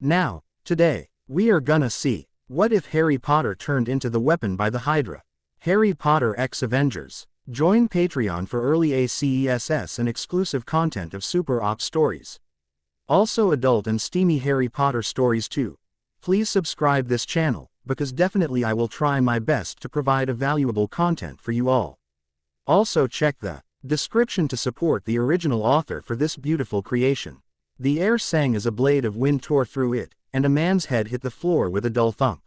Now, today, we are gonna see, what if Harry Potter turned into the weapon by the Hydra? Harry Potter x Avengers. Join Patreon for early ACESS and exclusive content of Super Op stories. Also adult and steamy Harry Potter stories too. Please subscribe this channel, because definitely I will try my best to provide a valuable content for you all. Also check the description to support the original author for this beautiful creation. The air sang as a blade of wind tore through it, and a man's head hit the floor with a dull thump.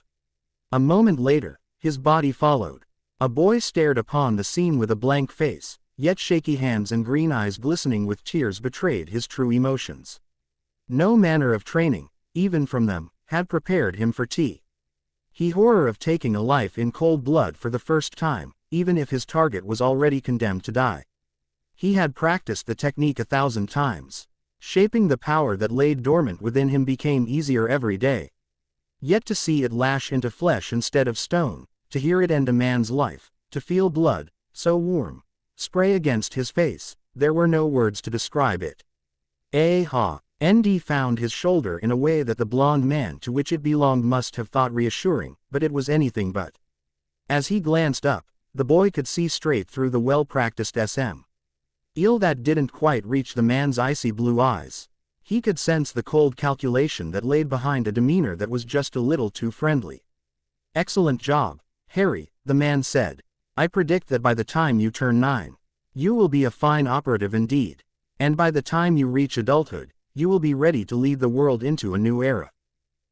A moment later, his body followed. A boy stared upon the scene with a blank face, yet shaky hands and green eyes glistening with tears betrayed his true emotions. No manner of training, even from them, had prepared him for tea. He horror of taking a life in cold blood for the first time, even if his target was already condemned to die. He had practiced the technique 1,000 times. Shaping the power that lay dormant within him became easier every day. Yet to see it lash into flesh instead of stone, to hear it end a man's life, to feel blood, so warm, spray against his face, there were no words to describe it. ND found his shoulder in a way that the blond man to which it belonged must have thought reassuring, but it was anything but. As he glanced up, the boy could see straight through the well-practiced eel that didn't quite reach the man's icy blue eyes. He could sense the cold calculation that laid behind a demeanor that was just a little too friendly. "Excellent job, Harry," the man said. "I predict that by the time you turn 9, you will be a fine operative indeed. And by the time you reach adulthood, you will be ready to lead the world into a new era."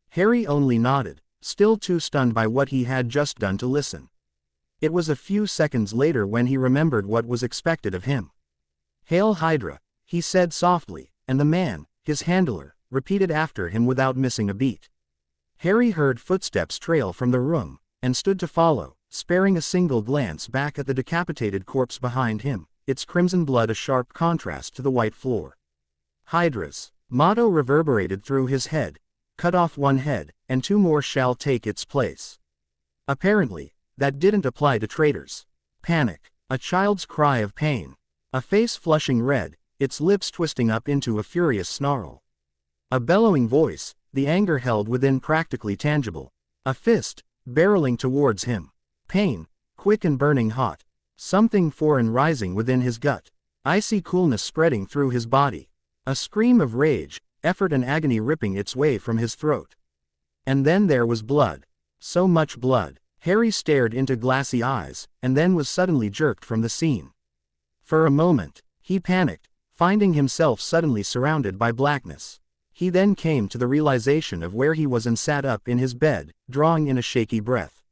Harry only nodded, still too stunned by what he had just done to listen. It was a few seconds later when he remembered what was expected of him. "Hail Hydra," he said softly, and the man, his handler, repeated after him without missing a beat. Harry heard footsteps trail from the room, and stood to follow, sparing a single glance back at the decapitated corpse behind him, its crimson blood a sharp contrast to the white floor. Hydra's motto reverberated through his head: "Cut off one head, and 2 more shall take its place." Apparently, that didn't apply to traitors. Panic. A child's cry of pain. A face flushing red, its lips twisting up into a furious snarl. A bellowing voice, the anger held within practically tangible. A fist, barreling towards him. Pain, quick and burning hot. Something foreign rising within his gut. Icy coolness spreading through his body. A scream of rage, effort and agony ripping its way from his throat. And then there was blood. So much blood. Harry stared into glassy eyes, and then was suddenly jerked from the scene. For a moment, he panicked, finding himself suddenly surrounded by blackness. He then came to the realization of where he was and sat up in his bed, drawing in a shaky breath.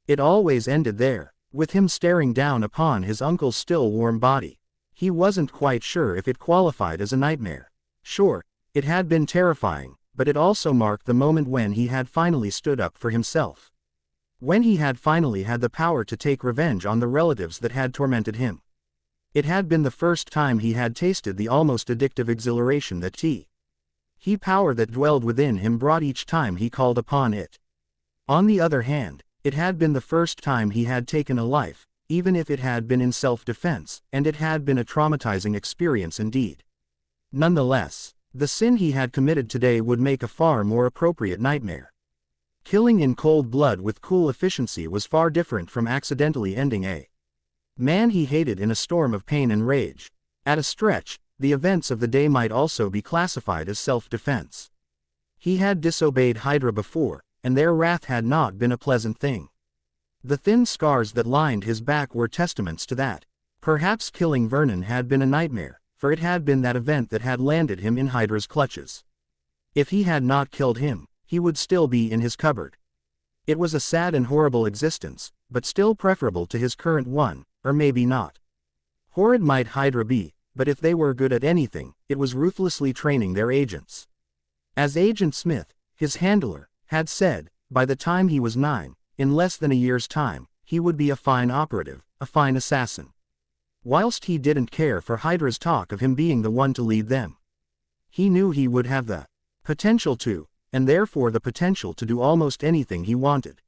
It always ended there, with him staring down upon his uncle's still warm body. He wasn't quite sure if it qualified as a nightmare. Sure, it had been terrifying, but it also marked the moment when he had finally stood up for himself. When he had finally had the power to take revenge on the relatives that had tormented him. It had been the first time he had tasted the almost addictive exhilaration that power that dwelled within him brought each time he called upon it. On the other hand, it had been the first time he had taken a life, even if it had been in self-defense, and it had been a traumatizing experience indeed. Nonetheless, the sin he had committed today would make a far more appropriate nightmare. Killing in cold blood with cool efficiency was far different from accidentally ending a man he hated in a storm of pain and rage. At a stretch, the events of the day might also be classified as self-defense. He had disobeyed Hydra before, and their wrath had not been a pleasant thing. The thin scars that lined his back were testaments to that. Perhaps killing Vernon had been a nightmare, for it had been that event that had landed him in Hydra's clutches. If he had not killed him, he would still be in his cupboard. It was a sad and horrible existence, but still preferable to his current one, or maybe not. Horrid might Hydra be, but if they were good at anything, it was ruthlessly training their agents. As Agent Smith, his handler, had said, by the time he was 9, in less than a year's time, he would be a fine operative, a fine assassin. Whilst he didn't care for Hydra's talk of him being the one to lead them, he knew he would have the potential to, and therefore the potential to do almost anything he wanted.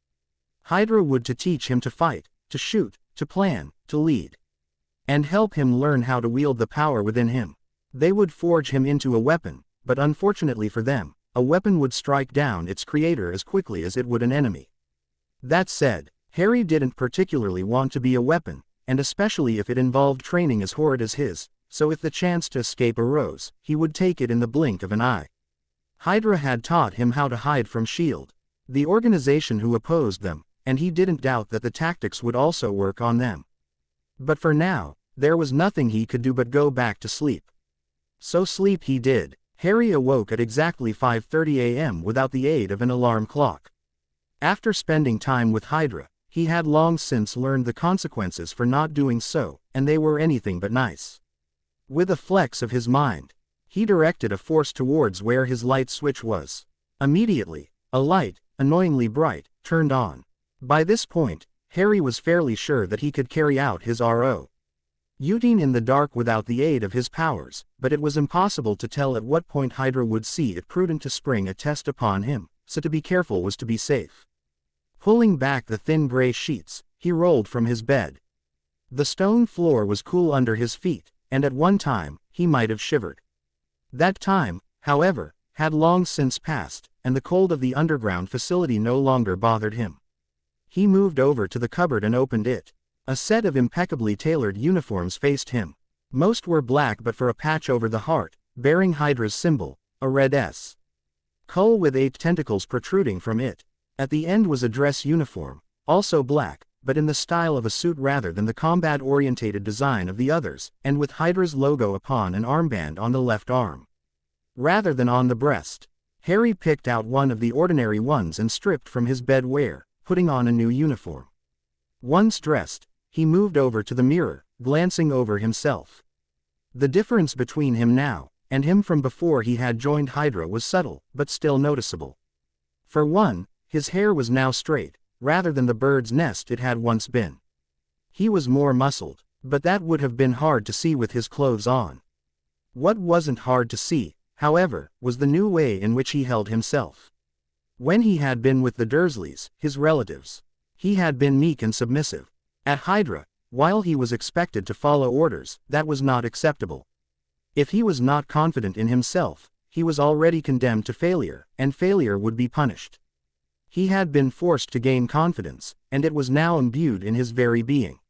Hydra would to teach him to fight, to shoot, to plan, to lead. And help him learn how to wield the power within him. They would forge him into a weapon, but unfortunately for them, a weapon would strike down its creator as quickly as it would an enemy. That said, Harry didn't particularly want to be a weapon, and especially if it involved training as horrid as his, so if the chance to escape arose, he would take it in the blink of an eye. HYDRA had taught him how to hide from SHIELD, the organization who opposed them, and he didn't doubt that the tactics would also work on them. But for now, there was nothing he could do but go back to sleep. So sleep he did. Harry awoke at exactly 5:30 a.m. without the aid of an alarm clock. After spending time with HYDRA, he had long since learned the consequences for not doing so, and they were anything but nice. With a flex of his mind, he directed a force towards where his light switch was. Immediately, a light, annoyingly bright, turned on. By this point, Harry was fairly sure that he could carry out his RO. Uting in the dark without the aid of his powers, but it was impossible to tell at what point HYDRA would see it prudent to spring a test upon him, so to be careful was to be safe. Pulling back the thin gray sheets, he rolled from his bed. The stone floor was cool under his feet, and at one time, he might have shivered. That time, however, had long since passed, and the cold of the underground facility no longer bothered him. He moved over to the cupboard and opened it. A set of impeccably tailored uniforms faced him. Most were black but for a patch over the heart, bearing HYDRA's symbol, a red S. Cull with 8 tentacles protruding from it. At the end was a dress uniform, also black, but in the style of a suit rather than the combat-orientated design of the others, and with HYDRA's logo upon an armband on the left arm, rather than on the breast. Harry picked out one of the ordinary ones and stripped from his bed wear, putting on a new uniform. Once dressed, he moved over to the mirror, glancing over himself. The difference between him now, and him from before he had joined HYDRA was subtle, but still noticeable. For one, his hair was now straight, rather than the bird's nest it had once been. He was more muscled, but that would have been hard to see with his clothes on. What wasn't hard to see, however, was the new way in which he held himself. When he had been with the Dursleys, his relatives, he had been meek and submissive. At HYDRA, while he was expected to follow orders, that was not acceptable. If he was not confident in himself, he was already condemned to failure, and failure would be punished. He had been forced to gain confidence, and it was now imbued in his very being.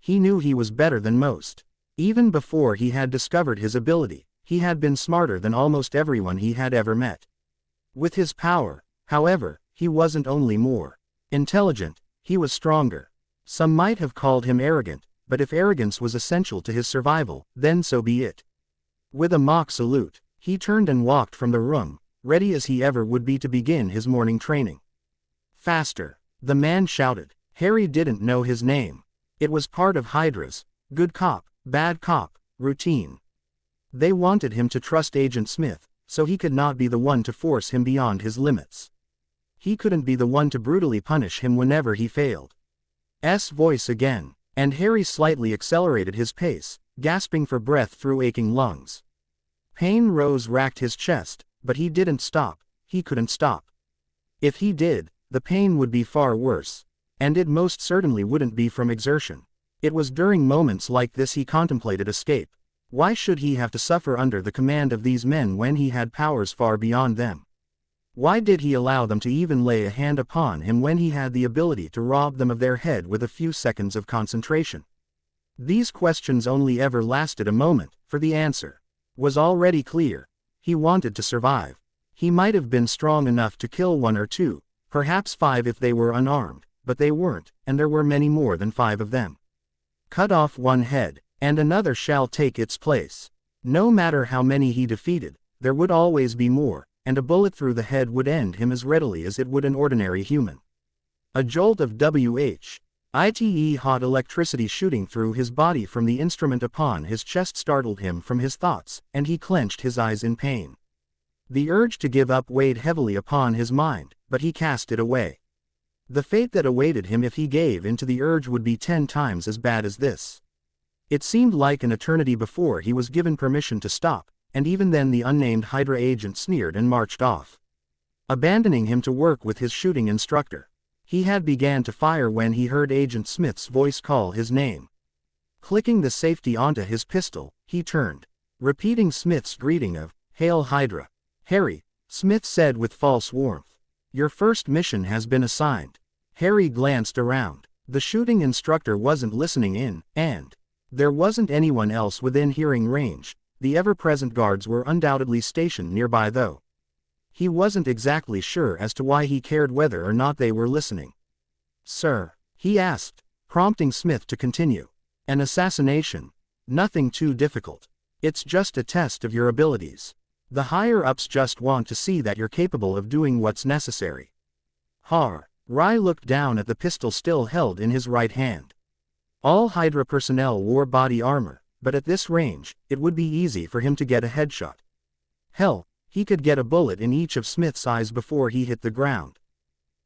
He knew he was better than most. Even before he had discovered his ability, he had been smarter than almost everyone he had ever met. With his power, however, he wasn't only more intelligent, he was stronger. Some might have called him arrogant, but if arrogance was essential to his survival, then so be it. With a mock salute, he turned and walked from the room, ready as he ever would be to begin his morning training. Faster, the man shouted. Harry didn't know his name. It was part of HYDRA's good cop, bad cop routine. They wanted him to trust Agent Smith, so he could not be the one to force him beyond his limits. He couldn't be the one to brutally punish him whenever he failed. Voice again, and Harry slightly accelerated his pace, gasping for breath through aching lungs. Pain racked his chest, but he didn't stop. He couldn't stop. If he did, the pain would be far worse, and it most certainly wouldn't be from exertion. It was during moments like this he contemplated escape. Why should he have to suffer under the command of these men when he had powers far beyond them? Why did he allow them to even lay a hand upon him when he had the ability to rob them of their head with a few seconds of concentration? These questions only ever lasted a moment, for the answer was already clear. He wanted to survive. He might have been strong enough to kill 1 or 2, perhaps 5 if they were unarmed, but they weren't, and there were many more than 5 of them. Cut off one head, and another shall take its place. No matter how many he defeated, there would always be more, and a bullet through the head would end him as readily as it would an ordinary human. A jolt of hot electricity shooting through his body from the instrument upon his chest startled him from his thoughts, and he clenched his eyes in pain. The urge to give up weighed heavily upon his mind, but he cast it away. The fate that awaited him if he gave in to the urge would be 10 times as bad as this. It seemed like an eternity before he was given permission to stop, and even then the unnamed HYDRA agent sneered and marched off, abandoning him to work with his shooting instructor. He had began to fire when he heard Agent Smith's voice call his name. Clicking the safety onto his pistol, he turned, repeating Smith's greeting of, "Hail HYDRA." "Harry, Smith said with false warmth. Your first mission has been assigned. Harry glanced around. The shooting instructor wasn't listening in, and there wasn't anyone else within hearing range. The ever-present guards were undoubtedly stationed nearby though. He wasn't exactly sure as to why he cared whether or not they were listening. Sir, he asked, prompting Smith to continue. An assassination. Nothing too difficult. It's just a test of your abilities. The higher-ups just want to see that you're capable of doing what's necessary. Rai looked down at the pistol still held in his right hand. All HYDRA personnel wore body armor, but at this range, it would be easy for him to get a headshot. Hell, he could get a bullet in each of Smith's eyes before he hit the ground.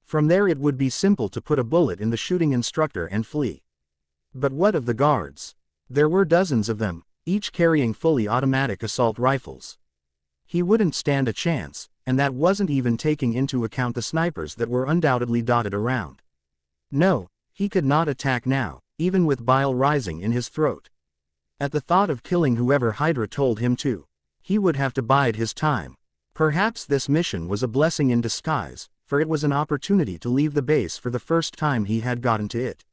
From there it would be simple to put a bullet in the shooting instructor and flee. But what of the guards? There were dozens of them, each carrying fully automatic assault rifles. He wouldn't stand a chance, and that wasn't even taking into account the snipers that were undoubtedly dotted around. No, he could not attack now, even with bile rising in his throat. At the thought of killing whoever HYDRA told him to, he would have to bide his time. Perhaps this mission was a blessing in disguise, for it was an opportunity to leave the base for the first time he had gotten to it.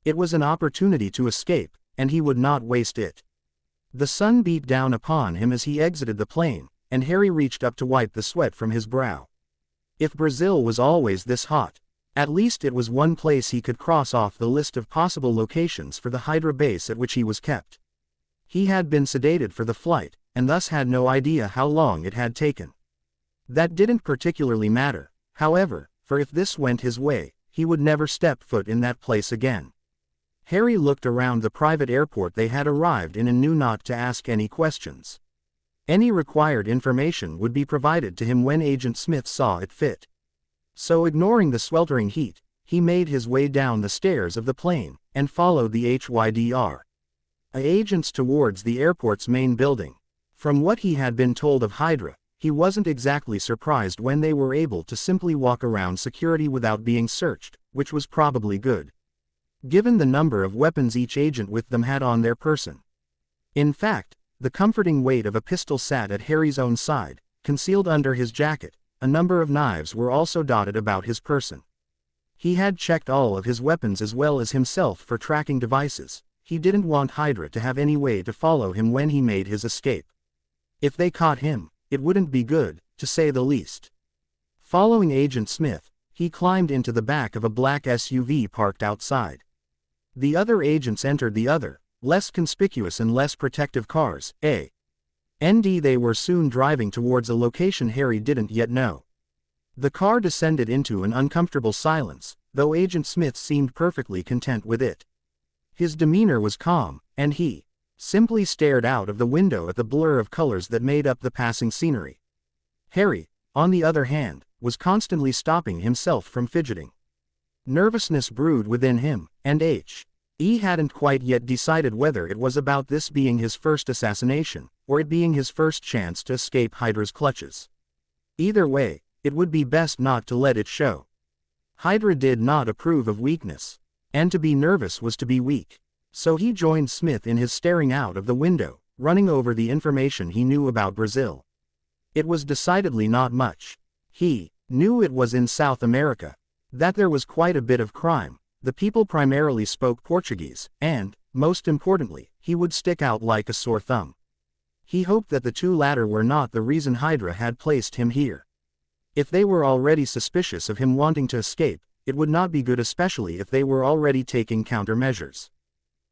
It was an opportunity to escape, and he would not waste it. The sun beat down upon him as he exited the plane, and Harry reached up to wipe the sweat from his brow. If Brazil was always this hot, at least it was one place he could cross off the list of possible locations for the HYDRA base at which he was kept. He had been sedated for the flight, and thus had no idea how long it had taken. That didn't particularly matter, however, for if this went his way, he would never step foot in that place again. Harry looked around the private airport they had arrived in and knew not to ask any questions. Any required information would be provided to him when Agent Smith saw it fit. So ignoring the sweltering heat, he made his way down the stairs of the plane, and followed the HYDRA agents towards the airport's main building. From what he had been told of HYDRA, he wasn't exactly surprised when they were able to simply walk around security without being searched, which was probably good, given the number of weapons each agent with them had on their person. In fact, the comforting weight of a pistol sat at Harry's own side, concealed under his jacket. A number of knives were also dotted about his person. He had checked all of his weapons as well as himself for tracking devices. He didn't want HYDRA to have any way to follow him when he made his escape. If they caught him, it wouldn't be good, to say the least. Following Agent Smith, he climbed into the back of a black SUV parked outside. The other agents entered the other, less conspicuous and less protective cars, and they were soon driving towards a location Harry didn't yet know. The car descended into an uncomfortable silence, though Agent Smith seemed perfectly content with it. His demeanor was calm, and he simply stared out of the window at the blur of colors that made up the passing scenery. Harry, on the other hand, was constantly stopping himself from fidgeting. Nervousness brewed within him, and he hadn't quite yet decided whether it was about this being his first assassination, or it being his first chance to escape HYDRA's clutches. Either way, it would be best not to let it show. HYDRA did not approve of weakness, and to be nervous was to be weak. So he joined Smith in his staring out of the window, running over the information he knew about Brazil. It was decidedly not much. He knew it was in South America, that there was quite a bit of crime. The people primarily spoke Portuguese, and, most importantly, he would stick out like a sore thumb. He hoped that the two latter were not the reason HYDRA had placed him here. If they were already suspicious of him wanting to escape, it would not be good, especially if they were already taking countermeasures.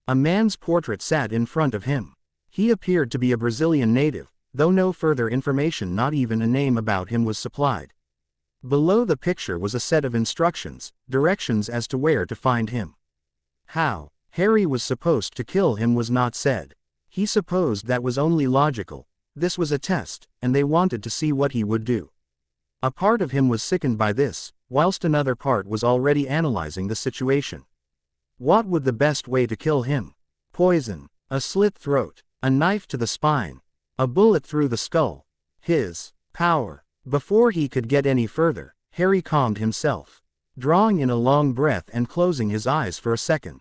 A man's portrait sat in front of him. He appeared to be a Brazilian native, though no further information, not even a name about him, was supplied. Below the picture was a set of instructions, directions as to where to find him. How Harry was supposed to kill him was not said. He supposed that was only logical. This was a test, and they wanted to see what he would do. A part of him was sickened by this, whilst another part was already analyzing the situation. What would the best way to kill him? Poison, a slit throat, a knife to the spine, a bullet through the skull. His power. Before he could get any further, Harry calmed himself, drawing in a long breath and closing his eyes for a second.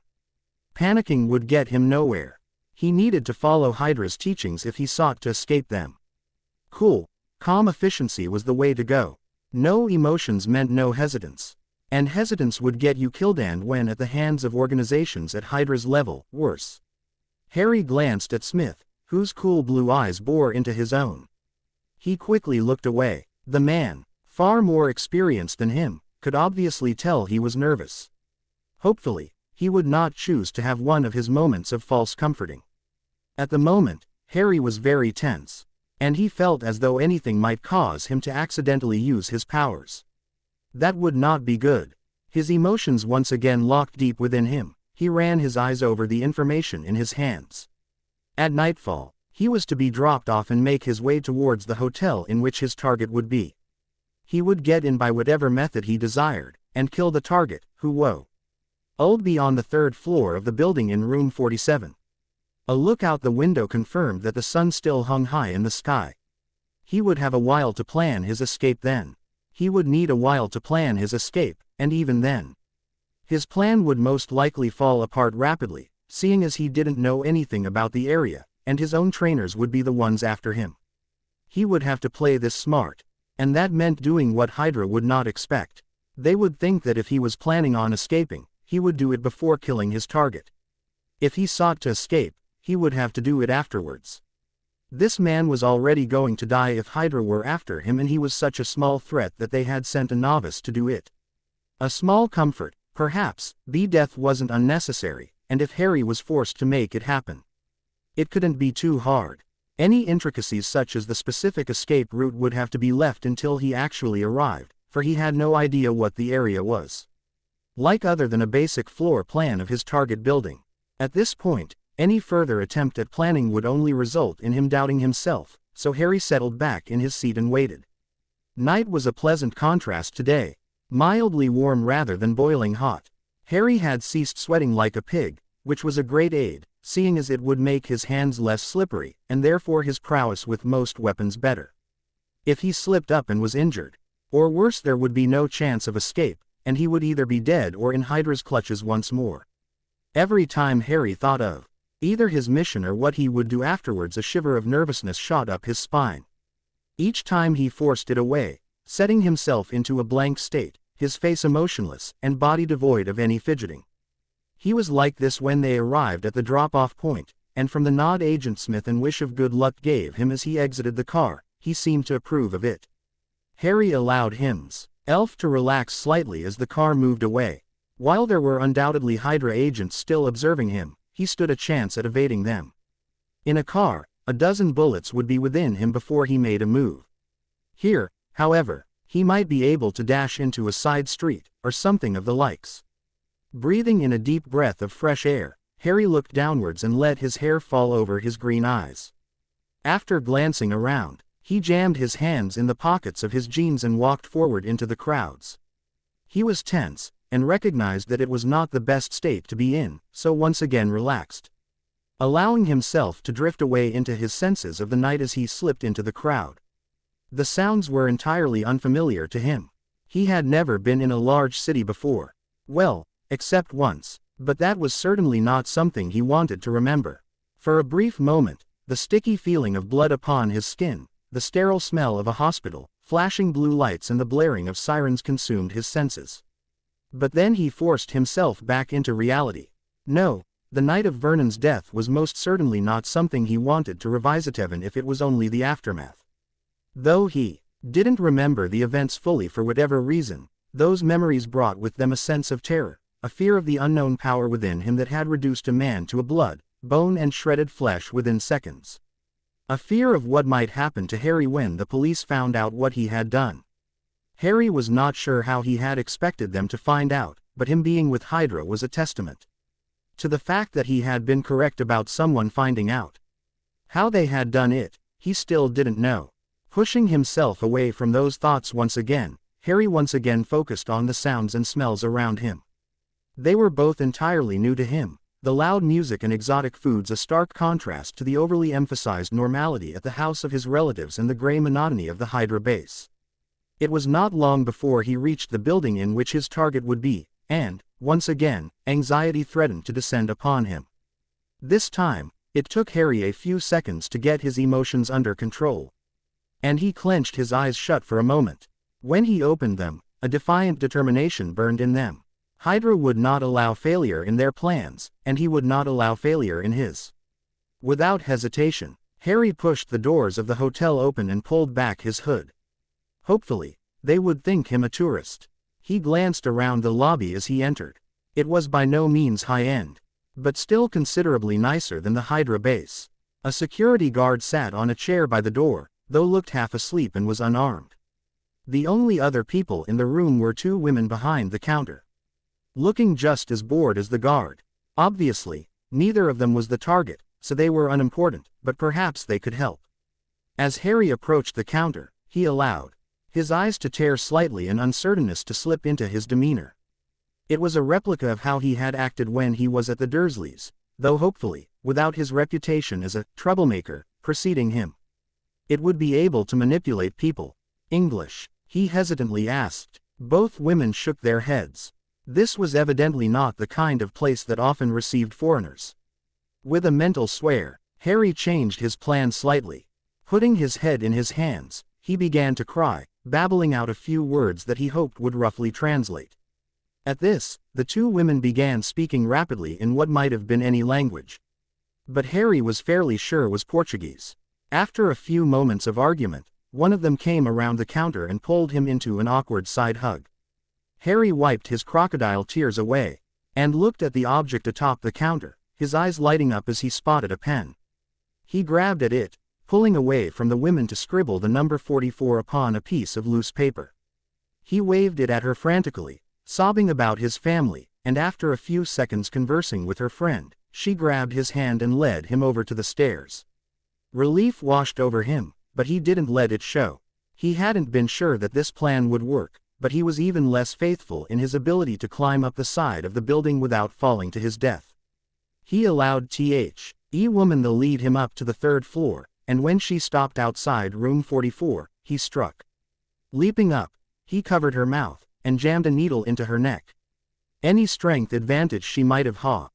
Panicking would get him nowhere. He needed to follow HYDRA's teachings if he sought to escape them. Cool, Calm efficiency was the way to go. No emotions meant no hesitance. And hesitance would get you killed, and when at the hands of organizations at HYDRA's level, worse. Harry glanced at Smith, whose cool blue eyes bore into his own. He quickly looked away. The man, far more experienced than him, could obviously tell he was nervous. Hopefully, he would not choose to have one of his moments of false comforting. At the moment, Harry was very tense, and he felt as though anything might cause him to accidentally use his powers. That would not be good. His emotions once again locked deep within him. He ran his eyes over the information in his hands. At nightfall, he was to be dropped off and make his way towards the hotel in which his target would be. He would get in by whatever method he desired, and kill the target, who would be on the third floor of the building in room 47. A look out the window confirmed that the sun still hung high in the sky. He would have a while to plan his escape then. He would need a while to plan his escape, and even then, his plan would most likely fall apart rapidly, seeing as he didn't know anything about the area, and his own trainers would be the ones after him. He would have to play this smart, and that meant doing what HYDRA would not expect. They would think that if he was planning on escaping, he would do it before killing his target. If he sought to escape, he would have to do it afterwards. This man was already going to die if HYDRA were after him, and he was such a small threat that they had sent a novice to do it. A small comfort, perhaps, the death wasn't unnecessary, and if Harry was forced to make it happen, it couldn't be too hard. Any intricacies such as the specific escape route would have to be left until he actually arrived, for he had no idea what the area was like other than a basic floor plan of his target building. At this point, any further attempt at planning would only result in him doubting himself, so Harry settled back in his seat and waited. Night was a pleasant contrast today, mildly warm rather than boiling hot. Harry had ceased sweating like a pig, which was a great aid, seeing as it would make his hands less slippery, and therefore his prowess with most weapons better. If he slipped up and was injured, or worse, there would be no chance of escape, and he would either be dead or in HYDRA's clutches once more. Every time Harry thought of either his mission or what he would do afterwards, a shiver of nervousness shot up his spine. Each time he forced it away, setting himself into a blank state, his face emotionless, and body devoid of any fidgeting. He was like this when they arrived at the drop-off point, and from the nod Agent Smith and wish of good luck gave him as he exited the car, he seemed to approve of it. Harry allowed himself to relax slightly as the car moved away. While there were undoubtedly HYDRA agents still observing him, he stood a chance at evading them. In a car, a dozen bullets would be within him before he made a move. Here, however, he might be able to dash into a side street, or something of the likes. Breathing in a deep breath of fresh air, Harry looked downwards and let his hair fall over his green eyes. After glancing around, he jammed his hands in the pockets of his jeans and walked forward into the crowds. He was tense, and recognized that it was not the best state to be in, so once again relaxed, allowing himself to drift away into his senses of the night as he slipped into the crowd. The sounds were entirely unfamiliar to him. He had never been in a large city before. Well, except once, but that was certainly not something he wanted to remember. For a brief moment, the sticky feeling of blood upon his skin, the sterile smell of a hospital, flashing blue lights and the blaring of sirens consumed his senses. But then he forced himself back into reality. No, the night of Vernon's death was most certainly not something he wanted to revisit, even if it was only the aftermath. Though he didn't remember the events fully for whatever reason, those memories brought with them a sense of terror, a fear of the unknown power within him that had reduced a man to a blood, bone and shredded flesh within seconds. A fear of what might happen to Harry when the police found out what he had done. Harry was not sure how he had expected them to find out, but him being with HYDRA was a testament to the fact that he had been correct about someone finding out. How they had done it, he still didn't know. Pushing himself away from those thoughts once again, Harry once again focused on the sounds and smells around him. They were both entirely new to him, the loud music and exotic foods a stark contrast to the overly emphasized normality at the house of his relatives and the gray monotony of the HYDRA base. It was not long before he reached the building in which his target would be, and, once again, anxiety threatened to descend upon him. This time, it took Harry a few seconds to get his emotions under control. and he clenched his eyes shut for a moment. When he opened them, a defiant determination burned in them. HYDRA would not allow failure in their plans, and he would not allow failure in his. Without hesitation, Harry pushed the doors of the hotel open and pulled back his hood. Hopefully, they would think him a tourist. He glanced around the lobby as he entered. It was by no means high-end, but still considerably nicer than the HYDRA base. A security guard sat on a chair by the door, though looked half asleep and was unarmed. The only other people in the room were two women behind the counter, looking just as bored as the guard. Obviously, neither of them was the target, so they were unimportant, but perhaps they could help. As Harry approached the counter, he allowed his eyes to tear slightly and uncertainness to slip into his demeanor. It was a replica of how he had acted when he was at the Dursleys, though hopefully, without his reputation as a troublemaker preceding him. It would be able to manipulate people. English? He hesitantly asked. Both women shook their heads. This was evidently not the kind of place that often received foreigners. With a mental swear, Harry changed his plan slightly. Putting his head in his hands, he began to cry, babbling out a few words that he hoped would roughly translate. At this, the two women began speaking rapidly in what might have been any language, but Harry was fairly sure was Portuguese. After a few moments of argument, one of them came around the counter and pulled him into an awkward side hug. Harry wiped his crocodile tears away, and looked at the object atop the counter, his eyes lighting up as he spotted a pen. He grabbed at it, pulling away from the women to scribble the number 44 upon a piece of loose paper. He waved it at her frantically, sobbing about his family, and after a few seconds conversing with her friend, she grabbed his hand and led him over to the stairs. Relief washed over him, but he didn't let it show. He hadn't been sure that this plan would work, but he was even less faithful in his ability to climb up the side of the building without falling to his death. He allowed the woman to lead him up to the third floor, and when she stopped outside room 44, he struck. Leaping up, he covered her mouth, and jammed a needle into her neck. Any strength advantage she might have had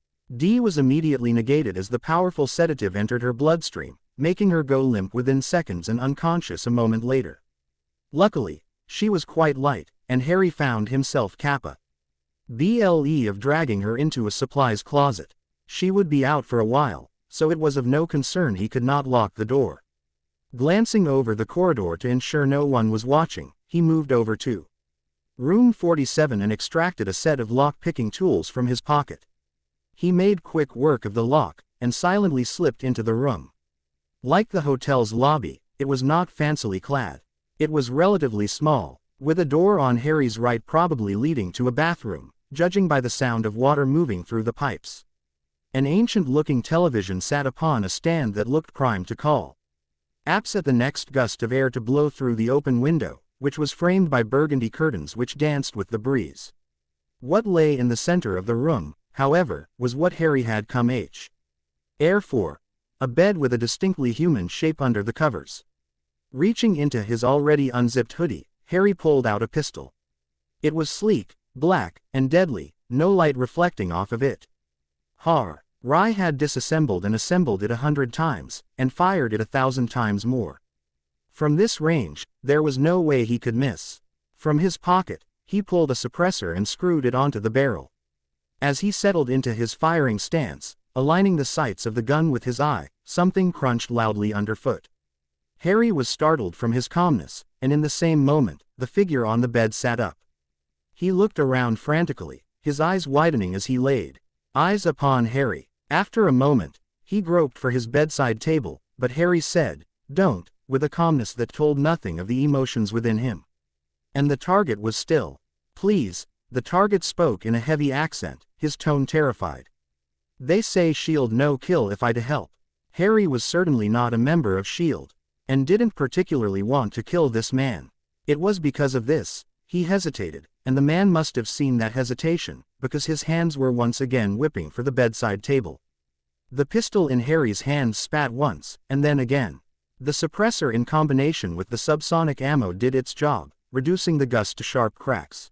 was immediately negated as the powerful sedative entered her bloodstream, making her go limp within seconds and unconscious a moment later. Luckily, she was quite light, and Harry found himself capable of dragging her into a supplies closet. She would be out for a while, so it was of no concern he could not lock the door. Glancing over the corridor to ensure no one was watching, he moved over to room 47 and extracted a set of lock-picking tools from his pocket. He made quick work of the lock, and silently slipped into the room. Like the hotel's lobby, it was not fancily clad. It was relatively small, with a door on Harry's right probably leading to a bathroom, judging by the sound of water moving through the pipes. An ancient-looking television sat upon a stand that looked primed to call apps at the next gust of air to blow through the open window, which was framed by burgundy curtains which danced with the breeze. What lay in the center of the room, however, was what Harry had come air for: a bed with a distinctly human shape under the covers. Reaching into his already unzipped hoodie, Harry pulled out a pistol. It was sleek, black, and deadly, no light reflecting off of it. Rai had disassembled and assembled it 100 times, and fired it 1,000 times more. From this range, there was no way he could miss. From his pocket, he pulled a suppressor and screwed it onto the barrel. As he settled into his firing stance, aligning the sights of the gun with his eye, something crunched loudly underfoot. Harry was startled from his calmness, and in the same moment, the figure on the bed sat up. He looked around frantically, his eyes widening as he laid eyes upon Harry. After a moment, he groped for his bedside table, but Harry said, "Don't," with a calmness that told nothing of the emotions within him. And the target was still. "Please," the target spoke in a heavy accent, his tone terrified. "They say SHIELD no kill if I to help." Harry was certainly not a member of SHIELD, and didn't particularly want to kill this man. It was because of this, he hesitated, and the man must have seen that hesitation, because his hands were once again whipping for the bedside table. The pistol in Harry's hands spat once, and then again. The suppressor in combination with the subsonic ammo did its job, reducing the gust to sharp cracks.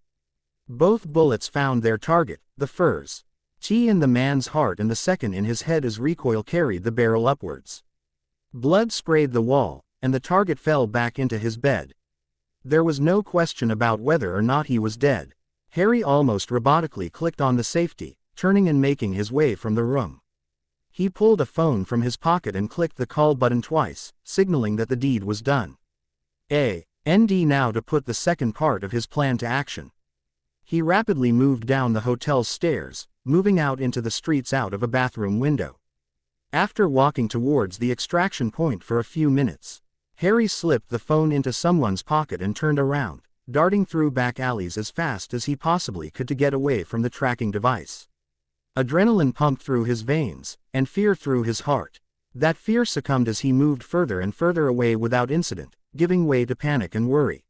Both bullets found their target, the first in the man's heart and the second in his head as recoil carried the barrel upwards. Blood sprayed the wall, and the target fell back into his bed. There was no question about whether or not he was dead. Harry almost robotically clicked on the safety, turning and making his way from the room. He pulled a phone from his pocket and clicked the call button twice, signaling that the deed was done. And now to put the second part of his plan to action. He rapidly moved down the hotel's stairs, moving out into the streets out of a bathroom window. After walking towards the extraction point for a few minutes, Harry slipped the phone into someone's pocket and turned around, darting through back alleys as fast as he possibly could to get away from the tracking device. Adrenaline pumped through his veins, and fear through his heart. That fear succumbed as he moved further and further away without incident, giving way to panic and worry.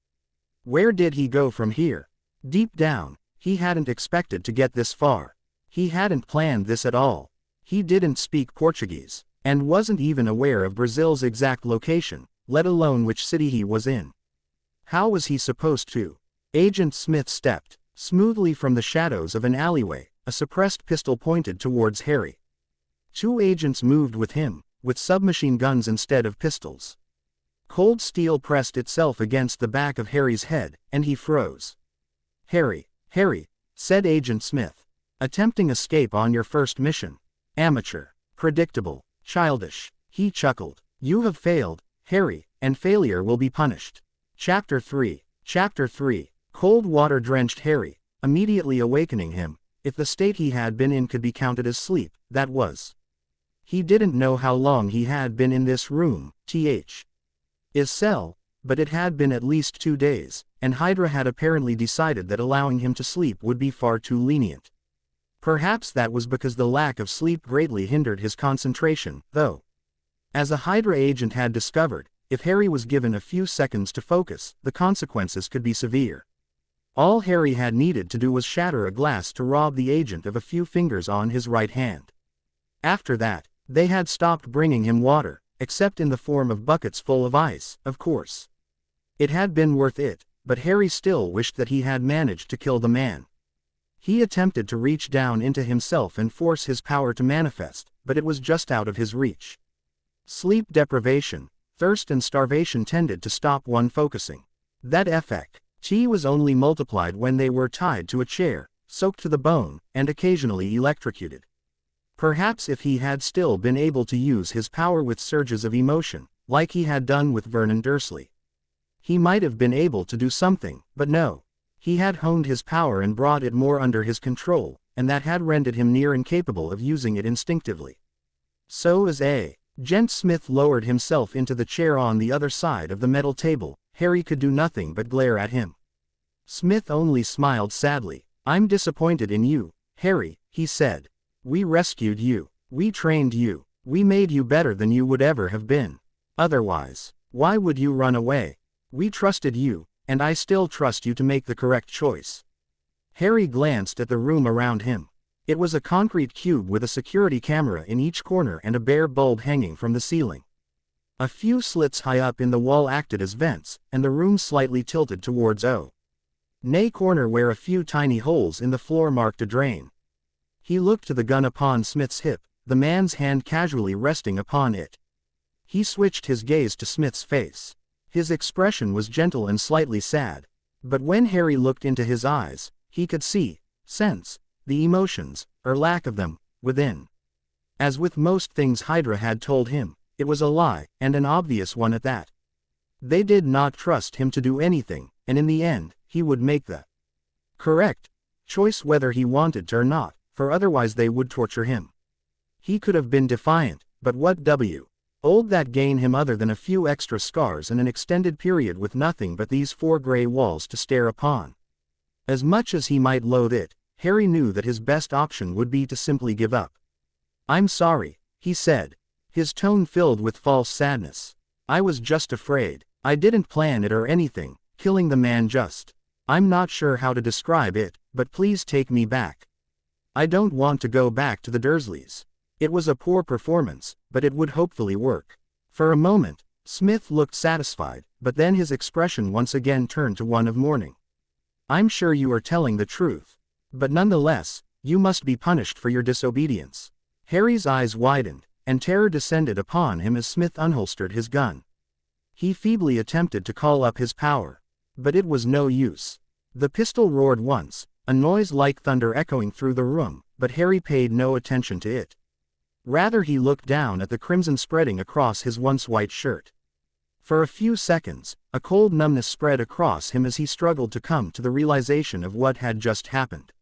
Where did he go from here? Deep down, he hadn't expected to get this far. He hadn't planned this at all. He didn't speak Portuguese, and wasn't even aware of Brazil's exact location, let alone which city he was in. How was he supposed to? Agent Smith stepped smoothly from the shadows of an alleyway, a suppressed pistol pointed towards Harry. Two agents moved with him, with submachine guns instead of pistols. Cold steel pressed itself against the back of Harry's head, and he froze. Harry, said Agent Smith. Attempting escape on your first mission. Amateur. Predictable. Childish. He chuckled. You have failed, Harry, and failure will be punished. Chapter 3. Cold water drenched Harry, immediately awakening him. If the state he had been in could be counted as sleep, that was. He didn't know how long he had been in this room, his cell, but it had been at least 2 days, and HYDRA had apparently decided that allowing him to sleep would be far too lenient. Perhaps that was because the lack of sleep greatly hindered his concentration, though. As a HYDRA agent had discovered, if Harry was given a few seconds to focus, the consequences could be severe. All Harry had needed to do was shatter a glass to rob the agent of a few fingers on his right hand. After that, they had stopped bringing him water, except in the form of buckets full of ice, of course. It had been worth it, but Harry still wished that he had managed to kill the man. He attempted to reach down into himself and force his power to manifest, but it was just out of his reach. Sleep deprivation, thirst and starvation tended to stop one focusing. That effect was only multiplied when they were tied to a chair, soaked to the bone, and occasionally electrocuted. Perhaps if he had still been able to use his power with surges of emotion, like he had done with Vernon Dursley, he might have been able to do something, but no. He had honed his power and brought it more under his control, and that had rendered him near incapable of using it instinctively. So as Agent Smith lowered himself into the chair on the other side of the metal table, Harry could do nothing but glare at him. Smith only smiled sadly. I'm disappointed in you, Harry, he said. We rescued you. We trained you. We made you better than you would ever have been. Otherwise, why would you run away? We trusted you, and I still trust you to make the correct choice. Harry glanced at the room around him. It was a concrete cube with a security camera in each corner and a bare bulb hanging from the ceiling. A few slits high up in the wall acted as vents, and the room slightly tilted towards a corner where a few tiny holes in the floor marked a drain. He looked to the gun upon Smith's hip, the man's hand casually resting upon it. He switched his gaze to Smith's face. His expression was gentle and slightly sad. But when Harry looked into his eyes, he could sense, the emotions, or lack of them, within. As with most things HYDRA had told him, it was a lie, and an obvious one at that. They did not trust him to do anything, and in the end, he would make the correct choice whether he wanted to or not, for otherwise they would torture him. He could have been defiant, but what would that gain him other than a few extra scars and an extended period with nothing but these 4 gray walls to stare upon? As much as he might loathe it, Harry knew that his best option would be to simply give up. I'm sorry, he said, his tone filled with false sadness. I was just afraid. I didn't plan it or anything, killing the man just. I'm not sure how to describe it, but please take me back. I don't want to go back to the Dursleys. It was a poor performance, but it would hopefully work. For a moment, Smith looked satisfied, but then his expression once again turned to one of mourning. I'm sure you are telling the truth. But nonetheless, you must be punished for your disobedience. Harry's eyes widened, and terror descended upon him as Smith unholstered his gun. He feebly attempted to call up his power. But it was no use. The pistol roared once, a noise like thunder echoing through the room, but Harry paid no attention to it. Rather he looked down at the crimson spreading across his once white shirt. For a few seconds, a cold numbness spread across him as he struggled to come to the realization of what had just happened.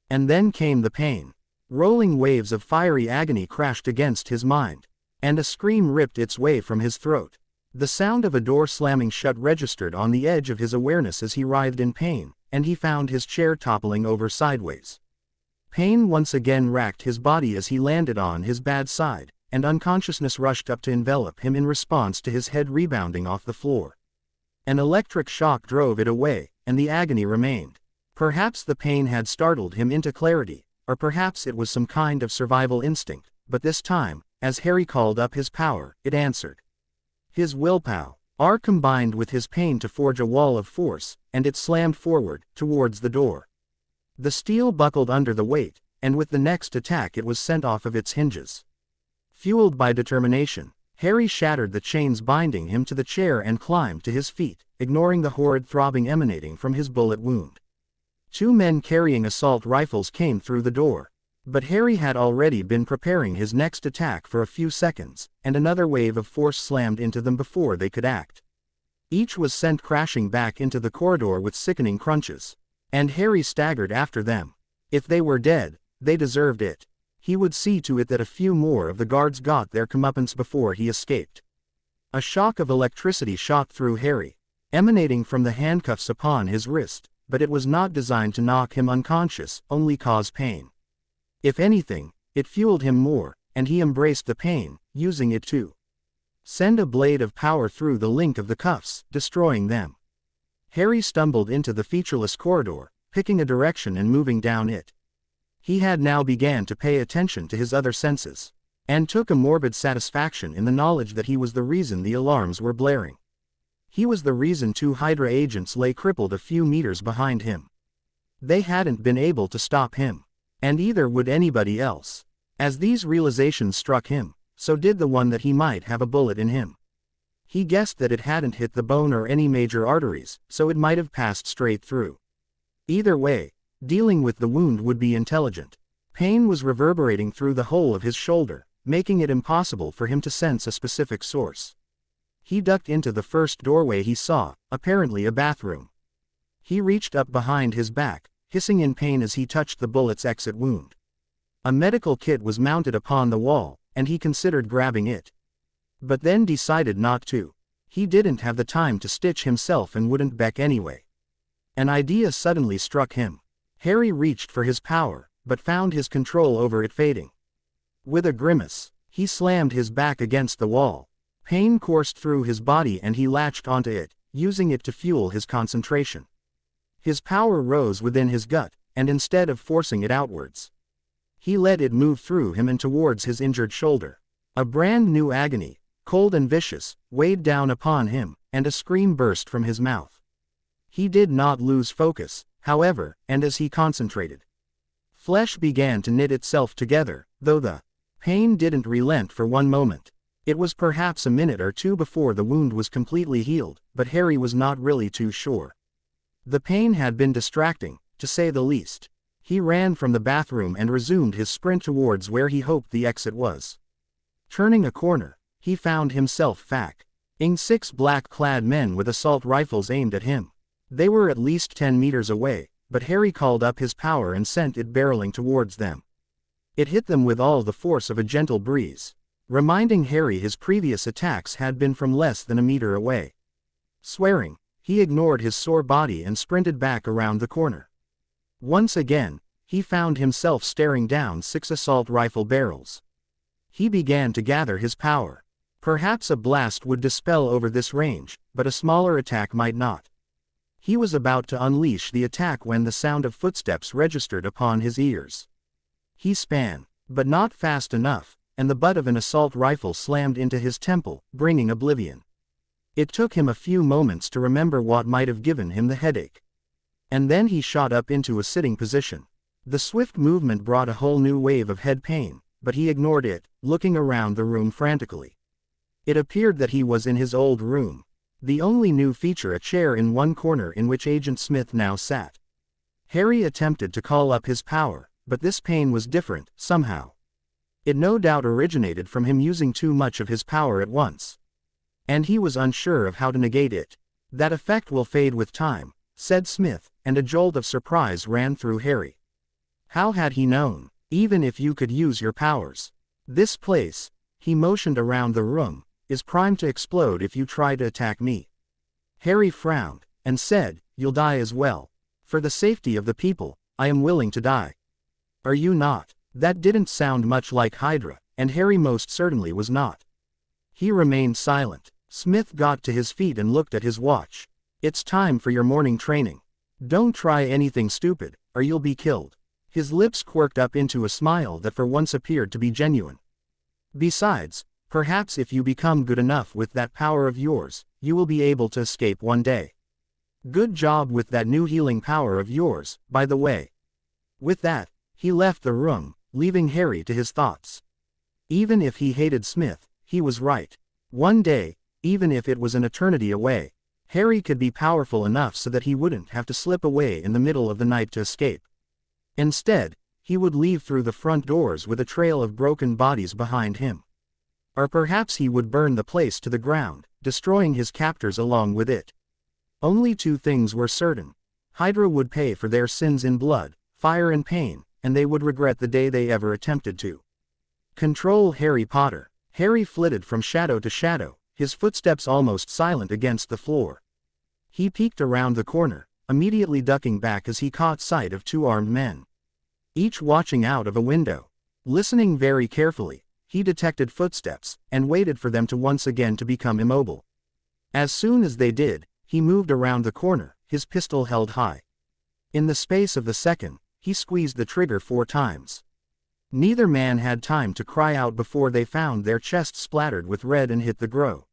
And then came the pain. Rolling waves of fiery agony crashed against his mind, and a scream ripped its way from his throat. The sound of a door slamming shut registered on the edge of his awareness as he writhed in pain, and he found his chair toppling over sideways. Pain once again racked his body as he landed on his bad side, and unconsciousness rushed up to envelop him in response to his head rebounding off the floor. An electric shock drove it away, and the agony remained. Perhaps the pain had startled him into clarity, or perhaps it was some kind of survival instinct, but this time, as Harry called up his power, it answered. His willpower combined with his pain to forge a wall of force, and it slammed forward, towards the door. The steel buckled under the weight, and with the next attack it was sent off of its hinges. Fueled by determination, Harry shattered the chains binding him to the chair and climbed to his feet, ignoring the horrid throbbing emanating from his bullet wound. 2 men carrying assault rifles came through the door. But Harry had already been preparing his next attack for a few seconds, and another wave of force slammed into them before they could act. Each was sent crashing back into the corridor with sickening crunches. And Harry staggered after them. If they were dead, they deserved it. He would see to it that a few more of the guards got their comeuppance before he escaped. A shock of electricity shot through Harry, emanating from the handcuffs upon his wrist, but it was not designed to knock him unconscious, only cause pain. If anything, it fueled him more, and he embraced the pain, using it to send a blade of power through the link of the cuffs, destroying them. Harry stumbled into the featureless corridor, picking a direction and moving down it. He had now began to pay attention to his other senses, and took a morbid satisfaction in the knowledge that he was the reason the alarms were blaring. He was the reason 2 HYDRA agents lay crippled a few meters behind him. They hadn't been able to stop him, and either would anybody else. As these realizations struck him, so did the one that he might have a bullet in him. He guessed that it hadn't hit the bone or any major arteries, so it might have passed straight through. Either way, dealing with the wound would be intelligent. Pain was reverberating through the whole of his shoulder, making it impossible for him to sense a specific source. He ducked into the first doorway he saw, apparently a bathroom. He reached up behind his back, hissing in pain as he touched the bullet's exit wound. A medical kit was mounted upon the wall, and he considered grabbing it. But then decided not to. He didn't have the time to stitch himself and wouldn't beck anyway. An idea suddenly struck him. Harry reached for his power, but found his control over it fading. With a grimace, he slammed his back against the wall. Pain coursed through his body and he latched onto it, using it to fuel his concentration. His power rose within his gut, and instead of forcing it outwards, he let it move through him and towards his injured shoulder. A brand new agony, cold and vicious, weighed down upon him, and a scream burst from his mouth. He did not lose focus, however, and as he concentrated, flesh began to knit itself together, though the pain didn't relent for one moment. It was perhaps a minute or 2 before the wound was completely healed, but Harry was not really too sure. The pain had been distracting, to say the least. He ran from the bathroom and resumed his sprint towards where he hoped the exit was. Turning a corner, he found himself facing 6 black-clad men with assault rifles aimed at him. They were at least 10 meters away, but Harry called up his power and sent it barreling towards them. It hit them with all the force of a gentle breeze, reminding Harry his previous attacks had been from less than a meter away. Swearing, he ignored his sore body and sprinted back around the corner. Once again, he found himself staring down 6 assault rifle barrels. He began to gather his power. Perhaps a blast would dispel over this range, but a smaller attack might not. He was about to unleash the attack when the sound of footsteps registered upon his ears. He span, but not fast enough, and the butt of an assault rifle slammed into his temple, bringing oblivion. It took him a few moments to remember what might have given him the headache. And then he shot up into a sitting position. The swift movement brought a whole new wave of head pain, but he ignored it, looking around the room frantically. It appeared that he was in his old room. The only new feature a chair in one corner in which Agent Smith now sat. Harry attempted to call up his power, but this pain was different, somehow. It no doubt originated from him using too much of his power at once. And he was unsure of how to negate it. That effect will fade with time, said Smith, and a jolt of surprise ran through Harry. How had he known? Even if you could use your powers. This place, he motioned around the room, is primed to explode if you try to attack me. Harry frowned, and said, you'll die as well. For the safety of the people, I am willing to die. Are you not? That didn't sound much like HYDRA, and Harry most certainly was not. He remained silent. Smith got to his feet and looked at his watch. It's time for your morning training. Don't try anything stupid, or you'll be killed. His lips quirked up into a smile that for once appeared to be genuine. Besides, perhaps if you become good enough with that power of yours, you will be able to escape one day. Good job with that new healing power of yours, by the way. With that, he left the room, leaving Harry to his thoughts. Even if he hated Smith, he was right. One day, even if it was an eternity away, Harry could be powerful enough so that he wouldn't have to slip away in the middle of the night to escape. Instead, he would leave through the front doors with a trail of broken bodies behind him. Or perhaps he would burn the place to the ground, destroying his captors along with it. Only two things were certain. HYDRA would pay for their sins in blood, fire and pain, and they would regret the day they ever attempted to control Harry Potter. Harry flitted from shadow to shadow, his footsteps almost silent against the floor. He peeked around the corner, immediately ducking back as he caught sight of two armed men, each watching out of a window. Listening very carefully, he detected footsteps, and waited for them to once again to become immobile. As soon as they did, he moved around the corner, his pistol held high. In the space of the second, he squeezed the trigger 4 times. Neither man had time to cry out before they found their chests splattered with red and hit the ground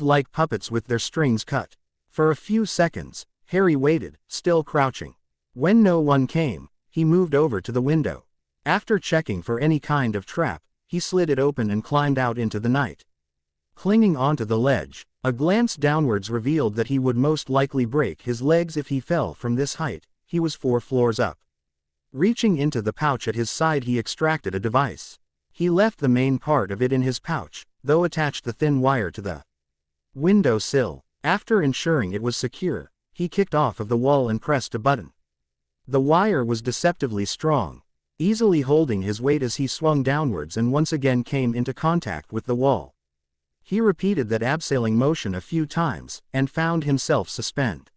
like puppets with their strings cut. For a few seconds, Harry waited, still crouching. When no one came, he moved over to the window. After checking for any kind of trap, he slid it open and climbed out into the night. Clinging onto the ledge, a glance downwards revealed that he would most likely break his legs if he fell from this height. He was 4 floors up. Reaching into the pouch at his side, he extracted a device. He left the main part of it in his pouch, though attached the thin wire to the window sill. After ensuring it was secure, he kicked off of the wall and pressed a button. The wire was deceptively strong, easily holding his weight as he swung downwards and once again came into contact with the wall. He repeated that abseiling motion a few times, and found himself suspended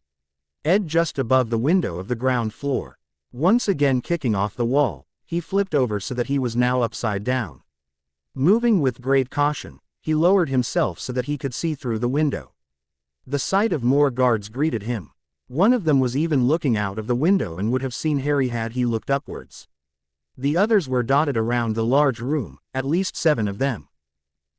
just above the window of the ground floor. Once again kicking off the wall, he flipped over so that he was now upside down. Moving with great caution, he lowered himself so that he could see through the window. The sight of more guards greeted him. One of them was even looking out of the window and would have seen Harry had he looked upwards. The others were dotted around the large room, at least 7 of them.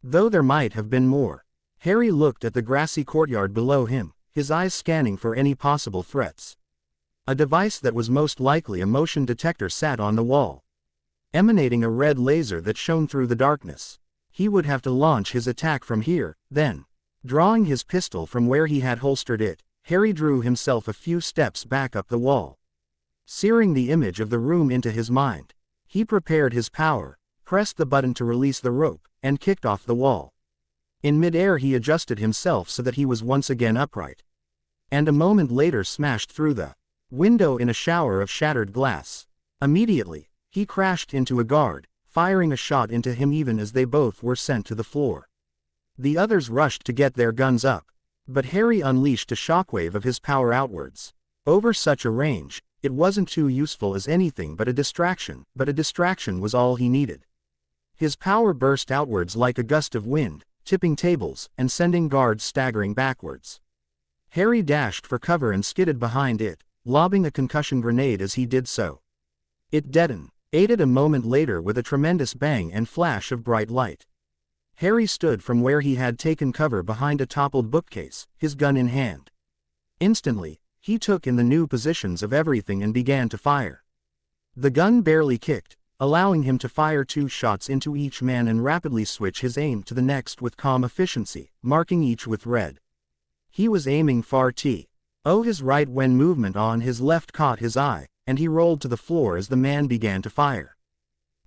Though there might have been more. Harry looked at the grassy courtyard below him, his eyes scanning for any possible threats. A device that was most likely a motion detector sat on the wall, emanating a red laser that shone through the darkness. He would have to launch his attack from here, then. Drawing his pistol from where he had holstered it, Harry drew himself a few steps back up the wall. Searing the image of the room into his mind, he prepared his power, pressed the button to release the rope, and kicked off the wall. In midair he adjusted himself so that he was once again upright. And a moment later smashed through the window in a shower of shattered glass. Immediately, he crashed into a guard, firing a shot into him even as they both were sent to the floor. The others rushed to get their guns up, but Harry unleashed a shockwave of his power outwards. Over such a range, it wasn't too useful as anything but a distraction was all he needed. His power burst outwards like a gust of wind, tipping tables, and sending guards staggering backwards. Harry dashed for cover and skidded behind it, lobbing a concussion grenade as he did so. It detonated a moment later with a tremendous bang and flash of bright light. Harry stood from where he had taken cover behind a toppled bookcase, his gun in hand. Instantly, he took in the new positions of everything and began to fire. The gun barely kicked, allowing him to fire 2 shots into each man and rapidly switch his aim to the next with calm efficiency, marking each with red. He was aiming far to his right when movement on his left caught his eye, and he rolled to the floor as the man began to fire.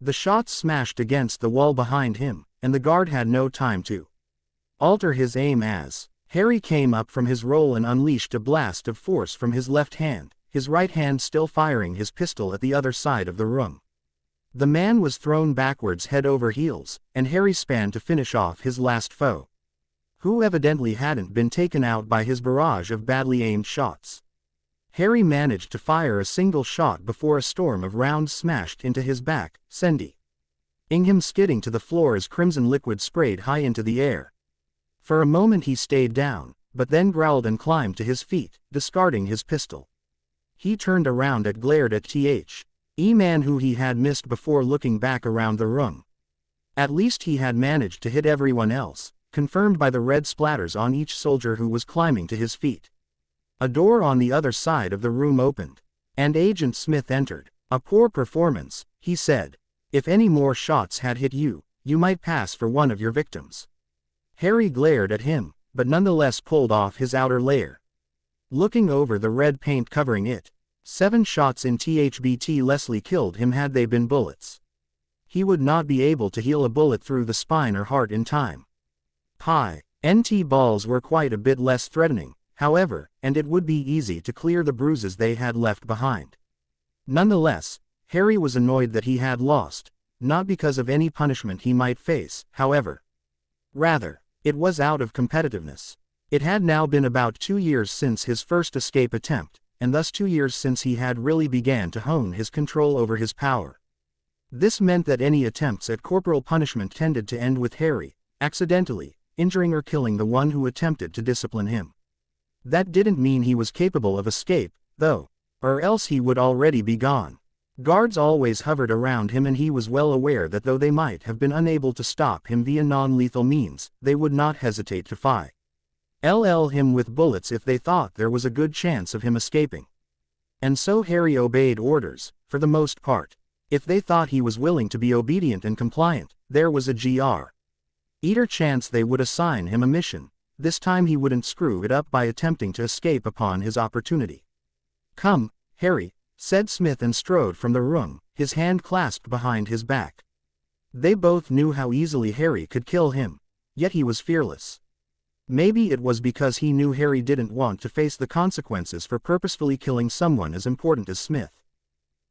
The shots smashed against the wall behind him, and the guard had no time to alter his aim as Harry came up from his roll and unleashed a blast of force from his left hand, his right hand still firing his pistol at the other side of the room. The man was thrown backwards head over heels, and Harry span to finish off his last foe, who evidently hadn't been taken out by his barrage of badly aimed shots. Harry managed to fire a single shot before a storm of rounds smashed into his back, sending him skidding to the floor as crimson liquid sprayed high into the air. For a moment he stayed down, but then growled and climbed to his feet, discarding his pistol. He turned around and glared at the man who he had missed before looking back around the room. At least he had managed to hit everyone else, confirmed by the red splatters on each soldier who was climbing to his feet. A door on the other side of the room opened, and Agent Smith entered. "A poor performance," he said. "If any more shots had hit you, you might pass for one of your victims." Harry glared at him, but nonetheless pulled off his outer layer. Looking over the red paint covering it, 7 shots in THBT Leslie killed him had they been bullets. He would not be able to heal a bullet through the spine or heart in time. NT balls were quite a bit less threatening, however, and it would be easy to clear the bruises they had left behind. Nonetheless, Harry was annoyed that he had lost, not because of any punishment he might face, however. Rather, it was out of competitiveness. It had now been about 2 years since his first escape attempt, and thus 2 years since he had really began to hone his control over his power. This meant that any attempts at corporal punishment tended to end with Harry accidentally injuring or killing the one who attempted to discipline him. That didn't mean he was capable of escape, though, or else he would already be gone. Guards always hovered around him, and he was well aware that though they might have been unable to stop him via non-lethal means, they would not hesitate to fire him with bullets if they thought there was a good chance of him escaping. And so Harry obeyed orders, for the most part. If they thought he was willing to be obedient and compliant, there was a greater chance they would assign him a mission. This time he wouldn't screw it up by attempting to escape upon his opportunity. "Come, Harry," said Smith, and strode from the room, his hand clasped behind his back. They both knew how easily Harry could kill him, yet he was fearless. Maybe it was because he knew Harry didn't want to face the consequences for purposefully killing someone as important as Smith.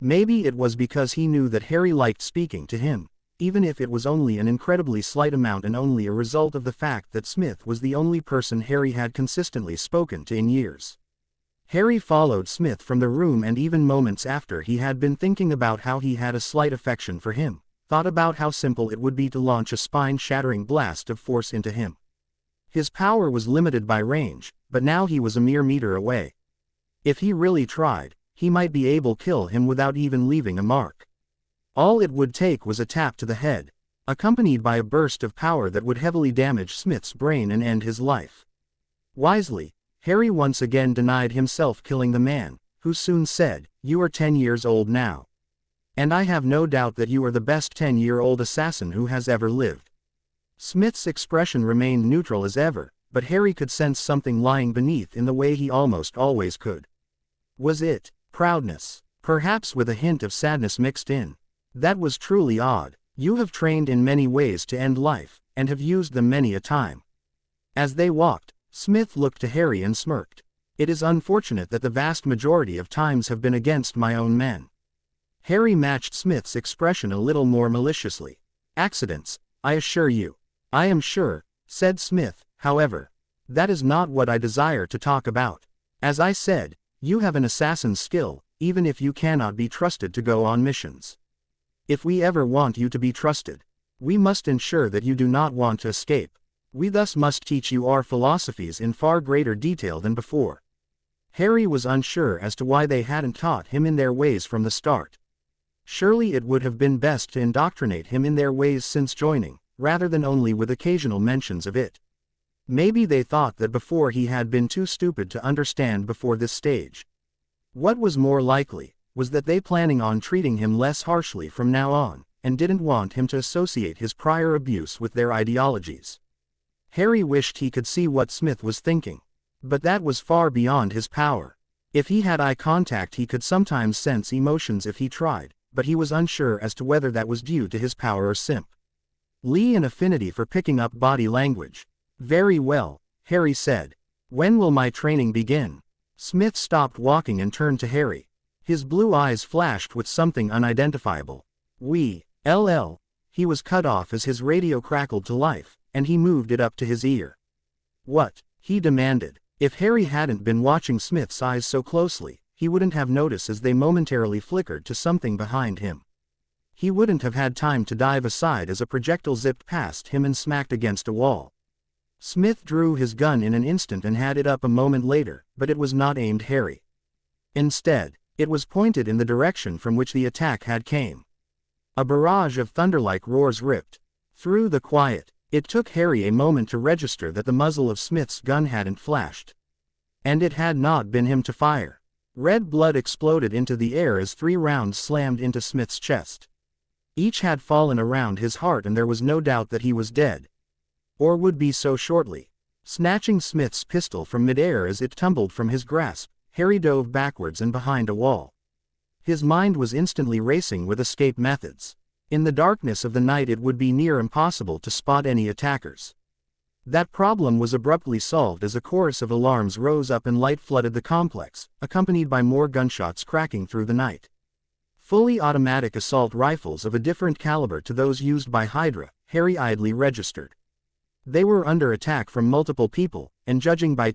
Maybe it was because he knew that Harry liked speaking to him, even if it was only an incredibly slight amount and only a result of the fact that Smith was the only person Harry had consistently spoken to in years. Harry followed Smith from the room, and even moments after he had been thinking about how he had a slight affection for him, thought about how simple it would be to launch a spine-shattering blast of force into him. His power was limited by range, but now he was a mere meter away. If he really tried, he might be able to kill him without even leaving a mark. All it would take was a tap to the head, accompanied by a burst of power that would heavily damage Smith's brain and end his life. Wisely, Harry once again denied himself killing the man, who soon said, "You are 10 years old now. And I have no doubt that you are the best 10-year-old assassin who has ever lived." Smith's expression remained neutral as ever, but Harry could sense something lying beneath in the way he almost always could. Was it proudness? Perhaps with a hint of sadness mixed in. That was truly odd. "You have trained in many ways to end life, and have used them many a time." As they walked, Smith looked to Harry and smirked. "It is unfortunate that the vast majority of times have been against my own men." Harry matched Smith's expression a little more maliciously. "Accidents, I assure you." "I am sure," said Smith, "however. That is not what I desire to talk about. As I said, you have an assassin's skill, even if you cannot be trusted to go on missions. If we ever want you to be trusted, we must ensure that you do not want to escape. We thus must teach you our philosophies in far greater detail than before." Harry was unsure as to why they hadn't taught him in their ways from the start. Surely it would have been best to indoctrinate him in their ways since joining, rather than only with occasional mentions of it. Maybe they thought that before he had been too stupid to understand before this stage. What was more likely was that they planning on treating him less harshly from now on, and didn't want him to associate his prior abuse with their ideologies. Harry wished he could see what Smith was thinking. But that was far beyond his power. If he had eye contact, he could sometimes sense emotions if he tried, but he was unsure as to whether that was due to his power or an affinity for picking up body language. Very well, Harry said. When will my training begin? Smith stopped walking and turned to Harry. His blue eyes flashed with something unidentifiable. He was cut off as his radio crackled to life, and he moved it up to his ear. What? He demanded. If Harry hadn't been watching Smith's eyes so closely, he wouldn't have noticed as they momentarily flickered to something behind him. He wouldn't have had time to dive aside as a projectile zipped past him and smacked against a wall. Smith drew his gun in an instant and had it up a moment later, but it was not aimed at Harry. Instead, it was pointed in the direction from which the attack had came. A barrage of thunder-like roars ripped through the quiet. It took Harry a moment to register that the muzzle of Smith's gun hadn't flashed. And it had not been him to fire. Red blood exploded into the air as 3 rounds slammed into Smith's chest. Each had fallen around his heart, and there was no doubt that he was dead. Or would be so shortly. Snatching Smith's pistol from midair as it tumbled from his grasp, Harry dove backwards and behind a wall. His mind was instantly racing with escape methods. In the darkness of the night it would be near impossible to spot any attackers. That problem was abruptly solved as a chorus of alarms rose up and light flooded the complex, accompanied by more gunshots cracking through the night. Fully automatic assault rifles of a different caliber to those used by HYDRA, Harry idly registered. They were under attack from multiple people, and judging by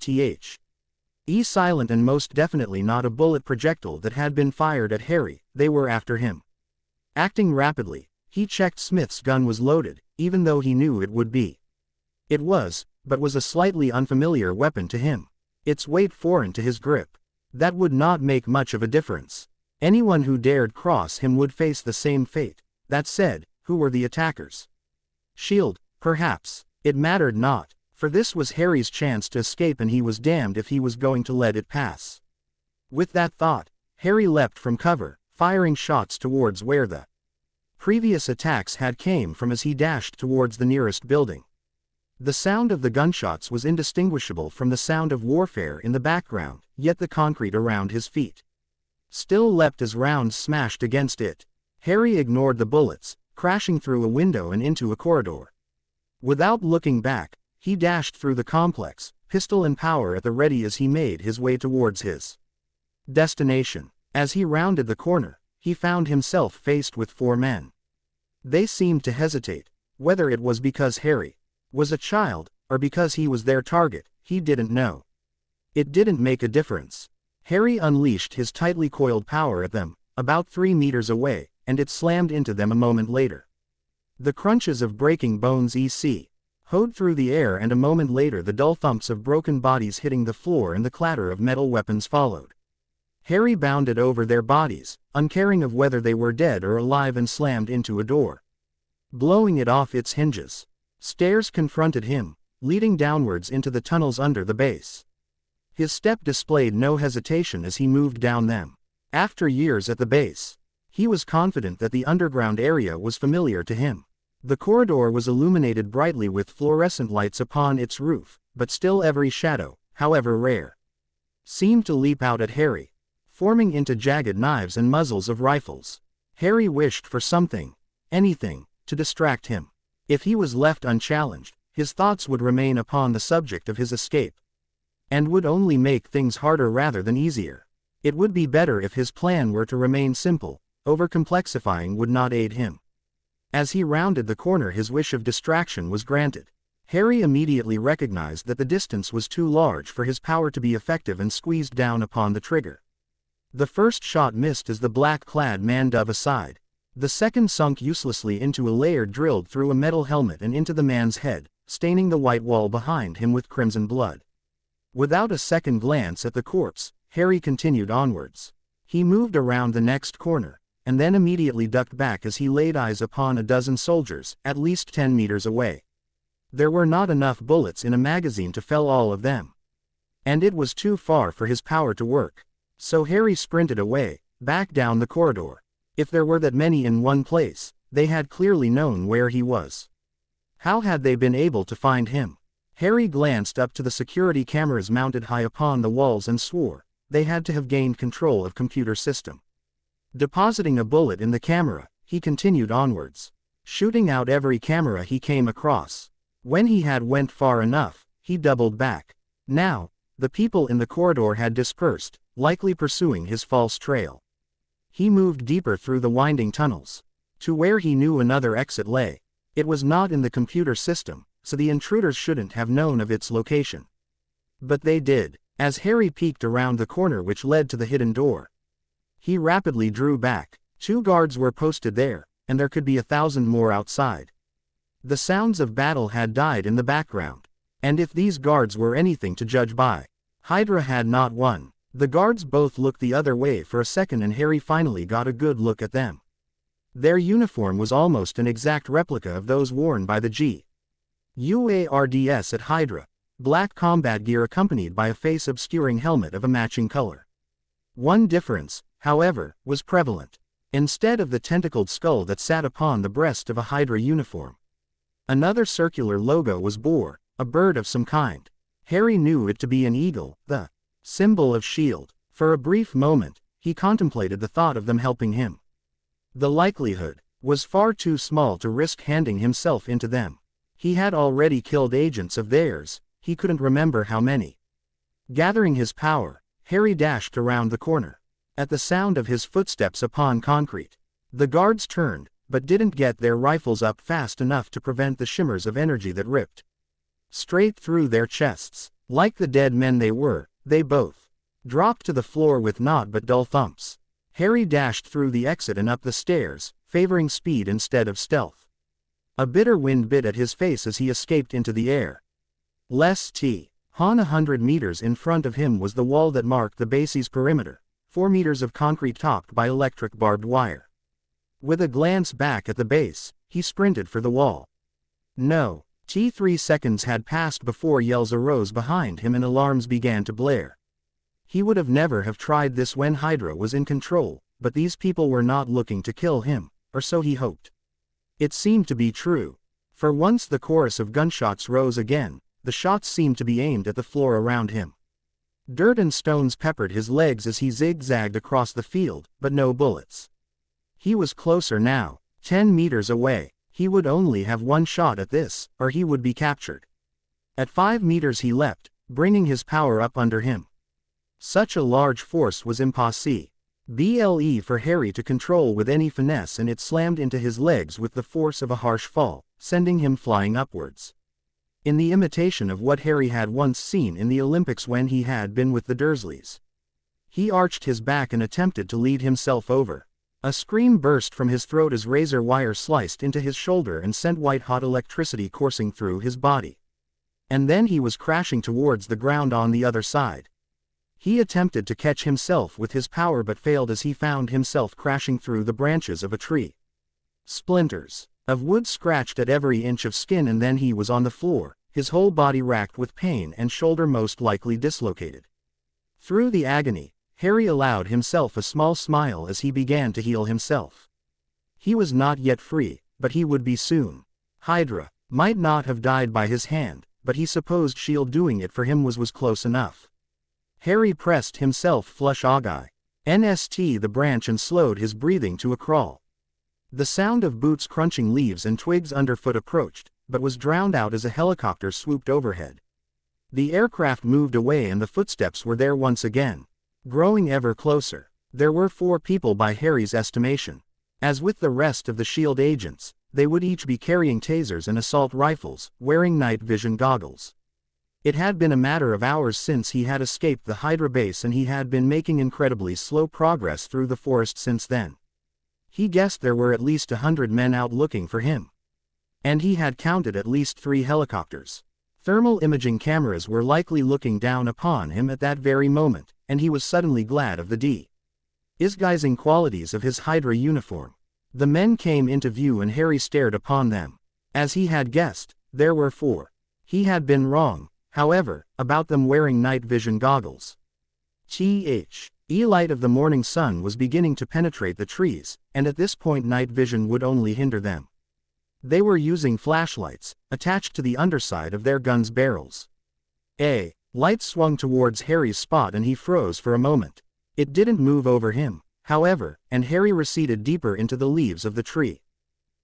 silent and most definitely not a bullet projectile that had been fired at Harry, they were after him. Acting rapidly, he checked Smith's gun was loaded, even though he knew it would be. It was, but was a slightly unfamiliar weapon to him. Its weight foreign to his grip. That would not make much of a difference. Anyone who dared cross him would face the same fate. That said, who were the attackers? Shield, perhaps. It mattered not, for this was Harry's chance to escape, and he was damned if he was going to let it pass. With that thought, Harry leapt from cover, firing shots towards where the previous attacks had came from as he dashed towards the nearest building. The sound of the gunshots was indistinguishable from the sound of warfare in the background, yet the concrete around his feet still leapt as rounds smashed against it. Harry ignored the bullets, crashing through a window and into a corridor. Without looking back, he dashed through the complex, pistol and power at the ready as he made his way towards his destination. As he rounded the corner, he found himself faced with 4 men. They seemed to hesitate, whether it was because Harry was a child, or because he was their target, he didn't know. It didn't make a difference. Harry unleashed his tightly coiled power at them, about 3 meters away, and it slammed into them a moment later. The crunches of breaking bones hoed through the air, and a moment later the dull thumps of broken bodies hitting the floor and the clatter of metal weapons followed. Harry bounded over their bodies, uncaring of whether they were dead or alive, and slammed into a door, blowing it off its hinges. Stairs confronted him, leading downwards into the tunnels under the base. His step displayed no hesitation as he moved down them. After years at the base, he was confident that the underground area was familiar to him. The corridor was illuminated brightly with fluorescent lights upon its roof, but still every shadow, however rare, seemed to leap out at Harry, forming into jagged knives and muzzles of rifles. Harry wished for something, anything, to distract him. If he was left unchallenged, his thoughts would remain upon the subject of his escape, and would only make things harder rather than easier. It would be better if his plan were to remain simple. Overcomplexifying would not aid him. As he rounded the corner, his wish of distraction was granted. Harry immediately recognized that the distance was too large for his power to be effective and squeezed down upon the trigger. The first shot missed as the black-clad man dove aside. The second sunk uselessly into a layer drilled through a metal helmet and into the man's head, staining the white wall behind him with crimson blood. Without a second glance at the corpse, Harry continued onwards. He moved around the next corner, and then immediately ducked back as he laid eyes upon a dozen soldiers, at least 10 meters away. There were not enough bullets in a magazine to fell all of them, and it was too far for his power to work. So Harry sprinted away, back down the corridor. If there were that many in one place, they had clearly known where he was. How had they been able to find him? Harry glanced up to the security cameras mounted high upon the walls and swore, they had to have gained control of computer system. Depositing a bullet in the camera, he continued onwards, shooting out every camera he came across. When he had went far enough, he doubled back. Now, the people in the corridor had dispersed, likely pursuing his false trail. He moved deeper through the winding tunnels, to where he knew another exit lay. It was not in the computer system, so the intruders shouldn't have known of its location. But they did. As Harry peeked around the corner which led to the hidden door, he rapidly drew back. 2 guards were posted there, and there could be 1,000 more outside. The sounds of battle had died in the background, and if these guards were anything to judge by, Hydra had not won. The guards both looked the other way for a second and Harry finally got a good look at them. Their uniform was almost an exact replica of those worn by the GUARDS at Hydra, black combat gear accompanied by a face-obscuring helmet of a matching color. One difference, however, was prevalent. Instead of the tentacled skull that sat upon the breast of a Hydra uniform, another circular logo was bore, a bird of some kind. Harry knew it to be an eagle, the symbol of S.H.I.E.L.D. For a brief moment, he contemplated the thought of them helping him. The likelihood was far too small to risk handing himself into them. He had already killed agents of theirs, he couldn't remember how many. Gathering his power, Harry dashed around the corner. At the sound of his footsteps upon concrete, the guards turned, but didn't get their rifles up fast enough to prevent the shimmers of energy that ripped straight through their chests. Like the dead men they were, they both dropped to the floor with not but dull thumps. Harry dashed through the exit and up the stairs, favoring speed instead of stealth. A bitter wind bit at his face as he escaped into the air. Less T. Han 100 meters in front of him was the wall that marked the base's perimeter, 4 meters of concrete topped by electric barbed wire. With a glance back at the base, he sprinted for the wall. No. 3 seconds had passed before yells arose behind him and alarms began to blare. He would have never have tried this when Hydra was in control, but these people were not looking to kill him, or so he hoped. It seemed to be true. For once the chorus of gunshots rose again, the shots seemed to be aimed at the floor around him. Dirt and stones peppered his legs as he zigzagged across the field, but no bullets. He was closer now, 10 meters away. He would only have one shot at this, or he would be captured. At 5 meters he leapt, bringing his power up under him. Such a large force was impossible for Harry to control with any finesse, and it slammed into his legs with the force of a harsh fall, sending him flying upwards. In the imitation of what Harry had once seen in the Olympics when he had been with the Dursleys. He arched his back and attempted to lead himself over. A scream burst from his throat as razor wire sliced into his shoulder and sent white-hot electricity coursing through his body. And then he was crashing towards the ground on the other side. He attempted to catch himself with his power but failed as he found himself crashing through the branches of a tree. Splinters of wood scratched at every inch of skin, and then he was on the floor, his whole body racked with pain and shoulder most likely dislocated. Through the agony, Harry allowed himself a small smile as he began to heal himself. He was not yet free, but he would be soon. Hydra might not have died by his hand, but he supposed S.H.I.E.L.D. doing it for him was close enough. Harry pressed himself flush Hawkeye. NST the branch and slowed his breathing to a crawl. The sound of boots crunching leaves and twigs underfoot approached, but was drowned out as a helicopter swooped overhead. The aircraft moved away and the footsteps were there once again, growing ever closer. There were 4 people by Harry's estimation. As with the rest of the S.H.I.E.L.D. agents, they would each be carrying tasers and assault rifles, wearing night vision goggles. It had been a matter of hours since he had escaped the Hydra base, and he had been making incredibly slow progress through the forest since then. He guessed there were at least 100 men out looking for him. And he had counted at least 3 helicopters. Thermal imaging cameras were likely looking down upon him at that very moment, and he was suddenly glad of the disguising qualities of his Hydra uniform. The men came into view and Harry stared upon them. As he had guessed, there were 4. He had been wrong, however, about them wearing night vision goggles. Light of the morning sun was beginning to penetrate the trees, and at this point night vision would only hinder them. They were using flashlights, attached to the underside of their guns' barrels. A light swung towards Harry's spot and he froze for a moment. It didn't move over him, however, and Harry receded deeper into the leaves of the tree.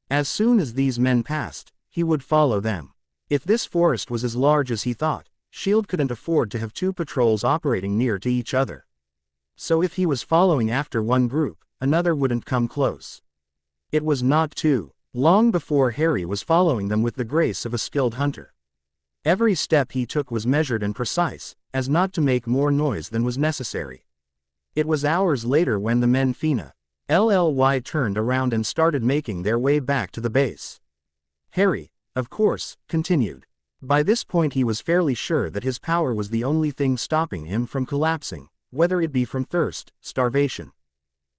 As soon as these men passed, he would follow them. If this forest was as large as he thought, SHIELD couldn't afford to have two patrols operating near to each other. So if he was following after one group, another wouldn't come close. It was not too long before Harry was following them with the grace of a skilled hunter. Every step he took was measured and precise, as not to make more noise than was necessary. It was hours later when the men Fina, LLY turned around and started making their way back to the base. Harry, of course, continued. By this point he was fairly sure that his power was the only thing stopping him from collapsing, whether it be from thirst, starvation,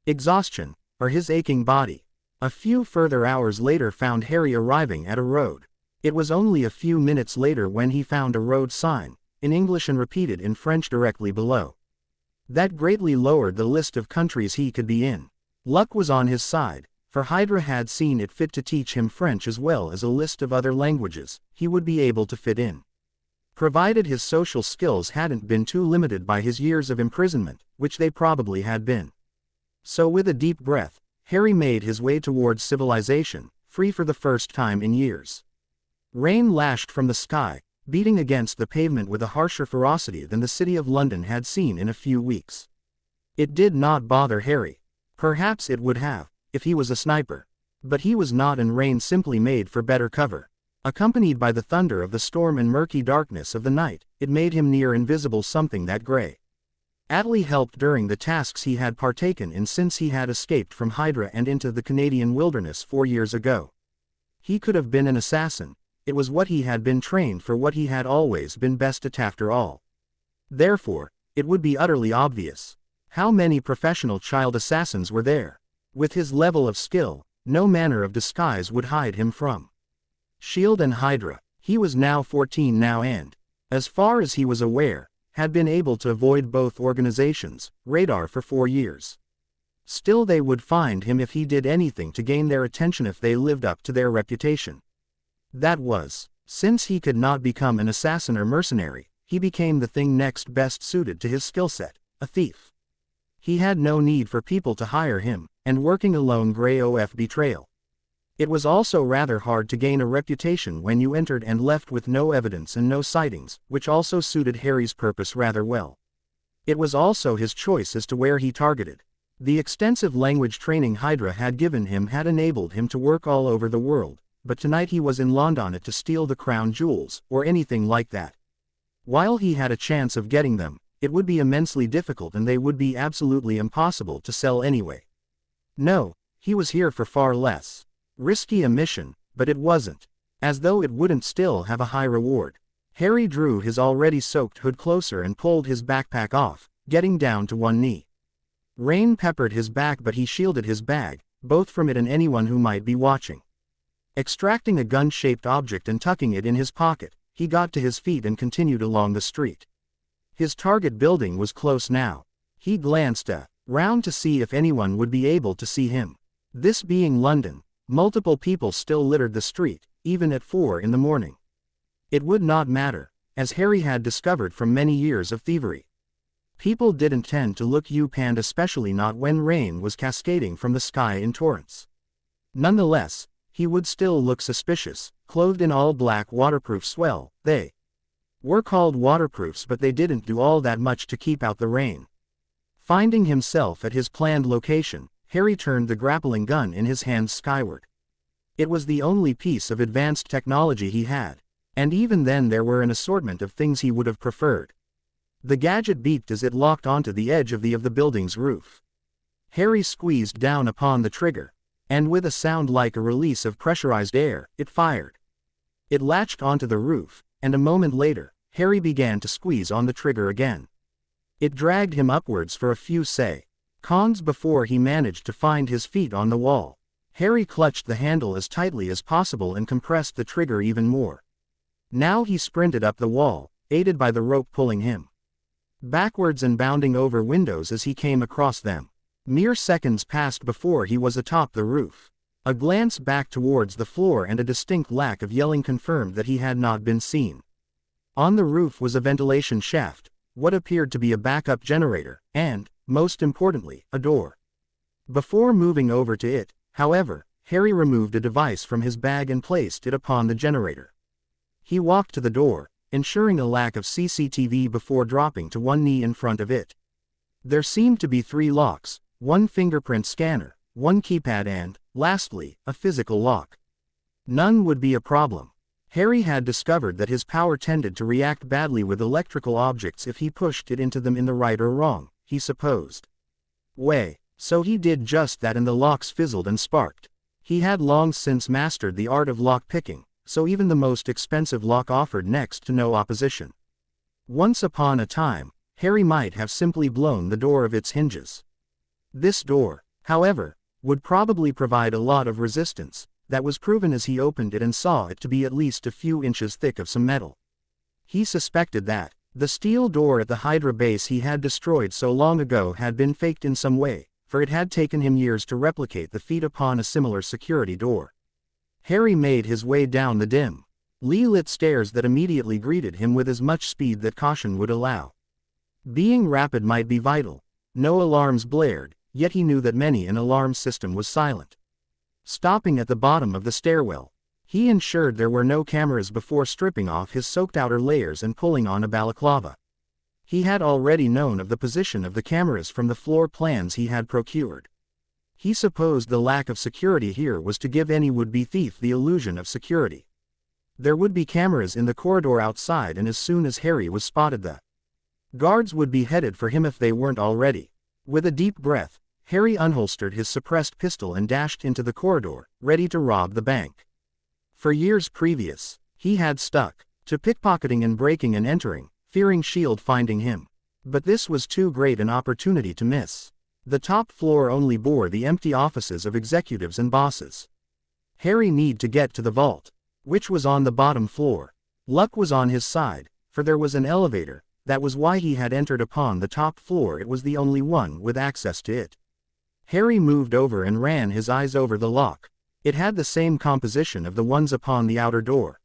exhaustion, or his aching body. A few further hours later found Harry arriving at a road. It was only a few minutes later when he found a road sign, in English and repeated in French directly below. That greatly lowered the list of countries he could be in. Luck was on his side, for HYDRA had seen it fit to teach him French as well as a list of other languages he would be able to fit in. Provided his social skills hadn't been too limited by his years of imprisonment, which they probably had been. So with a deep breath, Harry made his way towards civilization, free for the first time in years. Rain lashed from the sky, beating against the pavement with a harsher ferocity than the city of London had seen in a few weeks. It did not bother Harry. Perhaps it would have, if he was a sniper. But he was not, and rain simply made for better cover. Accompanied by the thunder of the storm and murky darkness of the night, it made him near invisible something that gray. Atlee helped during the tasks he had partaken in since he had escaped from HYDRA and into the Canadian wilderness 4 years ago. He could have been an assassin. It was what he had been trained for, what he had always been best at after all. Therefore, it would be utterly obvious. How many professional child assassins were there? With his level of skill, no manner of disguise would hide him from SHIELD and HYDRA. He was now 14 now and, as far as he was aware, had been able to avoid both organizations' radar for 4 years. Still, they would find him if he did anything to gain their attention, if they lived up to their reputation. That was, since he could not become an assassin or mercenary, he became the thing next best suited to his skill set, a thief. He had no need for people to hire him, and working alone gray of betrayal. It was also rather hard to gain a reputation when you entered and left with no evidence and no sightings, which also suited Harry's purpose rather well. It was also his choice as to where he targeted. The extensive language training HYDRA had given him had enabled him to work all over the world, but tonight he was in London to steal the crown jewels, or anything like that. While he had a chance of getting them, it would be immensely difficult and they would be absolutely impossible to sell anyway. No, he was here for far less risky a mission, but it wasn't as though it wouldn't still have a high reward. Harry drew his already soaked hood closer and pulled his backpack off, getting down to one knee. Rain peppered his back, but he shielded his bag, both from it and anyone who might be watching. Extracting a gun-shaped object and tucking it in his pocket, he got to his feet and continued along the street. His target building was close now. He glanced round to see if anyone would be able to see him. This being London, multiple people still littered the street, even at 4 in the morning. It would not matter, as Harry had discovered from many years of thievery. People didn't tend to look up, and especially not when rain was cascading from the sky in torrents. Nonetheless, he would still look suspicious, clothed in all black waterproofs. Well, they were called waterproofs, but they didn't do all that much to keep out the rain. Finding himself at his planned location, Harry turned the grappling gun in his hands skyward. It was the only piece of advanced technology he had, and even then there were an assortment of things he would have preferred. The gadget beeped as it locked onto the edge of the building's roof. Harry squeezed down upon the trigger, and with a sound like a release of pressurized air, it fired. It latched onto the roof, and a moment later, Harry began to squeeze on the trigger again. It dragged him upwards for a few seconds before he managed to find his feet on the wall. Harry clutched the handle as tightly as possible and compressed the trigger even more. Now he sprinted up the wall, aided by the rope pulling him backwards and bounding over windows as he came across them. Mere seconds passed before he was atop the roof. A glance back towards the floor and a distinct lack of yelling confirmed that he had not been seen. On the roof was a ventilation shaft, what appeared to be a backup generator, and, most importantly, a door. Before moving over to it, however, Harry removed a device from his bag and placed it upon the generator. He walked to the door, ensuring a lack of CCTV before dropping to one knee in front of it. There seemed to be 3 locks, one fingerprint scanner, one keypad and, lastly, a physical lock. None would be a problem. Harry had discovered that his power tended to react badly with electrical objects if he pushed it into them in the right or wrong, he supposed. So he did just that and the locks fizzled and sparked. He had long since mastered the art of lock picking, so even the most expensive lock offered next to no opposition. Once upon a time, Harry might have simply blown the door of its hinges. This door, however, would probably provide a lot of resistance. That was proven as he opened it and saw it to be at least a few inches thick of some metal. He suspected that the steel door at the HYDRA base he had destroyed so long ago had been faked in some way, for it had taken him years to replicate the feat upon a similar security door. Harry made his way down the dim, lit stairs that immediately greeted him with as much speed that caution would allow. Being rapid might be vital. No alarms blared, yet he knew that many an alarm system was silent. Stopping at the bottom of the stairwell, he ensured there were no cameras before stripping off his soaked outer layers and pulling on a balaclava. He had already known of the position of the cameras from the floor plans he had procured. He supposed the lack of security here was to give any would-be thief the illusion of security. There would be cameras in the corridor outside, and as soon as Harry was spotted, the guards would be headed for him if they weren't already. With a deep breath, Harry unholstered his suppressed pistol and dashed into the corridor, ready to rob the bank. For years previous, he had stuck to pickpocketing and breaking and entering, fearing Shield finding him. But this was too great an opportunity to miss. The top floor only bore the empty offices of executives and bosses. Harry needed to get to the vault, which was on the bottom floor. Luck was on his side, for there was an elevator. That was why he had entered upon the top floor. It was the only one with access to it. Harry moved over and ran his eyes over the lock. It had the same composition of the ones upon the outer door.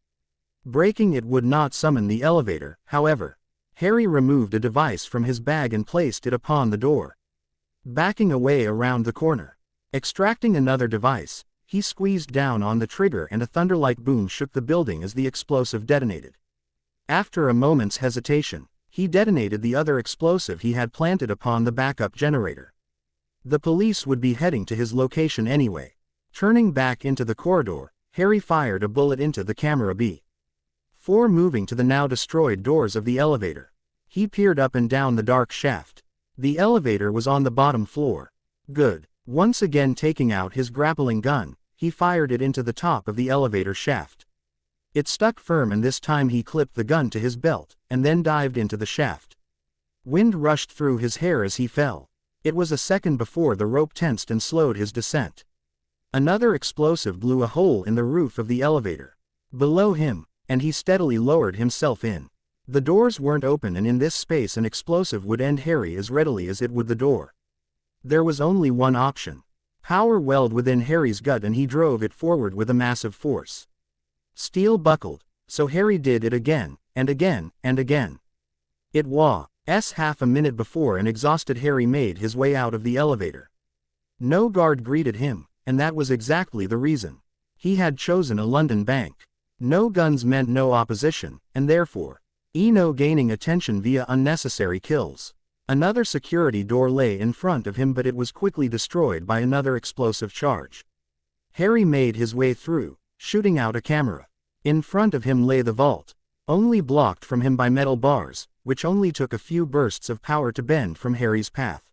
Breaking it would not summon the elevator, however. Harry removed a device from his bag and placed it upon the door. Backing away around the corner, extracting another device, he squeezed down on the trigger and a thunder-like boom shook the building as the explosive detonated. After a moment's hesitation, he detonated the other explosive he had planted upon the backup generator. The police would be heading to his location anyway. Turning back into the corridor, Harry fired a bullet into the camera before moving to the now destroyed doors of the elevator. He peered up and down the dark shaft. The elevator was on the bottom floor. Good. Once again taking out his grappling gun, he fired it into the top of the elevator shaft. It stuck firm, and this time he clipped the gun to his belt, and then dived into the shaft. Wind rushed through his hair as he fell. It was a second before the rope tensed and slowed his descent. Another explosive blew a hole in the roof of the elevator below him, and he steadily lowered himself in. The doors weren't open, and in this space an explosive would end Harry as readily as it would the door. There was only one option. Power welled within Harry's gut, and he drove it forward with a massive force. Steel buckled, so Harry did it again, and again, and again. It was half a minute before an exhausted Harry made his way out of the elevator. No guard greeted him, and that was exactly the reason. He had chosen a London bank. No guns meant no opposition, and therefore, no gaining attention via unnecessary kills. Another security door lay in front of him, but it was quickly destroyed by another explosive charge. Harry made his way through, shooting out a camera. In front of him lay the vault, only blocked from him by metal bars, which only took a few bursts of power to bend from Harry's path.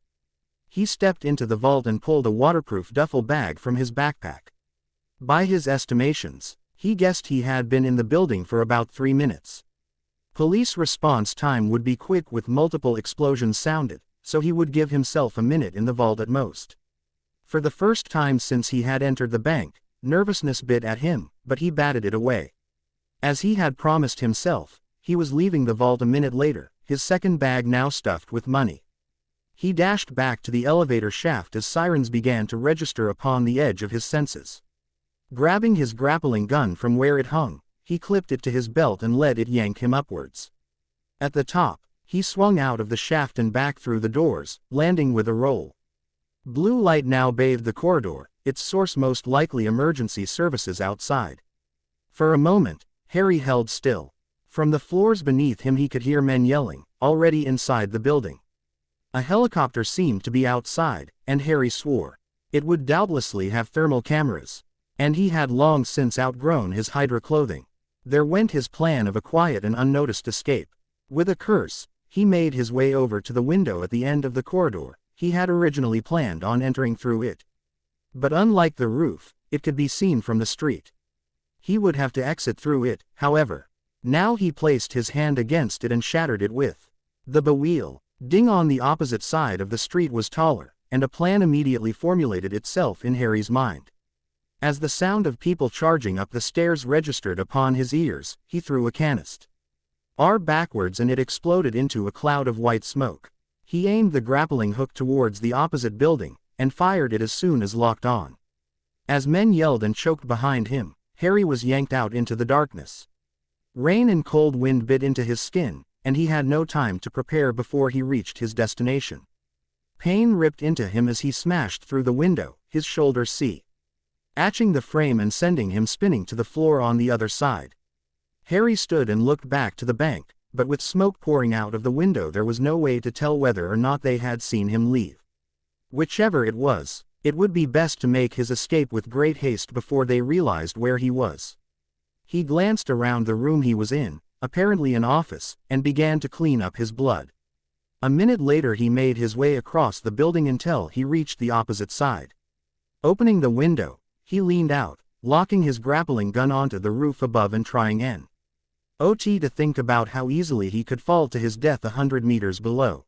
He stepped into the vault and pulled a waterproof duffel bag from his backpack. By his estimations, he guessed he had been in the building for about 3 minutes. Police response time would be quick with multiple explosions sounded, so he would give himself a minute in the vault at most. For the first time since he had entered the bank, nervousness bit at him, but he batted it away. As he had promised himself, he was leaving the vault a minute later, his second bag now stuffed with money. He dashed back to the elevator shaft as sirens began to register upon the edge of his senses. Grabbing his grappling gun from where it hung, he clipped it to his belt and let it yank him upwards. At the top, he swung out of the shaft and back through the doors, landing with a roll. Blue light now bathed the corridor, its source most likely emergency services outside. For a moment, Harry held still. From the floors beneath him he could hear men yelling, already inside the building. A helicopter seemed to be outside, and Harry swore. It would doubtlessly have thermal cameras. And he had long since outgrown his HYDRA clothing. There went his plan of a quiet and unnoticed escape. With a curse, he made his way over to the window at the end of the corridor. He had originally planned on entering through it. But unlike the roof, it could be seen from the street. He would have to exit through it, however. Now he placed his hand against it and shattered it with the wheel. Ding on the opposite side of the street was taller, and a plan immediately formulated itself in Harry's mind. As the sound of people charging up the stairs registered upon his ears, he threw a canister backwards and it exploded into a cloud of white smoke. He aimed the grappling hook towards the opposite building, and fired it as soon as locked on. As men yelled and choked behind him, Harry was yanked out into the darkness. Rain and cold wind bit into his skin, and he had no time to prepare before he reached his destination. Pain ripped into him as he smashed through the window, his shoulders catching the frame and sending him spinning to the floor on the other side. Harry stood and looked back to the bank, but with smoke pouring out of the window there was no way to tell whether or not they had seen him leave. Whichever it was, it would be best to make his escape with great haste before they realized where he was. He glanced around the room he was in, apparently an office, and began to clean up his blood. A minute later he made his way across the building until he reached the opposite side. Opening the window, he leaned out, locking his grappling gun onto the roof above and trying to think about how easily he could fall to his death 100 meters below.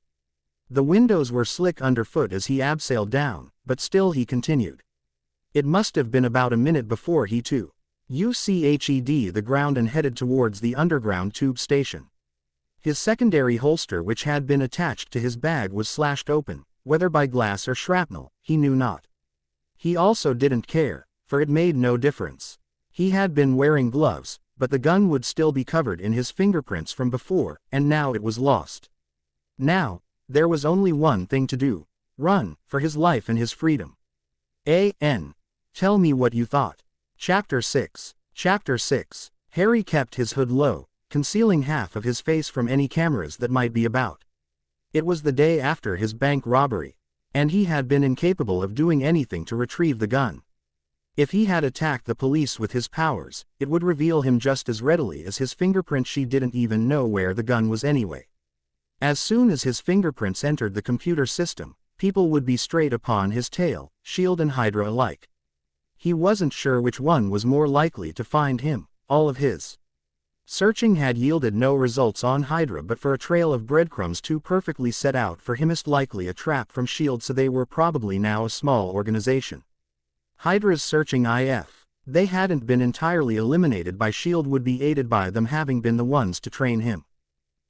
The windows were slick underfoot as he abseiled down, but still he continued. It must have been about a minute before he too UCHED the ground and headed towards the underground tube station. His secondary holster which had been attached to his bag was slashed open, whether by glass or shrapnel, he knew not. He also didn't care, for it made no difference. He had been wearing gloves, but the gun would still be covered in his fingerprints from before, and now it was lost. Now, there was only one thing to do. Run, for his life and his freedom. Tell me what you thought. Chapter 6. Chapter 6. Harry kept his hood low, concealing half of his face from any cameras that might be about. It was the day after his bank robbery, and he had been incapable of doing anything to retrieve the gun. If he had attacked the police with his powers, it would reveal him just as readily as his fingerprints. She didn't even know where the gun was anyway. As soon as his fingerprints entered the computer system, people would be straight upon his tail, Shield and HYDRA alike. He wasn't sure which one was more likely to find him. All of his searching had yielded no results on HYDRA, but for a trail of breadcrumbs too perfectly set out for him, most likely a trap from Shield, so they were probably now a small organization. HYDRA's searching if they hadn't been entirely eliminated by Shield would be aided by them having been the ones to train him.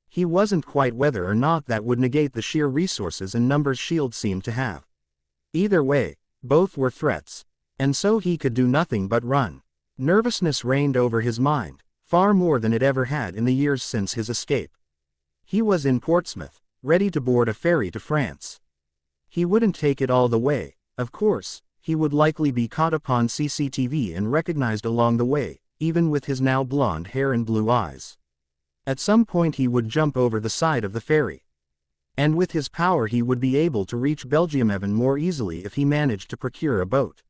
He wasn't quite whether or not that would negate the sheer resources and numbers Shield seemed to have. Either way, both were threats. And so he could do nothing but run. Nervousness reigned over his mind, far more than it ever had in the years since his escape. He was in Portsmouth, ready to board a ferry to France. He wouldn't take it all the way, of course. He would likely be caught upon CCTV and recognized along the way, even with his now blonde hair and blue eyes. At some point he would jump over the side of the ferry. And with his power he would be able to reach Belgium even more easily if he managed to procure a boat.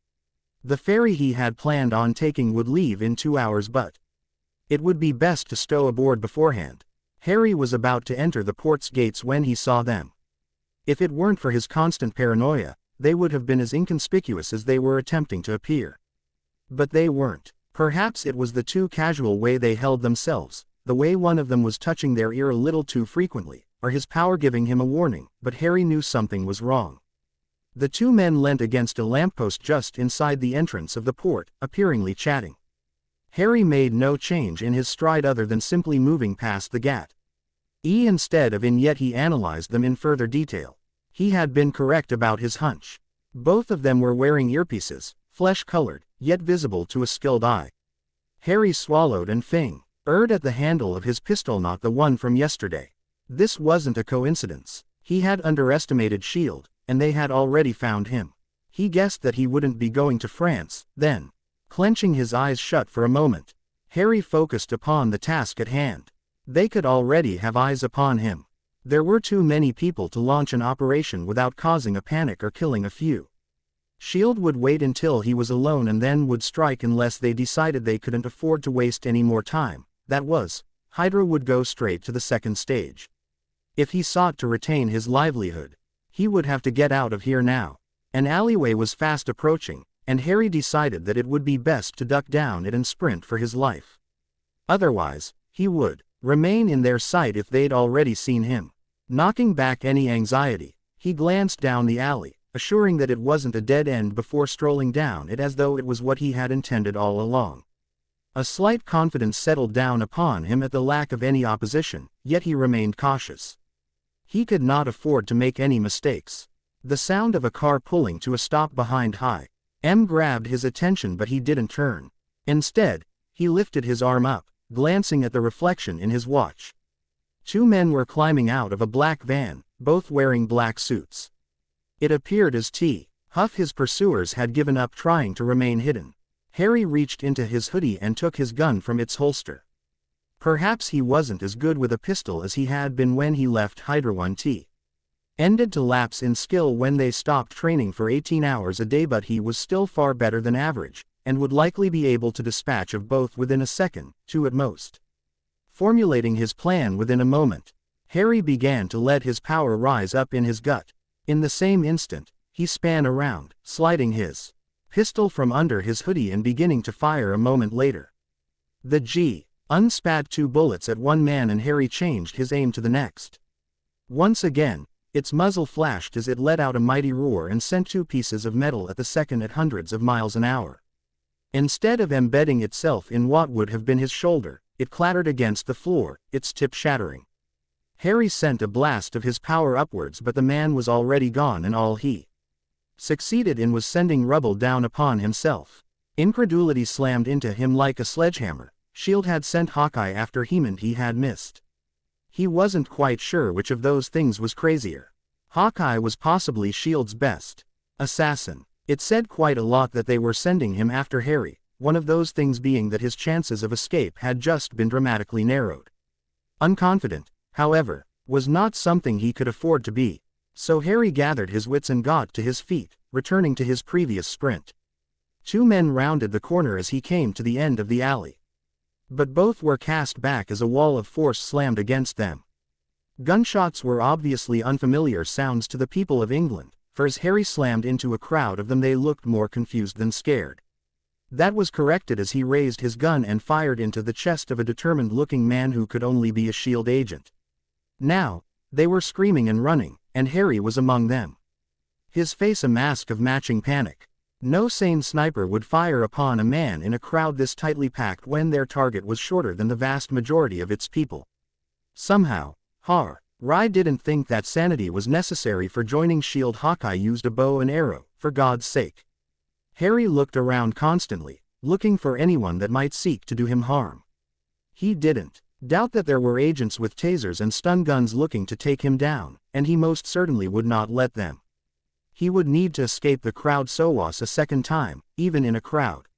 The ferry he had planned on taking would leave in 2 hours, but it would be best to stow aboard beforehand. Harry was about to enter the port's gates when he saw them. If it weren't for his constant paranoia, they would have been as inconspicuous as they were attempting to appear. But they weren't. Perhaps it was the too casual way they held themselves, the way one of them was touching their ear a little too frequently, or his power giving him a warning, but Harry knew something was wrong. The two men leant against a lamppost just inside the entrance of the port, appearingly chatting. Harry made no change in his stride other than simply moving past the gate. Instead of in, yet he analyzed them in further detail. He had been correct about his hunch. Both of them were wearing earpieces, flesh-colored, yet visible to a skilled eye. Harry swallowed and fingered at the handle of his pistol, not the one from yesterday. This wasn't a coincidence. He had underestimated Shield, and they had already found him. He guessed that he wouldn't be going to France, then. Clenching his eyes shut for a moment, Harry focused upon the task at hand. They could already have eyes upon him. There were too many people to launch an operation without causing a panic or killing a few. Shield would wait until he was alone and then would strike unless they decided they couldn't afford to waste any more time. That was, HYDRA would go straight to the second stage. If he sought to retain his livelihood, he would have to get out of here now. An alleyway was fast approaching, and Harry decided that it would be best to duck down it and sprint for his life. Otherwise, he would remain in their sight if they'd already seen him. Knocking back any anxiety, he glanced down the alley, assuring that it wasn't a dead end before strolling down it as though it was what he had intended all along. A slight confidence settled down upon him at the lack of any opposition, yet he remained cautious. He could not afford to make any mistakes. The sound of a car pulling to a stop behind him grabbed his attention, but he didn't turn. Instead, he lifted his arm up, glancing at the reflection in his watch. 2 men were climbing out of a black van, both wearing black suits. It appeared as Huff, his pursuers, had given up trying to remain hidden. Harry reached into his hoodie and took his gun from its holster. Perhaps he wasn't as good with a pistol as he had been when he left HYDRA. 1 ended to lapse in skill when they stopped training for 18 hours a day, but he was still far better than average, and would likely be able to dispatch of both within a second, 2 at most. Formulating his plan within a moment, Harry began to let his power rise up in his gut. In the same instant, he span around, sliding his pistol from under his hoodie and beginning to fire a moment later. The gun spat 2 bullets at one man and Harry changed his aim to the next. Once again, its muzzle flashed as it let out a mighty roar and sent 2 pieces of metal at the second at hundreds of miles an hour. Instead of embedding itself in what would have been his shoulder, it clattered against the floor, its tip shattering. Harry sent a blast of his power upwards, but the man was already gone, and all he succeeded in was sending rubble down upon himself. Incredulity slammed into him like a sledgehammer. Shield had sent Hawkeye after he had missed. He wasn't quite sure which of those things was crazier. Hawkeye was possibly Shield's best assassin. It said quite a lot that they were sending him after Harry, one of those things being that his chances of escape had just been dramatically narrowed. Unconfident, however, was not something he could afford to be, so Harry gathered his wits and got to his feet, returning to his previous sprint. 2 men rounded the corner as he came to the end of the alley. But both were cast back as a wall of force slammed against them. Gunshots were obviously unfamiliar sounds to the people of England, for as Harry slammed into a crowd of them they looked more confused than scared. That was corrected as he raised his gun and fired into the chest of a determined-looking man who could only be a Shield agent. Now, they were screaming and running, and Harry was among them. His face a mask of matching panic. No sane sniper would fire upon a man in a crowd this tightly packed when their target was shorter than the vast majority of its people. Somehow, Harry didn't think that sanity was necessary for joining Shield. Hawkeye used a bow and arrow, for God's sake. Harry looked around constantly, looking for anyone that might seek to do him harm. He didn't doubt that there were agents with tasers and stun guns looking to take him down, and he most certainly would not let them. He would need to escape the crowd a second time, even in a crowd.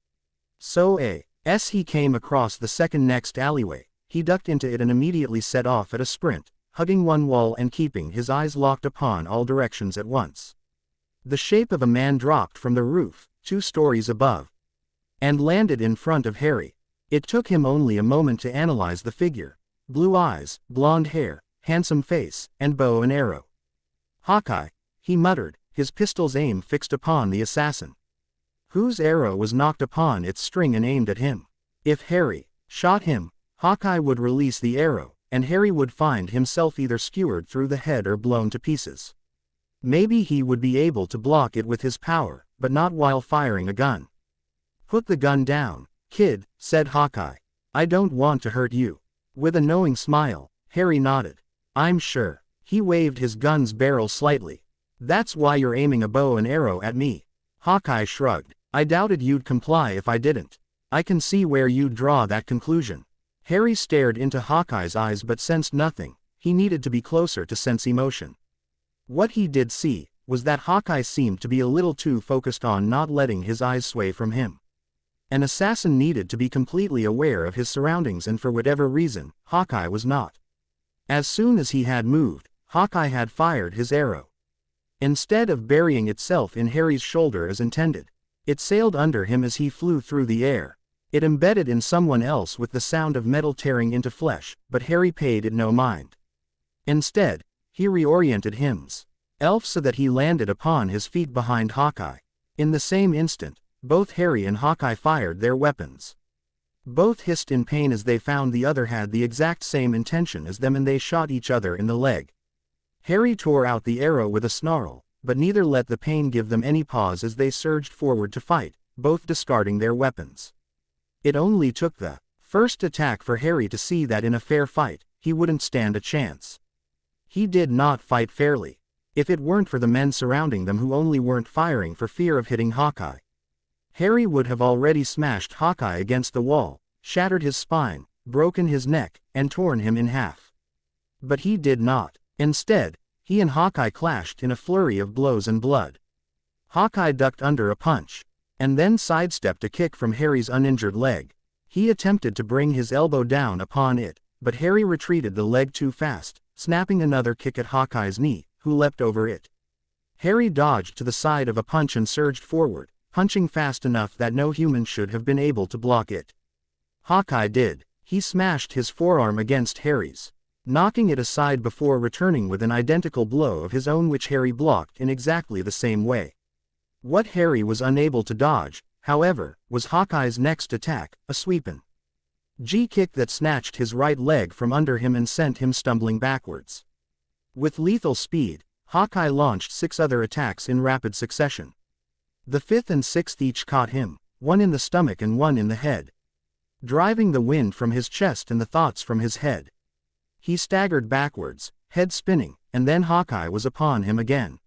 As he came across the second next alleyway, he ducked into it and immediately set off at a sprint, hugging one wall and keeping his eyes locked upon all directions at once. The shape of a man dropped from the roof, 2 stories above, and landed in front of Harry. It took him only a moment to analyze the figure. Blue eyes, blonde hair, handsome face, and bow and arrow. Hawkeye, he muttered, his pistol's aim fixed upon the assassin, whose arrow was knocked upon its string and aimed at him. If Harry shot him, Hawkeye would release the arrow, and Harry would find himself either skewered through the head or blown to pieces. Maybe he would be able to block it with his power, but not while firing a gun. "Put the gun down, kid," said Hawkeye. "I don't want to hurt you." With a knowing smile, Harry nodded. "I'm sure." He waved his gun's barrel slightly. "That's why you're aiming a bow and arrow at me." Hawkeye shrugged. I doubted you'd comply if I didn't. I can see where you'd draw that conclusion. Harry stared into Hawkeye's eyes but sensed nothing. He needed to be closer to sense emotion. What he did see was that Hawkeye seemed to be a little too focused on not letting his eyes sway from him. An assassin needed to be completely aware of his surroundings, and for whatever reason, Hawkeye was not. As soon as he had moved, Hawkeye had fired his arrow. Instead of burying itself in Harry's shoulder as intended, it sailed under him as he flew through the air. It embedded in someone else with the sound of metal tearing into flesh, but Harry paid it no mind. Instead, he reoriented himself so that he landed upon his feet behind Hawkeye. In the same instant, both Harry and Hawkeye fired their weapons. Both hissed in pain as they found the other had the exact same intention as them, and they shot each other in the leg. Harry tore out the arrow with a snarl, but neither let the pain give them any pause as they surged forward to fight, both discarding their weapons. It only took the first attack for Harry to see that in a fair fight, he wouldn't stand a chance. He did not fight fairly. If it weren't for the men surrounding them who only weren't firing for fear of hitting Hawkeye, Harry would have already smashed Hawkeye against the wall, shattered his spine, broken his neck, and torn him in half. But he did not. Instead, he and Hawkeye clashed in a flurry of blows and blood. Hawkeye ducked under a punch, and then sidestepped a kick from Harry's uninjured leg. He attempted to bring his elbow down upon it, but Harry retreated the leg too fast, snapping another kick at Hawkeye's knee, who leapt over it. Harry dodged to the side of a punch and surged forward, punching fast enough that no human should have been able to block it. Hawkeye did. He smashed his forearm against Harry's, knocking it aside before returning with an identical blow of his own which Harry blocked in exactly the same way. What Harry was unable to dodge, however, was Hawkeye's next attack, a sweepin' G-kick that snatched his right leg from under him and sent him stumbling backwards. With lethal speed, Hawkeye launched 6 other attacks in rapid succession. The 5th and 6th each caught him, one in the stomach and one in the head, driving the wind from his chest and the thoughts from his head. He staggered backwards, head spinning, and then Hawkeye was upon him again.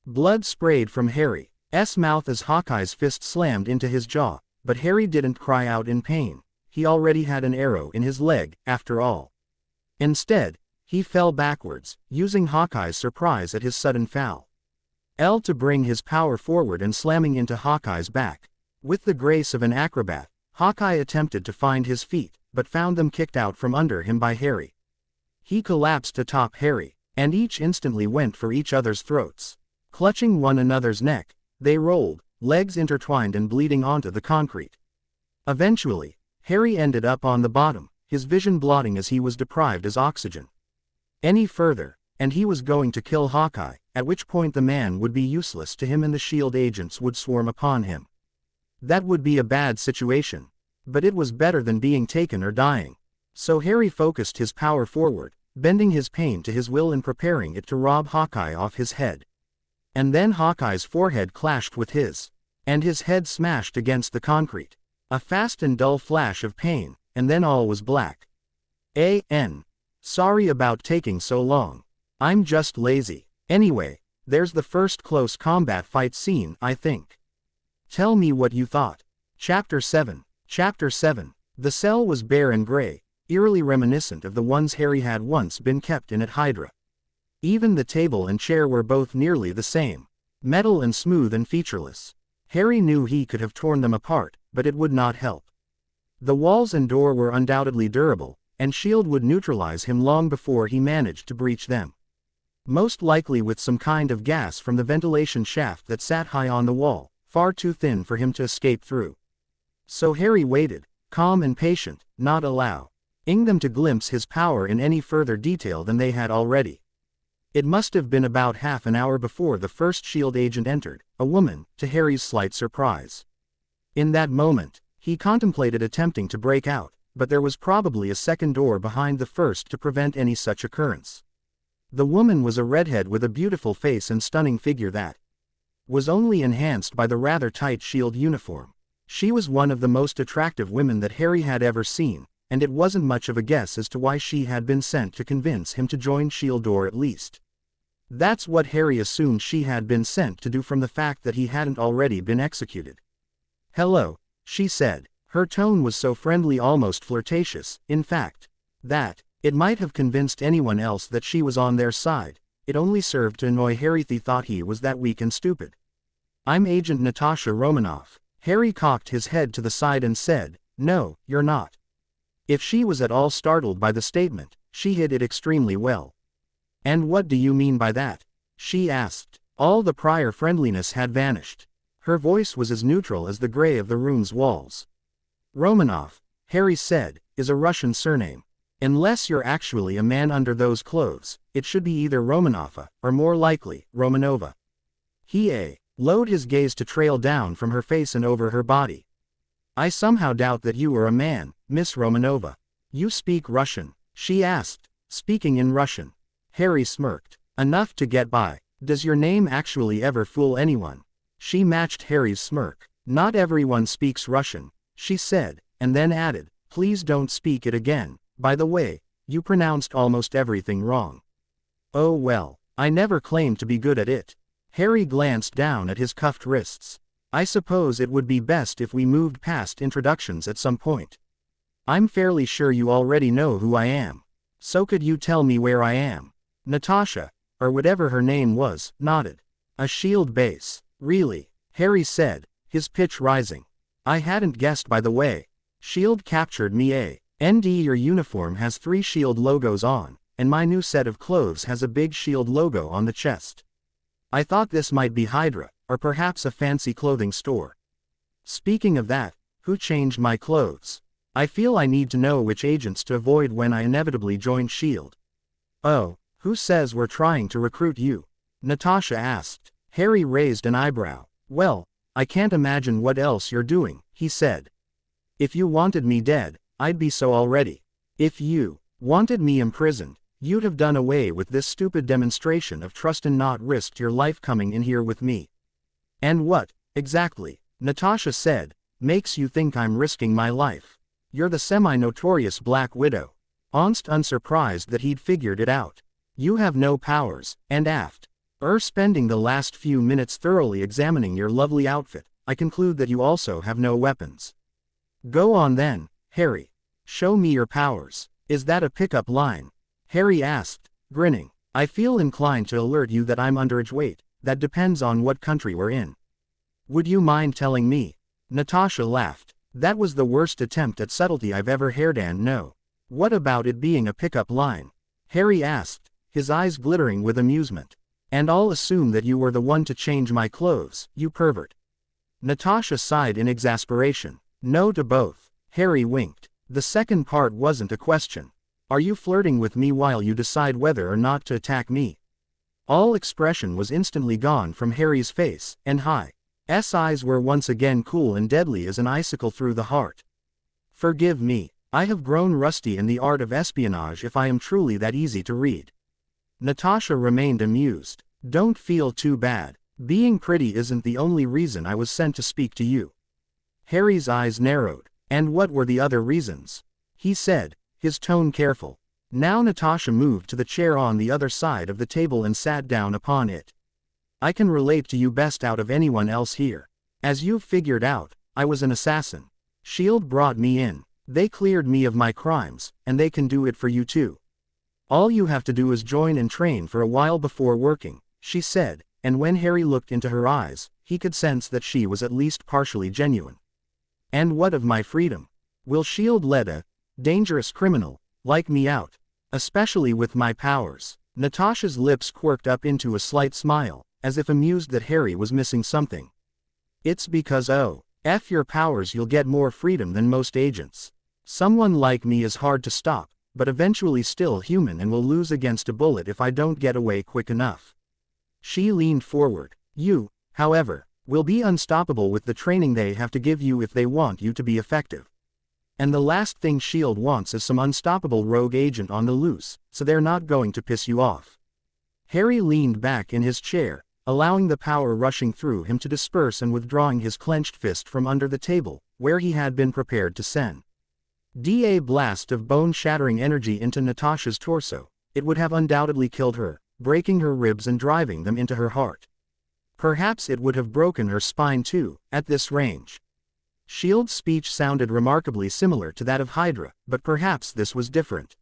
Blood sprayed from Harry's mouth as Hawkeye's fist slammed into his jaw, but Harry didn't cry out in pain. He already had an arrow in his leg, after all. Instead, he fell backwards, using Hawkeye's surprise at his sudden fall to bring his power forward and slamming into Hawkeye's back. With the grace of an acrobat, Hawkeye attempted to find his feet, but found them kicked out from under him by Harry. He collapsed atop Harry, and each instantly went for each other's throats. Clutching one another's neck, they rolled, legs intertwined and bleeding onto the concrete. Eventually, Harry ended up on the bottom, his vision blotting as he was deprived of oxygen. Any further, and he was going to kill Hawkeye, at which point the man would be useless to him and the S.H.I.E.L.D. agents would swarm upon him. That would be a bad situation. But it was better than being taken or dying. So Harry focused his power forward, bending his pain to his will and preparing it to rob Hawkeye off his head. And then Hawkeye's forehead clashed with his, and his head smashed against the concrete. A fast and dull flash of pain, and then all was black. Sorry about taking so long. I'm just lazy. Anyway, there's the first close combat fight scene, I think. Tell me what you thought. Chapter 7. Chapter 7. The cell was bare and gray, eerily reminiscent of the ones Harry had once been kept in at HYDRA. Even the table and chair were both nearly the same, metal and smooth and featureless. Harry knew he could have torn them apart, but it would not help. The walls and door were undoubtedly durable, and S.H.I.E.L.D. would neutralize him long before he managed to breach them. Most likely with some kind of gas from the ventilation shaft that sat high on the wall, far too thin for him to escape through. So Harry waited, calm and patient, not allowing them to glimpse his power in any further detail than they had already. It must have been about half an hour before the first S.H.I.E.L.D. agent entered, a woman, to Harry's slight surprise. In that moment, he contemplated attempting to break out, but there was probably a second door behind the first to prevent any such occurrence. The woman was a redhead with a beautiful face and stunning figure that was only enhanced by the rather tight S.H.I.E.L.D. uniform. She was one of the most attractive women that Harry had ever seen, and it wasn't much of a guess as to why she had been sent to convince him to join S.H.I.E.L.D. or at least that's what Harry assumed she had been sent to do from the fact that he hadn't already been executed. Hello, she said. Her tone was so friendly, almost flirtatious, in fact, that it might have convinced anyone else that she was on their side. It only served to annoy Harry. He thought he was that weak and stupid. I'm Agent Natasha Romanoff. Harry cocked his head to the side and said, No, you're not. If she was at all startled by the statement, she hid it extremely well. And what do you mean by that? She asked. All the prior friendliness had vanished. Her voice was as neutral as the gray of the room's walls. Romanoff, Harry said, is a Russian surname. Unless you're actually a man under those clothes, it should be either Romanova, or more likely, Romanova. He lowered his gaze to trail down from her face and over her body. I somehow doubt that you are a man, Miss Romanova. You speak Russian? She asked, speaking in Russian. Harry smirked. Enough to get by. Does your name actually ever fool anyone? She matched Harry's smirk. Not everyone speaks Russian, she said, and then added, please don't speak it again. By the way, you pronounced almost everything wrong. Oh well, I never claimed to be good at it. Harry glanced down at his cuffed wrists. I suppose it would be best if we moved past introductions at some point. I'm fairly sure you already know who I am. So could you tell me where I am? Natasha, or whatever her name was, nodded. A shield base. Really? Harry said, his pitch rising. I hadn't guessed, by the way. Shield captured me. Your uniform has 3 shield logos on, and my new set of clothes has a big shield logo on the chest. I thought this might be HYDRA, or perhaps a fancy clothing store. Speaking of that, who changed my clothes? I feel I need to know which agents to avoid when I inevitably join SHIELD. Oh, who says we're trying to recruit you? Natasha asked. Harry raised an eyebrow. Well, I can't imagine what else you're doing, he said. If you wanted me dead, I'd be so already. If you wanted me imprisoned, you'd have done away with this stupid demonstration of trust and not risked your life coming in here with me. And what, exactly, Natasha said, makes you think I'm risking my life? You're the semi-notorious Black Widow. Unsurprised that he'd figured it out. You have no powers, and spending the last few minutes thoroughly examining your lovely outfit, I conclude that you also have no weapons. Go on then, Harry. Show me your powers. Is that a pickup line? Harry asked, grinning. I feel inclined to alert you that I'm underage weight. That depends on what country we're in. Would you mind telling me? Natasha laughed. That was the worst attempt at subtlety I've ever heard. And no. What about it being a pickup line? Harry asked, his eyes glittering with amusement. And I'll assume that you were the one to change my clothes, you pervert. Natasha sighed in exasperation. No to both. Harry winked. The second part wasn't a question. Are you flirting with me while you decide whether or not to attack me? All expression was instantly gone from Harry's face, and High's eyes were once again cool and deadly as an icicle through the heart. Forgive me, I have grown rusty in the art of espionage if I am truly that easy to read. Natasha remained amused. Don't feel too bad. Being pretty isn't the only reason I was sent to speak to you. Harry's eyes narrowed. And what were the other reasons? He said, his tone careful. Now Natasha moved to the chair on the other side of the table and sat down upon it. I can relate to you best out of anyone else here. As you've figured out, I was an assassin. SHIELD brought me in. They cleared me of my crimes, and they can do it for you too. All you have to do is join and train for a while before working, she said, and when Harry looked into her eyes, he could sense that she was at least partially genuine. And what of my freedom? Will SHIELD let a dangerous criminal like me out? Especially with my powers. Natasha's lips quirked up into a slight smile, as if amused that Harry was missing something. It's because F your powers you'll get more freedom than most agents. Someone like me is hard to stop, but eventually still human and will lose against a bullet if I don't get away quick enough. She leaned forward. You, however, will be unstoppable with the training they have to give you if they want you to be effective. And the last thing SHIELD wants is some unstoppable rogue agent on the loose, so they're not going to piss you off. Harry leaned back in his chair, allowing the power rushing through him to disperse and withdrawing his clenched fist from under the table, where he had been prepared to send a blast of bone-shattering energy into Natasha's torso. It would have undoubtedly killed her, breaking her ribs and driving them into her heart. Perhaps it would have broken her spine too, at this range. Shield's speech sounded remarkably similar to that of HYDRA, but perhaps this was different.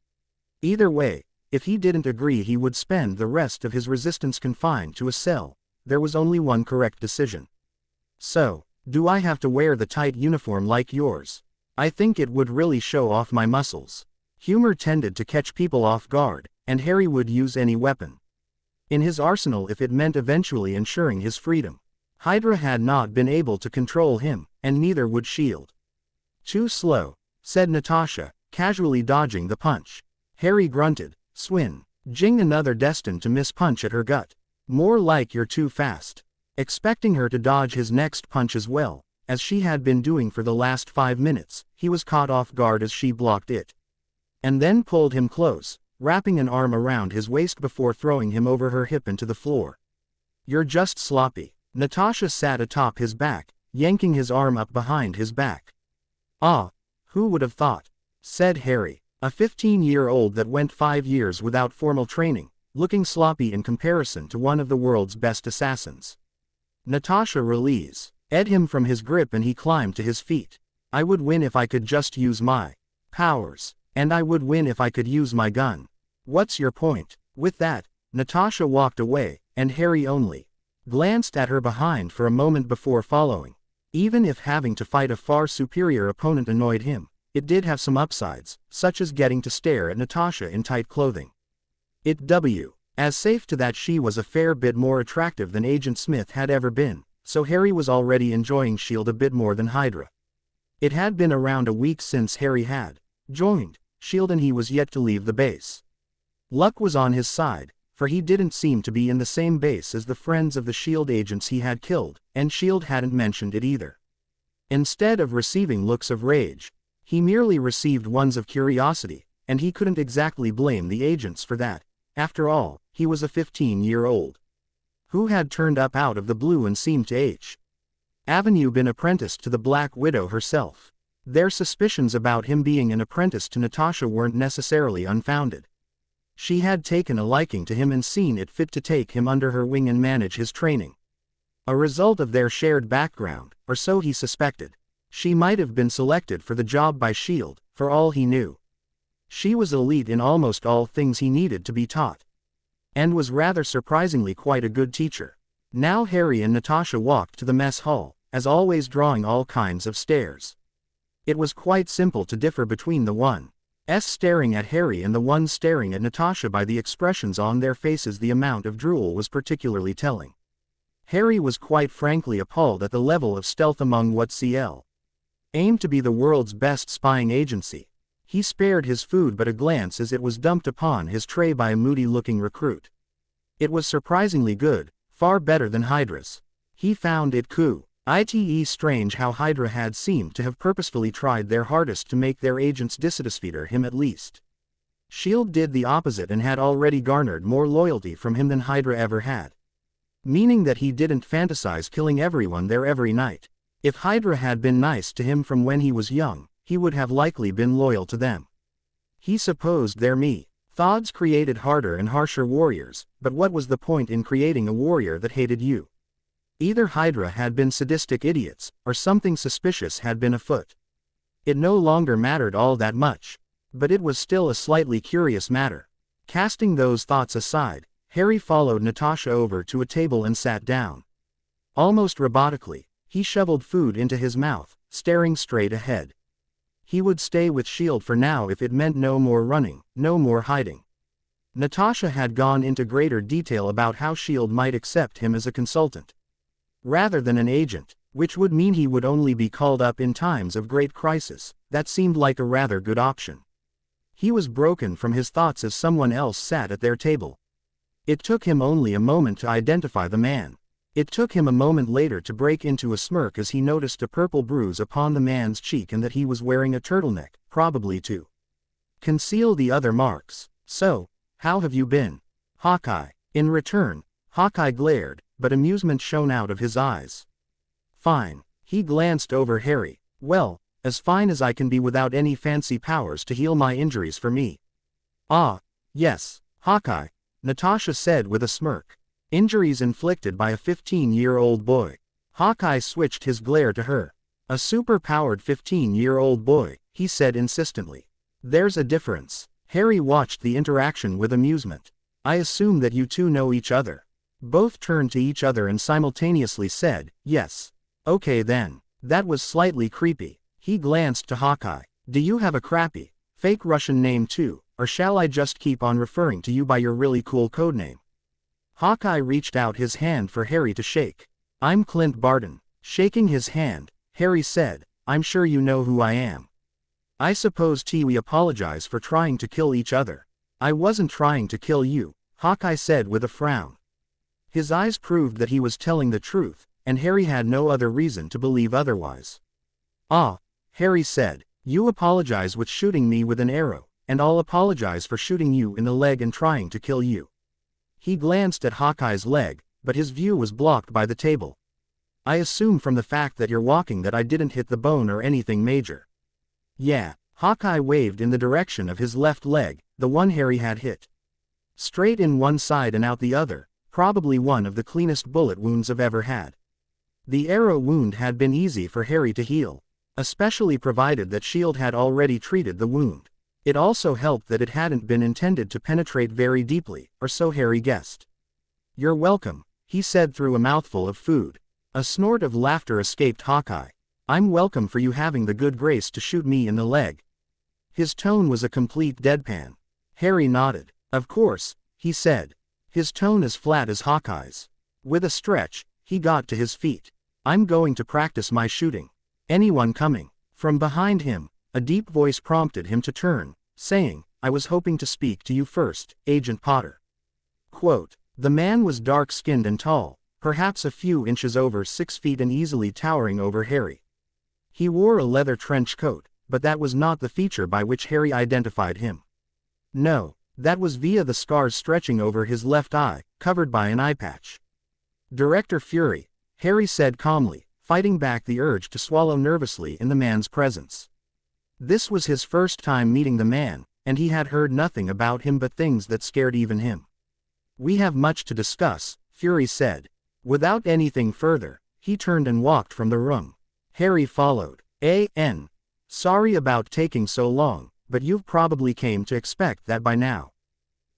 Either way, if he didn't agree he would spend the rest of his resistance confined to a cell. There was only one correct decision. So, do I have to wear the tight uniform like yours? I think it would really show off my muscles. Humor tended to catch people off guard, and Harry would use any weapon in his arsenal if it meant eventually ensuring his freedom. HYDRA had not been able to control him, and neither would Shield. Too slow, said Natasha, casually dodging the punch. Harry grunted, Swin. Jing, another destined to miss punch at her gut. More like you're too fast. Expecting her to dodge his next punch as well, as she had been doing for the last 5 minutes, he was caught off guard as she blocked it. And then pulled him close, wrapping an arm around his waist before throwing him over her hip into the floor. You're just sloppy. Natasha sat atop his back, yanking his arm up behind his back. Ah, who would have thought? Said Harry, a 15-year-old that went 5 years without formal training, looking sloppy in comparison to one of the world's best assassins. Natasha released him from his grip and he climbed to his feet. I would win if I could just use my powers, and I would win if I could use my gun. What's your point? With that, Natasha walked away, and Harry only glanced at her behind for a moment before following. Even if having to fight a far superior opponent annoyed him, it did have some upsides, such as getting to stare at Natasha in tight clothing. As safe to that she was a fair bit more attractive than Agent Smith had ever been, so Harry was already enjoying Shield a bit more than HYDRA. It had been around a week since Harry had joined Shield and he was yet to leave the base. Luck was on his side, for he didn't seem to be in the same base as the friends of the Shield agents he had killed, and Shield hadn't mentioned it either. Instead of receiving looks of rage, he merely received ones of curiosity, and he couldn't exactly blame the agents for that. After all, he was a 15-year-old who had turned up out of the blue and seemed to Avenue been apprenticed to the Black Widow herself. Their suspicions about him being an apprentice to Natasha weren't necessarily unfounded. She had taken a liking to him and seen it fit to take him under her wing and manage his training. A result of their shared background, or so he suspected. She might have been selected for the job by Shield, for all he knew. She was elite in almost all things he needed to be taught. And was rather surprisingly quite a good teacher. Now Harry and Natasha walked to the mess hall, as always drawing all kinds of stares. It was quite simple to differ between the one's staring at Harry and the one staring at Natasha by the expressions on their faces. The amount of drool was particularly telling. Harry was quite frankly appalled at the level of stealth among what CL aimed to be the world's best spying agency. He spared his food but a glance as it was dumped upon his tray by a moody-looking recruit. It was surprisingly good, far better than HYDRA's. He found it quite strange how HYDRA had seemed to have purposefully tried their hardest to make their agents dissatisfied him at least. Shield did the opposite and had already garnered more loyalty from him than HYDRA ever had. Meaning that he didn't fantasize killing everyone there every night. If HYDRA had been nice to him from when he was young, he would have likely been loyal to them. He supposed their methods created harder and harsher warriors, but what was the point in creating a warrior that hated you? Either HYDRA had been sadistic idiots, or something suspicious had been afoot. It no longer mattered all that much. But it was still a slightly curious matter. Casting those thoughts aside, Harry followed Natasha over to a table and sat down. Almost robotically, he shoveled food into his mouth, staring straight ahead. He would stay with Shield for now if it meant no more running, no more hiding. Natasha had gone into greater detail about how Shield might accept him as a consultant rather than an agent, which would mean he would only be called up in times of great crisis. That seemed like a rather good option. He was broken from his thoughts as someone else sat at their table. It took him only a moment to identify the man. It took him a moment later to break into a smirk as he noticed a purple bruise upon the man's cheek and that he was wearing a turtleneck, probably to conceal the other marks. So, how have you been, Hawkeye? In return, Hawkeye glared, but amusement shone out of his eyes. Fine. He glanced over Harry. Well, as fine as I can be without any fancy powers to heal my injuries for me. Ah, yes, Hawkeye, Natasha said with a smirk. Injuries inflicted by a 15-year-old boy. Hawkeye switched his glare to her. A super-powered 15-year-old boy, he said insistently. There's a difference. Harry watched the interaction with amusement. I assume that you two know each other. Both turned to each other and simultaneously said, yes. Okay then. That was slightly creepy. He glanced to Hawkeye. Do you have a crappy, fake Russian name too, or shall I just keep on referring to you by your really cool codename? Hawkeye reached out his hand for Harry to shake. I'm Clint Barton. Shaking his hand, Harry said, I'm sure you know who I am. I suppose we apologize for trying to kill each other. I wasn't trying to kill you, Hawkeye said with a frown. His eyes proved that he was telling the truth, and Harry had no other reason to believe otherwise. Ah, Harry said, you apologize with shooting me with an arrow, and I'll apologize for shooting you in the leg and trying to kill you. He glanced at Hawkeye's leg, but his view was blocked by the table. I assume from the fact that you're walking that I didn't hit the bone or anything major. Yeah, Hawkeye waved in the direction of his left leg, the one Harry had hit. Straight in one side and out the other, probably one of the cleanest bullet wounds I've ever had. The arrow wound had been easy for Harry to heal, especially provided that Shield had already treated the wound. It also helped that it hadn't been intended to penetrate very deeply, or so Harry guessed. You're welcome, he said through a mouthful of food. A snort of laughter escaped Hawkeye. I'm welcome for you having the good grace to shoot me in the leg. His tone was a complete deadpan. Harry nodded. Of course, he said. His tone as flat as Hawkeye's. With a stretch, he got to his feet. I'm going to practice my shooting. Anyone coming? From behind him, a deep voice prompted him to turn, saying, I was hoping to speak to you first, Agent Potter. Quote, the man was dark-skinned and tall, perhaps a few inches over 6 feet and easily towering over Harry. He wore a leather trench coat, but that was not the feature by which Harry identified him. No, that was via the scars stretching over his left eye, covered by an eye patch. Director Fury, Harry said calmly, fighting back the urge to swallow nervously in the man's presence. This was his first time meeting the man, and he had heard nothing about him but things that scared even him. We have much to discuss, Fury said. Without anything further, he turned and walked from the room. Harry followed. A.N. Sorry about taking so long, but you've probably came to expect that by now.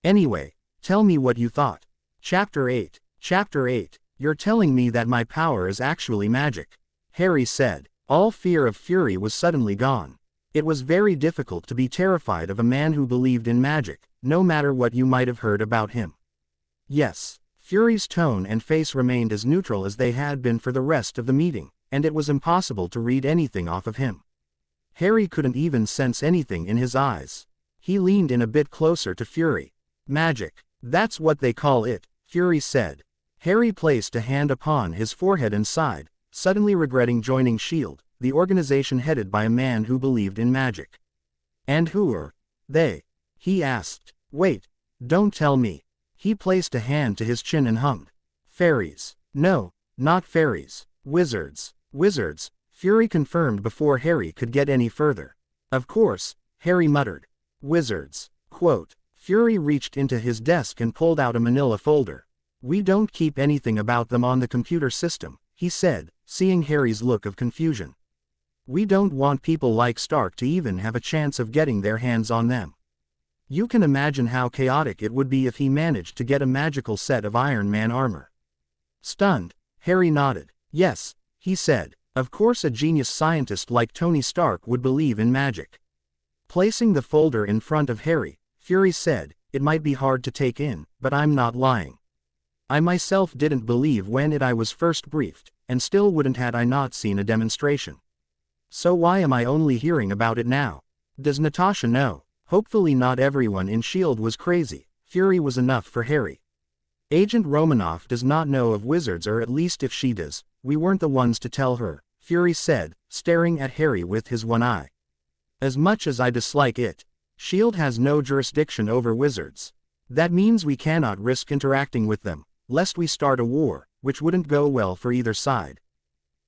Anyway, tell me what you thought. Chapter 8. Chapter 8. You're telling me that my power is actually magic, Harry said. All fear of Fury was suddenly gone. It was very difficult to be terrified of a man who believed in magic, no matter what you might have heard about him. Yes. Fury's tone and face remained as neutral as they had been for the rest of the meeting, and it was impossible to read anything off of him. Harry couldn't even sense anything in his eyes. He leaned in a bit closer to Fury. Magic. That's what they call it, Fury said. Harry placed a hand upon his forehead and sighed, suddenly regretting joining SHIELD, the organization headed by a man who believed in magic. And who are they? He asked. Wait, don't tell me. He placed a hand to his chin and hummed. Fairies. No, not fairies. Wizards. Wizards, Fury confirmed before Harry could get any further. Of course, Harry muttered. Wizards. Quote. Fury reached into his desk and pulled out a manila folder. We don't keep anything about them on the computer system, he said, seeing Harry's look of confusion. We don't want people like Stark to even have a chance of getting their hands on them. You can imagine how chaotic it would be if he managed to get a magical set of Iron Man armor. Stunned, Harry nodded. Yes, he said. Of course a genius scientist like Tony Stark would believe in magic. Placing the folder in front of Harry, Fury said, it might be hard to take in, but I'm not lying. I myself didn't believe when I was first briefed, and still wouldn't had I not seen a demonstration. So why am I only hearing about it now? Does Natasha know? Hopefully not everyone in SHIELD was crazy. Fury was enough for Harry. Agent Romanoff does not know of wizards, or at least if she does, we weren't the ones to tell her, Fury said, staring at Harry with his one eye. As much as I dislike it, SHIELD has no jurisdiction over wizards. That means we cannot risk interacting with them, lest we start a war, which wouldn't go well for either side.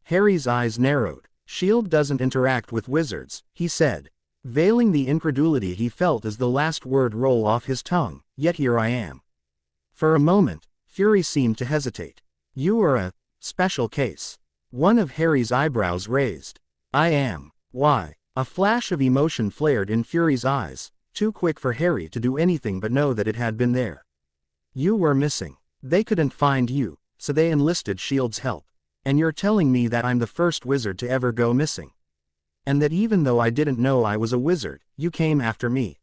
Harry's eyes narrowed. SHIELD doesn't interact with wizards, he said, veiling the incredulity he felt as the last word roll off his tongue, yet here I am. For a moment, Fury seemed to hesitate. You are a special case. One of Harry's eyebrows raised. I am. Why? A flash of emotion flared in Fury's eyes, too quick for Harry to do anything but know that it had been there. You were missing. They couldn't find you, so they enlisted Shield's help. And you're telling me that I'm the first wizard to ever go missing. And that even though I didn't know I was a wizard, you came after me.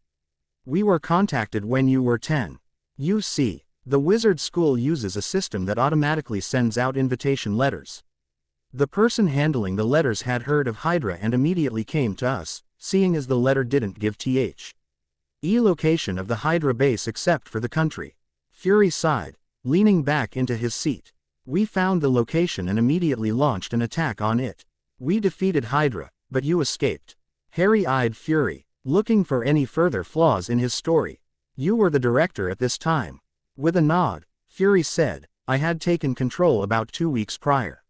We were contacted when you were 10. You see, the wizard school uses a system that automatically sends out invitation letters. The person handling the letters had heard of HYDRA and immediately came to us, seeing as the letter didn't give location of the HYDRA base except for the country. Fury sighed, leaning back into his seat. We found the location and immediately launched an attack on it. We defeated HYDRA, but you escaped. Harry eyed Fury, looking for any further flaws in his story. You were the director at this time. With a nod, Fury said, I had taken control about 2 weeks prior.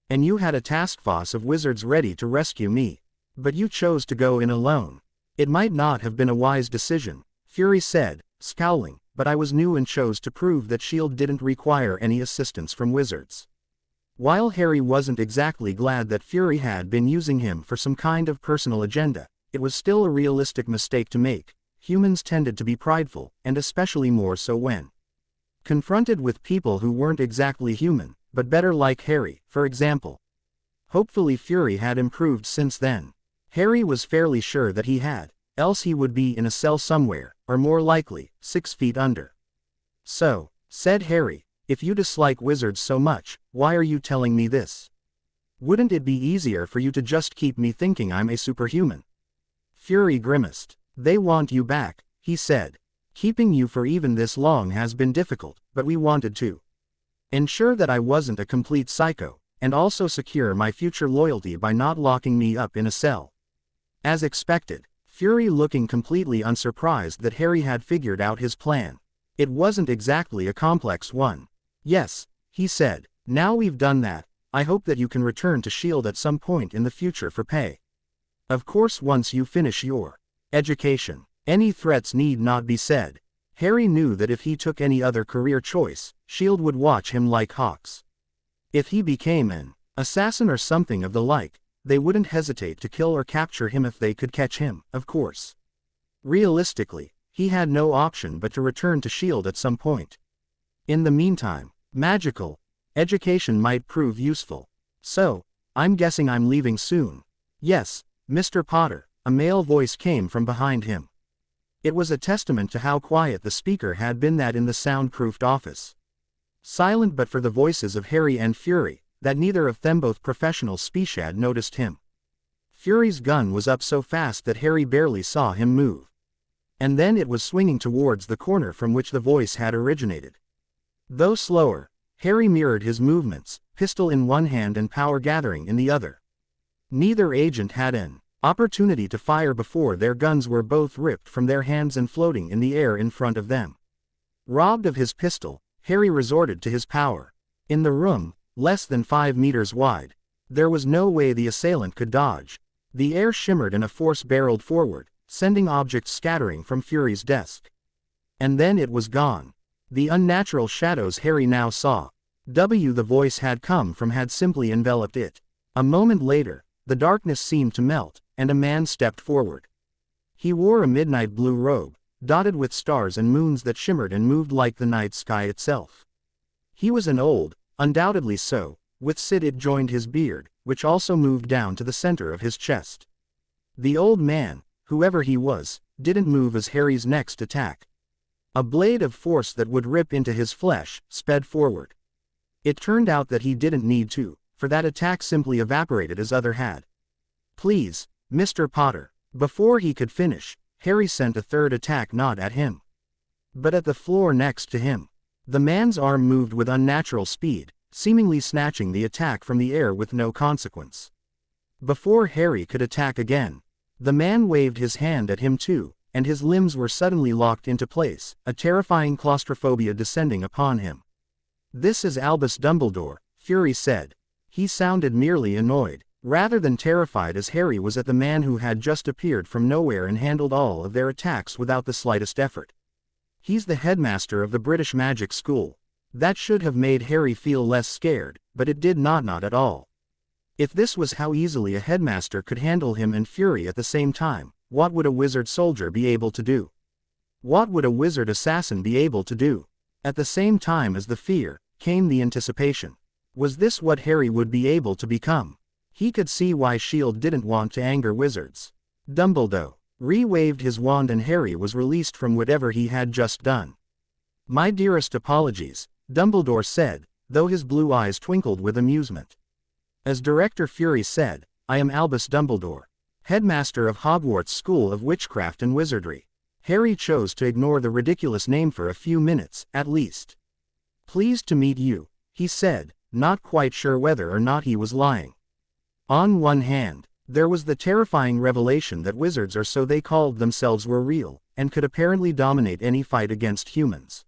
And you had a task force of wizards ready to rescue me. But you chose to go in alone. It might not have been a wise decision, Fury said, scowling, but I was new and chose to prove that S.H.I.E.L.D. didn't require any assistance from wizards. While Harry wasn't exactly glad that Fury had been using him for some kind of personal agenda, it was still a realistic mistake to make. Humans tended to be prideful, and especially more so when confronted with people who weren't exactly human, but better, like Harry, for example. Hopefully Fury had improved since then. Harry was fairly sure that he had, else he would be in a cell somewhere, or more likely, 6 feet under. So, said Harry, if you dislike wizards so much, why are you telling me this? Wouldn't it be easier for you to just keep me thinking I'm a superhuman? Fury grimaced. They want you back, he said. Keeping you for even this long has been difficult, but we wanted to ensure that I wasn't a complete psycho, and also secure my future loyalty by not locking me up in a cell. As expected, Fury looking completely unsurprised that Harry had figured out his plan. It wasn't exactly a complex one. Yes, he said, now we've done that, I hope that you can return to S.H.I.E.L.D. at some point in the future for pay. Of course, once you finish your education. Any threats need not be said. Harry knew that if he took any other career choice, S.H.I.E.L.D. would watch him like hawks. If he became an assassin or something of the like, they wouldn't hesitate to kill or capture him if they could catch him, of course. Realistically, he had no option but to return to S.H.I.E.L.D. at some point. In the meantime, magical education might prove useful. So, I'm guessing I'm leaving soon. Yes, Mr. Potter, a male voice came from behind him. It was a testament to how quiet the speaker had been that in the soundproofed office, silent but for the voices of Harry and Fury, that neither of them, both professional speech, had noticed him. Fury's gun was up so fast that Harry barely saw him move. And then it was swinging towards the corner from which the voice had originated. Though slower, Harry mirrored his movements, pistol in one hand and power gathering in the other. Neither agent had an opportunity to fire before their guns were both ripped from their hands and floating in the air in front of them. Robbed of his pistol, Harry resorted to his power. In the room, less than 5 meters wide, there was no way the assailant could dodge. The air shimmered and a force barreled forward, sending objects scattering from Fury's desk. And then it was gone. The unnatural shadows Harry now saw, the voice had come from, had simply enveloped it. A moment later, the darkness seemed to melt, and a man stepped forward. He wore a midnight blue robe, dotted with stars and moons that shimmered and moved like the night sky itself. He was an old, undoubtedly so, with Sid it joined his beard, which also moved down to the center of his chest. The old man, whoever he was, didn't move as Harry's next attack. A blade of force that would rip into his flesh sped forward. It turned out that he didn't need to, for that attack simply evaporated as other had. Please, Mr. Potter. Before he could finish, Harry sent a third attack not at him, but at the floor next to him. The man's arm moved with unnatural speed, seemingly snatching the attack from the air with no consequence. Before Harry could attack again, the man waved his hand at him too, and his limbs were suddenly locked into place, a terrifying claustrophobia descending upon him. This is Albus Dumbledore, Fury said. He sounded merely annoyed, rather than terrified, as Harry was at the man who had just appeared from nowhere and handled all of their attacks without the slightest effort. He's the headmaster of the British Magic School. That should have made Harry feel less scared, but it did not at all. If this was how easily a headmaster could handle him and Fury at the same time, what would a wizard soldier be able to do? What would a wizard assassin be able to do? At the same time as the fear, came the anticipation. Was this what Harry would be able to become? He could see why Shield didn't want to anger wizards. Dumbledore re-waved his wand and Harry was released from whatever he had just done. "My dearest apologies," Dumbledore said, though his blue eyes twinkled with amusement. As Director Fury said, "I am Albus Dumbledore, headmaster of Hogwarts School of Witchcraft and Wizardry." Harry chose to ignore the ridiculous name for a few minutes, at least. "Pleased to meet you," he said, not quite sure whether or not he was lying. On one hand, there was the terrifying revelation that wizards, or so they called themselves, were real, and could apparently dominate any fight against humans.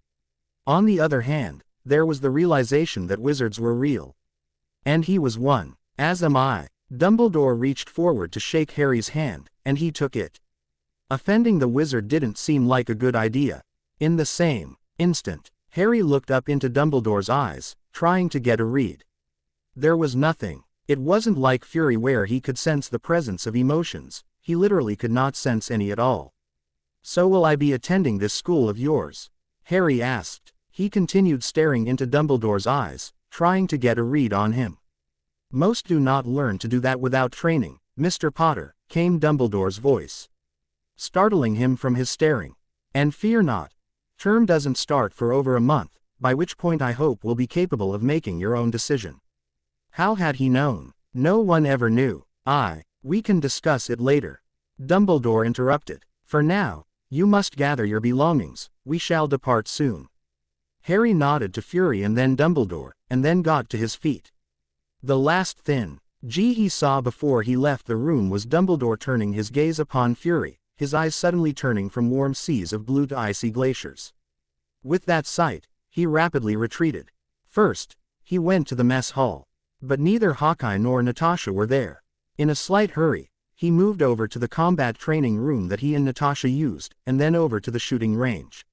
On the other hand, there was the realization that wizards were real. And he was one, as am I. Dumbledore reached forward to shake Harry's hand, and he took it. Offending the wizard didn't seem like a good idea. In the same instant, Harry looked up into Dumbledore's eyes, trying to get a read. There was nothing. It wasn't like Fury where he could sense the presence of emotions, he literally could not sense any at all. "So will I be attending this school of yours?" Harry asked. He continued staring into Dumbledore's eyes, trying to get a read on him. "Most do not learn to do that without training, Mr. Potter," came Dumbledore's voice, startling him from his staring. "And fear not. Term doesn't start for over a month, by which point I hope will be capable of making your own decision." How had he known? No one ever knew. We can discuss it later," Dumbledore interrupted. "For now, you must gather your belongings, we shall depart soon." Harry nodded to Fury and then Dumbledore, and then got to his feet. The last thing he saw before he left the room was Dumbledore turning his gaze upon Fury, his eyes suddenly turning from warm seas of blue to icy glaciers. With that sight, he rapidly retreated. First, he went to the mess hall. But neither Hawkeye nor Natasha were there. In a slight hurry, he moved over to the combat training room that he and Natasha used, and then over to the shooting range.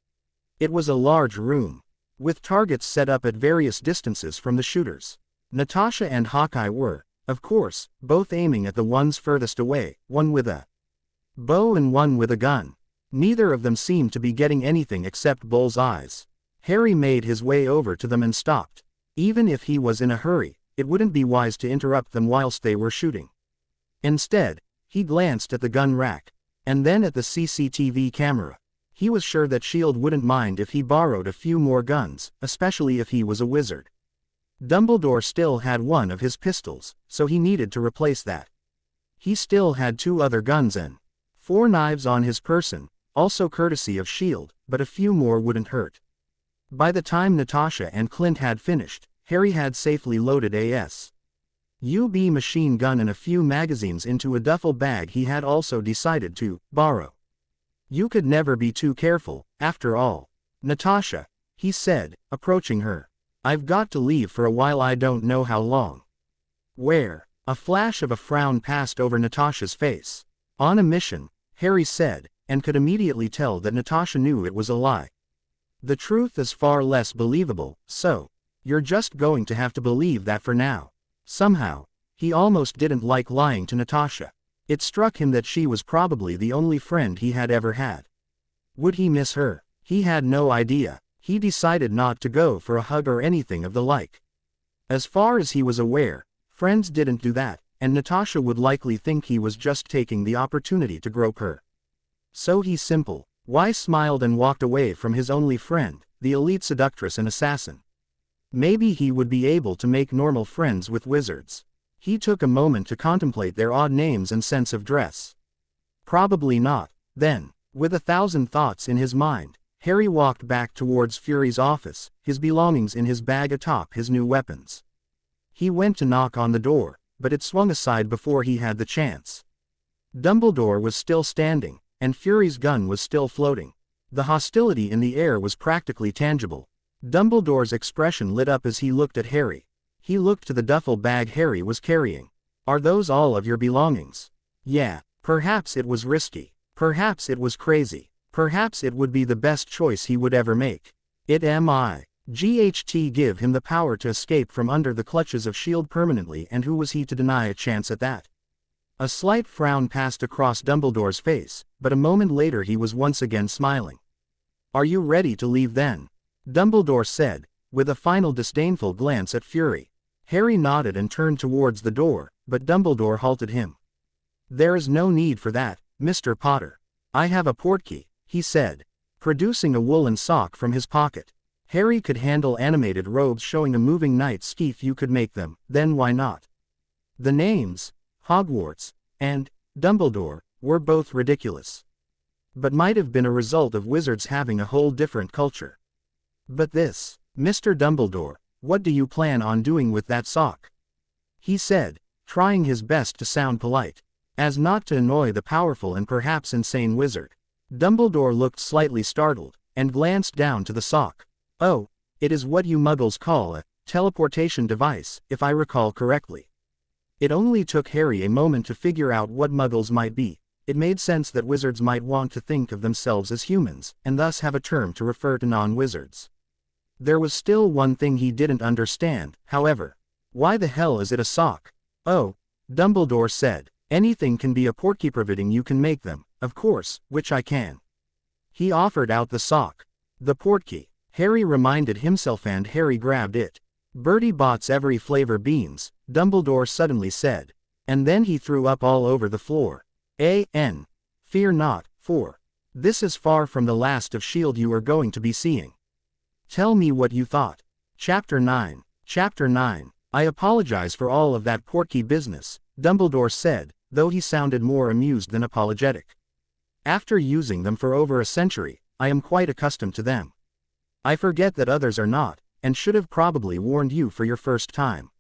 It was a large room, with targets set up at various distances from the shooters. Natasha and Hawkeye were, of course, both aiming at the ones furthest away, one with a bow and one with a gun. Neither of them seemed to be getting anything except bull's eyes. Harry made his way over to them and stopped. Even if he was in a hurry, it wouldn't be wise to interrupt them whilst they were shooting. Instead, he glanced at the gun rack, and then at the CCTV camera. He was sure that Shield wouldn't mind if he borrowed a few more guns, especially if he was a wizard. Dumbledore still had one of his pistols, so he needed to replace that. He still had 2 other guns and 4 knives on his person, also courtesy of Shield, but a few more wouldn't hurt. By the time Natasha and Clint had finished, Harry had safely loaded a SUB machine gun and a few magazines into a duffel bag he had also decided to borrow. "You could never be too careful, after all. Natasha," he said, approaching her. "I've got to leave for a while, I don't know how long." "Where?" A flash of a frown passed over Natasha's face. "On a mission," Harry said, and could immediately tell that Natasha knew it was a lie. The truth is far less believable, so you're just going to have to believe that for now. Somehow, he almost didn't like lying to Natasha. It struck him that she was probably the only friend he had ever had. Would he miss her? He had no idea. He decided not to go for a hug or anything of the like. As far as he was aware, friends didn't do that, and Natasha would likely think he was just taking the opportunity to grope her. So he smiled and walked away from his only friend, the elite seductress and assassin. Maybe he would be able to make normal friends with wizards. He took a moment to contemplate their odd names and sense of dress. Probably not. Then, with 1,000 thoughts in his mind, Harry walked back towards Fury's office, his belongings in his bag atop his new weapons. He went to knock on the door, but it swung aside before he had the chance. Dumbledore was still standing, and Fury's gun was still floating. The hostility in the air was practically tangible. Dumbledore's expression lit up as he looked at Harry. He looked to the duffel bag Harry was carrying. "Are those all of your belongings?" "Yeah." Perhaps it was risky. Perhaps it was crazy. Perhaps it would be the best choice he would ever make. "It am I." GHT give him the power to escape from under the clutches of Shield permanently, and who was he to deny a chance at that? A slight frown passed across Dumbledore's face, but a moment later he was once again smiling. Are you ready to leave then? Dumbledore said, with a final disdainful glance at Fury. Harry nodded and turned towards the door, but Dumbledore halted him. There is no need for that, Mr. Potter. I have a portkey, he said, producing a woolen sock from his pocket. Harry could handle animated robes showing a moving night skiff. You could make them, then why not? The names, Hogwarts, and Dumbledore, were both ridiculous. But might have been a result of wizards having a whole different culture. But this, Mr. Dumbledore, what do you plan on doing with that sock? He said, trying his best to sound polite, as not to annoy the powerful and perhaps insane wizard. Dumbledore looked slightly startled, and glanced down to the sock. Oh, it is what you muggles call a teleportation device, if I recall correctly. It only took Harry a moment to figure out what muggles might be. It made sense that wizards might want to think of themselves as humans, and thus have a term to refer to non-wizards. There was still one thing he didn't understand, however. Why the hell is it a sock? Oh, Dumbledore said, anything can be a portkey providing you can make them, of course, which I can. He offered out the sock. The portkey. Harry reminded himself, and Harry grabbed it. Bertie Bott's every flavor beans, Dumbledore suddenly said. And then he threw up all over the floor. Fear not, for this is far from the last of Shield you are going to be seeing. Tell me what you thought. Chapter 9. Chapter 9. I apologize for all of that portkey business, Dumbledore said, though he sounded more amused than apologetic. After using them for over a century, I am quite accustomed to them. I forget that others are not, and should have probably warned you for your first time.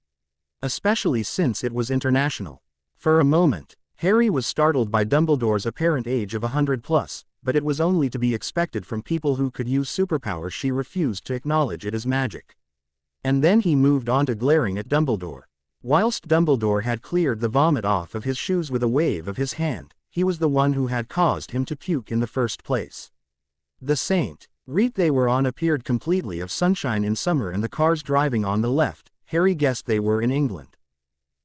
Especially since it was international. For a moment, Harry was startled by Dumbledore's apparent age of 100+, but it was only to be expected from people who could use superpowers. She refused to acknowledge it as magic. And then he moved on to glaring at Dumbledore. Whilst Dumbledore had cleared the vomit off of his shoes with a wave of his hand, he was the one who had caused him to puke in the first place. The Saint Rite they were on appeared completely of sunshine in summer, and the cars driving on the left, Harry guessed they were in England.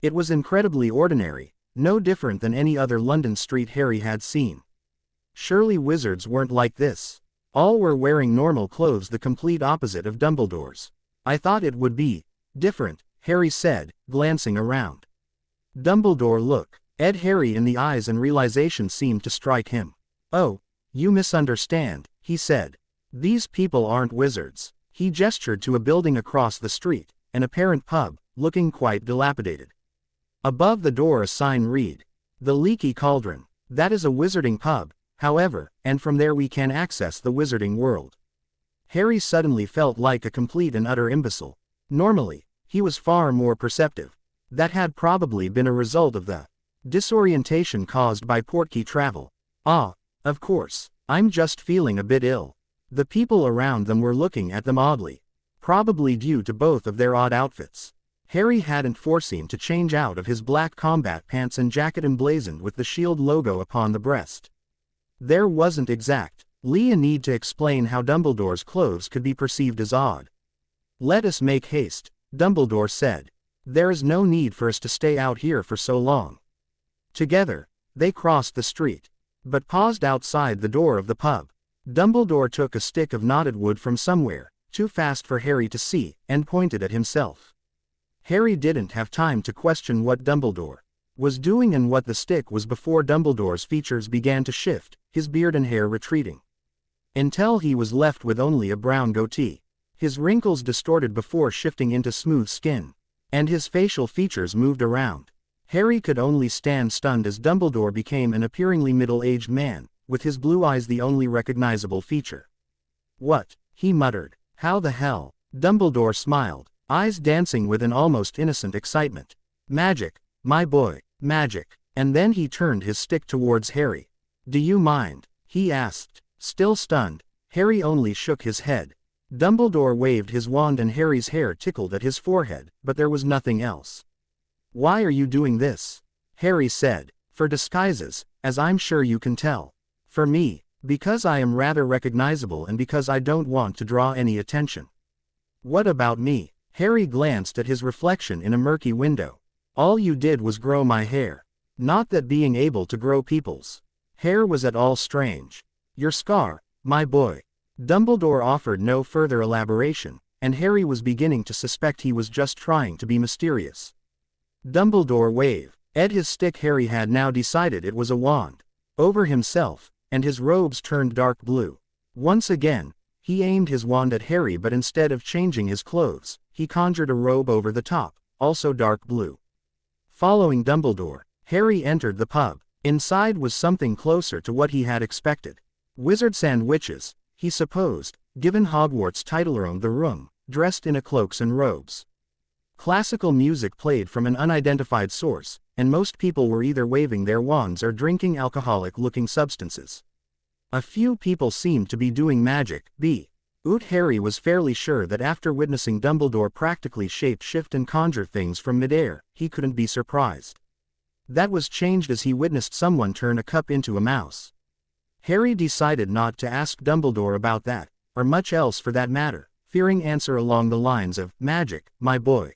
It was incredibly ordinary, no different than any other London street Harry had seen. Surely wizards weren't like this. All were wearing normal clothes, the complete opposite of Dumbledore's. I thought it would be different, Harry said, glancing around. Dumbledore looked at Harry in the eyes, and realization seemed to strike him. Oh, you misunderstand, he said. These people aren't wizards. He gestured to a building across the street, an apparent pub, looking quite dilapidated. Above the door a sign read, "The Leaky Cauldron." That is a wizarding pub, however, and from there we can access the wizarding world. Harry suddenly felt like a complete and utter imbecile. Normally, he was far more perceptive. That had probably been a result of the disorientation caused by portkey travel. Ah, of course, I'm just feeling a bit ill. The people around them were looking at them oddly. Probably due to both of their odd outfits. Harry hadn't foreseen to change out of his black combat pants and jacket emblazoned with the Shield logo upon the breast. There wasn't exactly a need to explain how Dumbledore's clothes could be perceived as odd. Let us make haste, Dumbledore said. There is no need for us to stay out here for so long. Together, they crossed the street, but paused outside the door of the pub. Dumbledore took a stick of knotted wood from somewhere, too fast for Harry to see, and pointed at himself. Harry didn't have time to question what Dumbledore was doing and what the stick was before Dumbledore's features began to shift, his beard and hair retreating, until he was left with only a brown goatee. His wrinkles distorted before shifting into smooth skin, and his facial features moved around. Harry could only stand stunned as Dumbledore became an appearingly middle-aged man, with his blue eyes the only recognizable feature. What? He muttered. How the hell? Dumbledore smiled, eyes dancing with an almost innocent excitement. Magic, my boy, magic. And then he turned his stick towards Harry. Do you mind? He asked. Still stunned, Harry only shook his head. Dumbledore waved his wand and Harry's hair tickled at his forehead, but there was nothing else. Why are you doing this? Harry said. For disguises, as I'm sure you can tell. For me, because I am rather recognizable and because I don't want to draw any attention. What about me? Harry glanced at his reflection in a murky window. All you did was grow my hair. Not that being able to grow people's hair was at all strange. Your scar, my boy. Dumbledore offered no further elaboration, and Harry was beginning to suspect he was just trying to be mysterious. Dumbledore waved at his stick. Harry had now decided it was a wand. Over himself, and his robes turned dark blue. Once again, he aimed his wand at Harry, but instead of changing his clothes, he conjured a robe over the top, also dark blue. Following Dumbledore, Harry entered the pub. Inside was something closer to what he had expected. Wizards and witches, he supposed, given Hogwarts title roamed the room, dressed in cloaks and robes. Classical music played from an unidentified source, and most people were either waving their wands or drinking alcoholic-looking substances. A few people seemed to be doing magic. Harry was fairly sure that after witnessing Dumbledore practically shape-shift and conjure things from midair, he couldn't be surprised. That was changed as he witnessed someone turn a cup into a mouse. Harry decided not to ask Dumbledore about that, or much else for that matter, fearing answer along the lines of, "Magic, my boy."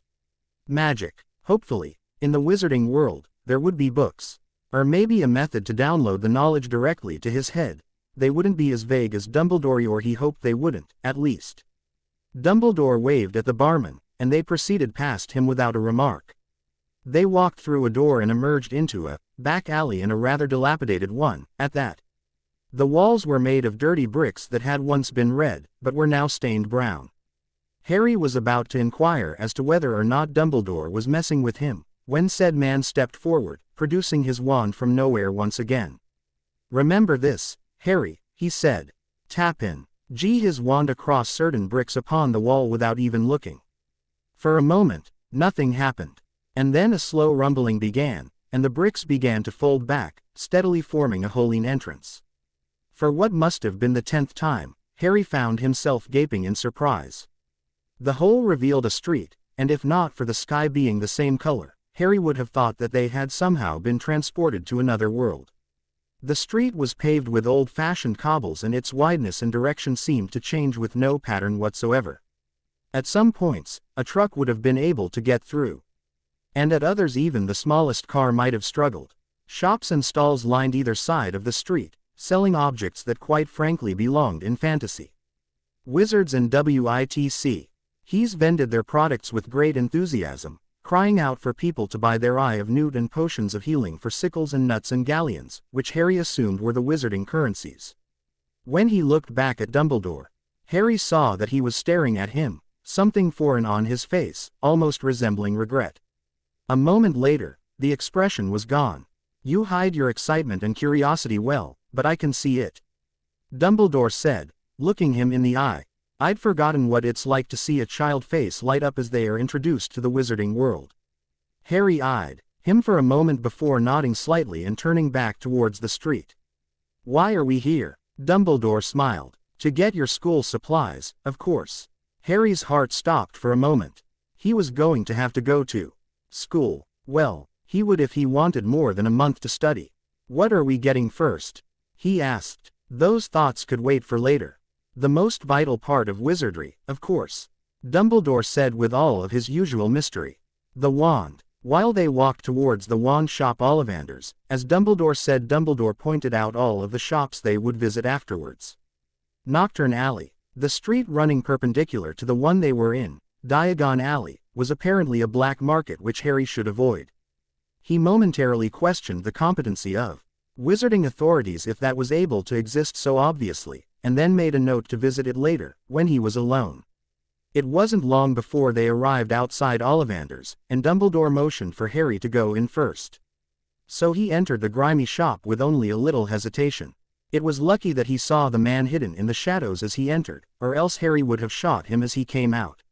Magic. Hopefully, in the wizarding world, there would be books. Or maybe a method to download the knowledge directly to his head. They wouldn't be as vague as Dumbledore, or he hoped they wouldn't, at least. Dumbledore waved at the barman, and they proceeded past him without a remark. They walked through a door and emerged into a back alley, in a rather dilapidated one, at that. The walls were made of dirty bricks that had once been red, but were now stained brown. Harry was about to inquire as to whether or not Dumbledore was messing with him, when said man stepped forward, producing his wand from nowhere once again. "Remember this, Harry," he said. "Tap in." His wand across certain bricks upon the wall without even looking. For a moment, nothing happened. And then a slow rumbling began, and the bricks began to fold back, steadily forming a holing entrance. For what must have been the 10th time, Harry found himself gaping in surprise. The hole revealed a street, and if not for the sky being the same color, Harry would have thought that they had somehow been transported to another world. The street was paved with old-fashioned cobbles, and its wideness and direction seemed to change with no pattern whatsoever. At some points, a truck would have been able to get through. And at others even the smallest car might have struggled. Shops and stalls lined either side of the street, selling objects that quite frankly belonged in fantasy. Wizards and He's vended their products with great enthusiasm, crying out for people to buy their Eye of Newt and potions of healing for sickles and nuts and galleons, which Harry assumed were the wizarding currencies. When he looked back at Dumbledore, Harry saw that he was staring at him, something foreign on his face, almost resembling regret. A moment later, the expression was gone. "You hide your excitement and curiosity well, but I can see it," Dumbledore said, looking him in the eye. "I'd forgotten what it's like to see a child face light up as they are introduced to the wizarding world." Harry eyed him for a moment before nodding slightly and turning back towards the street. "Why are we here?" Dumbledore smiled. "To get your school supplies, of course." Harry's heart stopped for a moment. He was going to have to go to school. Well, he would if he wanted more than a month to study. "What are we getting first?" he asked. "Those thoughts could wait for later. The most vital part of wizardry, of course," Dumbledore said with all of his usual mystery. "The wand." While they walked towards the wand shop Ollivanders, as Dumbledore said, Dumbledore pointed out all of the shops they would visit afterwards. Nocturne Alley. The street running perpendicular to the one they were in, Diagon Alley, was apparently a black market which Harry should avoid. He momentarily questioned the competency of wizarding authorities if that was able to exist so obviously, and then made a note to visit it later, when he was alone. It wasn't long before they arrived outside Ollivanders, and Dumbledore motioned for Harry to go in first. So he entered the grimy shop with only a little hesitation. It was lucky that he saw the man hidden in the shadows as he entered, or else Harry would have shot him as he came out.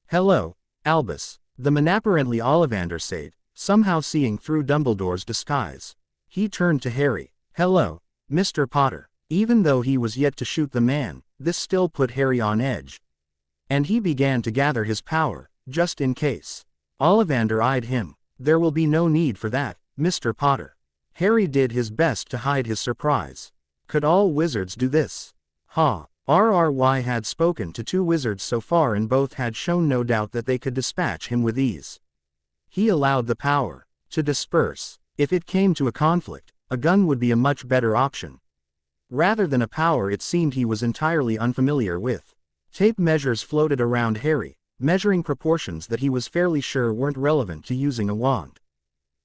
"Hello, Albus," the man apparently Ollivander said, somehow seeing through Dumbledore's disguise. He turned to Harry. "Hello, Mr. Potter." Even though he was yet to shoot the man, this still put Harry on edge. And he began to gather his power, just in case. Ollivander eyed him. "There will be no need for that, Mr. Potter." Harry did his best to hide his surprise. Could all wizards do this? RRY had spoken to 2 wizards so far and both had shown no doubt that they could dispatch him with ease. He allowed the power to disperse. If it came to a conflict, a gun would be a much better option. Rather than a power it seemed he was entirely unfamiliar with. Tape measures floated around Harry, measuring proportions that he was fairly sure weren't relevant to using a wand.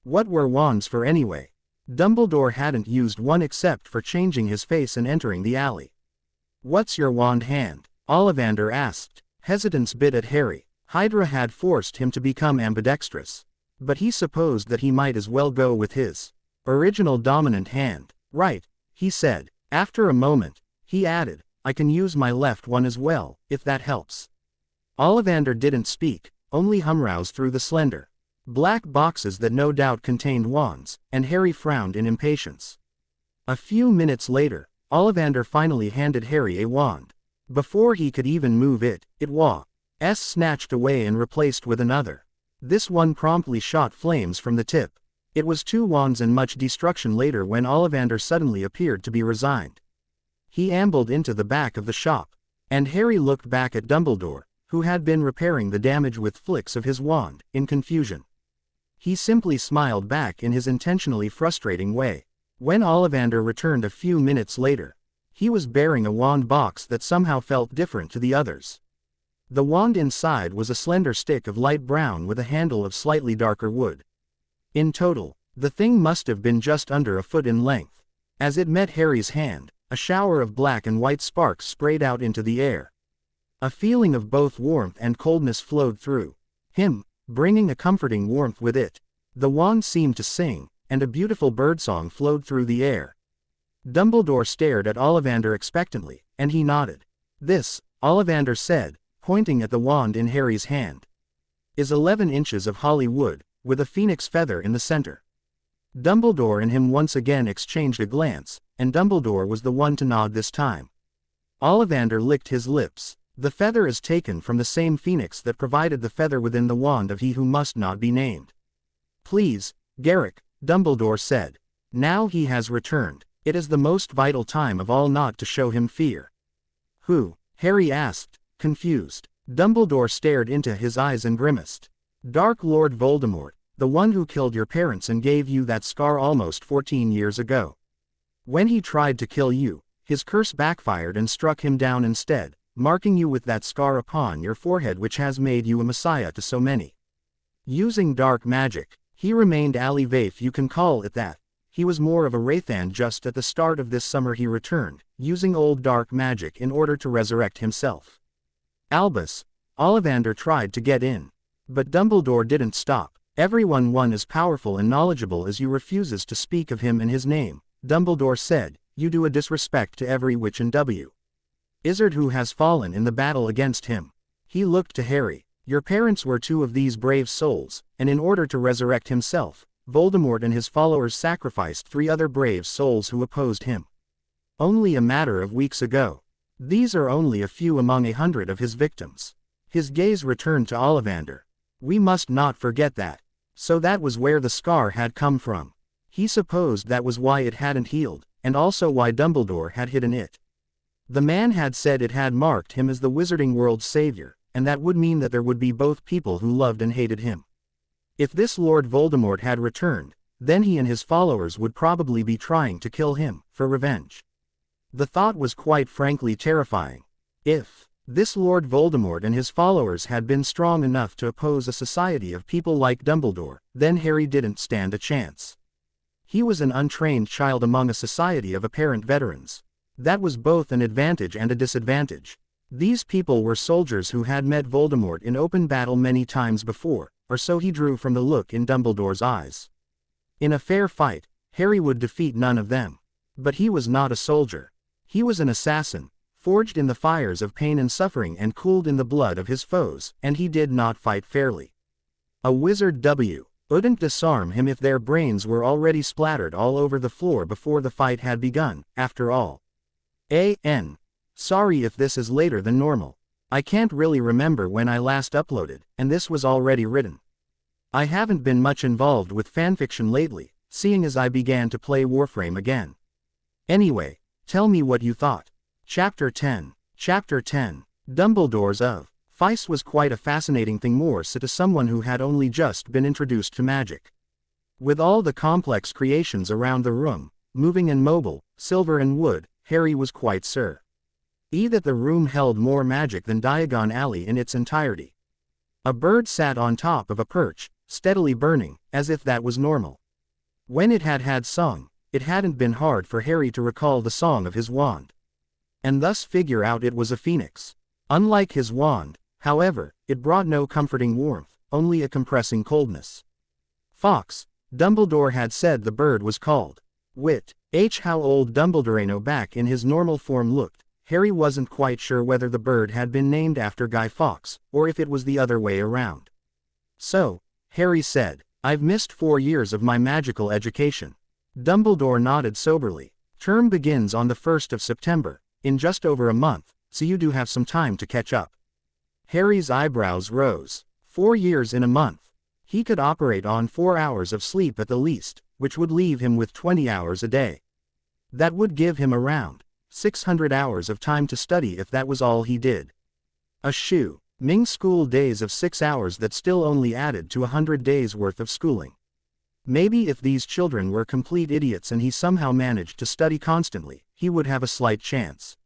What were wands for anyway? Dumbledore hadn't used one except for changing his face and entering the alley. "What's your wand hand?" Ollivander asked. Hesitance bit at Harry. HYDRA had forced him to become ambidextrous. But he supposed that he might as well go with his original dominant hand. "Right," he said. After a moment, he added, "I can use my left one as well, if that helps." Ollivander didn't speak, only humroused through the slender black boxes that no doubt contained wands, and Harry frowned in impatience. A few minutes later, Ollivander finally handed Harry a wand. Before he could even move it, it was snatched away and replaced with another. This one promptly shot flames from the tip. It was 2 wands and much destruction later when Ollivander suddenly appeared to be resigned. He ambled into the back of the shop, and Harry looked back at Dumbledore, who had been repairing the damage with flicks of his wand, in confusion. He simply smiled back in his intentionally frustrating way. When Ollivander returned a few minutes later, he was bearing a wand box that somehow felt different to the others. The wand inside was a slender stick of light brown with a handle of slightly darker wood. In total, the thing must have been just under a foot in length. As it met Harry's hand, a shower of black and white sparks sprayed out into the air. A feeling of both warmth and coldness flowed through him, bringing a comforting warmth with it. The wand seemed to sing, and a beautiful birdsong flowed through the air. Dumbledore stared at Ollivander expectantly, and he nodded. "This," Ollivander said, pointing at the wand in Harry's hand, "is 11 inches of holly wood, with a phoenix feather in the center." Dumbledore and him once again exchanged a glance, and Dumbledore was the one to nod this time. Ollivander licked his lips. "The feather is taken from the same phoenix that provided the feather within the wand of he who must not be named." "Please, Garrick," Dumbledore said. "Now he has returned. It is the most vital time of all not to show him fear." "Who?" Harry asked, confused. Dumbledore stared into his eyes and grimaced. "Dark Lord Voldemort, the one who killed your parents and gave you that scar almost 14 years ago. When he tried to kill you, his curse backfired and struck him down instead, marking you with that scar upon your forehead which has made you a messiah to so many. Using dark magic, he remained Alivaith, you can call it that. He was more of a Wraithan. Just at the start of this summer he returned, using old dark magic in order to resurrect himself." Albus, Ollivander tried to get in. But Dumbledore didn't stop. "Everyone one as powerful and knowledgeable as you refuses to speak of him in his name," Dumbledore said. "You do a disrespect to every witch and wizard who has fallen in the battle against him." He looked to Harry. "Your parents were 2 of these brave souls, and in order to resurrect himself, Voldemort and his followers sacrificed 3 other brave souls who opposed him. Only a matter of weeks ago. These are only a few among 100 of his victims." His gaze returned to Ollivander. "We must not forget that. So that was where the scar had come from." He supposed that was why it hadn't healed, and also why Dumbledore had hidden it. The man had said it had marked him as the wizarding world's savior, and that would mean that there would be both people who loved and hated him. If this Lord Voldemort had returned, then he and his followers would probably be trying to kill him, for revenge. The thought was quite frankly terrifying. If this Lord Voldemort and his followers had been strong enough to oppose a society of people like Dumbledore, then Harry didn't stand a chance. He was an untrained child among a society of apparent veterans. That was both an advantage and a disadvantage. These people were soldiers who had met Voldemort in open battle many times before, or so he drew from the look in Dumbledore's eyes. In a fair fight, Harry would defeat none of them. But he was not a soldier. He was an assassin, forged in the fires of pain and suffering and cooled in the blood of his foes, and he did not fight fairly. A wizard wouldn't disarm him if their brains were already splattered all over the floor before the fight had begun, after all. Sorry if this is later than normal. I can't really remember when I last uploaded, and this was already written. I haven't been much involved with fanfiction lately, seeing as I began to play Warframe again. Anyway, tell me what you thought. Chapter 10. Chapter 10. Dumbledore's of. Heist was quite a fascinating thing, more so to someone who had only just been introduced to magic. With all the complex creations around the room, moving and mobile, silver and wood, Harry was quite sure that the room held more magic than Diagon Alley in its entirety. A bird sat on top of a perch, steadily burning, as if that was normal. When it had sung, it hadn't been hard for Harry to recall the song of his wand, and thus figure out it was a phoenix. Unlike his wand, however, it brought no comforting warmth, only a compressing coldness. Fox, Dumbledore had said the bird was called. Wit. How old Dumbledore back in his normal form looked. Harry wasn't quite sure whether the bird had been named after Guy Fawkes, or if it was the other way around. So, Harry said, "I've missed 4 years of my magical education." Dumbledore nodded soberly. "Term begins on the 1st of September, in just over a month, so you do have some time to catch up." Harry's eyebrows rose. 4 years in a month. He could operate on 4 hours of sleep at the least, which would leave him with 20 hours a day. That would give him around 600 hours of time to study if that was all he did. A shoo. Ming school days of 6 hours that still only added to 100 days worth of schooling. Maybe if these children were complete idiots and he somehow managed to study constantly, he would have a slight chance.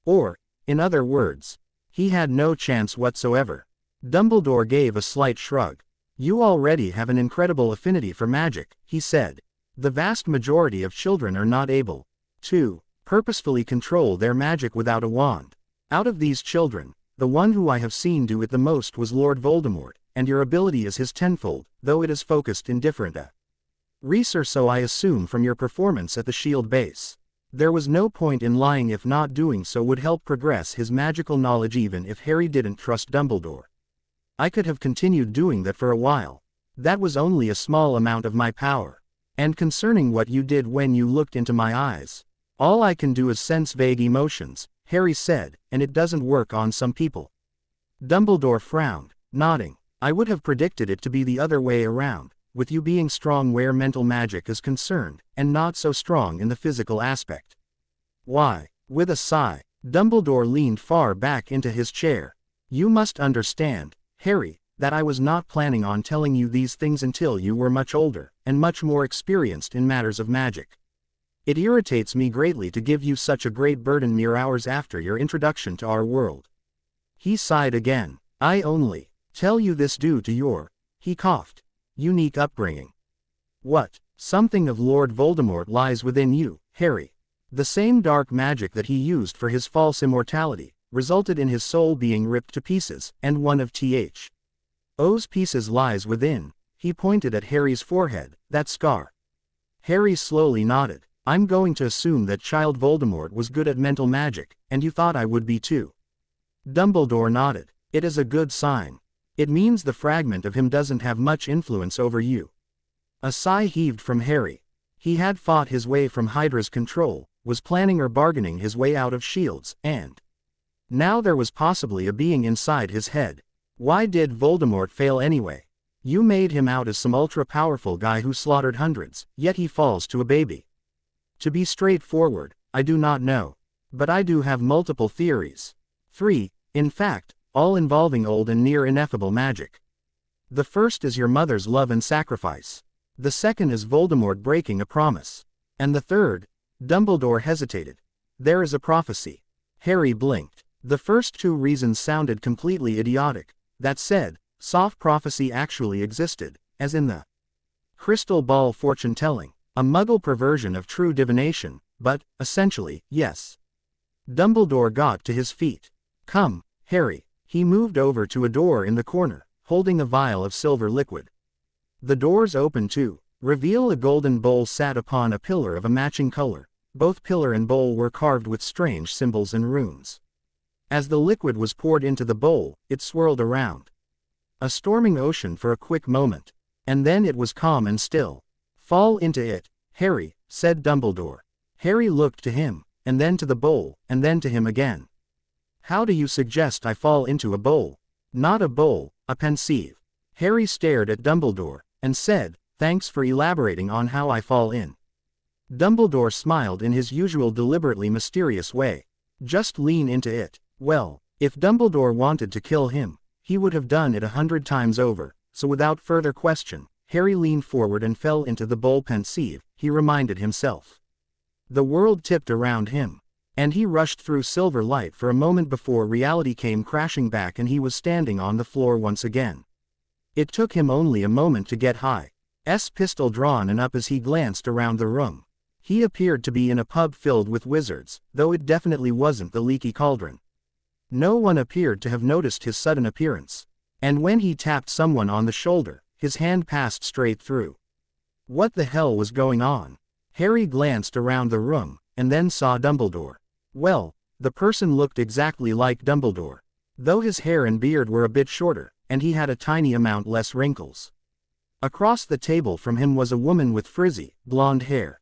Or, in other words, he had no chance whatsoever. Dumbledore gave a slight shrug. "You already have an incredible affinity for magic," he said. "The vast majority of children are not able to purposefully control their magic without a wand. Out of these children, the one who I have seen do it the most was Lord Voldemort, and your ability is his tenfold, though it is focused in different research, so I assume from your performance at the Shield base. There was no point in lying if not doing so would help progress his magical knowledge even if Harry didn't trust Dumbledore. I could have continued doing that for a while. That was only a small amount of my power. And concerning what you did when you looked into my eyes, all I can do is sense vague emotions," Harry said, "and it doesn't work on some people." Dumbledore frowned, nodding. "I would have predicted it to be the other way around, with you being strong where mental magic is concerned, and not so strong in the physical aspect." "Why?" With a sigh, Dumbledore leaned far back into his chair. "You must understand, Harry, that I was not planning on telling you these things until you were much older, and much more experienced in matters of magic. It irritates me greatly to give you such a great burden mere hours after your introduction to our world." He sighed again. "I only tell you this due to your," he coughed, "unique upbringing." "What?" "Something of Lord Voldemort lies within you, Harry. The same dark magic that he used for his false immortality resulted in his soul being ripped to pieces, and one of T.H.'s pieces lies within." He pointed at Harry's forehead, "that scar." Harry slowly nodded. "I'm going to assume that Child Voldemort was good at mental magic, and you thought I would be too." Dumbledore nodded. "It is a good sign. It means the fragment of him doesn't have much influence over you." A sigh heaved from Harry. He had fought his way from HYDRA's control, was planning or bargaining his way out of Shields, and now there was possibly a being inside his head. Why did Voldemort fail anyway? You made him out as some ultra-powerful guy who slaughtered hundreds, yet he falls to a baby. To be straightforward, I do not know. But I do have multiple theories. 3, in fact, all involving old and near ineffable magic. The first is your mother's love and sacrifice. The second is Voldemort breaking a promise. And the third, Dumbledore hesitated. There is a prophecy. Harry blinked. The first 2 reasons sounded completely idiotic. That said, soft prophecy actually existed, as in the crystal ball fortune-telling. A Muggle perversion of true divination, but, essentially, yes. Dumbledore got to his feet. "Come, Harry." He moved over to a door in the corner, holding a vial of silver liquid. The doors opened to reveal a golden bowl sat upon a pillar of a matching color. Both pillar and bowl were carved with strange symbols and runes. As the liquid was poured into the bowl, it swirled around a storming ocean for a quick moment. And then it was calm and still. "Fall into it, Harry," said Dumbledore. Harry looked to him, and then to the bowl, and then to him again. "How do you suggest I fall into a bowl?" "Not a bowl, a pensive." Harry stared at Dumbledore, and said, "Thanks for elaborating on how I fall in." Dumbledore smiled in his usual deliberately mysterious way. "Just lean into it. Well, if Dumbledore wanted to kill him, he would have done it 100 times over, so without further question, Harry leaned forward and fell into the bowl pensive, he reminded himself. The world tipped around him, and he rushed through silver light for a moment before reality came crashing back and he was standing on the floor once again. It took him only a moment to get High's pistol drawn and up as he glanced around the room. He appeared to be in a pub filled with wizards, though it definitely wasn't the Leaky Cauldron. No one appeared to have noticed his sudden appearance, and when he tapped someone on the shoulder, his hand passed straight through. What the hell was going on? Harry glanced around the room, and then saw Dumbledore. Well, the person looked exactly like Dumbledore, though his hair and beard were a bit shorter, and he had a tiny amount less wrinkles. Across the table from him was a woman with frizzy, blonde hair.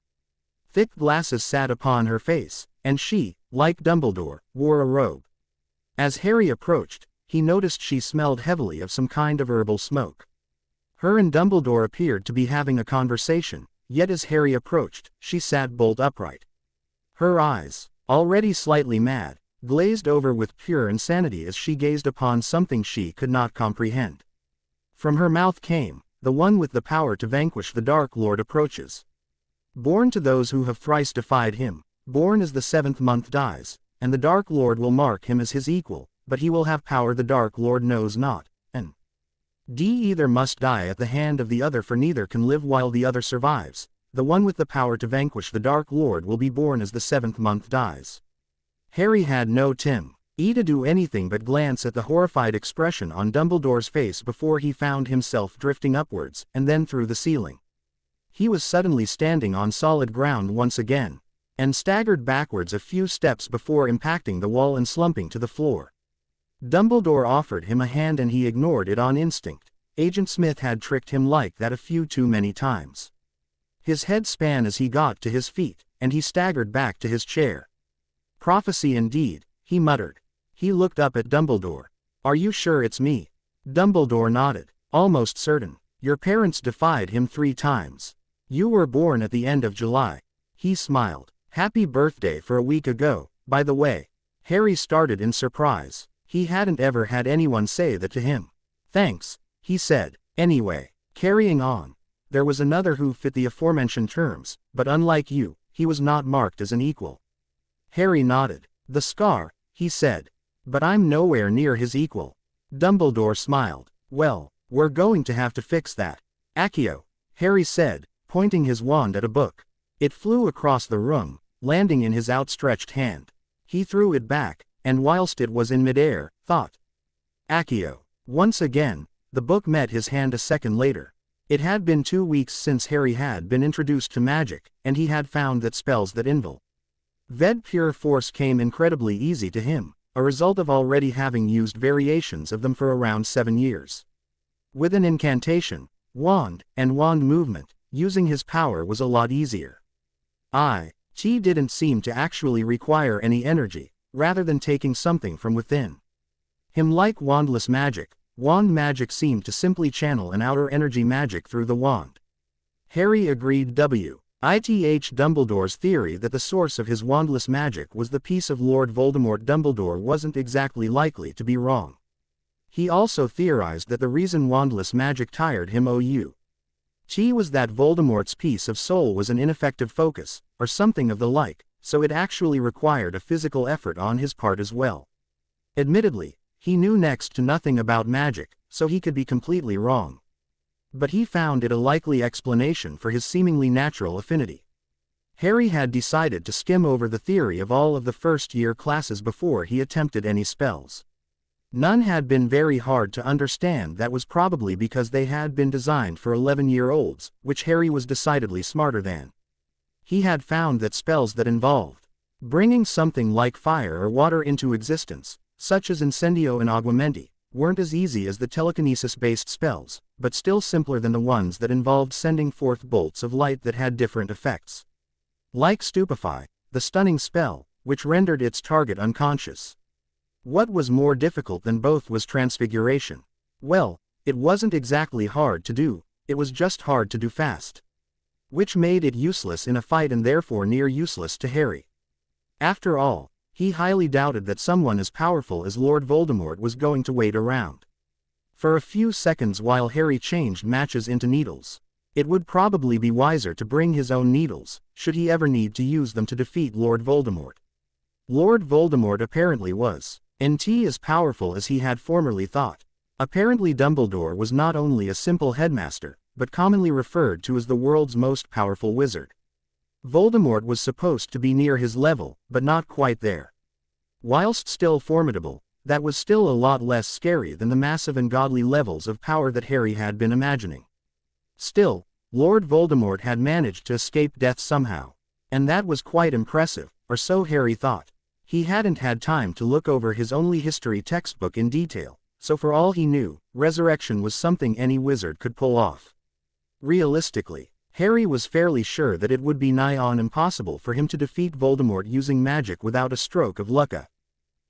Thick glasses sat upon her face, and she, like Dumbledore, wore a robe. As Harry approached, he noticed she smelled heavily of some kind of herbal smoke. Her and Dumbledore appeared to be having a conversation, yet as Harry approached, she sat bolt upright. Her eyes, already slightly mad, glazed over with pure insanity as she gazed upon something she could not comprehend. From her mouth came, "The one with the power to vanquish the Dark Lord approaches. Born to those who have thrice defied him, born as the 7th month dies, and the Dark Lord will mark him as his equal, but he will have power the Dark Lord knows not, and either must die at the hand of the other, for neither can live while the other survives. The one with the power to vanquish the Dark Lord will be born as the 7th month dies." Harry had no time to do anything but glance at the horrified expression on Dumbledore's face before he found himself drifting upwards, and then through the ceiling. He was suddenly standing on solid ground once again, and staggered backwards a few steps before impacting the wall and slumping to the floor. Dumbledore offered him a hand and he ignored it on instinct. Agent Smith had tricked him like that a few too many times. His head span as he got to his feet, and he staggered back to his chair. "Prophecy indeed," he muttered. He looked up at Dumbledore. "Are you sure it's me?" Dumbledore nodded. "Almost certain. Your parents defied him 3 times. You were born at the end of July." He smiled. "Happy birthday for a week ago, by the way." Harry started in surprise. He hadn't ever had anyone say that to him. "Thanks," he said. "Anyway, carrying on. There was another who fit the aforementioned terms, but unlike you, he was not marked as an equal." Harry nodded. "The scar," he said. "But I'm nowhere near his equal." Dumbledore smiled. "Well, we're going to have to fix that." "Accio," Harry said, pointing his wand at a book. It flew across the room, landing in his outstretched hand. He threw it back, and whilst it was in midair, thought. "Accio." Once again, the book met his hand a second later. It had been 2 weeks since Harry had been introduced to magic, and he had found that spells that ved pure force came incredibly easy to him, a result of already having used variations of them for around 7 years. With an incantation, wand, and wand movement, using his power was a lot easier. He didn't seem to actually require any energy, rather than taking something from within him like wandless magic. Wand magic seemed to simply channel an outer energy magic through the wand. Harry agreed with Dumbledore's theory that the source of his wandless magic was the piece of Lord Voldemort. Dumbledore wasn't exactly likely to be wrong. He also theorized that the reason wandless magic tired him was that Voldemort's piece of soul was an ineffective focus, or something of the like, so it actually required a physical effort on his part as well. Admittedly, he knew next to nothing about magic, so he could be completely wrong. But he found it a likely explanation for his seemingly natural affinity. Harry had decided to skim over the theory of all of the first-year classes before he attempted any spells. None had been very hard to understand. That was probably because they had been designed for 11-year-olds, which Harry was decidedly smarter than. He had found that spells that involved bringing something like fire or water into existence, such as Incendio and Aguamenti, weren't as easy as the telekinesis-based spells, but still simpler than the ones that involved sending forth bolts of light that had different effects. Like Stupefy, the stunning spell, which rendered its target unconscious. What was more difficult than both was Transfiguration. Well, it wasn't exactly hard to do, it was just hard to do fast. Which made it useless in a fight and therefore near useless to Harry. After all, He highly doubted that someone as powerful as Lord Voldemort was going to wait around for a few seconds while Harry changed matches into needles. It would probably be wiser to bring his own needles, should he ever need to use them to defeat Lord Voldemort. Lord Voldemort apparently wasn't as powerful as he had formerly thought. Apparently Dumbledore was not only a simple headmaster, but commonly referred to as the world's most powerful wizard. Voldemort was supposed to be near his level, but not quite there. Whilst still formidable, that was still a lot less scary than the massive and godly levels of power that Harry had been imagining. Still, Lord Voldemort had managed to escape death somehow. And that was quite impressive, or so Harry thought. He hadn't had time to look over his only history textbook in detail, so for all he knew, resurrection was something any wizard could pull off. Realistically, Harry was fairly sure that it would be nigh on impossible for him to defeat Voldemort using magic without a stroke of luck a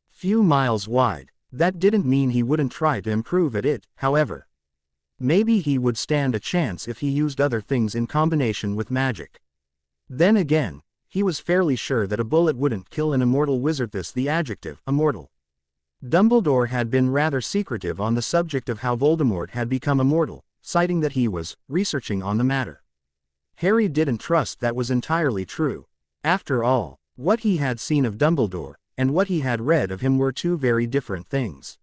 few miles wide. That didn't mean he wouldn't try to improve at it, however. Maybe he would stand a chance if he used other things in combination with magic. Then again, he was fairly sure that a bullet wouldn't kill an immortal wizard. This the adjective, immortal. Dumbledore had been rather secretive on the subject of how Voldemort had become immortal, citing that he was researching on the matter. Harry didn't trust that was entirely true. After all, what he had seen of Dumbledore, and what he had read of him were two very different things.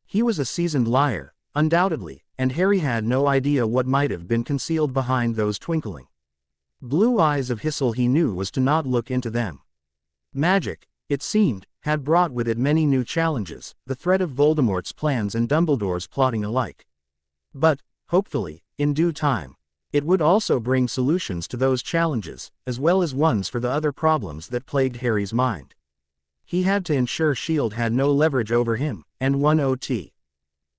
He was a seasoned liar, undoubtedly, and Harry had no idea what might have been concealed behind those twinkling blue eyes of his. All he knew was to not look into them. Magic, it seemed, had brought with it many new challenges, the threat of Voldemort's plans and Dumbledore's plotting alike. But, hopefully, in due time, it would also bring solutions to those challenges, as well as ones for the other problems that plagued Harry's mind. He had to ensure S.H.I.E.L.D. had no leverage over him, and one OT.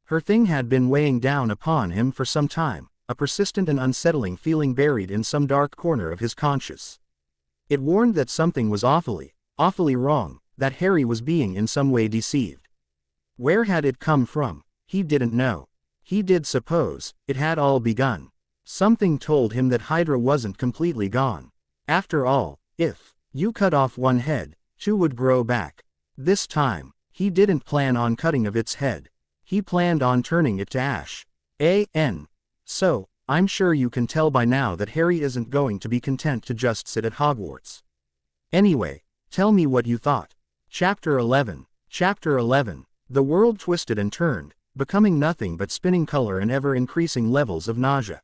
Her thing had been weighing down upon him for some time, a persistent and unsettling feeling buried in some dark corner of his conscience. It warned that something was awfully wrong, that Harry was being in some way deceived. Where had it come from? He didn't know. He did suppose it had all begun. Something told him that HYDRA wasn't completely gone. After all, if you cut off one head, two would grow back. This time, he didn't plan on cutting of its head. He planned on turning it to ash. So, I'm sure you can tell by now that Harry isn't going to be content to just sit at Hogwarts. Anyway, tell me what you thought. Chapter 11. Chapter 11. The world twisted and turned, becoming nothing but spinning color and ever-increasing levels of nausea.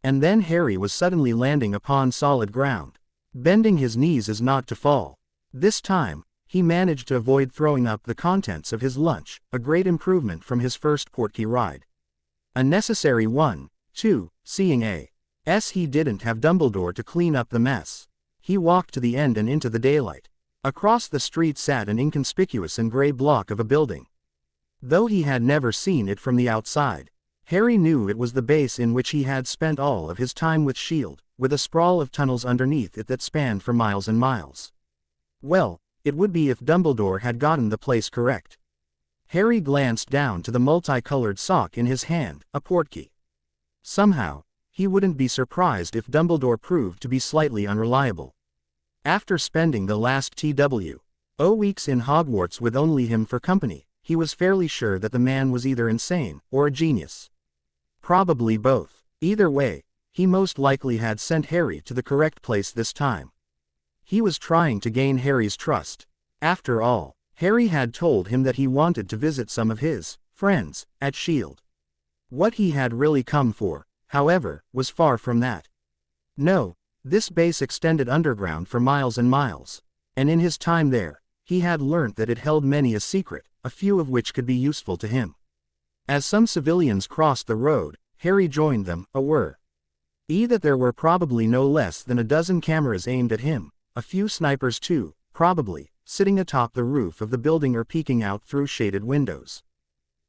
And then Harry was suddenly landing upon solid ground. Bending his knees as not to fall. This time, he managed to avoid throwing up the contents of his lunch, a great improvement from his first portkey ride. A necessary one, too, seeing he didn't have Dumbledore to clean up the mess. He walked to the end and into the daylight. Across the street sat an inconspicuous and gray block of a building. Though he had never seen it from the outside, Harry knew it was the base in which he had spent all of his time with S.H.I.E.L.D., with a sprawl of tunnels underneath it that spanned for miles and miles. Well, it would be if Dumbledore had gotten the place correct. Harry glanced down to the multicolored sock in his hand, a portkey. Somehow, he wouldn't be surprised if Dumbledore proved to be slightly unreliable. After spending the last weeks in Hogwarts with only him for company, he was fairly sure that the man was either insane, or a genius. Probably both. Either way, he most likely had sent Harry to the correct place this time. He was trying to gain Harry's trust. After all, Harry had told him that he wanted to visit some of his friends at S.H.I.E.L.D. What he had really come for, however, was far from that. No, this base extended underground for miles and miles, and in his time there, he had learnt that it held many a secret, a few of which could be useful to him. As some civilians crossed the road, Harry joined them, that there were probably no less than a dozen cameras aimed at him, a few snipers too, probably, sitting atop the roof of the building or peeking out through shaded windows.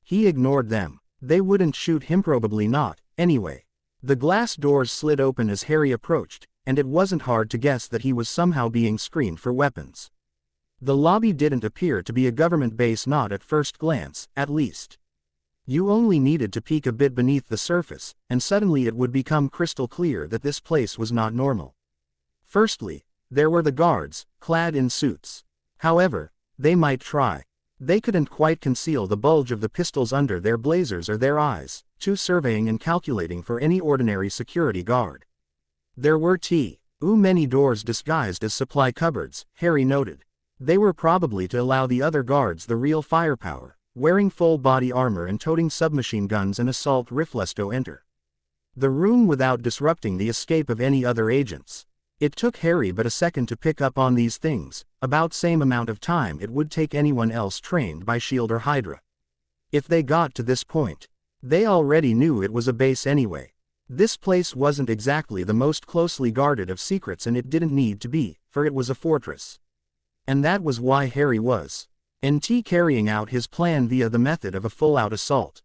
He ignored them. They wouldn't shoot him, probably not, anyway. The glass doors slid open as Harry approached, and it wasn't hard to guess that he was somehow being screened for weapons. The lobby didn't appear to be a government base, not at first glance, at least. You only needed to peek a bit beneath the surface, and suddenly it would become crystal clear that this place was not normal. Firstly, there were the guards, clad in suits. However, they might try. They couldn't quite conceal the bulge of the pistols under their blazers or their eyes, too surveying and calculating for any ordinary security guard. There were many doors disguised as supply cupboards, Harry noted. They were probably to allow the other guards the real firepower, wearing full body armor and toting submachine guns and assault rifles to enter the room without disrupting the escape of any other agents. It took Harry but a second to pick up on these things, about same amount of time it would take anyone else trained by SHIELD or HYDRA. If they got to this point, they already knew it was a base anyway. This place wasn't exactly the most closely guarded of secrets, and it didn't need to be, for it was a fortress. And that was why Harry was carrying out his plan via the method of a full-out assault.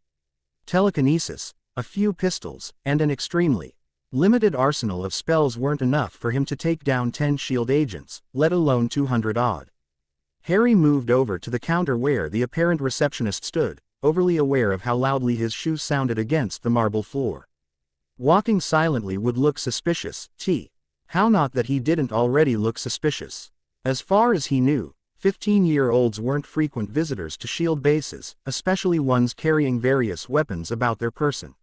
Telekinesis, a few pistols, and an extremely limited arsenal of spells weren't enough for him to take down 10 SHIELD agents, let alone 200-odd. Harry moved over to the counter where the apparent receptionist stood, overly aware of how loudly his shoes sounded against the marble floor. Walking silently would look suspicious, how not that he didn't already look suspicious. As far as he knew, 15-year-olds weren't frequent visitors to SHIELD bases, especially ones carrying various weapons about their person.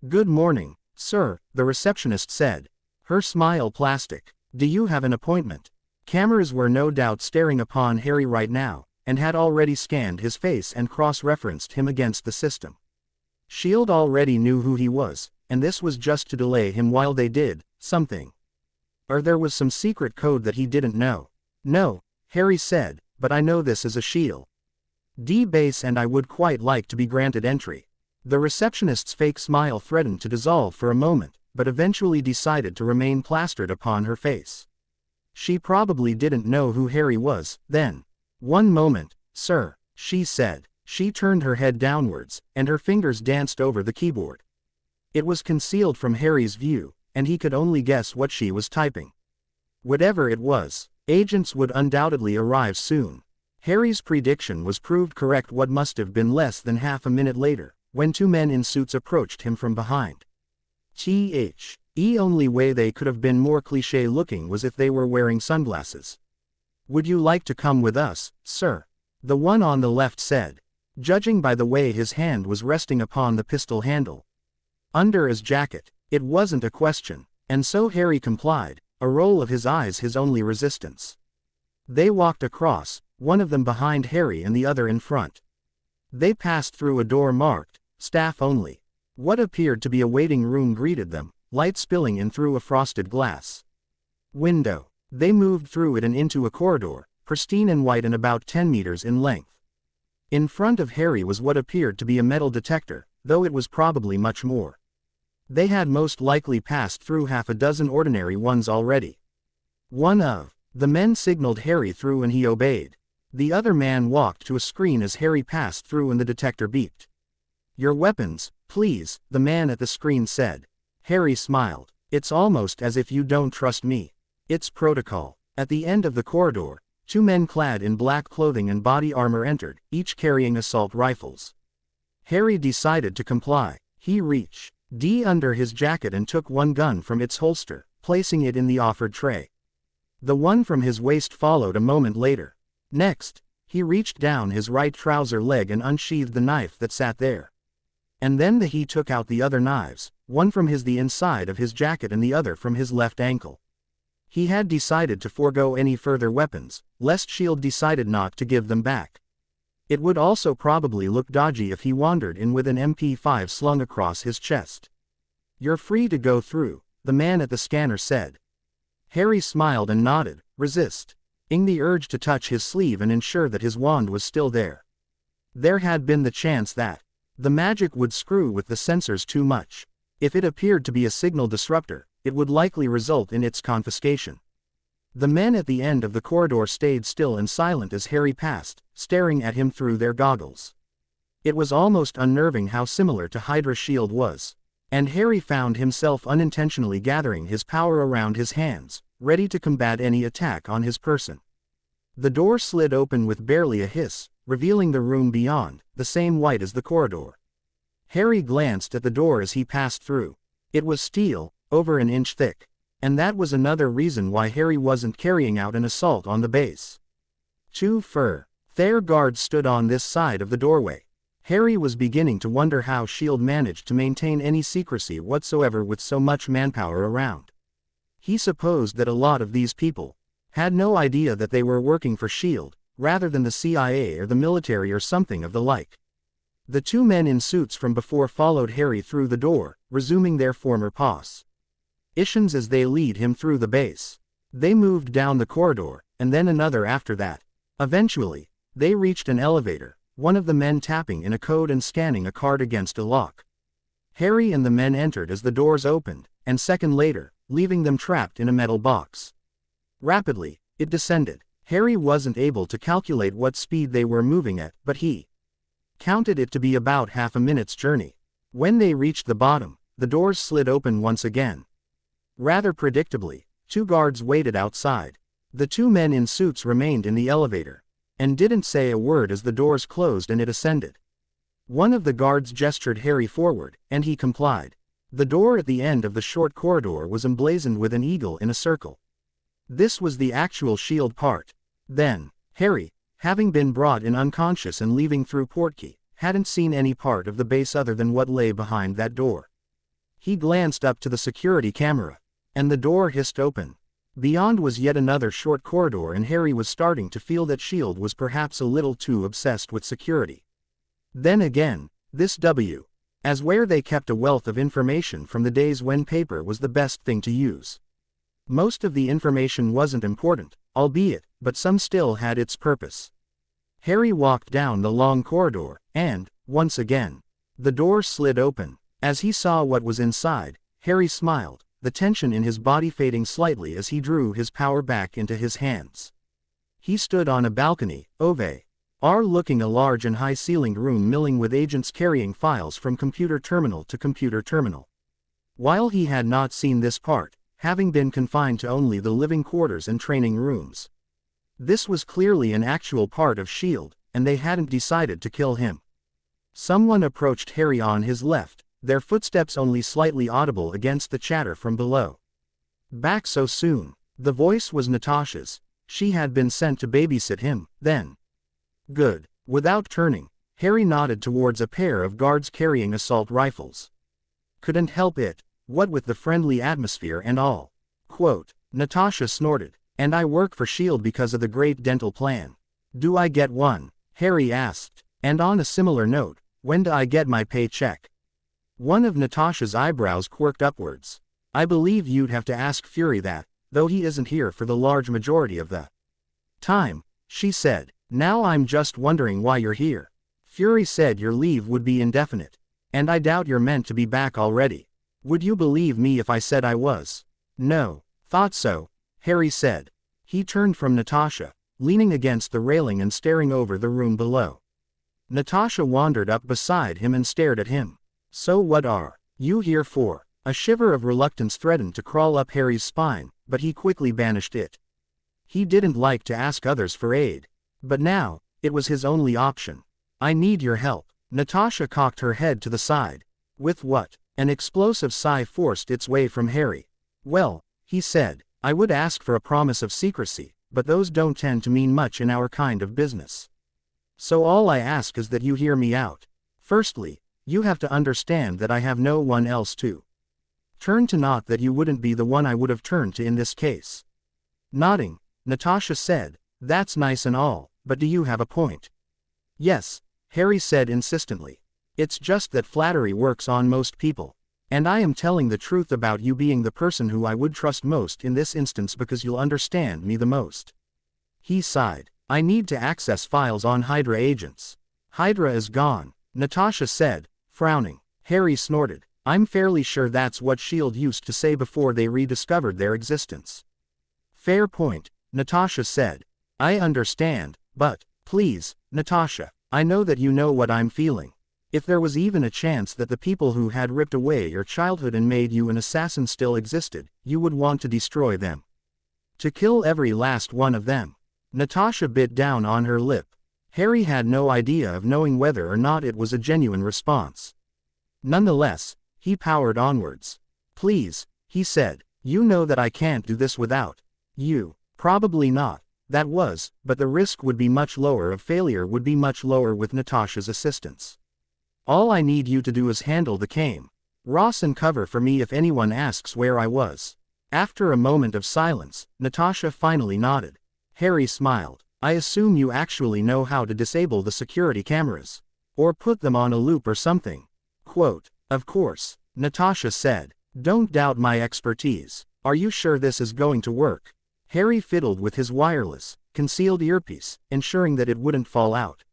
"Good morning, sir," the receptionist said, her smile plastic. "Do you have an appointment?" Cameras were no doubt staring upon Harry right now, and had already scanned his face and cross-referenced him against the system. SHIELD already knew who he was, and this was just to delay him while they did something. Or there was some secret code that he didn't know. "No," Harry said, "but I know this is a SHIELD base and I would quite like to be granted entry." The receptionist's fake smile threatened to dissolve for a moment, but eventually decided to remain plastered upon her face. She probably didn't know who Harry was, then. "One moment, sir," she said. She turned her head downwards, and her fingers danced over the keyboard. It was concealed from Harry's view, and he could only guess what she was typing. Whatever it was, agents would undoubtedly arrive soon. Harry's prediction was proved correct what must have been less than half a minute later, when 2 men in suits approached him from behind. The only way they could have been more cliché-looking was if they were wearing sunglasses. "Would you like to come with us, sir?" the one on the left said, judging by the way his hand was resting upon the pistol handle under his jacket. It wasn't a question, and so Harry complied, a roll of his eyes his only resistance. They walked across, one of them behind Harry and the other in front. They passed through a door marked, "Staff Only." What appeared to be a waiting room greeted them, light spilling in through a frosted glass window. They moved through it and into a corridor, pristine and white and about 10 meters in length. In front of Harry was what appeared to be a metal detector, though it was probably much more. They had most likely passed through half a dozen ordinary ones already. One of the men signaled Harry through and he obeyed. The other man walked to a screen as Harry passed through and the detector beeped. "Your weapons, please," the man at the screen said. Harry smiled. "It's almost as if you don't trust me. It's protocol." At the end of the corridor, 2 men clad in black clothing and body armor entered, each carrying assault rifles. Harry decided to comply. He reached under his jacket and took one gun from its holster, placing it in the offered tray. The one from his waist followed a moment later. Next, he reached down his right trouser leg and unsheathed the knife that sat there. And then he took out the other knives, one from the inside of his jacket and the other from his left ankle. He had decided to forego any further weapons, lest SHIELD decided not to give them back. It would also probably look dodgy if he wandered in with an MP5 slung across his chest. "You're free to go through," the man at the scanner said. Harry smiled and nodded, resisting the urge to touch his sleeve and ensure that his wand was still there. There had been the chance that the magic would screw with the sensors too much. If it appeared to be a signal disruptor, it would likely result in its confiscation. The men at the end of the corridor stayed still and silent as Harry passed, staring at him through their goggles. It was almost unnerving how similar to HYDRA SHIELD was. And Harry found himself unintentionally gathering his power around his hands, ready to combat any attack on his person. The door slid open with barely a hiss, revealing the room beyond, the same white as the corridor. Harry glanced at the door as he passed through. It was steel, over an inch thick. And that was another reason why Harry wasn't carrying out an assault on the base. 2 fur. Their guards stood on this side of the doorway. Harry was beginning to wonder how S.H.I.E.L.D. managed to maintain any secrecy whatsoever with so much manpower around. He supposed that a lot of these people had no idea that they were working for S.H.I.E.L.D., rather than the CIA or the military or something of the like. The 2 men in suits from before followed Harry through the door, resuming their former positions as they lead him through the base. They moved down the corridor, and then another after that. Eventually, they reached an elevator, one of the men tapping in a code and scanning a card against a lock. Harry and the men entered as the doors opened, and second later, leaving them trapped in a metal box. Rapidly, it descended. Harry wasn't able to calculate what speed they were moving at, but he counted it to be about half a minute's journey. When they reached the bottom, the doors slid open once again. Rather predictably, 2 guards waited outside. The 2 men in suits remained in the elevator, and didn't say a word as the doors closed and it ascended. One of the guards gestured Harry forward, and he complied. The door at the end of the short corridor was emblazoned with an eagle in a circle. This was the actual S.H.I.E.L.D. part. Then, Harry, having been brought in unconscious and leaving through portkey, hadn't seen any part of the base other than what lay behind that door. He glanced up to the security camera, and the door hissed open. Beyond was yet another short corridor, and Harry was starting to feel that S.H.I.E.L.D. was perhaps a little too obsessed with security. Then again, this was where they kept a wealth of information from the days when paper was the best thing to use. Most of the information wasn't important, albeit, but some still had its purpose. Harry walked down the long corridor, and, once again, the door slid open. As he saw what was inside, Harry smiled, the tension in his body fading slightly as he drew his power back into his hands. He stood on a balcony, overlooking a large and high-ceilinged room milling with agents carrying files from computer terminal to computer terminal. While he had not seen this part, having been confined to only the living quarters and training rooms, this was clearly an actual part of S.H.I.E.L.D., and they hadn't decided to kill him. Someone approached Harry on his left, their footsteps only slightly audible against the chatter from below. Back so soon? The voice was Natasha's. She had been sent to babysit him, then. Good. Without turning, Harry nodded towards a pair of guards carrying assault rifles. Couldn't help it, what with the friendly atmosphere and all. Quote, Natasha snorted. And I work for S.H.I.E.L.D. because of the great dental plan. Do I get one? Harry asked. And on a similar note, when do I get my paycheck? One of Natasha's eyebrows quirked upwards. I believe you'd have to ask Fury that, though he isn't here for the large majority of the time, she said. Now I'm just wondering why you're here. Fury said your leave would be indefinite. And I doubt you're meant to be back already. Would you believe me if I said I was? No. Thought so, Harry said. He turned from Natasha, leaning against the railing and staring over the room below. Natasha wandered up beside him and stared at him. So what are you here for? A shiver of reluctance threatened to crawl up Harry's spine, but he quickly banished it. He didn't like to ask others for aid. But now, it was his only option. I need your help. Natasha cocked her head to the side. With what? An explosive sigh forced its way from Harry. Well, he said, I would ask for a promise of secrecy, but those don't tend to mean much in our kind of business. So all I ask is that you hear me out. Firstly, you have to understand that I have no one else to turn to, not that you wouldn't be the one I would have turned to in this case. Nodding, Natasha said, that's nice and all, but do you have a point? Yes, Harry said insistently. It's just that flattery works on most people. And I am telling the truth about you being the person who I would trust most in this instance because you'll understand me the most. He sighed. I need to access files on HYDRA agents. HYDRA is gone, Natasha said, frowning. Harry snorted. I'm fairly sure that's what S.H.I.E.L.D. used to say before they rediscovered their existence. Fair point, Natasha said. I understand, but, please, Natasha, I know that you know what I'm feeling. If there was even a chance that the people who had ripped away your childhood and made you an assassin still existed, you would want to destroy them. To kill every last one of them. Natasha bit down on her lip. Harry had no idea of knowing whether or not it was a genuine response. Nonetheless, he powered onwards. Please, he said, you know that I can't do this without you. Probably not. That was, but the risk would be much lower of failure would be much lower with Natasha's assistance. All I need you to do is handle the came. Ross and cover for me if anyone asks where I was. After a moment of silence, Natasha finally nodded. Harry smiled. I assume you actually know how to disable the security cameras. Or put them on a loop or something. Quote, of course, Natasha said. Don't doubt my expertise. Are you sure this is going to work? Harry fiddled with his wireless, concealed earpiece, ensuring that it wouldn't fall out.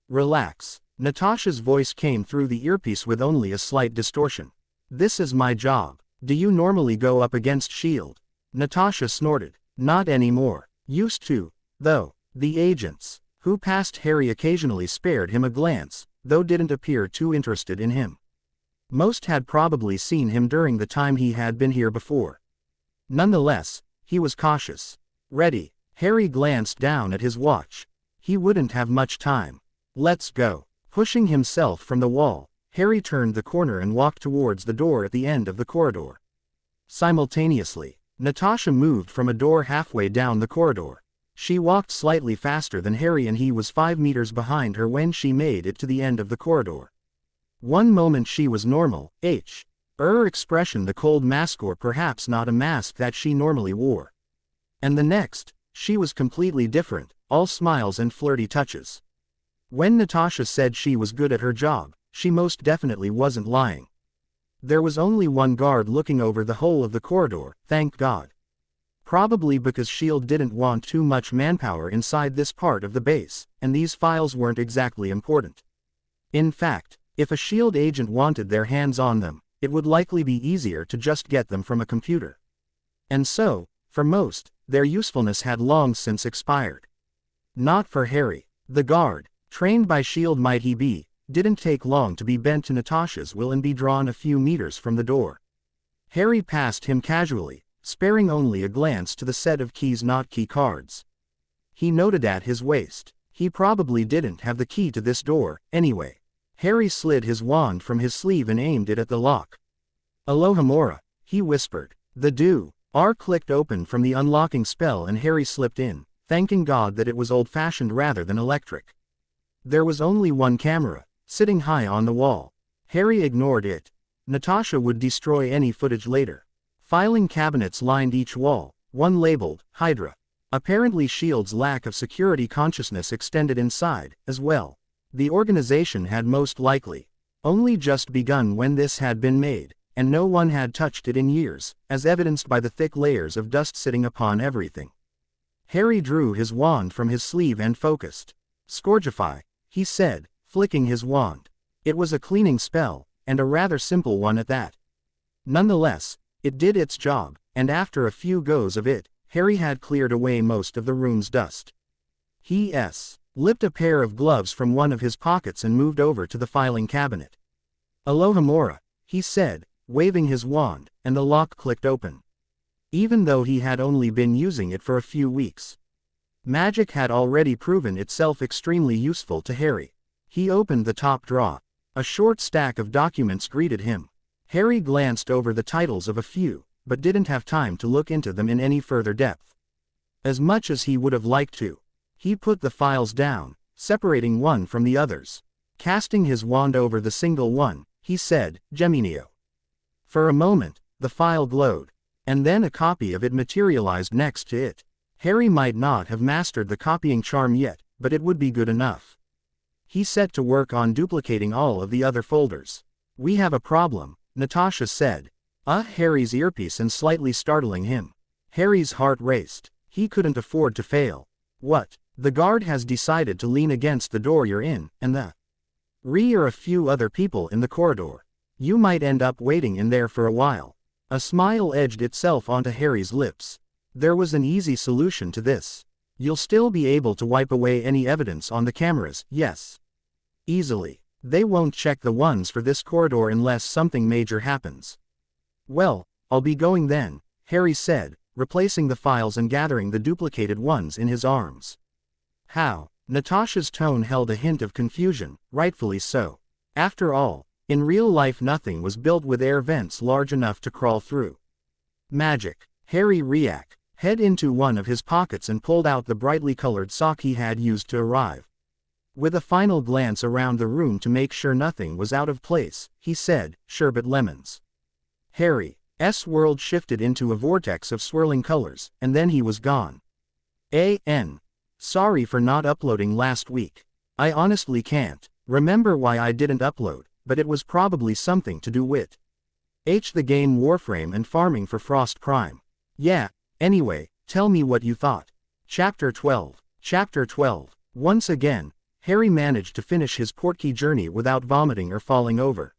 Relax. Natasha's voice came through the earpiece with only a slight distortion. This is my job. Do you normally go up against Shield? Natasha snorted. Not anymore. Used to, though. The agents, who passed Harry occasionally spared him a glance, though didn't appear too interested in him. Most had probably seen him during the time he had been here before. Nonetheless, he was cautious. Ready. Harry glanced down at his watch. He wouldn't have much time. Let's go. Pushing himself from the wall, Harry turned the corner and walked towards the door at the end of the corridor. Simultaneously, Natasha moved from a door halfway down the corridor. She walked slightly faster than Harry and he was 5 meters behind her when she made it to the end of the corridor. One moment she was normal, her expression the cold mask or perhaps not a mask that she normally wore. And the next, she was completely different, all smiles and flirty touches. When Natasha said she was good at her job, she most definitely wasn't lying. There was only one guard looking over the whole of the corridor, thank God. Probably because Shield didn't want too much manpower inside this part of the base, and these files weren't exactly important. In fact, if a Shield agent wanted their hands on them, it would likely be easier to just get them from a computer. And so, for most, their usefulness had long since expired. Not for Harry. The guard, trained by Shield might he be, didn't take long to be bent to Natasha's will and be drawn a few meters from the door. Harry passed him casually, sparing only a glance to the set of keys not key cards. He noted at his waist. He probably didn't have the key to this door, anyway. Harry slid his wand from his sleeve and aimed it at the lock. Alohomora, he whispered. The door clicked open from the unlocking spell and Harry slipped in, thanking God that it was old-fashioned rather than electric. There was only one camera, sitting high on the wall. Harry ignored it. Natasha would destroy any footage later. Filing cabinets lined each wall, one labeled, HYDRA. Apparently Shield's lack of security consciousness extended inside, as well. The organization had most likely only just begun when this had been made, and no one had touched it in years, as evidenced by the thick layers of dust sitting upon everything. Harry drew his wand from his sleeve and focused. Scourgify, he said, flicking his wand. It was a cleaning spell, and a rather simple one at that. Nonetheless, it did its job, and after a few goes of it, Harry had cleared away most of the room's dust. He lipped a pair of gloves from one of his pockets and moved over to the filing cabinet. Alohomora, he said, waving his wand, and the lock clicked open. Even though he had only been using it for a few weeks, magic had already proven itself extremely useful to Harry. He opened the top drawer. A short stack of documents greeted him. Harry glanced over the titles of a few, but didn't have time to look into them in any further depth. As much as he would have liked to. He put the files down, separating one from the others. Casting his wand over the single one, he said, Geminio. For a moment, the file glowed, and then a copy of it materialized next to it. Harry might not have mastered the copying charm yet, but it would be good enough. He set to work on duplicating all of the other folders. We have a problem, Natasha said. Harry's earpiece and slightly startling him. Harry's heart raced. He couldn't afford to fail. What? The guard has decided to lean against the door you're in, and the are a few other people in the corridor. You might end up waiting in there for a while. A smile edged itself onto Harry's lips. There was an easy solution to this. You'll still be able to wipe away any evidence on the cameras, yes. Easily. They won't check the ones for this corridor unless something major happens. Well, I'll be going then, Harry said, replacing the files and gathering the duplicated ones in his arms. How? Natasha's tone held a hint of confusion, rightfully so. After all, in real life nothing was built with air vents large enough to crawl through. Magic. Harry reacted. head into one of his pockets and pulled out the brightly colored sock he had used to arrive. With a final glance around the room to make sure nothing was out of place, he said, "Sherbet lemons." Harry's world shifted into a vortex of swirling colors, and then he was gone. Sorry for not uploading last week. I honestly can't remember why I didn't upload, but it was probably something to do with the game Warframe and farming for Frost Prime. Yeah, anyway, tell me what you thought. Chapter 12. Once again, Harry managed to finish his portkey journey without vomiting or falling over.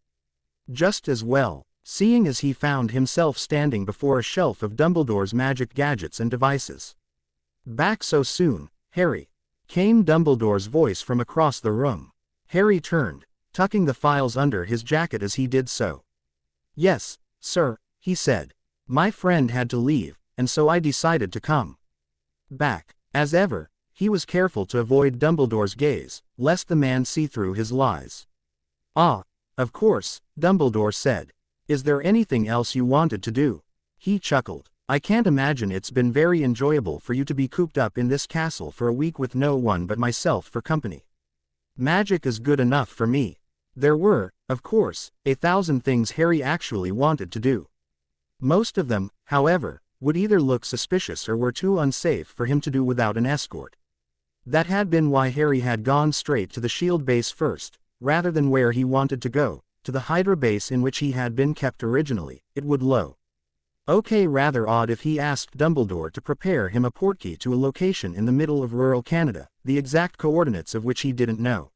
Just as well, seeing as he found himself standing before a shelf of Dumbledore's magic gadgets and devices. "Back so soon, Harry?" came Dumbledore's voice from across the room. Harry turned, tucking the files under his jacket as he did so. "Yes, sir," he said. "My friend had to leave, and so I decided to come back." As ever, he was careful to avoid Dumbledore's gaze, lest the man see through his lies. "Ah, of course," Dumbledore said. "Is there anything else you wanted to do?" He chuckled. "I can't imagine it's been very enjoyable for you to be cooped up in this castle for a week with no one but myself for company. Magic is good enough for me." There were, of course, 1,000 things Harry actually wanted to do. Most of them, however, would either look suspicious or were too unsafe for him to do without an escort. That had been why Harry had gone straight to the Shield base first, rather than where he wanted to go, to the HYDRA base in which he had been kept originally. It would rather odd if he asked Dumbledore to prepare him a portkey to a location in the middle of rural Canada, the exact coordinates of which he didn't know.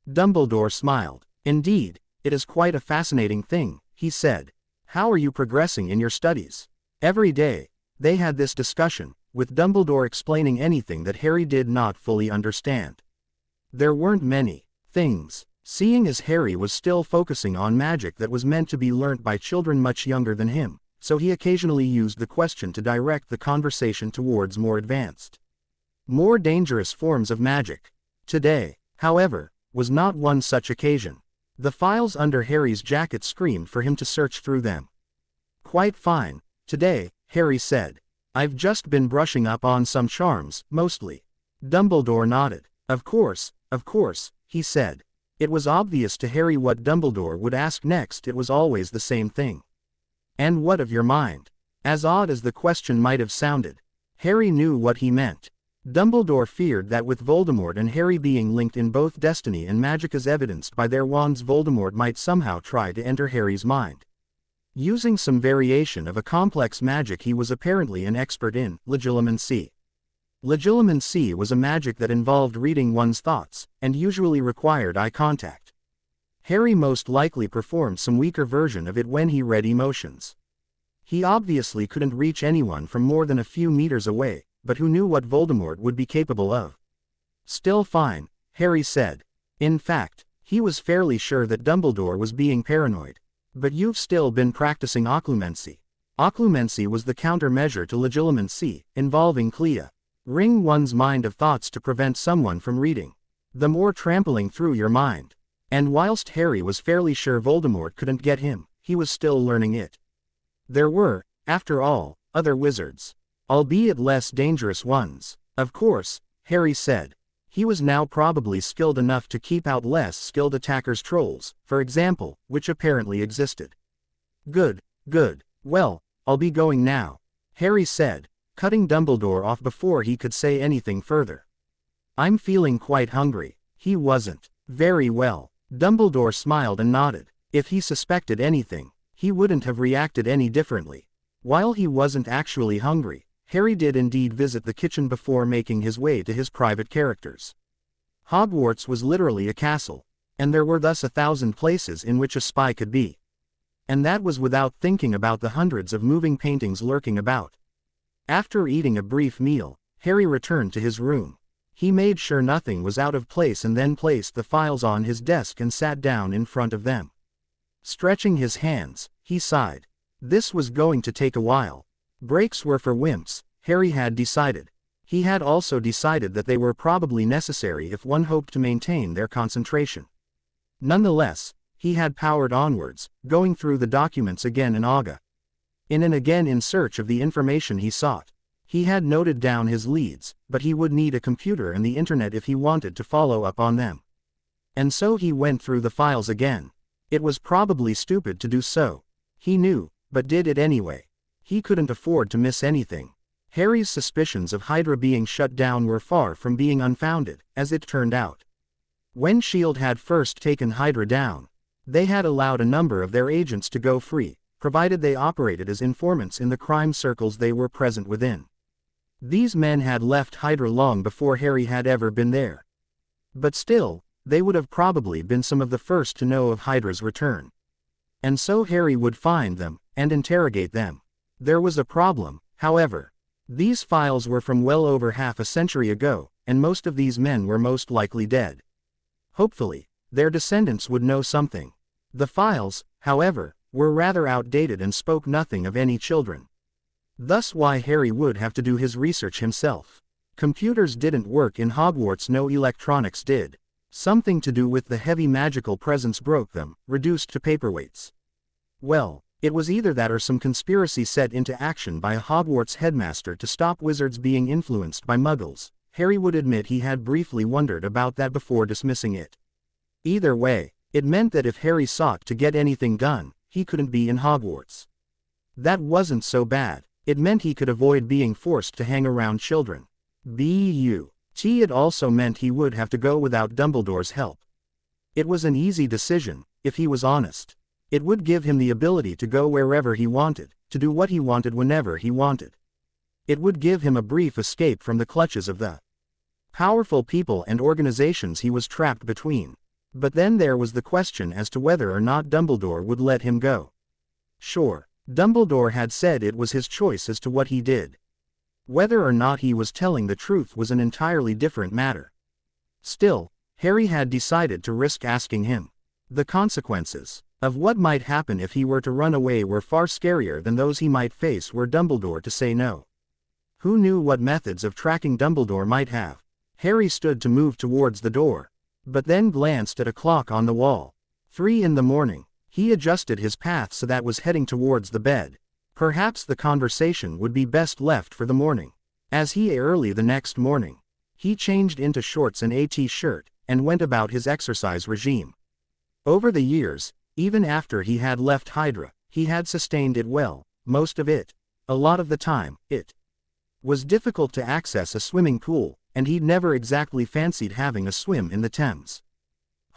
Dumbledore smiled. "Indeed, it is quite a fascinating thing," he said. "How are you progressing in your studies?" Every day, they had this discussion, with Dumbledore explaining anything that Harry did not fully understand. There weren't many things, seeing as Harry was still focusing on magic that was meant to be learnt by children much younger than him, so he occasionally used the question to direct the conversation towards more advanced, more dangerous forms of magic. Today, however, was not one such occasion. The files under Harry's jacket screamed for him to search through them. "Quite fine, today," Harry said. "I've just been brushing up on some charms, mostly." Dumbledore nodded. Of course," he said. It was obvious to Harry what Dumbledore would ask next. It was always the same thing. "And what of your mind?" As odd as the question might have sounded, Harry knew what he meant. Dumbledore feared that with Voldemort and Harry being linked in both destiny and magic as evidenced by their wands, Voldemort might somehow try to enter Harry's mind. Using some variation of a complex magic he was apparently an expert in, legilimency. Legilimency was a magic that involved reading one's thoughts, and usually required eye contact. Harry most likely performed some weaker version of it when he read emotions. He obviously couldn't reach anyone from more than a few meters away, but who knew what Voldemort would be capable of? "Still fine," Harry said. In fact, he was fairly sure that Dumbledore was being paranoid. "But you've still been practicing occlumency." Occlumency was the countermeasure to legilimency, involving clearing one's mind of thoughts to prevent someone from reading the more trampling through your mind. And whilst Harry was fairly sure Voldemort couldn't get him, he was still learning it. There were, after all, other wizards, albeit less dangerous ones. Of course, Harry said. He was now probably skilled enough to keep out less skilled attackers' trolls, for example, which apparently existed. Good. Well, I'll be going now," Harry said, cutting Dumbledore off before he could say anything further. "I'm feeling quite hungry." He wasn't. "Very well." Dumbledore smiled and nodded. If he suspected anything, he wouldn't have reacted any differently. While he wasn't actually hungry, Harry did indeed visit the kitchen before making his way to his private characters. Hogwarts was literally a castle, and there were thus 1,000 places in which a spy could be. And that was without thinking about the hundreds of moving paintings lurking about. After eating a brief meal, Harry returned to his room. He made sure nothing was out of place and then placed the files on his desk and sat down in front of them. Stretching his hands, he sighed. This was going to take a while. Breaks were for wimps, Harry had decided. He had also decided that they were probably necessary if one hoped to maintain their concentration. Nonetheless, he had powered onwards, going through the documents again and again in search of the information he sought. He had noted down his leads, but he would need a computer and the internet if he wanted to follow up on them. And so he went through the files again. It was probably stupid to do so. He knew, but did it anyway. He couldn't afford to miss anything. Harry's suspicions of HYDRA being shut down were far from being unfounded, as it turned out. When S.H.I.E.L.D. had first taken HYDRA down, they had allowed a number of their agents to go free, provided they operated as informants in the crime circles they were present within. These men had left HYDRA long before Harry had ever been there. But still, they would have probably been some of the first to know of HYDRA's return. And so Harry would find them, and interrogate them. There was a problem, however. These files were from well over half a century ago, and most of these men were most likely dead. Hopefully, their descendants would know something. The files, however, were rather outdated and spoke nothing of any children. Thus why Harry would have to do his research himself. Computers didn't work in Hogwarts, no electronics did. Something to do with the heavy magical presence broke them, reduced to paperweights. Well, it was either that or some conspiracy set into action by a Hogwarts headmaster to stop wizards being influenced by muggles. Harry would admit he had briefly wondered about that before dismissing it. Either way, it meant that if Harry sought to get anything done, he couldn't be in Hogwarts. That wasn't so bad. It meant he could avoid being forced to hang around children. It also meant he would have to go without Dumbledore's help. It was an easy decision, if he was honest. It would give him the ability to go wherever he wanted, to do what he wanted whenever he wanted. It would give him a brief escape from the clutches of the powerful people and organizations he was trapped between. But then there was the question as to whether or not Dumbledore would let him go. Sure, Dumbledore had said it was his choice as to what he did. Whether or not he was telling the truth was an entirely different matter. Still, Harry had decided to risk asking him. The consequences of what might happen if he were to run away were far scarier than those he might face were Dumbledore to say no. Who knew what methods of tracking Dumbledore might have? Harry stood to move towards the door, but then glanced at a clock on the wall. 3 in the morning. He adjusted his path so that was heading towards the bed. Perhaps the conversation would be best left for the morning. As he early the next morning, he changed into shorts and a t-shirt, and went about his exercise regime. Over the years, even after he had left HYDRA, he had sustained it well, most of it. A lot of the time, it was difficult to access a swimming pool, and he'd never exactly fancied having a swim in the Thames.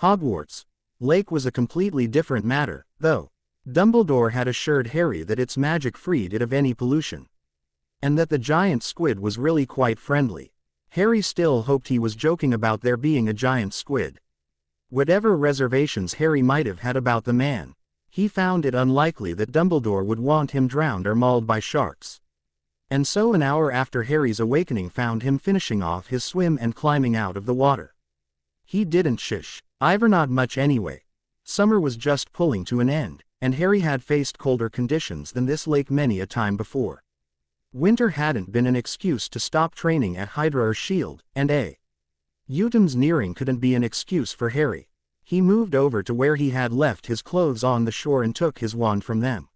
Hogwarts Lake was a completely different matter, though. Dumbledore had assured Harry that its magic freed it of any pollution. And that the giant squid was really quite friendly. Harry still hoped he was joking about there being a giant squid. Whatever reservations Harry might have had about the man, he found it unlikely that Dumbledore would want him drowned or mauled by sharks. And so an hour after Harry's awakening found him finishing off his swim and climbing out of the water. He didn't shish. Not much anyway. Summer was just pulling to an end, and Harry had faced colder conditions than this lake many a time before. Winter hadn't been an excuse to stop training at HYDRA or S.H.I.E.L.D., and autumn's nearing couldn't be an excuse for Harry. He moved over to where he had left his clothes on the shore and took his wand from them.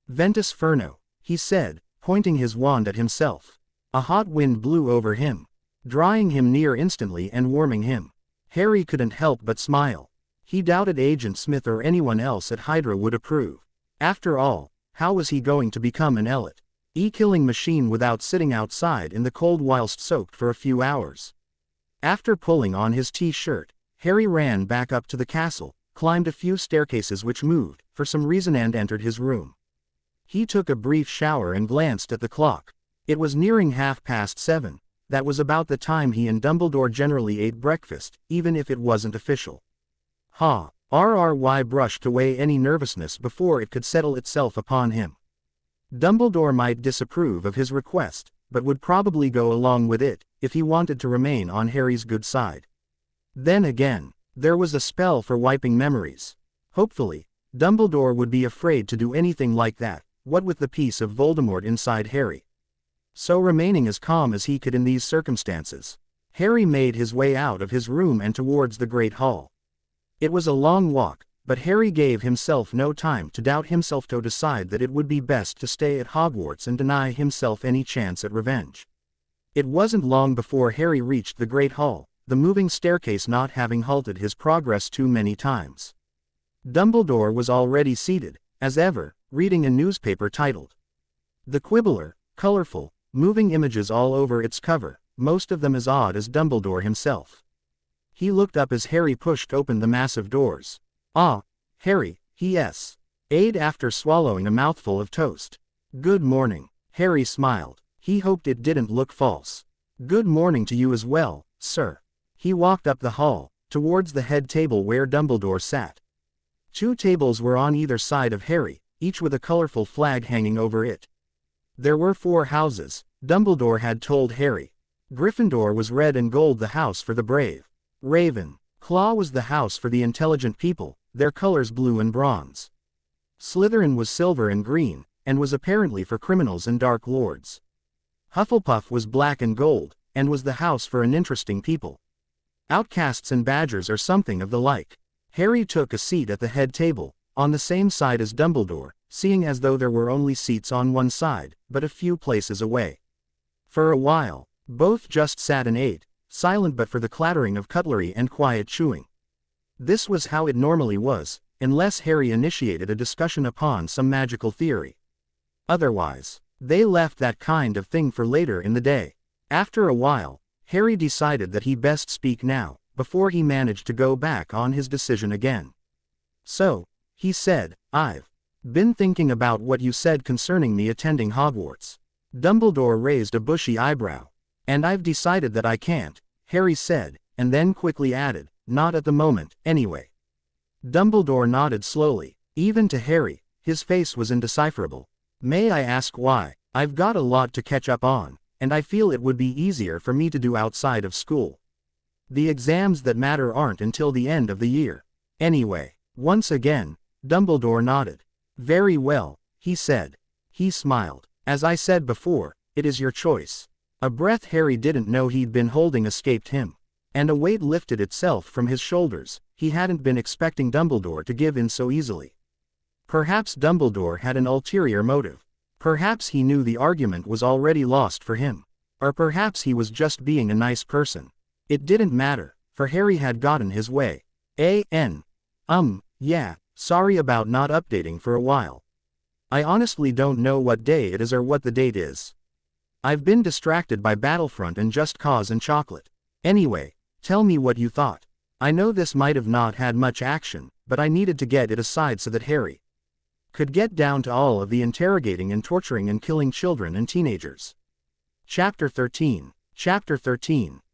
Ventus Furno, he said, pointing his wand at himself. A hot wind blew over him, drying him near instantly and warming him. Harry couldn't help but smile. He doubted Agent Smith or anyone else at HYDRA would approve. After all, how was he going to become an killing machine without sitting outside in the cold whilst soaked for a few hours? After pulling on his t-shirt, Harry ran back up to the castle, climbed a few staircases which moved, for some reason, and entered his room. He took a brief shower and glanced at the clock. It was nearing 7:30. That was about the time he and Dumbledore generally ate breakfast, even if it wasn't official. RRY brushed away any nervousness before it could settle itself upon him. Dumbledore might disapprove of his request, but would probably go along with it, if he wanted to remain on Harry's good side. Then again, there was a spell for wiping memories. Hopefully, Dumbledore would be afraid to do anything like that, what with the piece of Voldemort inside Harry. So remaining as calm as he could in these circumstances, Harry made his way out of his room and towards the Great Hall. It was a long walk, but Harry gave himself no time to doubt himself to decide that it would be best to stay at Hogwarts and deny himself any chance at revenge. It wasn't long before Harry reached the Great Hall, the moving staircase not having halted his progress too many times. Dumbledore was already seated, as ever, reading a newspaper titled The Quibbler, colorful, moving images all over its cover, most of them as odd as Dumbledore himself. He looked up as Harry pushed open the massive doors. "Ah, Harry," he said after swallowing a mouthful of toast. "Good morning." Harry smiled. He hoped it didn't look false. "Good morning to you as well, sir." He walked up the hall, towards the head table where Dumbledore sat. 2 tables were on either side of Harry, each with a colorful flag hanging over it. There were 4 houses, Dumbledore had told Harry. Gryffindor was red and gold, the house for the brave. Ravenclaw was the house for the intelligent people, their colors blue and bronze. Slytherin was silver and green, and was apparently for criminals and dark lords. Hufflepuff was black and gold, and was the house for uninteresting people. Outcasts and badgers or something of the like. Harry took a seat at the head table, on the same side as Dumbledore, seeing as though there were only seats on one side, but a few places away. For a while, both just sat and ate, silent but for the clattering of cutlery and quiet chewing. This was how it normally was, unless Harry initiated a discussion upon some magical theory. Otherwise, they left that kind of thing for later in the day. After a while, Harry decided that he best speak now, before he managed to go back on his decision again. "So," he said, "I've been thinking about what you said concerning me attending Hogwarts." Dumbledore raised a bushy eyebrow. "And I've decided that I can't," Harry said, and then quickly added, "not at the moment, anyway." Dumbledore nodded slowly. Even to Harry, his face was indecipherable. "May I ask why?" "I've got a lot to catch up on, and I feel it would be easier for me to do outside of school. The exams that matter aren't until the end of the year. Anyway." Once again, Dumbledore nodded. "Very well," he said. He smiled. "As I said before, it is your choice." A breath Harry didn't know he'd been holding escaped him, and a weight lifted itself from his shoulders. He hadn't been expecting Dumbledore to give in so easily. Perhaps Dumbledore had an ulterior motive. Perhaps he knew the argument was already lost for him. Or perhaps he was just being a nice person. It didn't matter, for Harry had gotten his way. Yeah, sorry about not updating for a while. I honestly don't know what day it is or what the date is. I've been distracted by Battlefront and Just Cause and chocolate. Anyway, tell me what you thought. I know this might have not had much action, but I needed to get it aside so that Harry could get down to all of the interrogating and torturing and killing children and teenagers. Chapter 13.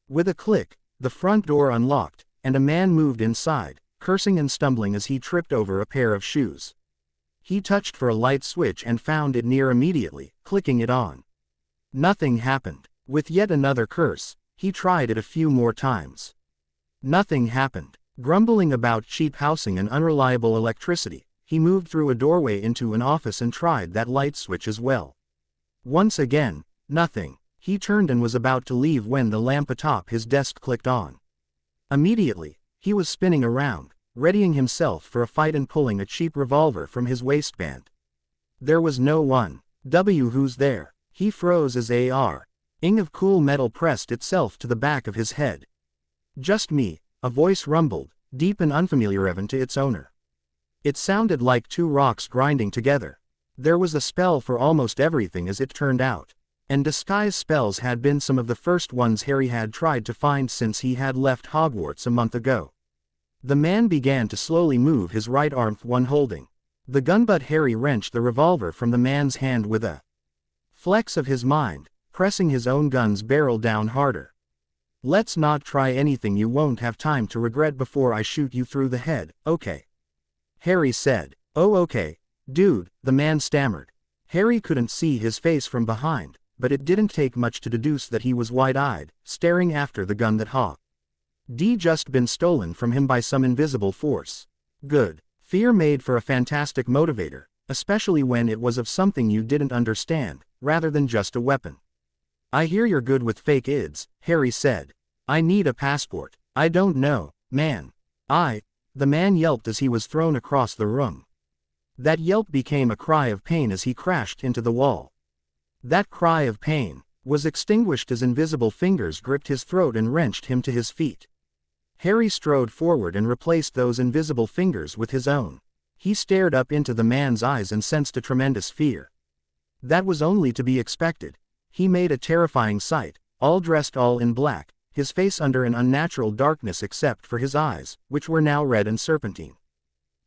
With a click, the front door unlocked, and a man moved inside, cursing and stumbling as he tripped over a pair of shoes. He touched for a light switch and found it near immediately, clicking it on. Nothing happened. With yet another curse, he tried it a few more times. Nothing happened. Grumbling about cheap housing and unreliable electricity, he moved through a doorway into an office and tried that light switch as well. Once again, nothing. He turned and was about to leave when the lamp atop his desk clicked on. Immediately, he was spinning around, readying himself for a fight and pulling a cheap revolver from his waistband. There was no one. Who's there? He froze as ing of cool metal pressed itself to the back of his head. "Just me," a voice rumbled, deep and unfamiliar even to its owner. It sounded like 2 rocks grinding together. There was a spell for almost everything as it turned out. And disguise spells had been some of the first ones Harry had tried to find since he had left Hogwarts a month ago. The man began to slowly move his right arm, one holding the gun, but Harry wrenched the revolver from the man's hand with a flex of his mind, pressing his own gun's barrel down harder. "Let's not try anything you won't have time to regret before I shoot you through the head, okay?" Harry said. "Oh okay, dude," the man stammered. Harry couldn't see his face from behind, but it didn't take much to deduce that he was wide-eyed, staring after the gun that had just been stolen from him by some invisible force. Good. Fear made for a fantastic motivator, especially when it was of something you didn't understand, rather than just a weapon. "I hear you're good with fake ids," Harry said. "I need a passport." "I don't know, man. The man yelped as he was thrown across the room. That yelp became a cry of pain as he crashed into the wall. That cry of pain was extinguished as invisible fingers gripped his throat and wrenched him to his feet. Harry strode forward and replaced those invisible fingers with his own. He stared up into the man's eyes and sensed a tremendous fear. That was only to be expected. He made a terrifying sight, all dressed all in black, his face under an unnatural darkness except for his eyes, which were now red and serpentine.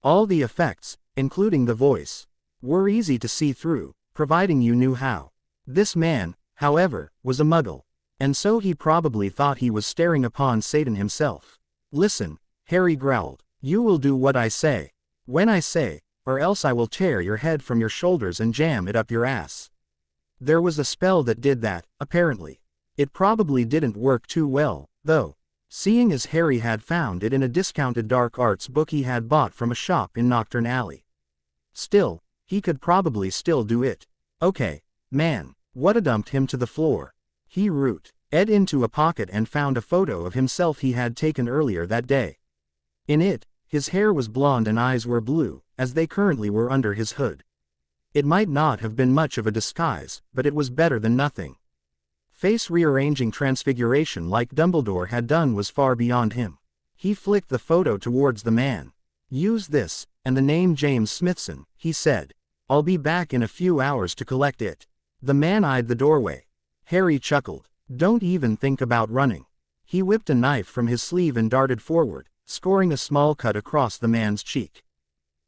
All the effects, including the voice, were easy to see through, providing you knew how. This man, however, was a muggle, and so he probably thought he was staring upon Satan himself. "Listen," Harry growled. "You will do what I say. When I say, or else I will tear your head from your shoulders and jam it up your ass." There was a spell that did that, apparently. It probably didn't work too well, though, seeing as Harry had found it in a discounted dark arts book he had bought from a shop in Nocturne Alley. Still, he could probably still do it. Okay, man, what dumped him to the floor? He root Ed into a pocket and found a photo of himself he had taken earlier that day. In it, his hair was blonde and eyes were blue, as they currently were under his hood. It might not have been much of a disguise, but it was better than nothing. Face rearranging transfiguration like Dumbledore had done was far beyond him. He flicked the photo towards the man. "Use this, and the name James Smithson," he said. "I'll be back in a few hours to collect it." The man eyed the doorway. Harry chuckled. "Don't even think about running." He whipped a knife from his sleeve and darted forward, scoring a small cut across the man's cheek.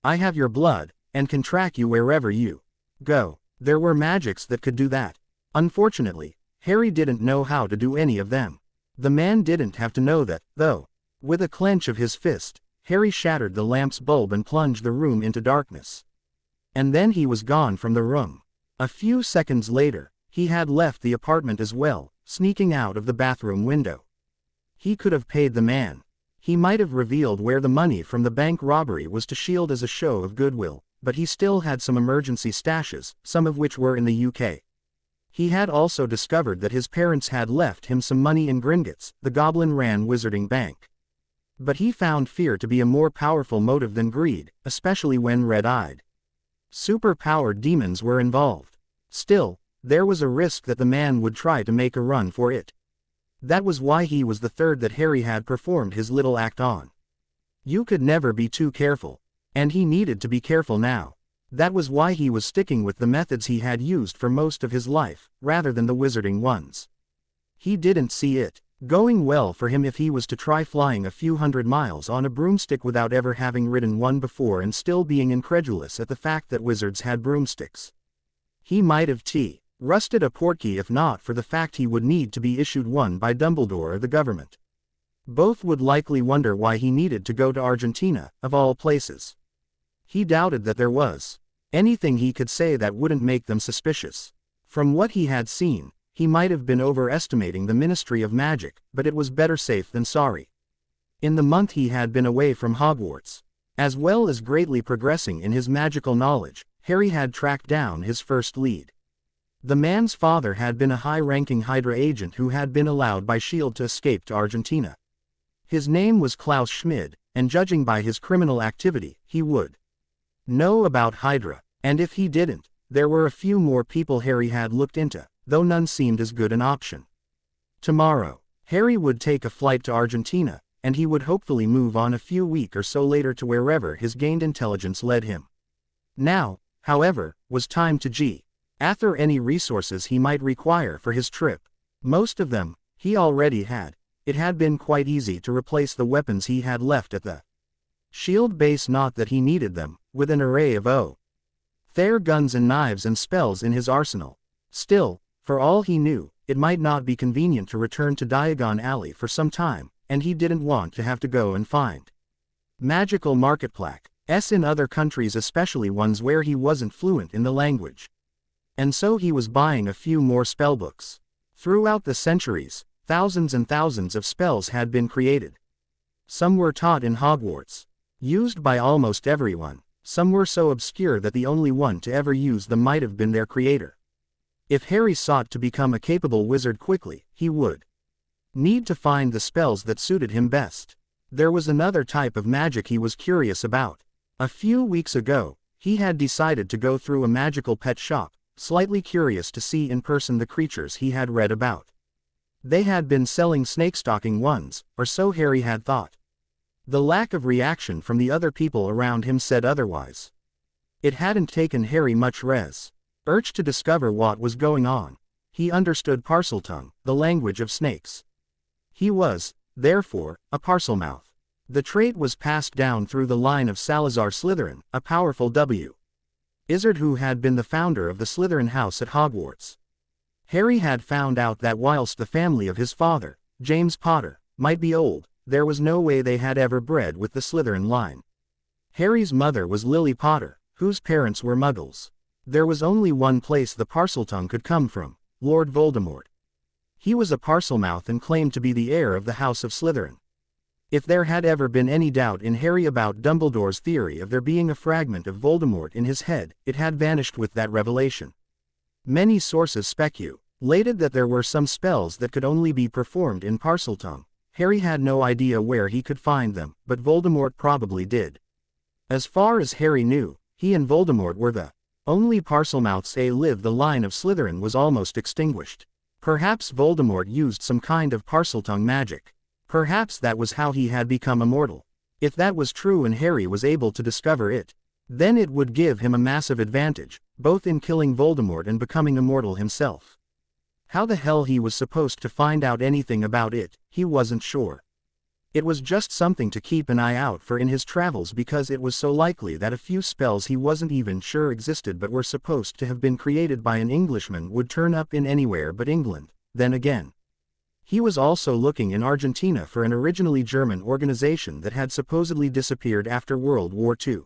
"I have your blood, and can track you wherever you go." There were magics that could do that. Unfortunately, Harry didn't know how to do any of them. The man didn't have to know that, though. With a clench of his fist, Harry shattered the lamp's bulb and plunged the room into darkness. And then he was gone from the room. A few seconds later, he had left the apartment as well, sneaking out of the bathroom window. He could have paid the man. He might have revealed where the money from the bank robbery was to shield as a show of goodwill, but he still had some emergency stashes, some of which were in the UK. He had also discovered that his parents had left him some money in Gringotts, the goblin-ran wizarding bank. But he found fear to be a more powerful motive than greed, especially when red-eyed. Super-powered demons were involved. Still, there was a risk that the man would try to make a run for it. That was why he was the third that Harry had performed his little act on. You could never be too careful. And he needed to be careful now. That was why he was sticking with the methods he had used for most of his life, rather than the wizarding ones. He didn't see it going well for him if he was to try flying a few hundred miles on a broomstick without ever having ridden one before and still being incredulous at the fact that wizards had broomsticks. He might have rusted a portkey if not for the fact he would need to be issued one by Dumbledore or the government. Both would likely wonder why he needed to go to Argentina, of all places. He doubted that there was anything he could say that wouldn't make them suspicious. From what he had seen, he might have been overestimating the Ministry of Magic, but it was better safe than sorry. In the month he had been away from Hogwarts, as well as greatly progressing in his magical knowledge, Harry had tracked down his first lead. The man's father had been a high-ranking HYDRA agent who had been allowed by SHIELD to escape to Argentina. His name was Klaus Schmid, and judging by his criminal activity, he would know about HYDRA, and if he didn't, there were a few more people Harry had looked into, though none seemed as good an option. Tomorrow, Harry would take a flight to Argentina, and he would hopefully move on a few weeks or so later to wherever his gained intelligence led him. Now, however, was time to gather any resources he might require for his trip. Most of them, he already had. It had been quite easy to replace the weapons he had left at the SHIELD base, not that he needed them, with an array of their guns and knives and spells in his arsenal. Still, for all he knew, it might not be convenient to return to Diagon Alley for some time, and he didn't want to have to go and find magical marketplaces in other countries, especially ones where he wasn't fluent in the language. And so he was buying a few more spellbooks. Throughout the centuries, thousands and thousands of spells had been created. Some were taught in Hogwarts, used by almost everyone. Some were so obscure that the only one to ever use them might have been their creator. If Harry sought to become a capable wizard quickly, he would need to find the spells that suited him best. There was another type of magic he was curious about. A few weeks ago, he had decided to go through a magical pet shop, slightly curious to see in person the creatures he had read about. They had been selling snake-stocking ones, or so Harry had thought. The lack of reaction from the other people around him said otherwise. It hadn't taken Harry much urge to discover what was going on. He understood Parseltongue, the language of snakes. He was, therefore, a Parselmouth. The trait was passed down through the line of Salazar Slytherin, a powerful wizard who had been the founder of the Slytherin house at Hogwarts. Harry had found out that whilst the family of his father, James Potter, might be old, there was no way they had ever bred with the Slytherin line. Harry's mother was Lily Potter, whose parents were Muggles. There was only one place the Parseltongue could come from, Lord Voldemort. He was a Parselmouth and claimed to be the heir of the House of Slytherin. If there had ever been any doubt in Harry about Dumbledore's theory of there being a fragment of Voldemort in his head, it had vanished with that revelation. Many sources speculated that there were some spells that could only be performed in Parseltongue. Harry had no idea where he could find them, but Voldemort probably did. As far as Harry knew, he and Voldemort were the only Parselmouths alive. The line of Slytherin was almost extinguished. Perhaps Voldemort used some kind of Parseltongue magic. Perhaps that was how he had become immortal. If that was true and Harry was able to discover it, then it would give him a massive advantage, both in killing Voldemort and becoming immortal himself. How the hell he was supposed to find out anything about it, he wasn't sure. It was just something to keep an eye out for in his travels because it was so likely that a few spells he wasn't even sure existed but were supposed to have been created by an Englishman would turn up in anywhere but England. Then again, he was also looking in Argentina for an originally German organization that had supposedly disappeared after World War II.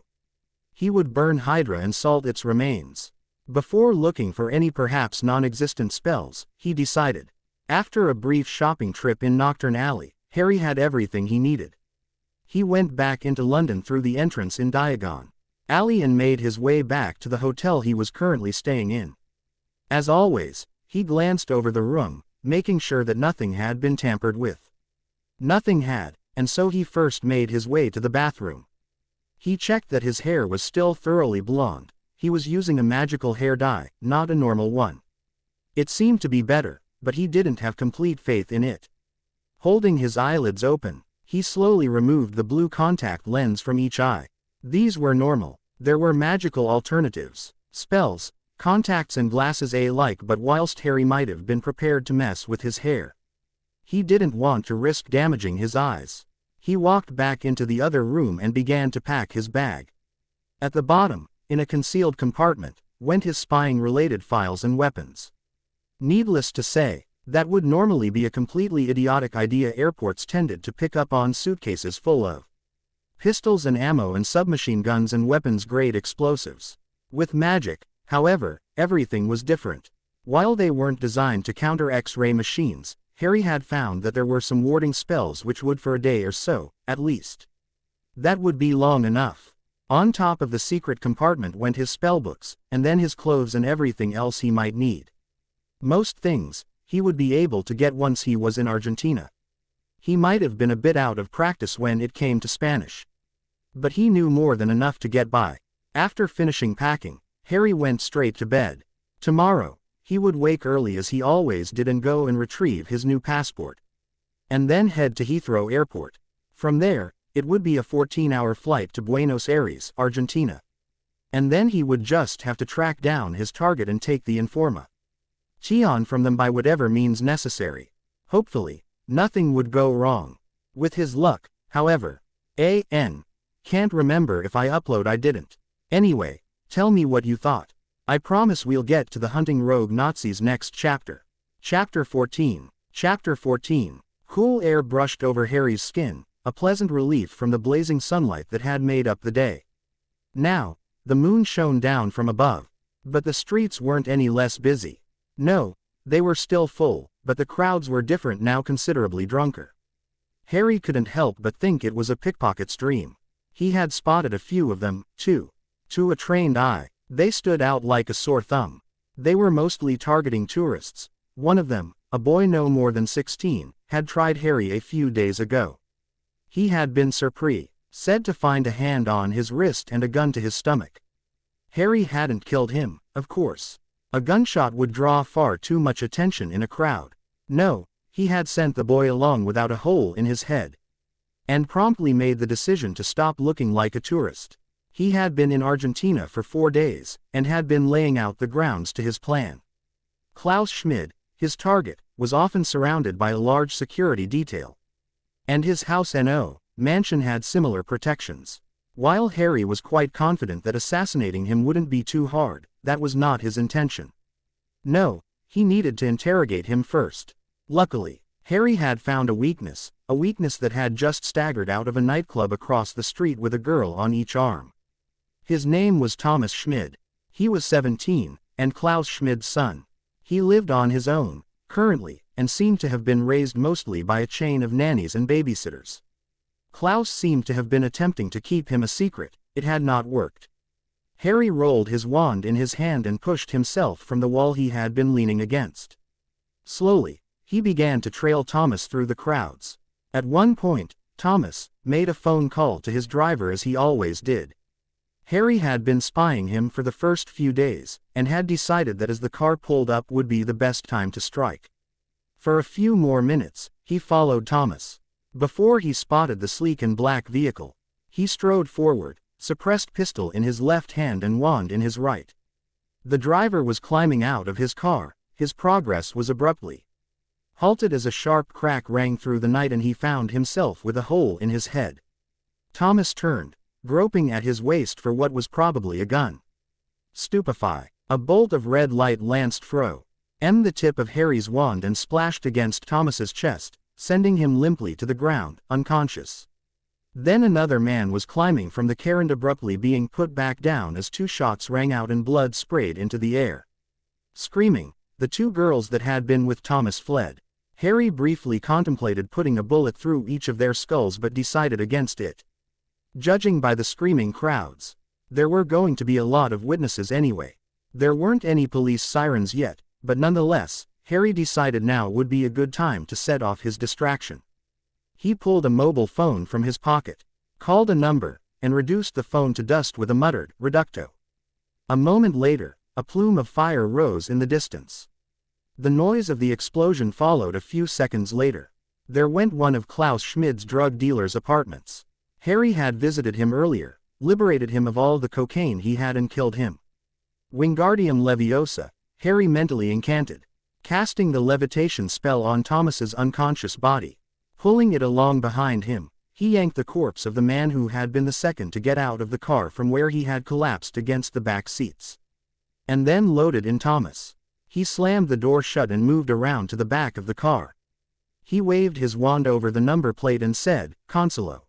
He would burn HYDRA and salt its remains. Before looking for any perhaps non-existent spells, he decided. After a brief shopping trip in Nocturne Alley, Harry had everything he needed. He went back into London through the entrance in Diagon Alley and made his way back to the hotel he was currently staying in. As always, he glanced over the room, making sure that nothing had been tampered with. Nothing had, and so he first made his way to the bathroom. He checked that his hair was still thoroughly blonde. He was using a magical hair dye, not a normal one. It seemed to be better, but he didn't have complete faith in it. Holding his eyelids open, he slowly removed the blue contact lens from each eye. These were normal. There were magical alternatives, spells, contacts and glasses alike, but whilst Harry might have been prepared to mess with his hair, he didn't want to risk damaging his eyes. He walked back into the other room and began to pack his bag. At the bottom, in a concealed compartment, went his spying-related files and weapons. Needless to say, that would normally be a completely idiotic idea. Airports tended to pick up on suitcases full of pistols and ammo and submachine guns and weapons-grade explosives. With magic, however, everything was different. While they weren't designed to counter X-ray machines, Harry had found that there were some warding spells which would for a day or so, at least. That would be long enough. On top of the secret compartment went his spellbooks, and then his clothes and everything else he might need. Most things, he would be able to get once he was in Argentina. He might have been a bit out of practice when it came to Spanish. But he knew more than enough to get by. After finishing packing, Harry went straight to bed. Tomorrow, he would wake early as he always did and go and retrieve his new passport. And then head to Heathrow Airport. From there, it would be a 14-hour flight to Buenos Aires, Argentina. And then he would just have to track down his target and take the information from them by whatever means necessary. Hopefully, nothing would go wrong. With his luck, however. Can't remember if I didn't. Anyway, tell me what you thought. I promise we'll get to the hunting rogue Nazis next chapter. Chapter 14. Chapter 14. Cool air brushed over Harry's skin, a pleasant relief from the blazing sunlight that had made up the day. Now, the moon shone down from above. But the streets weren't any less busy. No, they were still full, but the crowds were different now, considerably drunker. Harry couldn't help but think it was a pickpocket's dream. He had spotted a few of them, too. To a trained eye, they stood out like a sore thumb. They were mostly targeting tourists. One of them, a boy no more than 16, had tried Harry a few days ago. He had been surprised, said to find a hand on his wrist and a gun to his stomach. Harry hadn't killed him, of course. A gunshot would draw far too much attention in a crowd. No, he had sent the boy along without a hole in his head. And promptly made the decision to stop looking like a tourist. He had been in Argentina for 4 days, and had been laying out the grounds to his plan. Klaus Schmid, his target, was often surrounded by a large security detail. And his house no. mansion had similar protections. While Harry was quite confident that assassinating him wouldn't be too hard, that was not his intention. No, he needed to interrogate him first. Luckily, Harry had found a weakness that had just staggered out of a nightclub across the street with a girl on each arm. His name was Thomas Schmid. He was 17, and Klaus Schmid's son. He lived on his own, currently, and seemed to have been raised mostly by a chain of nannies and babysitters. Klaus seemed to have been attempting to keep him a secret. It had not worked. Harry rolled his wand in his hand and pushed himself from the wall he had been leaning against. Slowly, he began to trail Thomas through the crowds. At one point, Thomas made a phone call to his driver as he always did. Harry had been spying him for the first few days, and had decided that as the car pulled up would be the best time to strike. For a few more minutes, he followed Thomas. Before he spotted the sleek and black vehicle, he strode forward, suppressed pistol in his left hand and wand in his right. The driver was climbing out of his car. His progress was abruptly halted as a sharp crack rang through the night and he found himself with a hole in his head. Thomas turned, groping at his waist for what was probably a gun. Stupefied, a bolt of red light lanced from the tip of Harry's wand and splashed against Thomas's chest, sending him limply to the ground, unconscious. Then another man was climbing from the car and abruptly being put back down as 2 shots rang out and blood sprayed into the air. Screaming, the 2 girls that had been with Thomas fled. Harry briefly contemplated putting a bullet through each of their skulls but decided against it. Judging by the screaming crowds, there were going to be a lot of witnesses anyway. There weren't any police sirens yet, but nonetheless, Harry decided now would be a good time to set off his distraction. He pulled a mobile phone from his pocket, called a number, and reduced the phone to dust with a muttered reducto. A moment later, a plume of fire rose in the distance. The noise of the explosion followed a few seconds later. There went one of Klaus Schmid's drug dealer's apartments. Harry had visited him earlier, liberated him of all the cocaine he had and killed him. Wingardium Leviosa, Harry mentally incanted, casting the levitation spell on Thomas's unconscious body. Pulling it along behind him, he yanked the corpse of the man who had been the second to get out of the car from where he had collapsed against the back seats. And then loaded in Thomas. He slammed the door shut and moved around to the back of the car. He waved his wand over the number plate and said, "Consolo."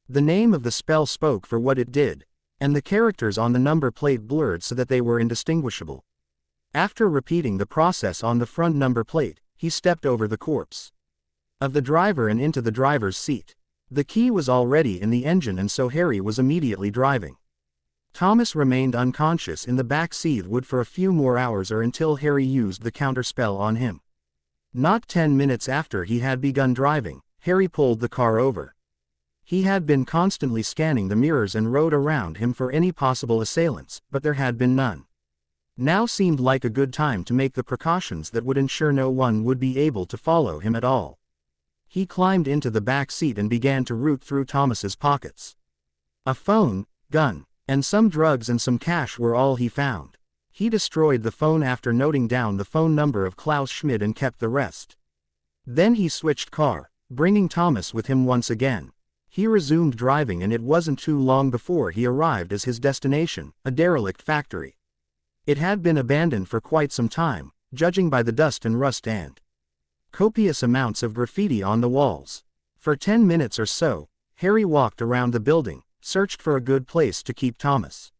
The name of the spell spoke for what it did, and the characters on the number plate blurred so that they were indistinguishable. After repeating the process on the front number plate, he stepped over the corpse of the driver and into the driver's seat. The key was already in the engine and so Harry was immediately driving. Thomas remained unconscious in the back seat for a few more hours or until Harry used the counterspell on him. Not 10 minutes after he had begun driving, Harry pulled the car over. He had been constantly scanning the mirrors and rode around him for any possible assailants, but there had been none. Now seemed like a good time to make the precautions that would ensure no one would be able to follow him at all. He climbed into the back seat and began to root through Thomas's pockets. A phone, gun, and some drugs and some cash were all he found. He destroyed the phone after noting down the phone number of Klaus Schmid and kept the rest. Then he switched car, bringing Thomas with him once again. He resumed driving and it wasn't too long before he arrived at his destination, a derelict factory. It had been abandoned for quite some time, judging by the dust and rust and copious amounts of graffiti on the walls. For 10 minutes or so, Harry walked around the building, searched for a good place to keep Thomas.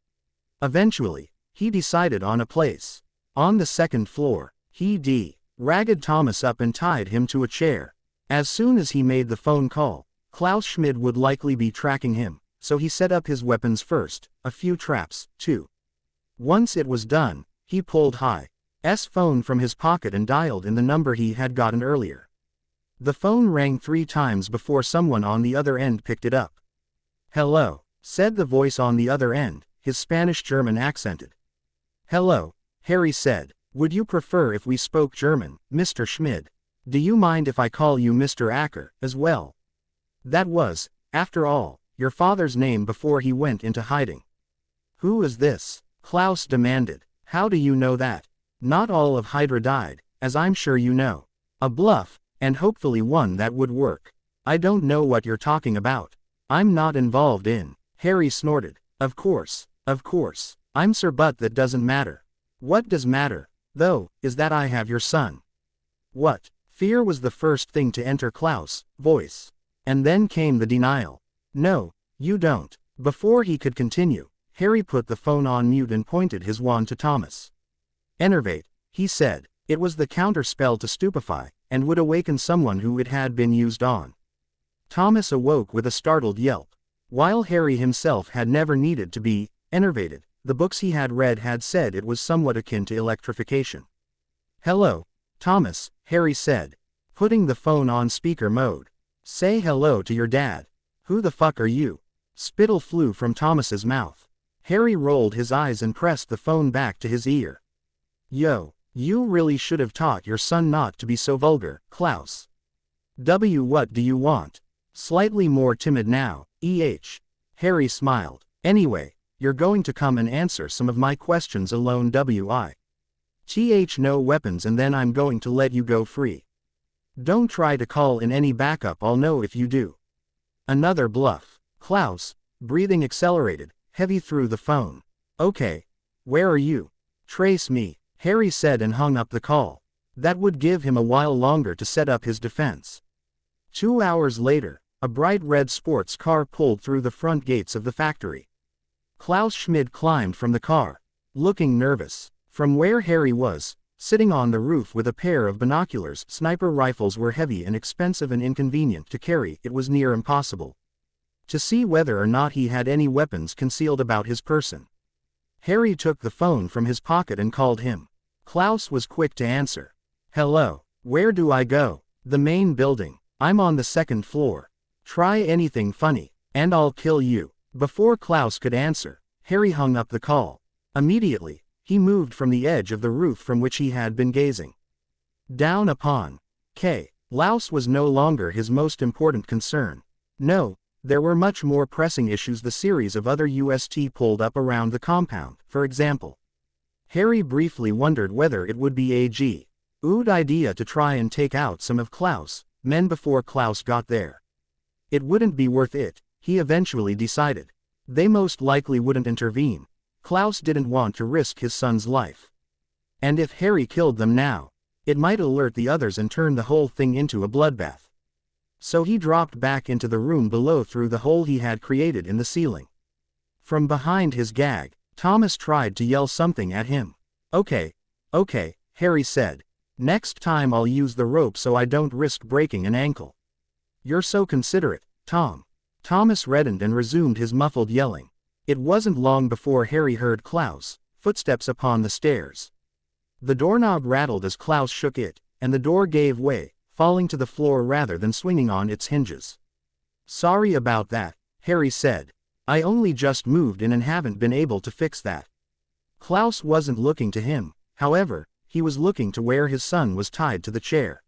Eventually, he decided on a place. On the 2nd floor, he ragged Thomas up and tied him to a chair. As soon as he made the phone call, Klaus Schmid would likely be tracking him, so he set up his weapons first, a few traps, too. Once it was done, he pulled Hi's phone from his pocket and dialed in the number he had gotten earlier. The phone rang 3 times before someone on the other end picked it up. "Hello," said the voice on the other end, his Spanish-German accented. "Hello," Harry said. "Would you prefer if we spoke German, Mr. Schmid? Do you mind if I call you Mr. Acker, as well? That was, after all, your father's name before he went into hiding." "Who is this?" Klaus demanded. "How do you know that? Not all of HYDRA died, as I'm sure you know. A bluff, and hopefully one that would work. I don't know what you're talking about. I'm not involved in." Harry snorted. Of course, I'm sure, but that doesn't matter. What does matter, though, is that I have your son." "What?" Fear was the first thing to enter Klaus' voice. And then came the denial. "No, you don't." Before he could continue, Harry put the phone on mute and pointed his wand to Thomas. "Enervate," he said. It was the counter spell to stupefy, and would awaken someone who it had been used on. Thomas awoke with a startled yelp. While Harry himself had never needed to be enervated, the books he had read had said it was somewhat akin to electrification. "Hello, Thomas," Harry said, putting the phone on speaker mode. "Say hello to your dad." "Who the fuck are you?" Spittle flew from Thomas's mouth. Harry rolled his eyes and pressed the phone back to his ear. "Yo, you really should have taught your son not to be so vulgar, Klaus. What do you want?" Slightly more timid now, Harry smiled. "Anyway, you're going to come and answer some of my questions alone. No weapons, and then I'm going to let you go free. Don't try to call in any backup, I'll know if you do." Another bluff. Klaus, breathing accelerated, heavy through the phone. "Okay. Where are you?" "Trace me," Harry said and hung up the call. That would give him a while longer to set up his defense. 2 hours later, a bright red sports car pulled through the front gates of the factory. Klaus Schmid climbed from the car, looking nervous. From where Harry was, sitting on the roof with a pair of binoculars, sniper rifles were heavy and expensive and inconvenient to carry. It was near impossible to see whether or not he had any weapons concealed about his person. Harry took the phone from his pocket and called him. Klaus was quick to answer. "Hello. Where do I go?" "The main building. I'm on the 2nd floor. Try anything funny, and I'll kill you." Before Klaus could answer, Harry hung up the call. Immediately, he moved from the edge of the roof from which he had been gazing down upon Klaus was no longer his most important concern. No, there were much more pressing issues. The series of other UST pulled up around the compound, for example. Harry briefly wondered whether it would be a good idea to try and take out some of Klaus' men before Klaus got there. It wouldn't be worth it, he eventually decided. They most likely wouldn't intervene. Klaus didn't want to risk his son's life. And if Harry killed them now, it might alert the others and turn the whole thing into a bloodbath. So he dropped back into the room below through the hole he had created in the ceiling. From behind his gag, Thomas tried to yell something at him. Okay, Harry said. "Next time I'll use the rope so I don't risk breaking an ankle." "You're so considerate, Tom." Thomas reddened and resumed his muffled yelling. It wasn't long before Harry heard Klaus' footsteps upon the stairs. The doorknob rattled as Klaus shook it, and the door gave way, falling to the floor rather than swinging on its hinges. "Sorry about that," Harry said. "I only just moved in and haven't been able to fix that." Klaus wasn't looking to him, however, he was looking to where his son was tied to the chair.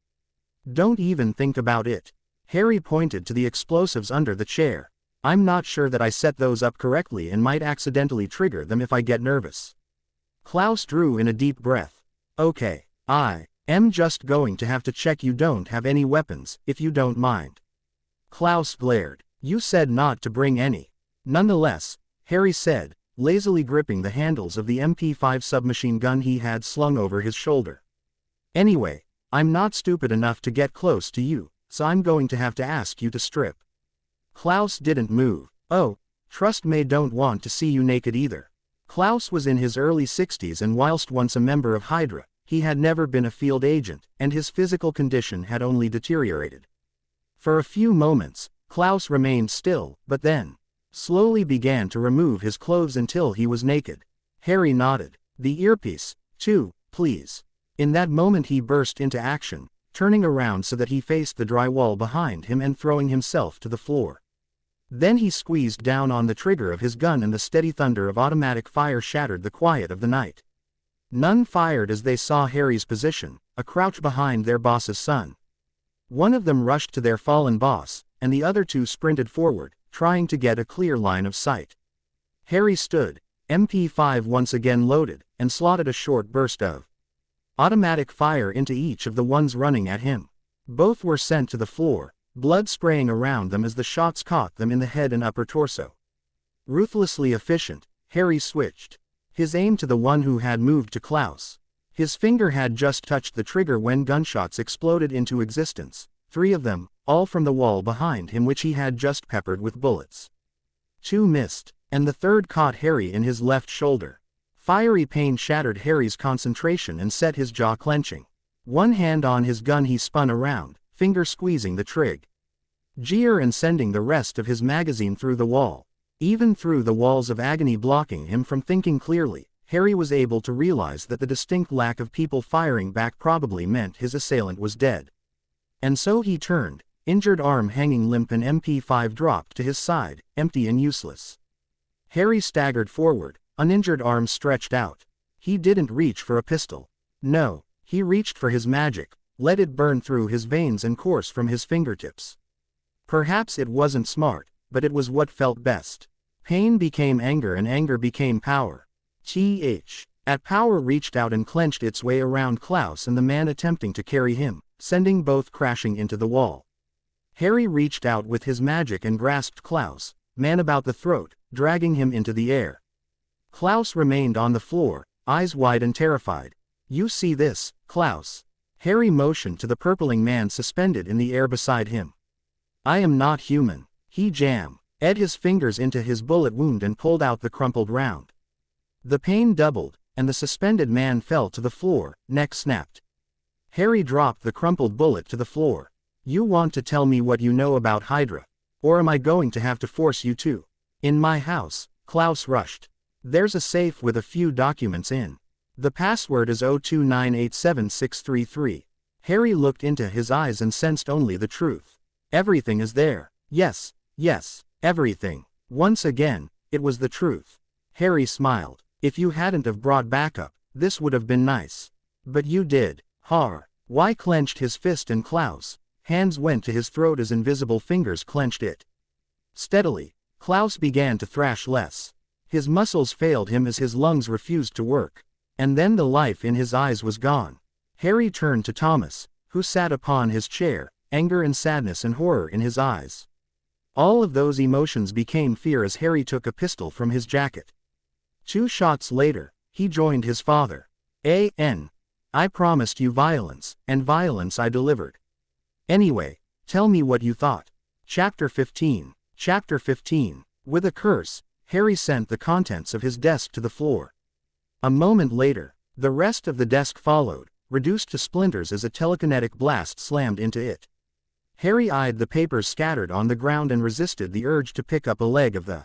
"Don't even think about it." Harry pointed to the explosives under the chair. "I'm not sure that I set those up correctly and might accidentally trigger them if I get nervous." Klaus drew in a deep breath. "Okay, I am just going to have to check you don't have any weapons, if you don't mind." Klaus glared. "You said not to bring any." "Nonetheless," Harry said, lazily gripping the handles of the MP5 submachine gun he had slung over his shoulder. "Anyway, I'm not stupid enough to get close to you, so I'm going to have to ask you to strip." Klaus didn't move. "Oh, trust me, don't want to see you naked either." Klaus was in his early 60s, and whilst once a member of HYDRA, he had never been a field agent, and his physical condition had only deteriorated. For a few moments, Klaus remained still, but then slowly began to remove his clothes until he was naked. Harry nodded. "The earpiece, too, please." In that moment he burst into action, turning around so that he faced the dry wall behind him and throwing himself to the floor. Then he squeezed down on the trigger of his gun and the steady thunder of automatic fire shattered the quiet of the night. None fired as they saw Harry's position, a crouch behind their boss's son. One of them rushed to their fallen boss, and the other two sprinted forward, trying to get a clear line of sight. Harry stood, MP5 once again loaded, and slotted a short burst of automatic fire into each of the ones running at him. Both were sent to the floor, blood spraying around them as the shots caught them in the head and upper torso. Ruthlessly efficient, Harry switched his aim to the one who had moved to Klaus. His finger had just touched the trigger when gunshots exploded into existence, 3 of them, all from the wall behind him which he had just peppered with bullets. 2 missed, and the third caught Harry in his left shoulder. Fiery pain shattered Harry's concentration and set his jaw clenching. One hand on his gun he spun around, finger squeezing the trig. Jeer and sending the rest of his magazine through the wall. Even through the walls of agony blocking him from thinking clearly, Harry was able to realize that the distinct lack of people firing back probably meant his assailant was dead. And so he turned, injured arm hanging limp and MP5 dropped to his side, empty and useless. Harry staggered forward, uninjured arm stretched out. He didn't reach for a pistol. No, he reached for his magic, let it burn through his veins and course from his fingertips. Perhaps it wasn't smart, but it was what felt best. Pain became anger and anger became power. At power reached out and clenched its way around Klaus and the man attempting to carry him, sending both crashing into the wall. Harry reached out with his magic and grasped Klaus, man about the throat, dragging him into the air. Klaus remained on the floor, eyes wide and terrified. You see this, Klaus? Harry motioned to the purpling man suspended in the air beside him. I am not human. He jammed his fingers into his bullet wound and pulled out the crumpled round. The pain doubled, and the suspended man fell to the floor, neck snapped. Harry dropped the crumpled bullet to the floor. You want to tell me what you know about HYDRA? Or am I going to have to force you to? In my house, Klaus rushed. There's a safe with a few documents in. The password is 029876333. Harry looked into his eyes and sensed only the truth. Everything is there. Yes, everything. Once again, it was the truth. Harry smiled. If you hadn't have brought backup, this would have been nice. But you did. Y clenched his fist and Klaus' hands went to his throat as invisible fingers clenched it. Steadily, Klaus began to thrash less. His muscles failed him as his lungs refused to work. And then the life in his eyes was gone. Harry turned to Thomas, who sat upon his chair, anger and sadness and horror in his eyes. All of those emotions became fear as Harry took a pistol from his jacket. 2 shots later, he joined his father. I promised you violence, and violence I delivered. Anyway, tell me what you thought. Chapter 15. With a curse, Harry sent the contents of his desk to the floor. A moment later, the rest of the desk followed, reduced to splinters as a telekinetic blast slammed into it. Harry eyed the papers scattered on the ground and resisted the urge to pick up a leg of the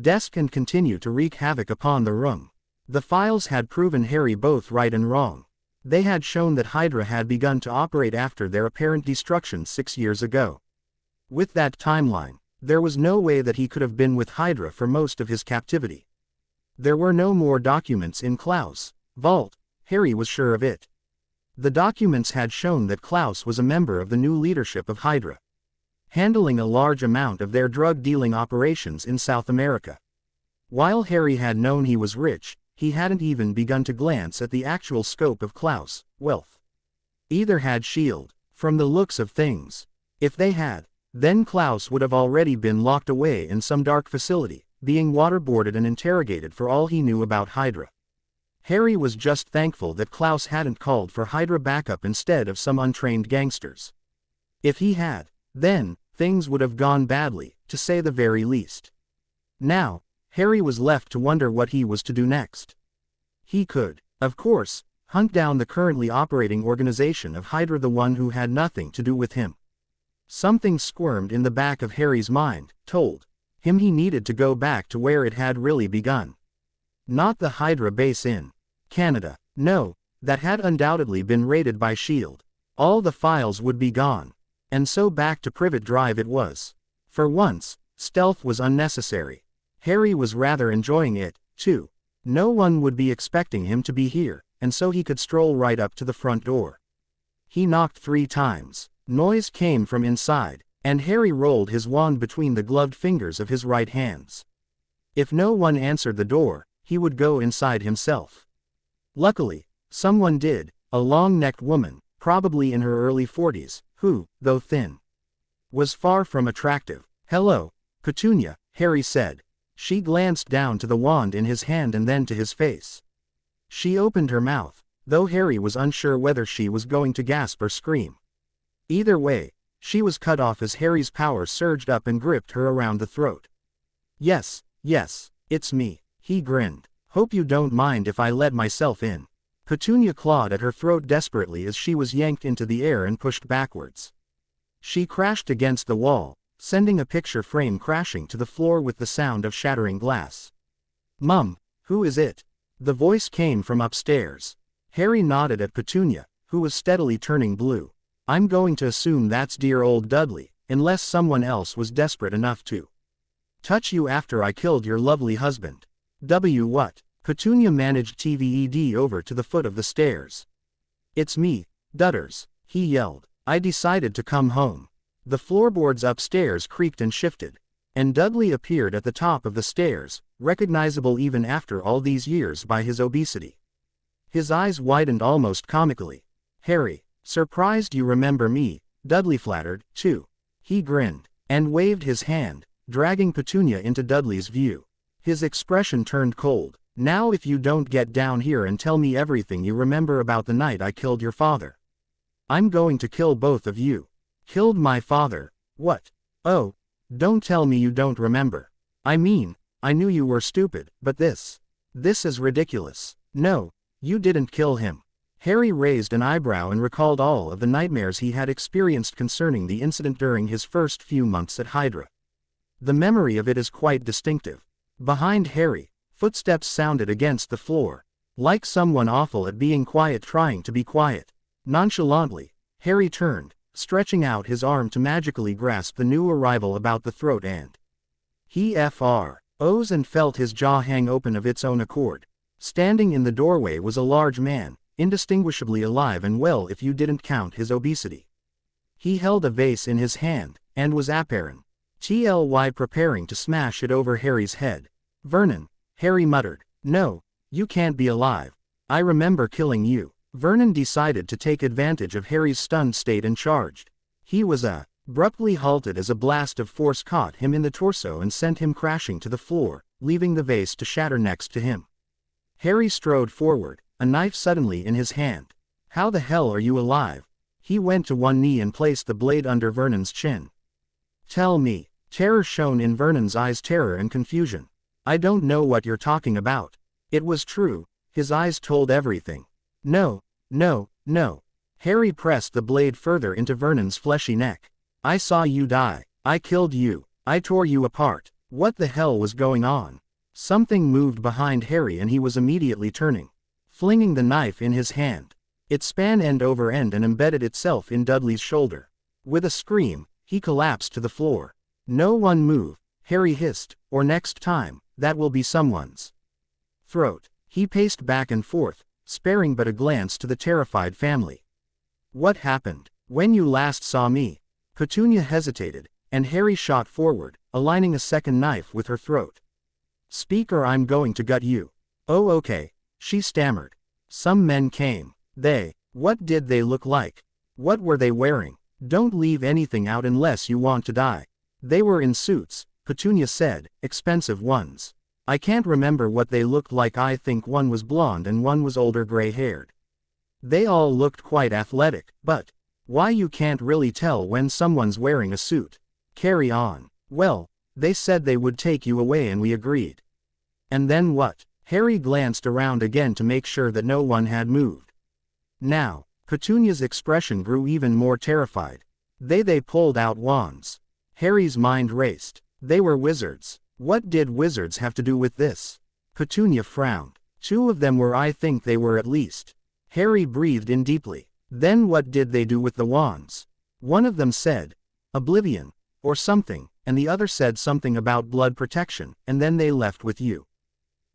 desk and continue to wreak havoc upon the room. The files had proven Harry both right and wrong. They had shown that HYDRA had begun to operate after their apparent destruction 6 years ago. With that timeline, there was no way that he could have been with HYDRA for most of his captivity. There were no more documents in Klaus' vault, Harry was sure of it. The documents had shown that Klaus was a member of the new leadership of HYDRA, handling a large amount of their drug-dealing operations in South America. While Harry had known he was rich, he hadn't even begun to glance at the actual scope of Klaus' wealth. Either had SHIELD, from the looks of things. If they had, then Klaus would have already been locked away in some dark facility, being waterboarded and interrogated for all he knew about HYDRA. Harry was just thankful that Klaus hadn't called for HYDRA backup instead of some untrained gangsters. If he had, then, things would have gone badly, to say the very least. Now, Harry was left to wonder what he was to do next. He could, of course, hunt down the currently operating organization of HYDRA, the one who had nothing to do with him. Something squirmed in the back of Harry's mind, told him he needed to go back to where it had really begun. Not the HYDRA base in Canada. No, that had undoubtedly been raided by SHIELD. All the files would be gone. And so back to Privet Drive it was. For once, stealth was unnecessary. Harry was rather enjoying it, too. No one would be expecting him to be here, and so he could stroll right up to the front door. He knocked 3 times. Noise came from inside, and Harry rolled his wand between the gloved fingers of his right hands. If no one answered the door, he would go inside himself. Luckily, someone did, a long-necked woman, probably in her early 40s, who, though thin, was far from attractive. "Hello, Petunia," Harry said. She glanced down to the wand in his hand and then to his face. She opened her mouth, though Harry was unsure whether she was going to gasp or scream. Either way, she was cut off as Harry's power surged up and gripped her around the throat. Yes, it's me," he grinned. "Hope you don't mind if I let myself in." Petunia clawed at her throat desperately as she was yanked into the air and pushed backwards. She crashed against the wall, sending a picture frame crashing to the floor with the sound of shattering glass. "Mum, who is it?" The voice came from upstairs. Harry nodded at Petunia, who was steadily turning blue. "I'm going to assume that's dear old Dudley, unless someone else was desperate enough to touch you after I killed your lovely husband." What? Petunia managed TVED over to the foot of the stairs. "It's me, Dudders," he yelled. "I decided to come home." The floorboards upstairs creaked and shifted, and Dudley appeared at the top of the stairs, recognizable even after all these years by his obesity. His eyes widened almost comically. "Harry, surprised you remember me," Dudley flattered, too. He grinned, and waved his hand, dragging Petunia into Dudley's view. His expression turned cold. "Now if you don't get down here and tell me everything you remember about the night I killed your father, I'm going to kill both of you." "Killed my father? What? Oh, don't tell me you don't remember. I mean, I knew you were stupid, but this is ridiculous." "No, you didn't kill him." Harry raised an eyebrow and recalled all of the nightmares he had experienced concerning the incident during his first few months at HYDRA. The memory of it is quite distinctive. Behind Harry, footsteps sounded against the floor, like someone awful at being quiet trying to be quiet. Nonchalantly, Harry turned, stretching out his arm to magically grasp the new arrival about the throat and he froze and felt his jaw hang open of its own accord. Standing in the doorway was a large man, indistinguishably alive and well if you didn't count his obesity. He held a vase in his hand, and was apparently preparing to smash it over Harry's head. "Vernon," Harry muttered. "No, you can't be alive. I remember killing you." Vernon decided to take advantage of Harry's stunned state and charged. He was abruptly halted as a blast of force caught him in the torso and sent him crashing to the floor, leaving the vase to shatter next to him. Harry strode forward, a knife suddenly in his hand. "How the hell are you alive?" He went to one knee and placed the blade under Vernon's chin. "Tell me." Terror shone in Vernon's eyes, terror and confusion. "I don't know what you're talking about." It was true, his eyes told everything. No. Harry pressed the blade further into Vernon's fleshy neck. "I saw you die. I killed you. I tore you apart." What the hell was going on? Something moved behind Harry and he was immediately turning, flinging the knife in his hand. It span end over end and embedded itself in Dudley's shoulder. With a scream, he collapsed to the floor. "No one move," Harry hissed, "or next time, that will be someone's throat." He paced back and forth, sparing but a glance to the terrified family. "What happened? When you last saw me?" Petunia hesitated, and Harry shot forward, aligning a second knife with her throat. "Speak or I'm going to gut you." "Oh okay," she stammered. "Some men came. What did they look like? What were they wearing? Don't leave anything out unless you want to die." "They were in suits," Petunia said, "expensive ones. I can't remember what they looked like. I think one was blonde and one was older, gray-haired. They all looked quite athletic, but why you can't really tell when someone's wearing a suit." "Carry on." "Well, they said they would take you away and we agreed." "And then what?" Harry glanced around again to make sure that no one had moved. Now, Petunia's expression grew even more terrified. They pulled out wands. Harry's mind raced. They were wizards. What did wizards have to do with this? Petunia frowned. "2 of them were. I think they were at least." Harry breathed in deeply. Then what did they do with the wands? One of them said, oblivion, or something, and the other said something about blood protection, and then they left with you.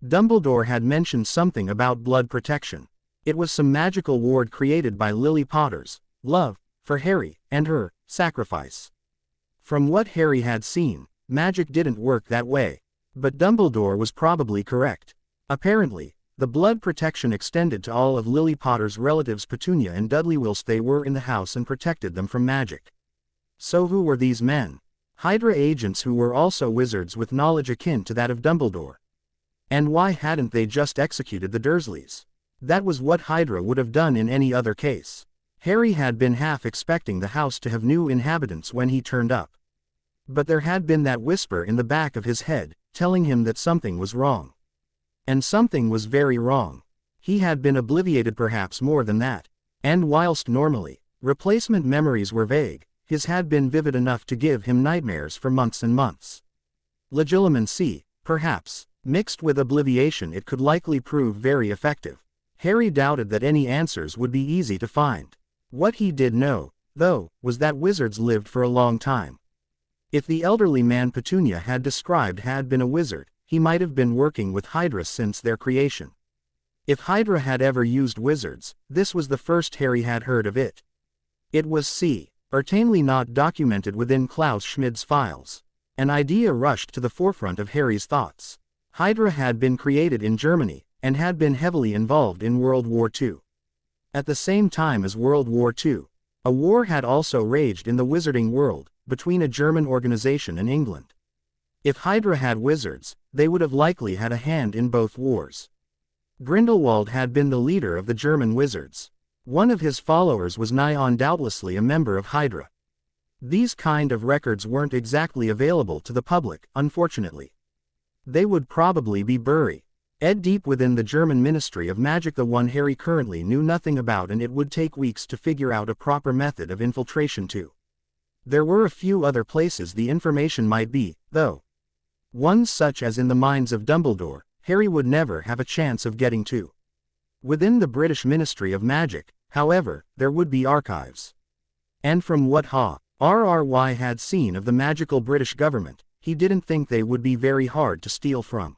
Dumbledore had mentioned something about blood protection. It was some magical ward created by Lily Potter's love for Harry, and her sacrifice. From what Harry had seen, magic didn't work that way. But Dumbledore was probably correct. Apparently, the blood protection extended to all of Lily Potter's relatives Petunia and Dudley whilst they were in the house and protected them from magic. So who were these men? HYDRA agents who were also wizards with knowledge akin to that of Dumbledore. And why hadn't they just executed the Dursleys? That was what HYDRA would have done in any other case. Harry had been half expecting the house to have new inhabitants when he turned up. But there had been that whisper in the back of his head, telling him that something was wrong. And something was very wrong. He had been obliviated, perhaps more than that. And whilst normally, replacement memories were vague, his had been vivid enough to give him nightmares for months and months. Legilimency, perhaps, mixed with obliviation, it could likely prove very effective. Harry doubted that any answers would be easy to find. What he did know, though, was that wizards lived for a long time. If the elderly man Petunia had described had been a wizard, he might have been working with HYDRA since their creation. If HYDRA had ever used wizards, this was the first Harry had heard of it. It was certainly not documented within Klaus Schmid's files. An idea rushed to the forefront of Harry's thoughts. HYDRA had been created in Germany, and had been heavily involved in World War II. At the same time as World War II, a war had also raged in the wizarding world, between a German organization and England. If HYDRA had wizards, they would have likely had a hand in both wars. Grindelwald had been the leader of the German wizards. One of his followers was nigh on doubtlessly a member of HYDRA. These kind of records weren't exactly available to the public, unfortunately. They would probably be buried deep within the German Ministry of Magic, the one Harry currently knew nothing about, and it would take weeks to figure out a proper method of infiltration too. There were a few other places the information might be, though. Ones such as in the minds of Dumbledore, Harry would never have a chance of getting to. Within the British Ministry of Magic, however, there would be archives. And from what HRRY had seen of the magical British government, he didn't think they would be very hard to steal from.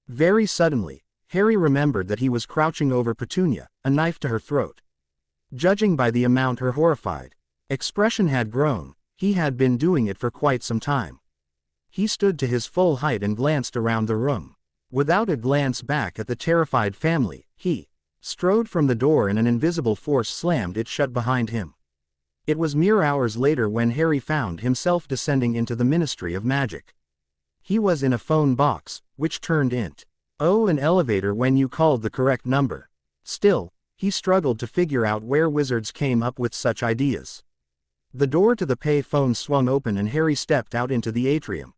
Very suddenly, Harry remembered that he was crouching over Petunia, a knife to her throat. Judging by the amount her horrified expression had grown, he had been doing it for quite some time. He stood to his full height and glanced around the room. Without a glance back at the terrified family, he strode from the door and an invisible force slammed it shut behind him. It was mere hours later when Harry found himself descending into the Ministry of Magic. He was in a phone box, which turned into an elevator when you called the correct number. Still, he struggled to figure out where wizards came up with such ideas. The door to the pay phone swung open and Harry stepped out into the atrium.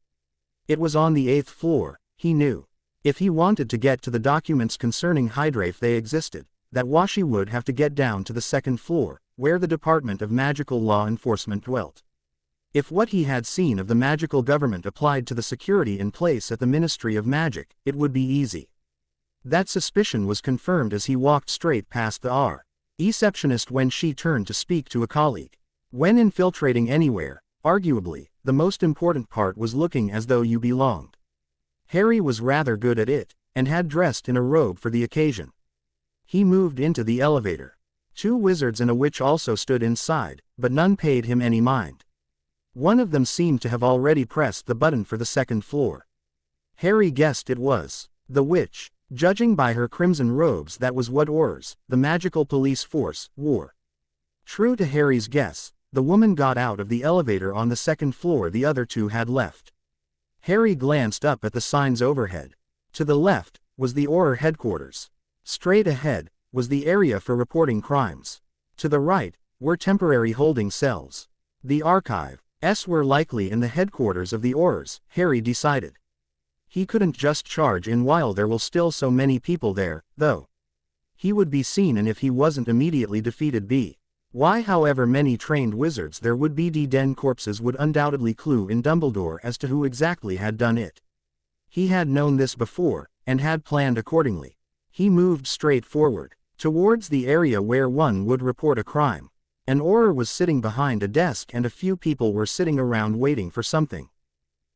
It was on the 8th floor, he knew. If he wanted to get to the documents concerning HYDRA, if they existed, that Washi would have to get down to the 2nd floor, where the Department of Magical Law Enforcement dwelt. If what he had seen of the magical government applied to the security in place at the Ministry of Magic, it would be easy. That suspicion was confirmed as he walked straight past the receptionist when she turned to speak to a colleague. When infiltrating anywhere, arguably, the most important part was looking as though you belonged. Harry was rather good at it, and had dressed in a robe for the occasion. He moved into the elevator. 2 wizards and a witch also stood inside, but none paid him any mind. One of them seemed to have already pressed the button for the 2nd floor. Harry guessed it was the witch. Judging by her crimson robes, that was what Aurors, the magical police force, wore. True to Harry's guess, the woman got out of the elevator on the 2nd floor. The other 2 had left. Harry glanced up at the signs overhead. To the left was the Auror headquarters. Straight ahead was the area for reporting crimes. To the right were temporary holding cells. The archives were likely in the headquarters of the Aurors, Harry decided. He couldn't just charge in while there were still so many people there, though. He would be seen, and if he wasn't immediately defeated why however many trained wizards there would be, den corpses would undoubtedly clue in Dumbledore as to who exactly had done it. He had known this before, and had planned accordingly. He moved straight forward. towards the area where one would report a crime. An Auror was sitting behind a desk and a few people were sitting around waiting for something.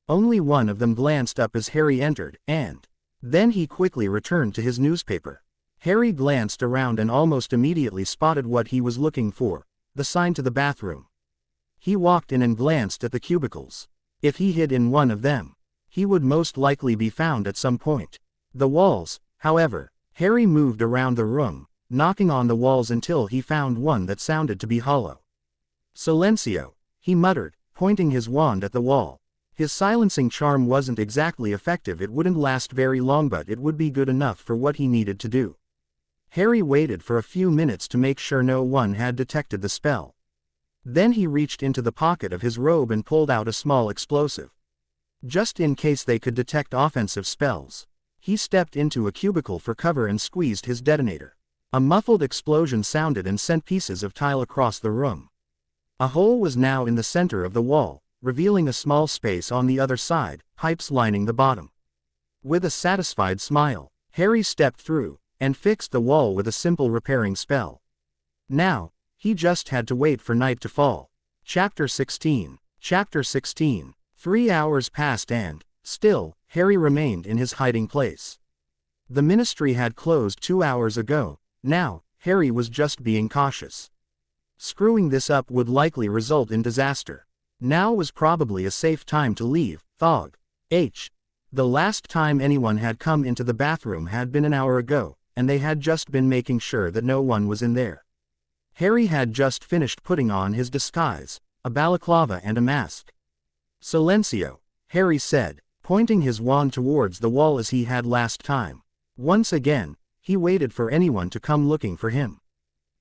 Only one of them glanced up as Harry entered, and then he quickly returned to his newspaper. Harry glanced around and almost immediately spotted what he was looking for, the sign to the bathroom. He walked in and glanced at the cubicles. If he hid in one of them, he would most likely be found at some point. The walls, however, Harry moved around the room, knocking on the walls until he found one that sounded to be hollow. Silencio, he muttered, pointing his wand at the wall. His silencing charm wasn't exactly effective. It wouldn't last very long, but it would be good enough for what he needed to do. Harry waited for a few minutes to make sure no one had detected the spell. Then he reached into the pocket of his robe and pulled out a small explosive. Just in case they could detect offensive spells. He stepped into a cubicle for cover and squeezed his detonator. A muffled explosion sounded and sent pieces of tile across the room. A hole was now in the center of the wall, revealing a small space on the other side, pipes lining the bottom. With a satisfied smile, Harry stepped through, and fixed the wall with a simple repairing spell. Now, he just had to wait for night to fall. Chapter 16. Chapter 16. 3 hours passed and, still, Harry remained in his hiding place. The ministry had closed 2 hours ago. Now, Harry was just being cautious. Screwing this up would likely result in disaster. Now was probably a safe time to leave, thought H. The last time anyone had come into the bathroom had been an hour ago, and they had just been making sure that no one was in there. Harry had just finished putting on his disguise, a balaclava and a mask. Silencio, Harry said, pointing his wand towards the wall as he had last time. Once again, he waited for anyone to come looking for him.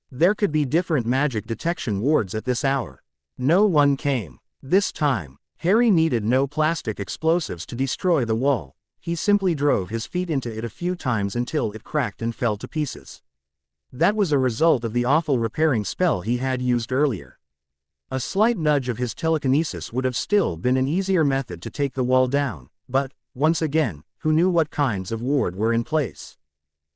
There could be different magic detection wards at this hour. No one came. This time, Harry needed no plastic explosives to destroy the wall. He simply drove his feet into it a few times until it cracked and fell to pieces. That was a result of the awful repairing spell he had used earlier. A slight nudge of his telekinesis would have still been an easier method to take the wall down, but, once again, who knew what kinds of ward were in place?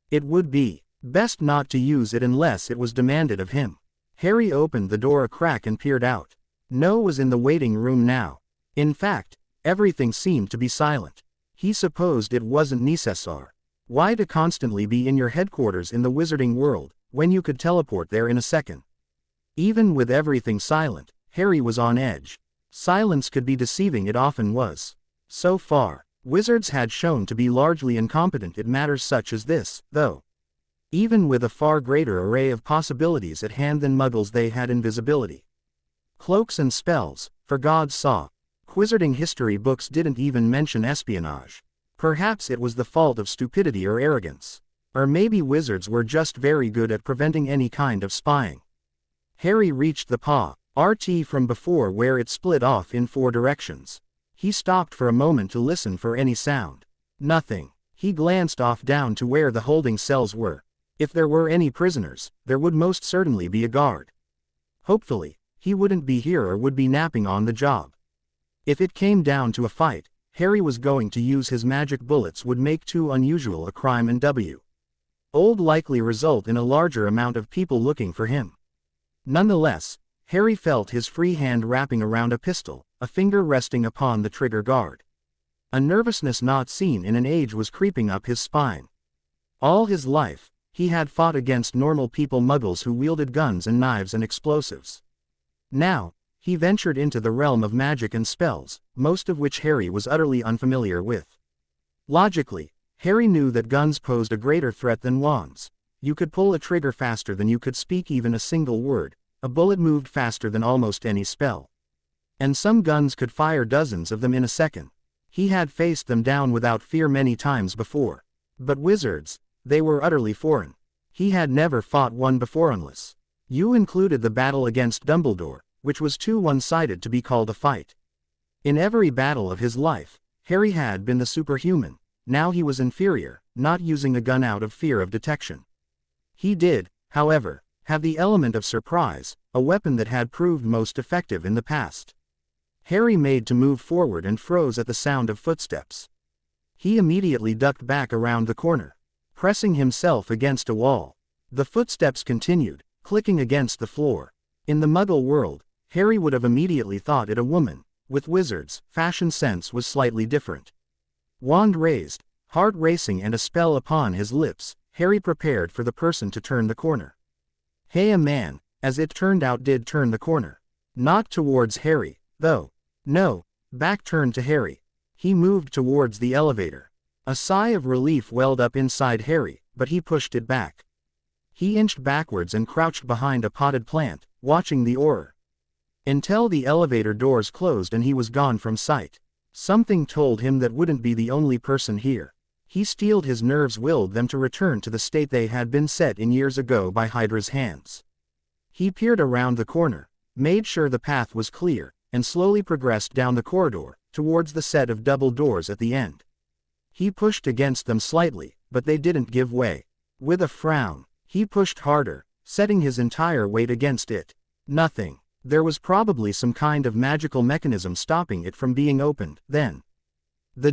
It would be best not to use it unless it was demanded of him. Harry opened the door a crack and peered out. No one was in the waiting room now. In fact, everything seemed to be silent. He supposed it wasn't necessary. Why to constantly be in your headquarters in the wizarding world, when you could teleport there in a second? Even with everything silent, Harry was on edge. Silence could be deceiving, it often was. So far, wizards had shown to be largely incompetent at matters such as this, though. Even with a far greater array of possibilities at hand than muggles, they had invisibility. Cloaks and spells, for God's sake. Wizarding history books didn't even mention espionage. Perhaps it was the fault of stupidity or arrogance. Or maybe wizards were just very good at preventing any kind of spying. Harry reached the RT from before where it split off in 4 directions. He stopped for a moment to listen for any sound. Nothing. He glanced off down to where the holding cells were. If there were any prisoners, there would most certainly be a guard. Hopefully, he wouldn't be here or would be napping on the job. If it came down to a fight, Harry was going to use his magic bullets would make too unusual a crime and would likely result in a larger amount of people looking for him. Nonetheless, Harry felt his free hand wrapping around a pistol, a finger resting upon the trigger guard. A nervousness not seen in an age was creeping up his spine. All his life, he had fought against normal people, muggles who wielded guns and knives and explosives. Now, he ventured into the realm of magic and spells, most of which Harry was utterly unfamiliar with. Logically, Harry knew that guns posed a greater threat than wands. You could pull a trigger faster than you could speak even a single word. A bullet moved faster than almost any spell. And some guns could fire dozens of them in a second. He had faced them down without fear many times before. But wizards, they were utterly foreign. He had never fought one before unless you included the battle against Dumbledore, which was too one-sided to be called a fight. In every battle of his life, Harry had been the superhuman. Now he was inferior, not using a gun out of fear of detection. He did, however, have the element of surprise, a weapon that had proved most effective in the past. Harry made to move forward and froze at the sound of footsteps. He immediately ducked back around the corner, pressing himself against a wall. The footsteps continued, clicking against the floor. In the Muggle world, Harry would have immediately thought it a woman. With wizards, fashion sense was slightly different. Wand raised, heart racing and a spell upon his lips, Harry prepared for the person to turn the corner. Hey, a man, as it turned out, did turn the corner. Not towards Harry, though. No, back turned to Harry. He moved towards the elevator. A sigh of relief welled up inside Harry, but he pushed it back. He inched backwards and crouched behind a potted plant, watching the Auror. Until the elevator doors closed and he was gone from sight. Something told him that wouldn't be the only person here. He steeled his nerves, willed them to return to the state they had been set in years ago by HYDRA's hands. He peered around the corner, made sure the path was clear, and slowly progressed down the corridor, towards the set of double doors at the end. He pushed against them slightly, but they didn't give way. With a frown, he pushed harder, setting his entire weight against it. Nothing. There was probably some kind of magical mechanism stopping it from being opened, then. The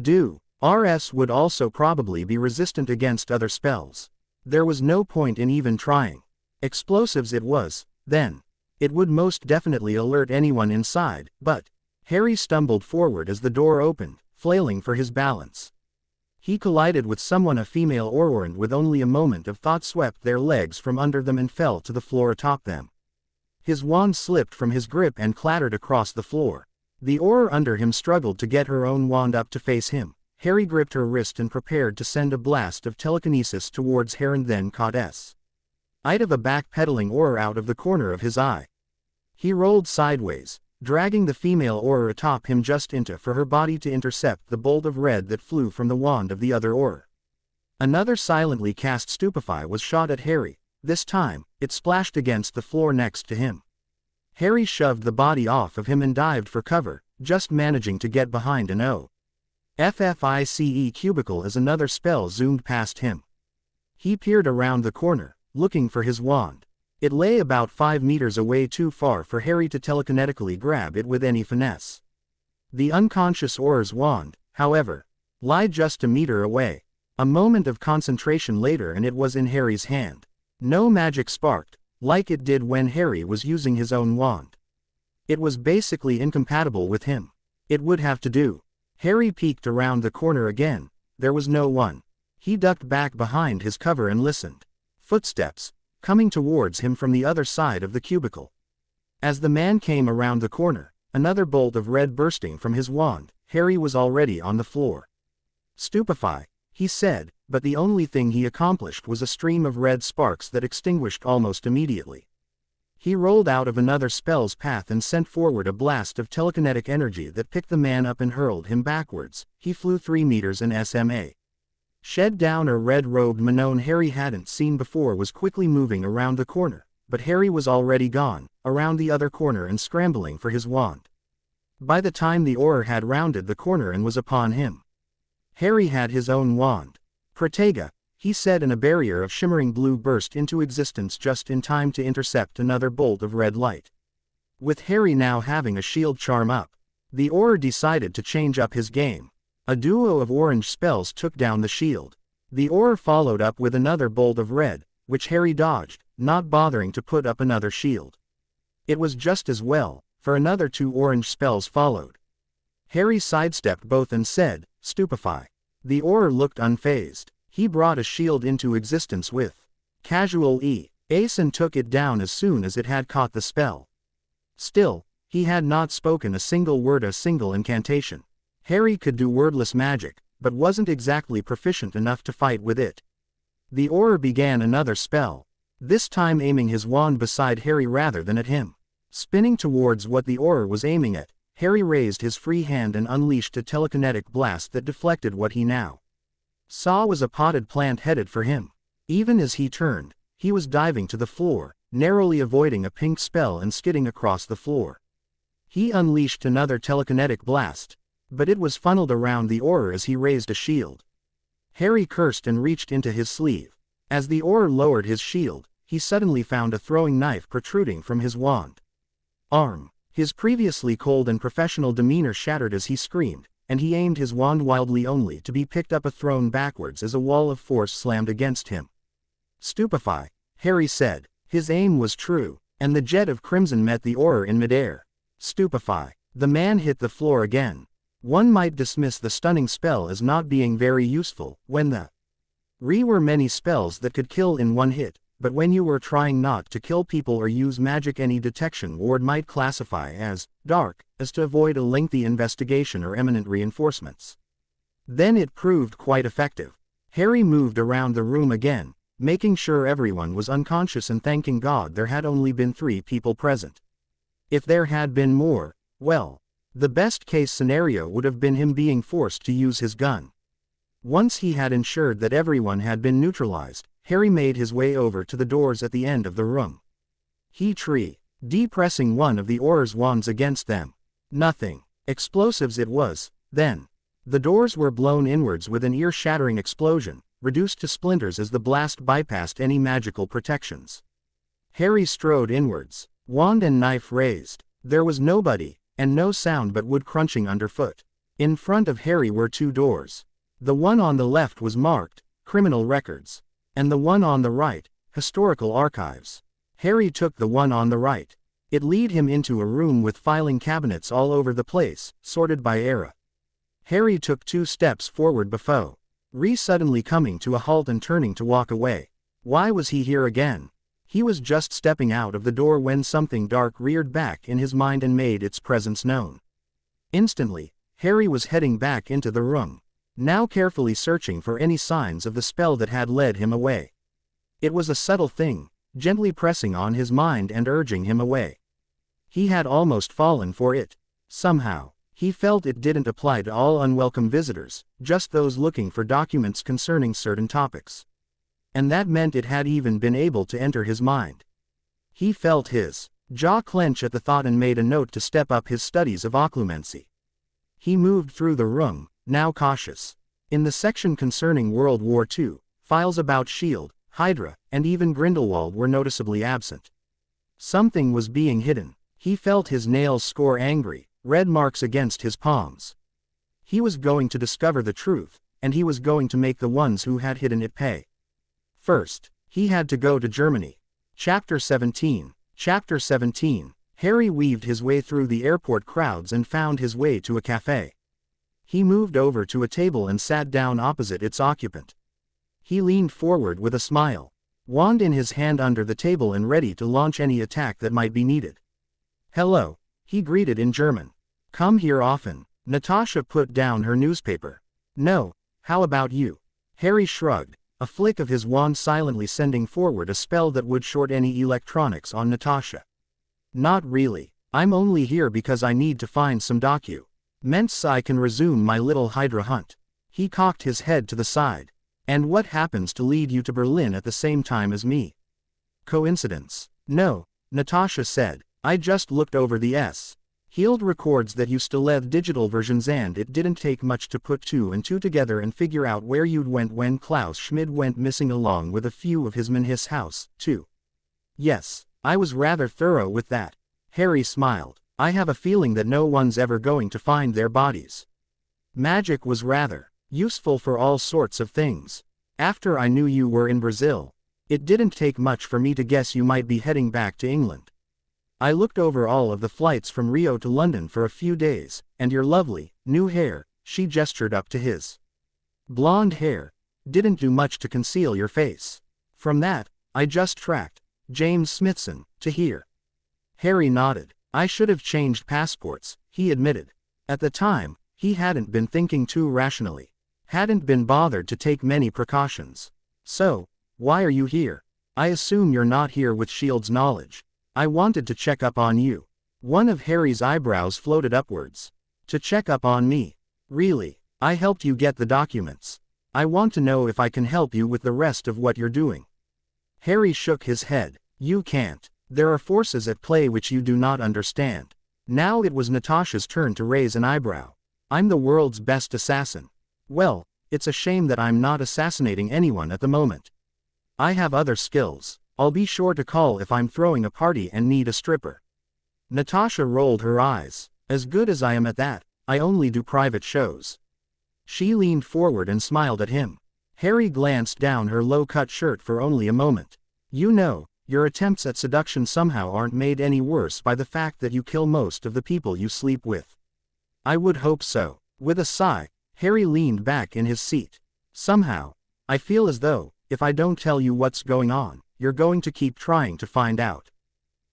Aurors would also probably be resistant against other spells. There was no point in even trying. Explosives it was, then. It would most definitely alert anyone inside, but Harry stumbled forward as the door opened, flailing for his balance. He collided with someone, a female Auror, and with only a moment of thought swept their legs from under them and fell to the floor atop them. His wand slipped from his grip and clattered across the floor. The Auror under him struggled to get her own wand up to face him. Harry gripped her wrist and prepared to send a blast of telekinesis towards her, and then caught sight of a back-pedaling Auror out of the corner of his eye. He rolled sideways, dragging the female Auror atop him just into for her body to intercept the bolt of red that flew from the wand of the other Auror. Another silently cast Stupefy was shot at Harry. This time, it splashed against the floor next to him. Harry shoved the body off of him and dived for cover, just managing to get behind an OFFICE cubicle as another spell zoomed past him. He peered around the corner, looking for his wand. It lay about 5 meters away, too far for Harry to telekinetically grab it with any finesse. The unconscious Auror's wand, however, lay just a meter away. A moment of concentration later and it was in Harry's hand. No magic sparked, like it did when Harry was using his own wand. It was basically incompatible with him. It would have to do. Harry peeked around the corner again. There was no one. He ducked back behind his cover and listened. Footsteps, coming towards him from the other side of the cubicle. As the man came around the corner, another bolt of red bursting from his wand, Harry was already on the floor. Stupefy, he said, but the only thing he accomplished was a stream of red sparks that extinguished almost immediately. He rolled out of another spell's path and sent forward a blast of telekinetic energy that picked the man up and hurled him backwards. He flew 3 meters and SMA. Shed down a red-robed Manon Harry hadn't seen before was quickly moving around the corner, but Harry was already gone, around the other corner and scrambling for his wand. By the time the Auror had rounded the corner and was upon him, Harry had his own wand. Protega, he said, and a barrier of shimmering blue burst into existence just in time to intercept another bolt of red light. With Harry now having a shield charm up, the Auror decided to change up his game. A duo of orange spells took down the shield. The Auror followed up with another bolt of red, which Harry dodged, not bothering to put up another shield. It was just as well, for another 2 orange spells followed. Harry sidestepped both and said, "Stupefy." The Auror looked unfazed. He brought a shield into existence with casual ace and took it down as soon as it had caught the spell. Still, he had not spoken a single word, a single incantation. Harry could do wordless magic, but wasn't exactly proficient enough to fight with it. The Auror began another spell, this time aiming his wand beside Harry rather than at him. Spinning towards what the Auror was aiming at, Harry raised his free hand and unleashed a telekinetic blast that deflected what he now saw was a potted plant headed for him. Even as he turned, he was diving to the floor, narrowly avoiding a pink spell and skidding across the floor. He unleashed another telekinetic blast, but it was funneled around the Auror as he raised a shield. Harry cursed and reached into his sleeve. As the Auror lowered his shield, he suddenly found a throwing knife protruding from his wand arm. His previously cold and professional demeanor shattered as he screamed, and he aimed his wand wildly only to be picked up and thrown backwards as a wall of force slammed against him. Stupefy, Harry said. His aim was true, and the jet of crimson met the Auror in midair. Stupefy. The man hit the floor again. One might dismiss the stunning spell as not being very useful, when the were many spells that could kill in one hit, but when you were trying not to kill people or use magic, any detection ward might classify as dark, as to avoid a lengthy investigation or imminent reinforcements. Then it proved quite effective. Harry moved around the room again, making sure everyone was unconscious and thanking God there had only been 3 people present. If there had been more, well, the best case scenario would have been him being forced to use his gun. Once he had ensured that everyone had been neutralized, Harry made his way over to the doors at the end of the room. He depressing one of the Aurors' wands against them. Nothing. Explosives it was, then. The doors were blown inwards with an ear-shattering explosion, reduced to splinters as the blast bypassed any magical protections. Harry strode inwards, wand and knife raised. There was nobody, and no sound but wood crunching underfoot. In front of Harry were 2 doors. The one on the left was marked, Criminal Records, and the one on the right, Historical Archives. Harry took the one on the right. It led him into a room with filing cabinets all over the place, sorted by era. Harry took 2 steps forward before suddenly coming to a halt and turning to walk away. Why was he here again? He was just stepping out of the door when something dark reared back in his mind and made its presence known. Instantly, Harry was heading back into the room, now carefully searching for any signs of the spell that had led him away. It was a subtle thing, gently pressing on his mind and urging him away. He had almost fallen for it. Somehow, he felt it didn't apply to all unwelcome visitors, just those looking for documents concerning certain topics. And that meant it had even been able to enter his mind. He felt his jaw clench at the thought and made a note to step up his studies of occlumency. He moved through the room, now cautious. In the section concerning World War II, files about Shield, HYDRA, and even Grindelwald were noticeably absent. Something was being hidden. He felt his nails score angry, red marks against his palms. He was going to discover the truth, and he was going to make the ones who had hidden it pay. First, he had to go to Germany. Chapter 17. Chapter 17. Harry weaved his way through the airport crowds and found his way to a cafe. He moved over to a table and sat down opposite its occupant. He leaned forward with a smile, wand in his hand under the table and ready to launch any attack that might be needed. "Hello," he greeted in German. "Come here often." Natasha put down her newspaper. "No, how about you?" Harry shrugged, a flick of his wand silently sending forward a spell that would short any electronics on Natasha. "Not really. I'm only here because I need to find some documents so I can resume my little HYDRA hunt." He cocked his head to the side. "And what happens to lead you to Berlin at the same time as me?" "Coincidence?" "No," Natasha said. "I just looked over the Hield records that you still have digital versions and it didn't take much to put 2 and 2 together and figure out where you'd went when Klaus Schmid went missing along with a few of his men his house, too." "Yes, I was rather thorough with that." Harry smiled. "I have a feeling that no one's ever going to find their bodies. Magic was rather useful for all sorts of things. After I knew you were in Brazil, it didn't take much for me to guess you might be heading back to England. I looked over all of the flights from Rio to London for a few days, and your lovely, new hair," she gestured up to his blonde hair, "didn't do much to conceal your face. From that, I just tracked James Smithson to here." Harry nodded. "I should have changed passports," he admitted. At the time, he hadn't been thinking too rationally. Hadn't been bothered to take many precautions. "So, why are you here? I assume you're not here with Shield's knowledge." "I wanted to check up on you." One of Harry's eyebrows floated upwards. "To check up on me? Really? I helped you get the documents. I want to know if I can help you with the rest of what you're doing." Harry shook his head. "You can't. There are forces at play which you do not understand." Now it was Natasha's turn to raise an eyebrow. "I'm the world's best assassin." "Well, it's a shame that I'm not assassinating anyone at the moment. I have other skills. I'll be sure to call if I'm throwing a party and need a stripper." Natasha rolled her eyes. "As good as I am at that, I only do private shows." She leaned forward and smiled at him. Harry glanced down her low-cut shirt for only a moment. You know, your attempts at seduction somehow aren't made any worse by the fact that you kill most of the people you sleep with. I would hope so. With a sigh, Harry leaned back in his seat. Somehow, I feel as though, if I don't tell you what's going on, you're going to keep trying to find out.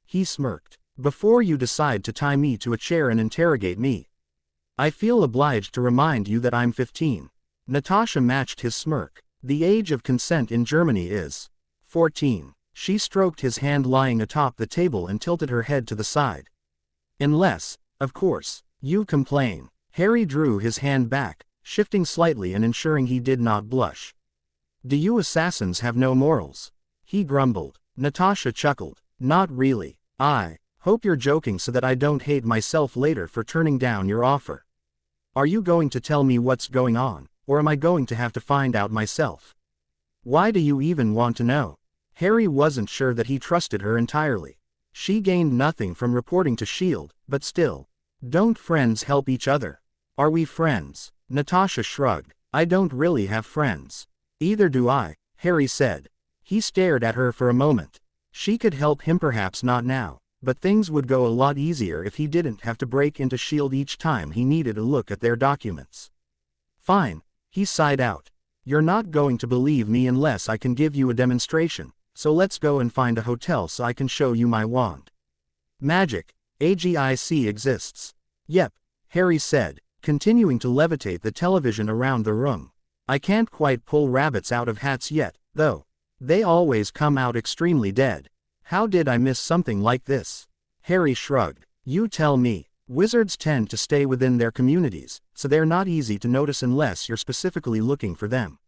He smirked. Before you decide to tie me to a chair and interrogate me, I feel obliged to remind you that I'm 15. Natasha matched his smirk. The age of consent in Germany is 14. She stroked his hand lying atop the table and tilted her head to the side. Unless, of course, you complain. Harry drew his hand back, shifting slightly and ensuring he did not blush. Do you assassins have no morals? He grumbled. Natasha chuckled. Not really. I hope you're joking so that I don't hate myself later for turning down your offer. Are you going to tell me what's going on, or am I going to have to find out myself? Why do you even want to know? Harry wasn't sure that he trusted her entirely. She gained nothing from reporting to S.H.I.E.L.D., but still. Don't friends help each other? Are we friends? Natasha shrugged. I don't really have friends. Either do I, Harry said. He stared at her for a moment. She could help him, perhaps not now, but things would go a lot easier if he didn't have to break into S.H.I.E.L.D. each time he needed a look at their documents. Fine, he sighed out. You're not going to believe me unless I can give you a demonstration, so let's go and find a hotel so I can show you my wand. Magic, AGIC exists. Yep, Harry said, continuing to levitate the television around the room. I can't quite pull rabbits out of hats yet, though. They always come out extremely dead. How did I miss something like this? Harry shrugged. You tell me. Wizards tend to stay within their communities, so they're not easy to notice unless you're specifically looking for them.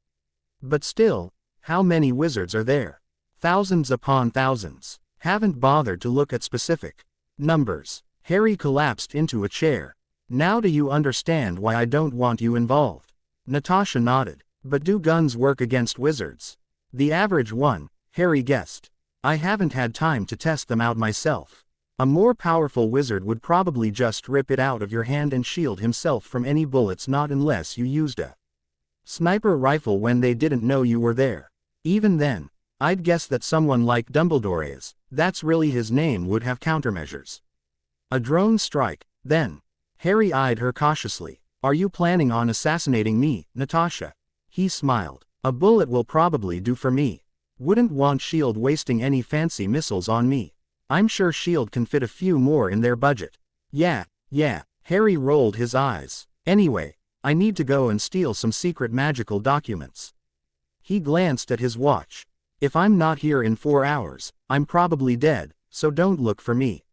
But still, how many wizards are there? Thousands upon thousands. Haven't bothered to look at specific numbers. Harry collapsed into a chair. Now do you understand why I don't want you involved? Natasha nodded. But do guns work against wizards? The average one, Harry guessed. I haven't had time to test them out myself. A more powerful wizard would probably just rip it out of your hand and shield himself from any bullets, not unless you used a sniper rifle when they didn't know you were there. Even then, I'd guess that someone like Dumbledore that's really his name, would have countermeasures. A drone strike, then. Harry eyed her cautiously. Are you planning on assassinating me, Natasha? He smiled. A bullet will probably do for me. Wouldn't want S.H.I.E.L.D. wasting any fancy missiles on me. I'm sure S.H.I.E.L.D. can fit a few more in their budget. Yeah. Harry rolled his eyes. Anyway, I need to go and steal some secret magical documents. He glanced at his watch. If I'm not here in 4 hours, I'm probably dead, so don't look for me.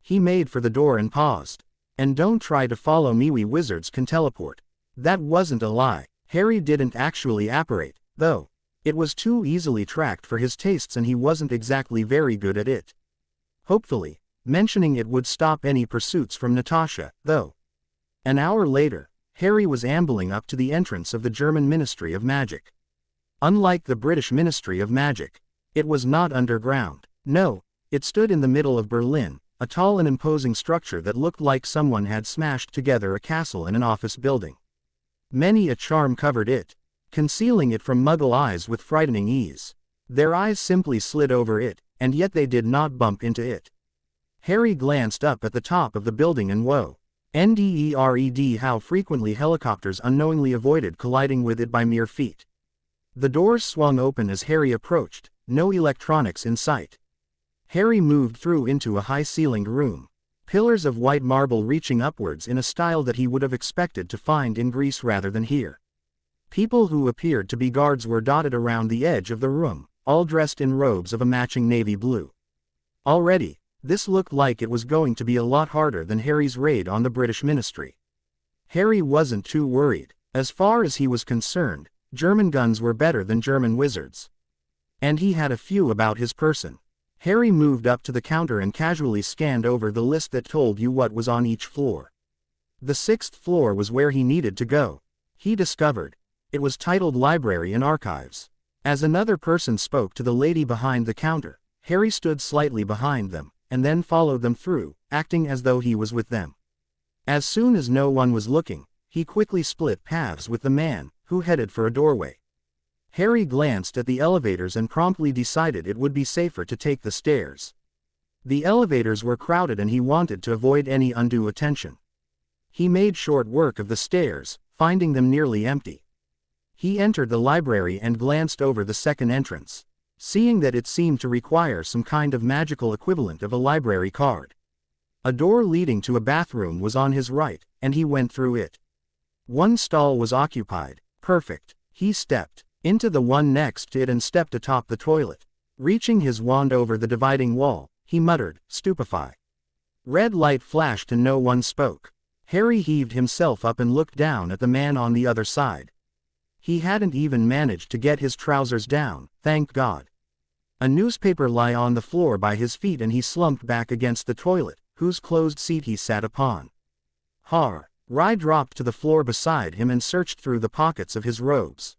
He made for the door and paused. And don't try to follow me, we wizards can teleport. That wasn't a lie. Harry didn't actually apparate, though. It was too easily tracked for his tastes and he wasn't exactly very good at it. Hopefully, mentioning it would stop any pursuits from Natasha, though. An hour later, Harry was ambling up to the entrance of the German Ministry of Magic. Unlike the British Ministry of Magic, it was not underground. No, it stood in the middle of Berlin, a tall and imposing structure that looked like someone had smashed together a castle and an office building. Many a charm covered it, concealing it from Muggle eyes with frightening ease. Their eyes simply slid over it, and yet they did not bump into it. Harry glanced up at the top of the building and whoa. NDERED, how frequently helicopters unknowingly avoided colliding with it by mere feet. The doors swung open as Harry approached, no electronics in sight. Harry moved through into a high-ceilinged room. Pillars of white marble reaching upwards in a style that he would have expected to find in Greece rather than here. People who appeared to be guards were dotted around the edge of the room, all dressed in robes of a matching navy blue. Already, this looked like it was going to be a lot harder than Harry's raid on the British Ministry. Harry wasn't too worried. As far as he was concerned, German guns were better than German wizards. And he had a few about his person. Harry moved up to the counter and casually scanned over the list that told you what was on each floor. The 6th floor was where he needed to go. He discovered. It was titled Library and Archives. As another person spoke to the lady behind the counter, Harry stood slightly behind them, and then followed them through, acting as though he was with them. As soon as no one was looking, he quickly split paths with the man, who headed for a doorway. Harry glanced at the elevators and promptly decided it would be safer to take the stairs. The elevators were crowded and he wanted to avoid any undue attention. He made short work of the stairs, finding them nearly empty. He entered the library and glanced over the second entrance, seeing that it seemed to require some kind of magical equivalent of a library card. A door leading to a bathroom was on his right, and he went through it. One stall was occupied. Perfect. He stepped into the one next to it and stepped atop the toilet. Reaching his wand over the dividing wall, he muttered, "Stupefy." Red light flashed and no one spoke. Harry heaved himself up and looked down at the man on the other side. He hadn't even managed to get his trousers down, thank God. A newspaper lay on the floor by his feet and he slumped back against the toilet, whose closed seat he sat upon. Harry dropped to the floor beside him and searched through the pockets of his robes.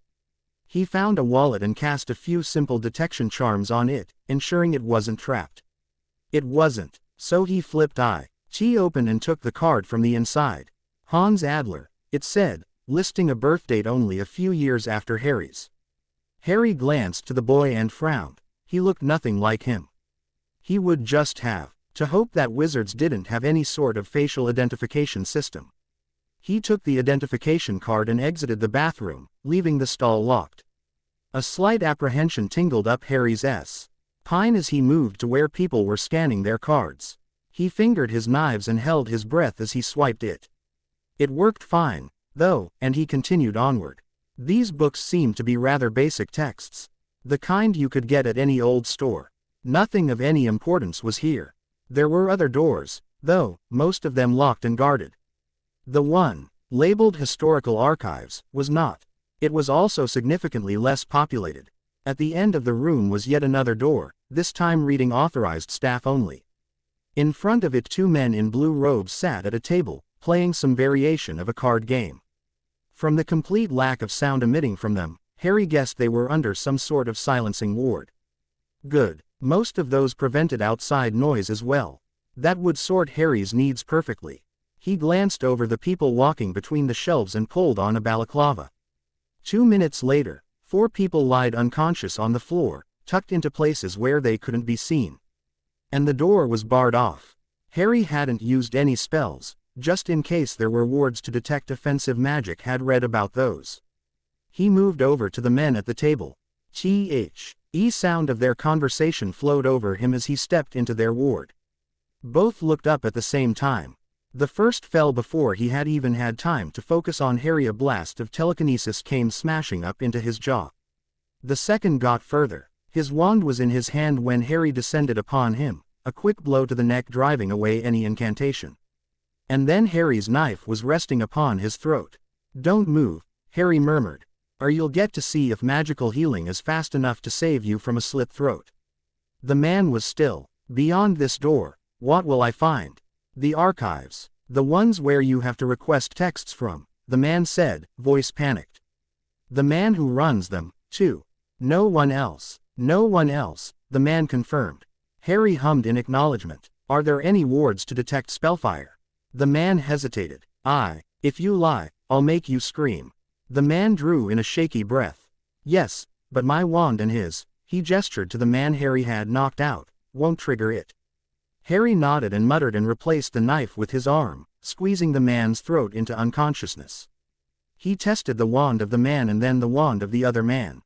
He found a wallet and cast a few simple detection charms on it, ensuring it wasn't trapped. It wasn't, so he flipped it open and took the card from the inside. Hans Adler, it said, listing a birth date only a few years after Harry's. Harry glanced to the boy and frowned. He looked nothing like him. He would just have to hope that wizards didn't have any sort of facial identification system. He took the identification card and exited the bathroom, leaving the stall locked. A slight apprehension tingled up Harry's spine as he moved to where people were scanning their cards. He fingered his knives and held his breath as he swiped it. It worked fine, though, and he continued onward. These books seemed to be rather basic texts. The kind you could get at any old store. Nothing of any importance was here. There were other doors, though, most of them locked and guarded. The one, labeled Historical Archives, was not. It was also significantly less populated. At the end of the room was yet another door, this time reading Authorized Staff Only. In front of it 2 men in blue robes sat at a table, playing some variation of a card game. From the complete lack of sound emitting from them, Harry guessed they were under some sort of silencing ward. Good. Most of those prevented outside noise as well. That would sort Harry's needs perfectly. He glanced over the people walking between the shelves and pulled on a balaclava. 2 minutes later, 4 people lied unconscious on the floor, tucked into places where they couldn't be seen. And the door was barred off. Harry hadn't used any spells, just in case there were wards to detect offensive magic. Had read about those. He moved over to the men at the table. Sound of their conversation flowed over him as he stepped into their ward. Both looked up at the same time. The first fell before he had even had time to focus on Harry. A blast of telekinesis came smashing up into his jaw. The second got further. His wand was in his hand when Harry descended upon him, a quick blow to the neck driving away any incantation. And then Harry's knife was resting upon his throat. "Don't move," Harry murmured, "or you'll get to see if magical healing is fast enough to save you from a slit throat." The man was still. "Beyond this door, what will I find?" "The archives. The ones where you have to request texts from," the man said, voice panicked. "The man who runs them, too." "No one else. No one else," the man confirmed. Harry hummed in acknowledgement. "Are there any wards to detect spellfire?" The man hesitated. If you lie, I'll make you scream." The man drew in a shaky breath. "Yes, but my wand and his," he gestured to the man Harry had knocked out, "won't trigger it." Harry nodded and muttered and replaced the knife with his arm, squeezing the man's throat into unconsciousness. He tested the wand of the man and then the wand of the other man.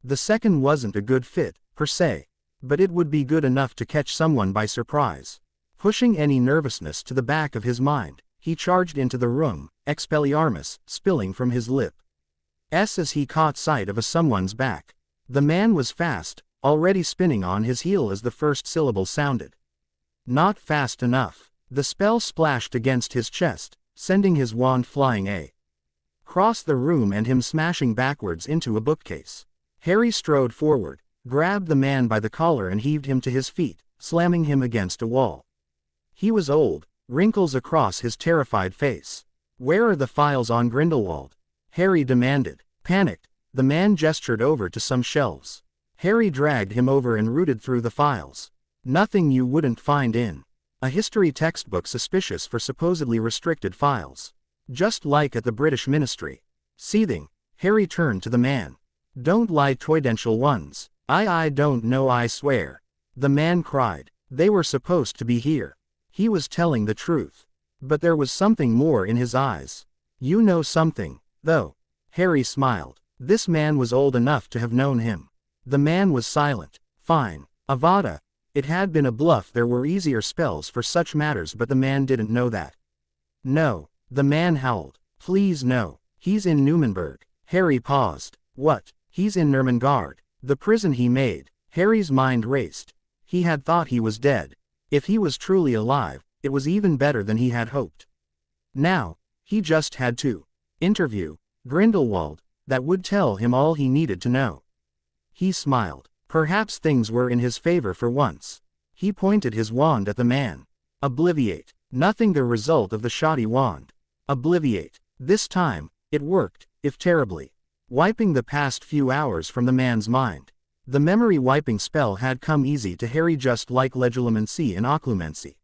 The second wasn't a good fit, per se, but it would be good enough to catch someone by surprise. Pushing any nervousness to the back of his mind, he charged into the room, Expelliarmus spilling from his lip. As he caught sight of someone's back. The man was fast, already spinning on his heel as the first syllable sounded. Not fast enough. The spell splashed against his chest, sending his wand flying across the room and him smashing backwards into a bookcase. Harry strode forward, grabbed the man by the collar and heaved him to his feet, slamming him against a wall. He was old, wrinkles across his terrified face. "Where are the files on Grindelwald?" Harry demanded. Panicked, the man gestured over to some shelves. Harry dragged him over and rooted through the files. Nothing you wouldn't find in a history textbook suspicious for supposedly restricted files. Just like at the British Ministry. Seething, Harry turned to the man. Don't lie, toidential ones. I don't know, I swear. The man cried. They were supposed to be here. He was telling the truth. But there was something more in his eyes. You know something, though. Harry smiled. This man was old enough to have known him. The man was silent. Fine. Avada. It had been a bluff. There were easier spells for such matters, but the man didn't know that. No. The man howled. Please no. He's in Newmanburg. Harry paused. What? He's in Nurmengard. The prison he made. Harry's mind raced. He had thought he was dead. If he was truly alive, it was even better than he had hoped. Now, he just had to interview Grindelwald. That would tell him all he needed to know. He smiled. Perhaps things were in his favor for once. He pointed his wand at the man. Obliviate. Nothing, the result of the shoddy wand. Obliviate. This time, it worked, if terribly. Wiping the past few hours from the man's mind. The memory wiping spell had come easy to Harry, just like legilimency and occlumency.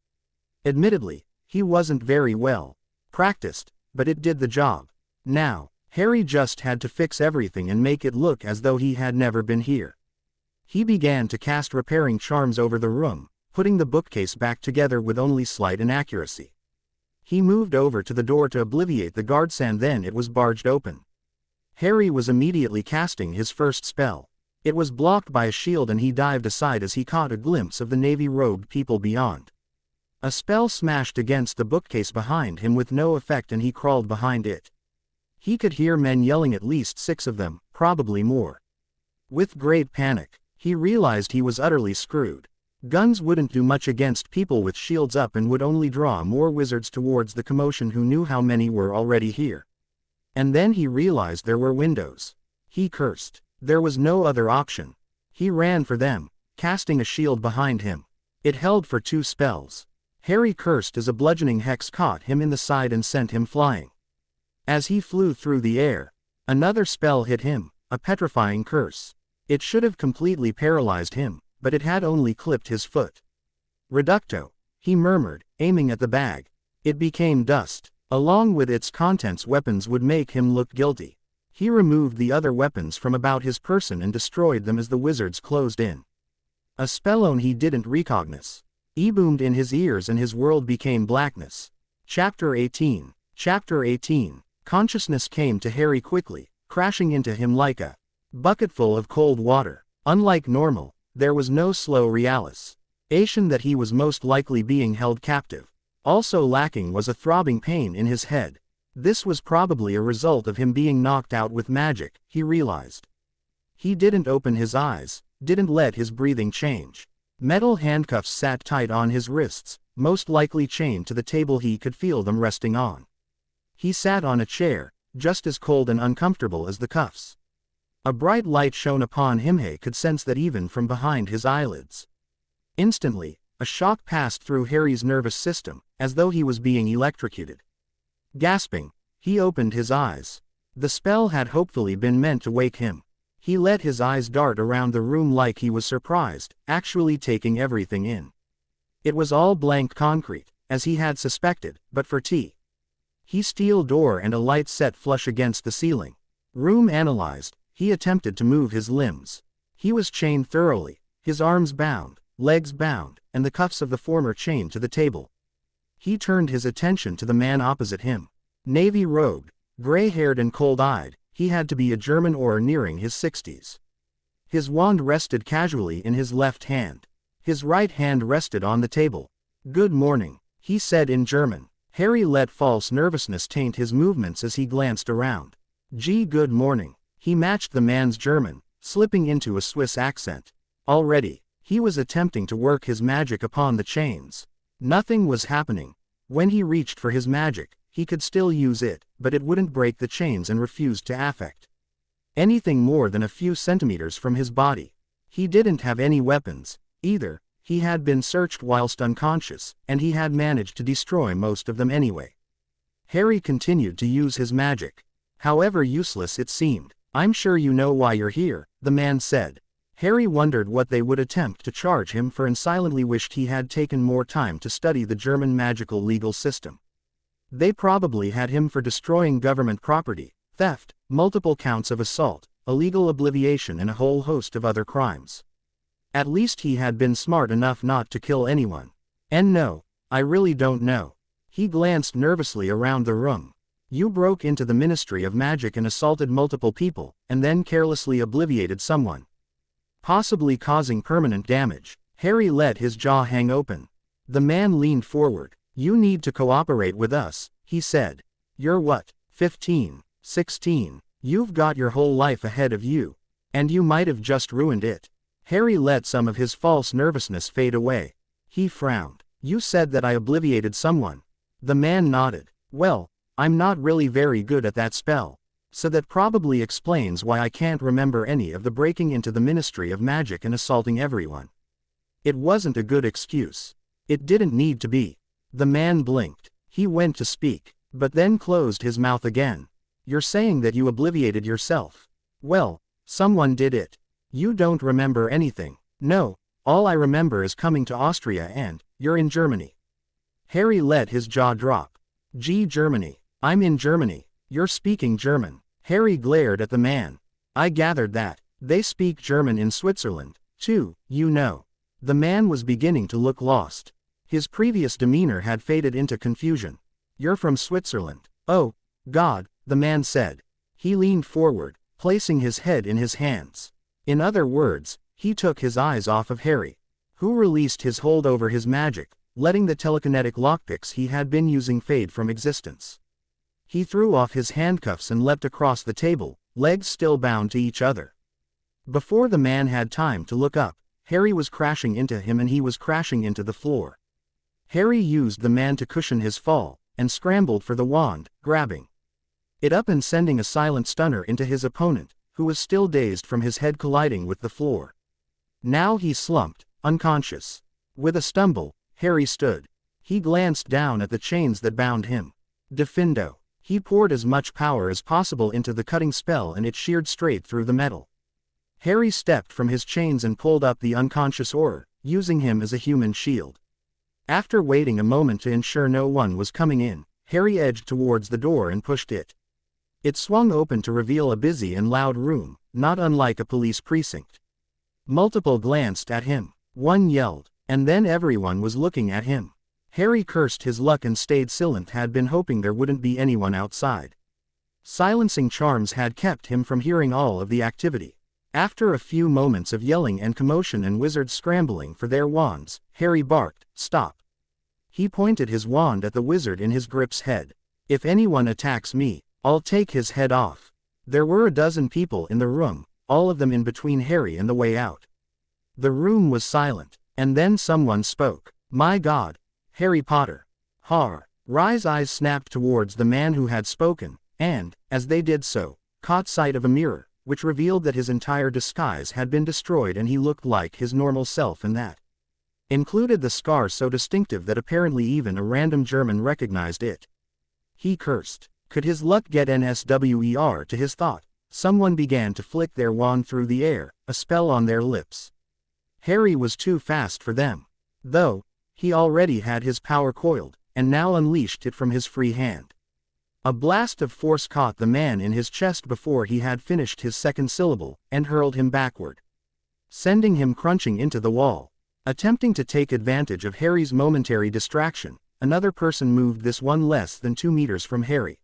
Admittedly, he wasn't very well practiced, but it did the job. Now, Harry just had to fix everything and make it look as though he had never been here. He began to cast repairing charms over the room, putting the bookcase back together with only slight inaccuracy. He moved over to the door to obliviate the guardsand, then it was barged open. Harry was immediately casting his first spell. It was blocked by a shield and he dived aside as he caught a glimpse of the navy-robed people beyond. A spell smashed against the bookcase behind him with no effect and he crawled behind it. He could hear men yelling, at least 6 of them, probably more. With great panic, he realized he was utterly screwed. Guns wouldn't do much against people with shields up and would only draw more wizards towards the commotion, who knew how many were already here. And then he realized there were windows. He cursed. There was no other option. He ran for them, casting a shield behind him. It held for 2 spells. Harry cursed as a bludgeoning hex caught him in the side and sent him flying. As he flew through the air, another spell hit him, a petrifying curse. It should have completely paralyzed him, but it had only clipped his foot. Reducto, he murmured, aiming at the bag. It became dust. Along with its contents, weapons would make him look guilty. He removed the other weapons from about his person and destroyed them as the wizards closed in. A spellone he didn't recognize. He boomed in his ears and his world became blackness. Chapter 18. Chapter 18. Consciousness came to Harry quickly, crashing into him like a bucketful of cold water. Unlike normal, there was no slow realization that he was most likely being held captive. Also lacking was a throbbing pain in his head. This was probably a result of him being knocked out with magic, he realized. He didn't open his eyes, didn't let his breathing change. Metal handcuffs sat tight on his wrists, most likely chained to the table. He could feel them resting on. He sat on a chair, just as cold and uncomfortable as the cuffs. A bright light shone upon him. He could sense that even from behind his eyelids. Instantly, a shock passed through Harry's nervous system, as though he was being electrocuted. Gasping, he opened his eyes. The spell had hopefully been meant to wake him. He let his eyes dart around the room like he was surprised, actually taking everything in. It was all blank concrete, as he had suspected, but for he steel door and a light set flush against the ceiling. Room analyzed, he attempted to move his limbs. He was chained thoroughly, his arms bound, legs bound, and the cuffs of the former chained to the table. He turned his attention to the man opposite him. Navy-robed, gray-haired and cold-eyed, he had to be a German or nearing his 60s. His wand rested casually in his left hand. His right hand rested on the table. "Good morning," he said in German. Harry let false nervousness taint his movements as he glanced around. "Gee, good morning." He matched the man's German, slipping into a Swiss accent. Already, he was attempting to work his magic upon the chains. Nothing was happening. When he reached for his magic, he could still use it, but it wouldn't break the chains and refused to affect anything more than a few centimeters from his body. He didn't have any weapons, either. He had been searched whilst unconscious, and he had managed to destroy most of them anyway. Harry continued to use his magic. However useless it seemed. "I'm sure you know why you're here," the man said. Harry wondered what they would attempt to charge him for and silently wished he had taken more time to study the German magical legal system. They probably had him for destroying government property, theft, multiple counts of assault, illegal obliviation and a whole host of other crimes. At least he had been smart enough not to kill anyone. And no, I really don't know. He glanced nervously around the room. You broke into the Ministry of Magic and assaulted multiple people, and then carelessly obliviated someone, possibly causing permanent damage. Harry let his jaw hang open. The man leaned forward. You need to cooperate with us, he said. You're what, 15, 16? You've got your whole life ahead of you. And you might have just ruined it. Harry let some of his false nervousness fade away. He frowned. You said that I obliviated someone. The man nodded. Well, I'm not really very good at that spell. So that probably explains why I can't remember any of the breaking into the Ministry of Magic and assaulting everyone. It wasn't a good excuse. It didn't need to be. The man blinked. He went to speak, but then closed his mouth again. You're saying that you obliviated yourself. Well, someone did it. You don't remember anything. No, all I remember is coming to Austria and, you're in Germany. Harry let his jaw drop. Gee, Germany. I'm in Germany. You're speaking German. Harry glared at the man. I gathered that. They speak German in Switzerland, too, you know. The man was beginning to look lost. His previous demeanor had faded into confusion. You're from Switzerland. Oh, God, the man said. He leaned forward, placing his head in his hands. In other words, he took his eyes off of Harry, who released his hold over his magic, letting the telekinetic lockpicks he had been using fade from existence. He threw off his handcuffs and leapt across the table, legs still bound to each other. Before the man had time to look up, Harry was crashing into him and he was crashing into the floor. Harry used the man to cushion his fall, and scrambled for the wand, grabbing it up and sending a silent stunner into his opponent, who was still dazed from his head colliding with the floor. Now he slumped, unconscious. With a stumble, Harry stood. He glanced down at the chains that bound him. Defendo. He poured as much power as possible into the cutting spell and it sheared straight through the metal. Harry stepped from his chains and pulled up the unconscious Auror, using him as a human shield. After waiting a moment to ensure no one was coming in, Harry edged towards the door and pushed it. It swung open to reveal a busy and loud room, not unlike a police precinct. Multiple glanced at him. One yelled, and then everyone was looking at him. Harry cursed his luck and stayed silent, had been hoping there wouldn't be anyone outside. Silencing charms had kept him from hearing all of the activity. After a few moments of yelling and commotion and wizards scrambling for their wands, Harry barked, "Stop." He pointed his wand at the wizard in his grip's head. "If anyone attacks me, I'll take his head off." There were a dozen people in the room, all of them in between Harry and the way out. The room was silent, and then someone spoke. "My God, Harry Potter." Rye's eyes snapped towards the man who had spoken, and, as they did so, caught sight of a mirror, which revealed that his entire disguise had been destroyed and he looked like his normal self, and that included the scar so distinctive that apparently even a random German recognized it. He cursed. Could his luck get NSWER to his thought? Someone began to flick their wand through the air, a spell on their lips. Harry was too fast for them. Though, he already had his power coiled, and now unleashed it from his free hand. A blast of force caught the man in his chest before he had finished his second syllable, and hurled him backward, sending him crunching into the wall. Attempting to take advantage of Harry's momentary distraction, another person moved this one less than 2 meters from Harry.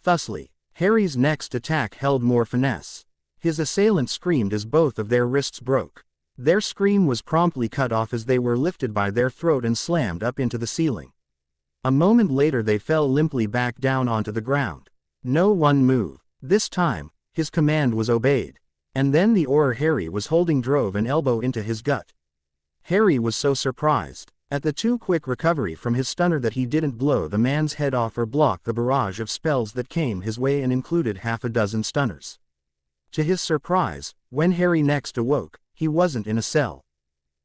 Thusly, Harry's next attack held more finesse. His assailant screamed as both of their wrists broke. Their scream was promptly cut off as they were lifted by their throat and slammed up into the ceiling. A moment later they fell limply back down onto the ground. No one moved. This time, his command was obeyed. And then the Auror Harry was holding drove an elbow into his gut. Harry was so surprised at the too quick recovery from his stunner that he didn't blow the man's head off or block the barrage of spells that came his way and included half a dozen stunners. To his surprise, when Harry next awoke, he wasn't in a cell.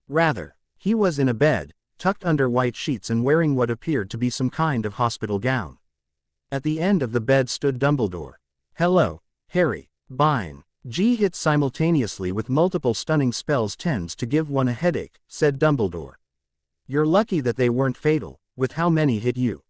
Rather, he was in a bed, tucked under white sheets and wearing what appeared to be some kind of hospital gown. At the end of the bed stood Dumbledore. "Hello, Harry." "Bine." G hit simultaneously with multiple stunning spells tends to give one a headache, said Dumbledore. "You're lucky that they weren't fatal, with how many hit you.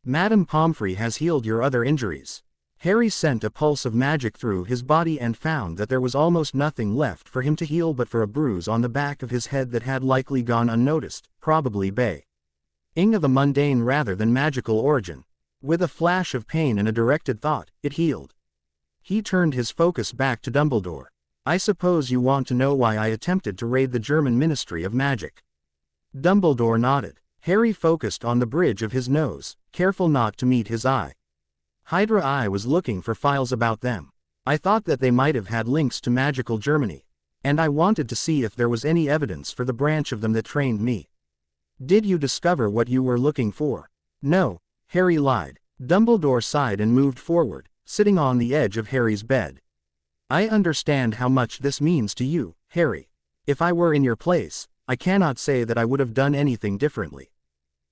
Madame Pomfrey has healed your other injuries." Harry sent a pulse of magic through his body and found that there was almost nothing left for him to heal but for a bruise on the back of his head that had likely gone unnoticed, probably being of a mundane rather than magical origin. With a flash of pain and a directed thought, it healed. He turned his focus back to Dumbledore. I suppose you want to know why I attempted to raid the German Ministry of Magic. Dumbledore nodded. Harry focused on the bridge of his nose, careful not to meet his eye. HYDRA. I was looking for files about them. I thought that they might have had links to magical Germany. And I wanted to see if there was any evidence for the branch of them that trained me. Did you discover what you were looking for? No, Harry lied. Dumbledore sighed and moved forward, sitting on the edge of Harry's bed. I understand how much this means to you, Harry. If I were in your place, I cannot say that I would have done anything differently.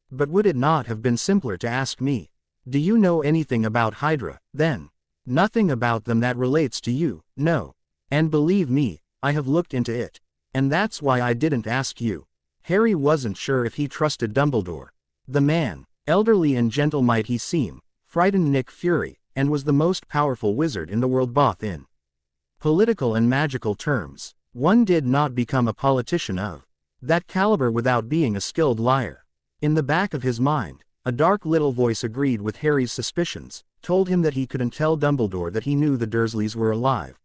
But would it not have been simpler to ask me? Do you know anything about HYDRA, then? Nothing about them that relates to you, no. And believe me, I have looked into it. And that's why I didn't ask you. Harry wasn't sure if he trusted Dumbledore. The man, elderly and gentle might he seem, frightened Nick Fury, and was the most powerful wizard in the world both in political and magical terms. One did not become a politician of that caliber without being a skilled liar. In the back of his mind, a dark little voice agreed with Harry's suspicions, told him that he couldn't tell Dumbledore that he knew the Dursleys were alive.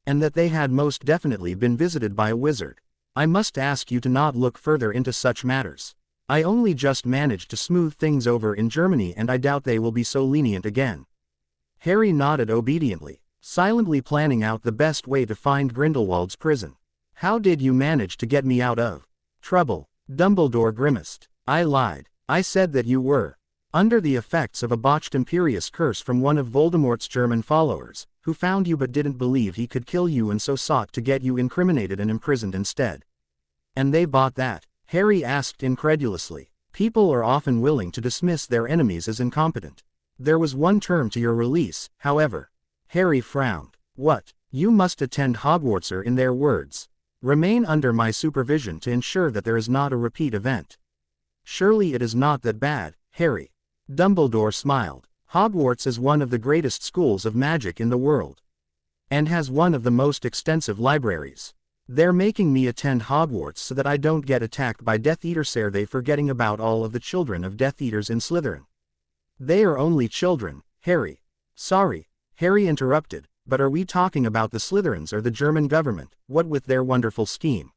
And that they had most definitely been visited by a wizard. I must ask you to not look further into such matters. I only just managed to smooth things over in Germany and I doubt they will be so lenient again. Harry nodded obediently, silently planning out the best way to find Grindelwald's prison. How did you manage to get me out of trouble? Dumbledore grimaced. I lied. I said that you were under the effects of a botched imperious curse from one of Voldemort's German followers, who found you but didn't believe he could kill you and so sought to get you incriminated and imprisoned instead. And they bought that? Harry asked incredulously. People are often willing to dismiss their enemies as incompetent. There was one term to your release, however. Harry frowned. What? You must attend Hogwarts, or in their words, remain under my supervision to ensure that there is not a repeat event. Surely it is not that bad, Harry. Dumbledore smiled. Hogwarts is one of the greatest schools of magic in the world. And has one of the most extensive libraries. They're making me attend Hogwarts so that I don't get attacked by Death Eaters. Are they forgetting about all of the children of Death Eaters in Slytherin? They are only children, Harry. Sorry, Harry interrupted, but are we talking about the Slytherins or the German government, what with their wonderful scheme?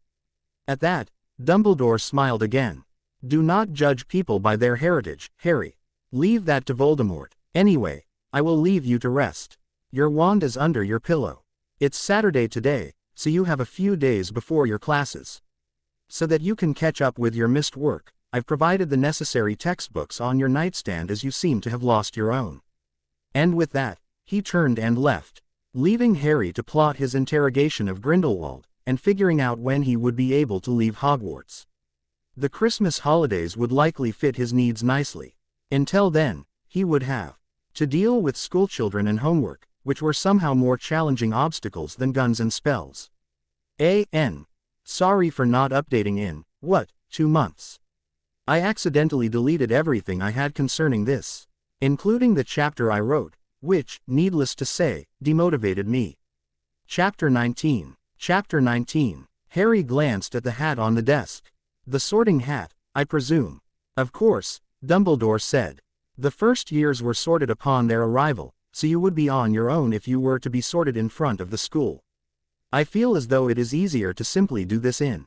At that, Dumbledore smiled again. Do not judge people by their heritage, Harry. Leave that to Voldemort. Anyway, I will leave you to rest. Your wand is under your pillow. It's Saturday today, so you have a few days before your classes. So that you can catch up with your missed work, I've provided the necessary textbooks on your nightstand as you seem to have lost your own. And with that, he turned and left, leaving Harry to plot his interrogation of Grindelwald, and figuring out when he would be able to leave Hogwarts. The Christmas holidays would likely fit his needs nicely. Until then, he would have to deal with schoolchildren and homework, which were somehow more challenging obstacles than guns and spells. Sorry for not updating in, 2 months. I accidentally deleted everything I had concerning this, including the chapter I wrote, which, needless to say, demotivated me. Chapter 19. Chapter 19. Harry glanced at the hat on the desk. The sorting hat, I presume. Of course, Dumbledore said. The first years were sorted upon their arrival, so you would be on your own if you were to be sorted in front of the school. I feel as though it is easier to simply do this in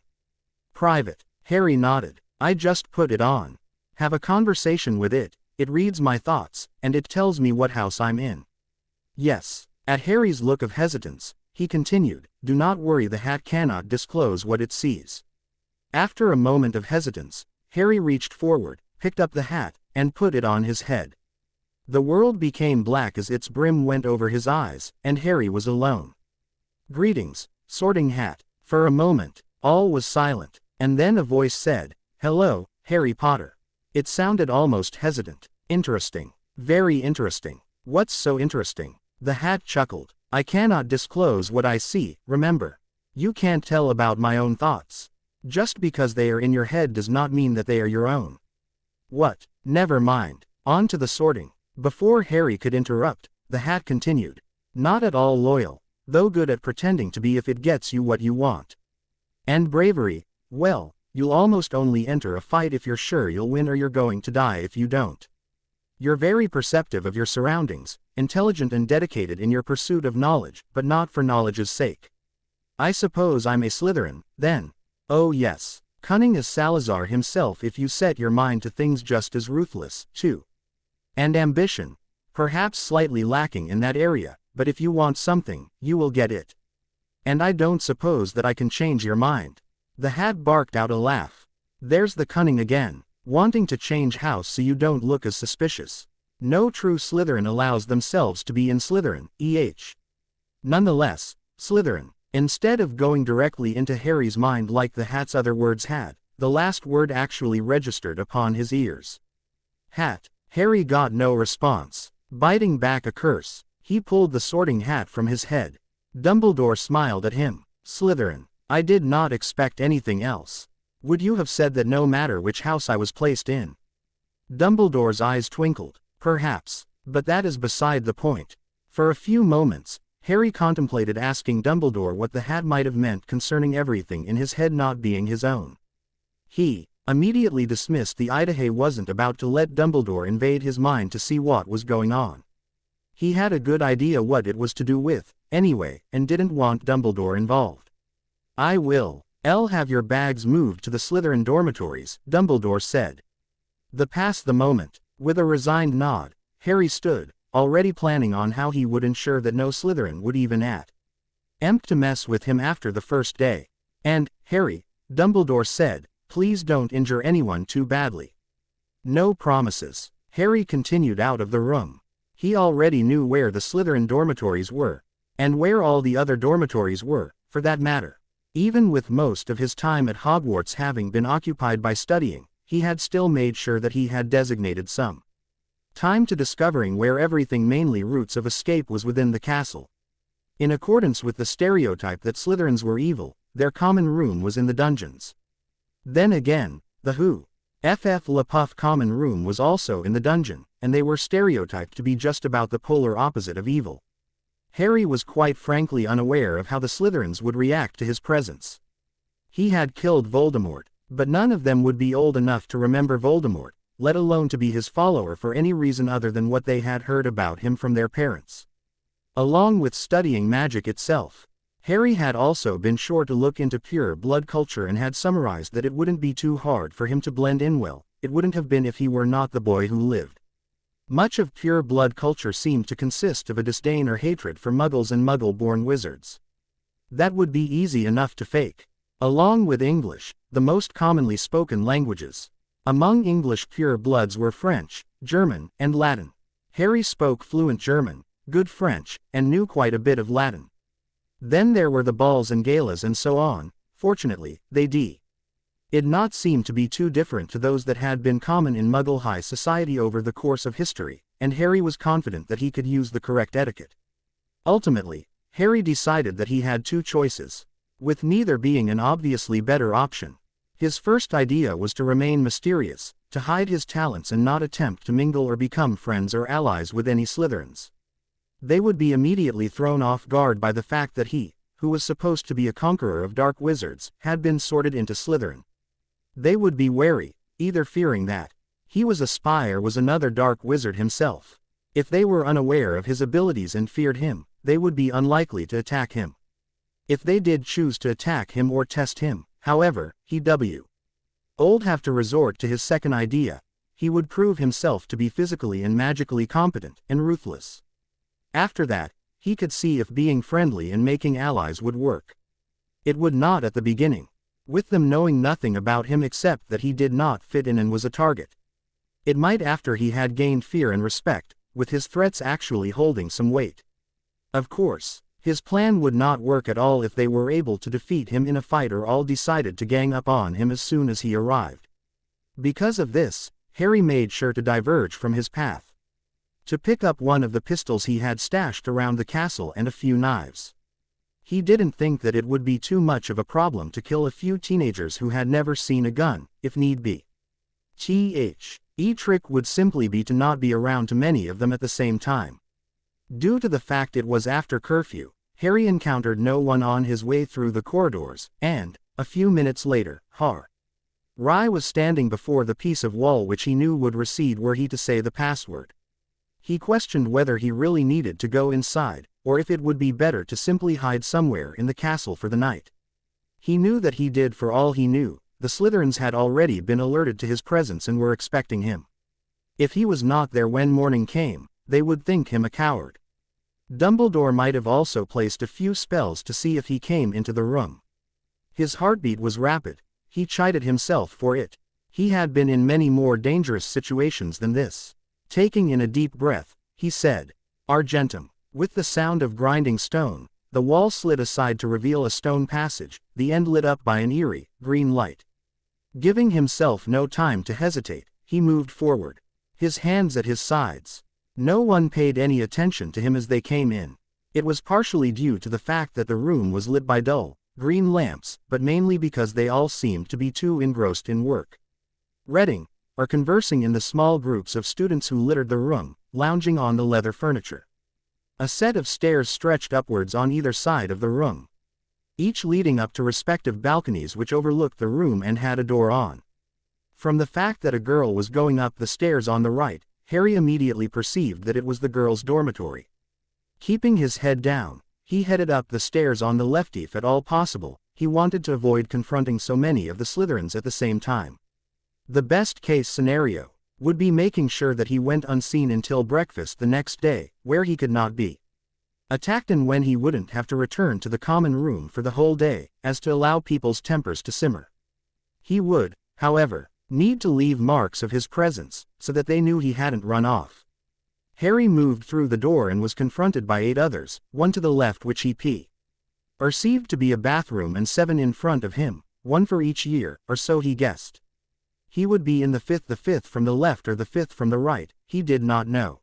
private. Harry nodded. I just put it on. Have a conversation with it. It reads my thoughts, and it tells me what house I'm in. Yes. At Harry's look of hesitance, he continued, do not worry, the hat cannot disclose what it sees. After a moment of hesitance, Harry reached forward, picked up the hat, and put it on his head. The world became black as its brim went over his eyes, and Harry was alone. Greetings, sorting hat. For a moment, all was silent, and then a voice said, hello, Harry Potter. It sounded almost hesitant. Interesting. Very interesting. What's so interesting? The hat chuckled. I cannot disclose what I see, remember. You can't tell about my own thoughts. Just because they are in your head does not mean that they are your own. What? Never mind. On to the sorting. Before Harry could interrupt, the Hat continued. Not at all loyal, though good at pretending to be if it gets you what you want. And bravery, well, you'll almost only enter a fight if you're sure you'll win or you're going to die if you don't. You're very perceptive of your surroundings, intelligent and dedicated in your pursuit of knowledge, but not for knowledge's sake. I suppose I'm a Slytherin, then. Oh yes, cunning as Salazar himself if you set your mind to things, just as ruthless, too. And ambition, perhaps slightly lacking in that area, but if you want something, you will get it. And I don't suppose that I can change your mind. The Hat barked out a laugh. There's the cunning again, wanting to change house so you don't look as suspicious. No true Slytherin allows themselves to be in Slytherin, Nonetheless, Slytherin. Instead of going directly into Harry's mind like the Hat's other words had, the last word actually registered upon his ears. Hat. Harry got no response. Biting back a curse, he pulled the Sorting Hat from his head. Dumbledore smiled at him. Slytherin. I did not expect anything else. Would you have said that no matter which house I was placed in? Dumbledore's eyes twinkled. Perhaps, but that is beside the point. For a few moments, Harry contemplated asking Dumbledore what the Hat might have meant concerning everything in his head not being his own. He immediately dismissed the idea he wasn't about to let Dumbledore invade his mind to see what was going on. He had a good idea what it was to do with, anyway, and didn't want Dumbledore involved. I will. I'll have your bags moved to the Slytherin dormitories, Dumbledore said. Past the moment. With a resigned nod, Harry stood, already planning on how he would ensure that no Slytherin would even attempt to mess with him after the first day. And, Harry, Dumbledore said, please don't injure anyone too badly. No promises. Harry continued out of the room. He already knew where the Slytherin dormitories were, and where all the other dormitories were, for that matter. Even with most of his time at Hogwarts having been occupied by studying, he had still made sure that he had designated some time to discovering where everything mainly routes of escape was within the castle. In accordance with the stereotype that Slytherins were evil, their common room was in the dungeons. Then again, the Hufflepuff common room was also in the dungeon, and they were stereotyped to be just about the polar opposite of evil. Harry was quite frankly unaware of how the Slytherins would react to his presence. He had killed Voldemort, but none of them would be old enough to remember Voldemort, let alone to be his follower for any reason other than what they had heard about him from their parents. Along with studying magic itself, Harry had also been sure to look into pure blood culture and had summarized that it wouldn't be too hard for him to blend in well. It wouldn't have been if he were not the boy who lived. Much of pure blood culture seemed to consist of a disdain or hatred for Muggles and Muggle-born wizards. That would be easy enough to fake. Along with English, the most commonly spoken languages among English pure bloods were French, German, and Latin. Harry spoke fluent German, good French, and knew quite a bit of Latin. Then there were the Balls and Galas and so on. Fortunately, they did not seem to be too different to those that had been common in Muggle high society over the course of history, and Harry was confident that he could use the correct etiquette. Ultimately, Harry decided that he had two choices, with neither being an obviously better option. His first idea was to remain mysterious, to hide his talents and not attempt to mingle or become friends or allies with any Slytherins. They would be immediately thrown off guard by the fact that he, who was supposed to be a conqueror of dark wizards, had been sorted into Slytherin. They would be wary, either fearing that he was a spy or was another dark wizard himself. If they were unaware of his abilities and feared him, they would be unlikely to attack him. If they did choose to attack him or test him, however, he would have to resort to his second idea. He would prove himself to be physically and magically competent and ruthless. After that, he could see if being friendly and making allies would work. It would not at the beginning, with them knowing nothing about him except that he did not fit in and was a target. It might after he had gained fear and respect, with his threats actually holding some weight. Of course, his plan would not work at all if they were able to defeat him in a fight or all decided to gang up on him as soon as he arrived. Because of this, Harry made sure to diverge from his path. To pick up one of the pistols he had stashed around the castle and a few knives. He didn't think that it would be too much of a problem to kill a few teenagers who had never seen a gun, if need be. The trick would simply be to not be around too many of them at the same time. Due to the fact it was after curfew, Harry encountered no one on his way through the corridors, and, a few minutes later, Harry was standing before the piece of wall which he knew would recede were he to say the password. He questioned whether he really needed to go inside, or if it would be better to simply hide somewhere in the castle for the night. He knew that he did. For all he knew, the Slytherins had already been alerted to his presence and were expecting him. If he was not there when morning came, they would think him a coward. Dumbledore might have also placed a few spells to see if he came into the room. His heartbeat was rapid. He chided himself for it. He had been in many more dangerous situations than this. Taking in a deep breath, he said, "Argentum." With the sound of grinding stone, the wall slid aside to reveal a stone passage, the end lit up by an eerie, green light. Giving himself no time to hesitate, he moved forward, his hands at his sides. No one paid any attention to him as they came in. It was partially due to the fact that the room was lit by dull, green lamps, but mainly because they all seemed to be too engrossed in work, reading, or conversing in the small groups of students who littered the room, lounging on the leather furniture. A set of stairs stretched upwards on either side of the room, each leading up to respective balconies which overlooked the room and had a door on. From the fact that a girl was going up the stairs on the right, Harry immediately perceived that it was the girls' dormitory. Keeping his head down, he headed up the stairs on the left. If at all possible, he wanted to avoid confronting so many of the Slytherins at the same time. The best-case scenario would be making sure that he went unseen until breakfast the next day, where he could not be attacked and when he wouldn't have to return to the common room for the whole day, as to allow people's tempers to simmer. He would, however, need to leave marks of his presence, so that they knew he hadn't run off. Harry moved through the door and was confronted by 8 others, 1 to the left which he perceived to be a bathroom and 7 in front of him, 1 for each year, or so he guessed. He would be in the 5th from the left or the 5th from the right, he did not know.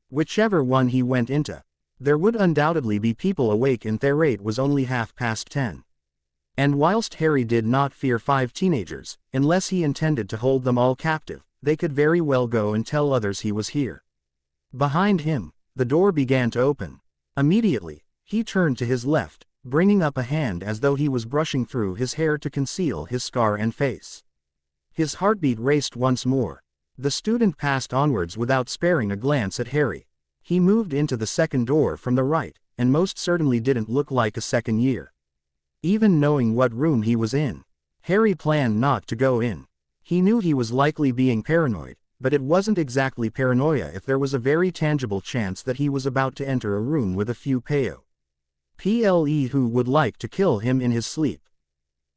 Whichever one he went into, there would undoubtedly be people awake, and their rate was only 10:30. And whilst Harry did not fear 5 teenagers, unless he intended to hold them all captive, they could very well go and tell others he was here. Behind him, the door began to open. Immediately, he turned to his left, bringing up a hand as though he was brushing through his hair to conceal his scar and face. His heartbeat raced once more. The student passed onwards without sparing a glance at Harry. He moved into the second door from the right, and most certainly didn't look like a second year. Even knowing what room he was in, Harry planned not to go in. He knew he was likely being paranoid, but it wasn't exactly paranoia if there was a very tangible chance that he was about to enter a room with a few people who would like to kill him in his sleep.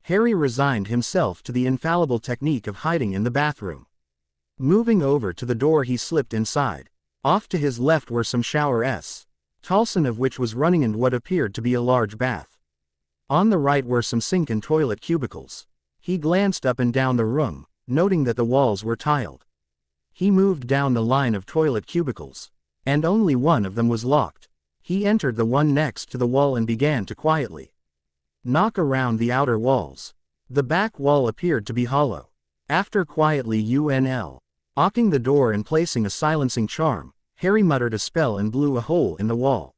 Harry resigned himself to the infallible technique of hiding in the bathroom. Moving over to the door, he slipped inside. Off to his left were some showers, Tolson of which was running in what appeared to be a large bath. On the right were some sink and toilet cubicles. He glanced up and down the room, noting that the walls were tiled. He moved down the line of toilet cubicles, and only one of them was locked. He entered the one next to the wall and began to quietly knock around the outer walls. The back wall appeared to be hollow. After quietly locking the door and placing a silencing charm, Harry muttered a spell and blew a hole in the wall.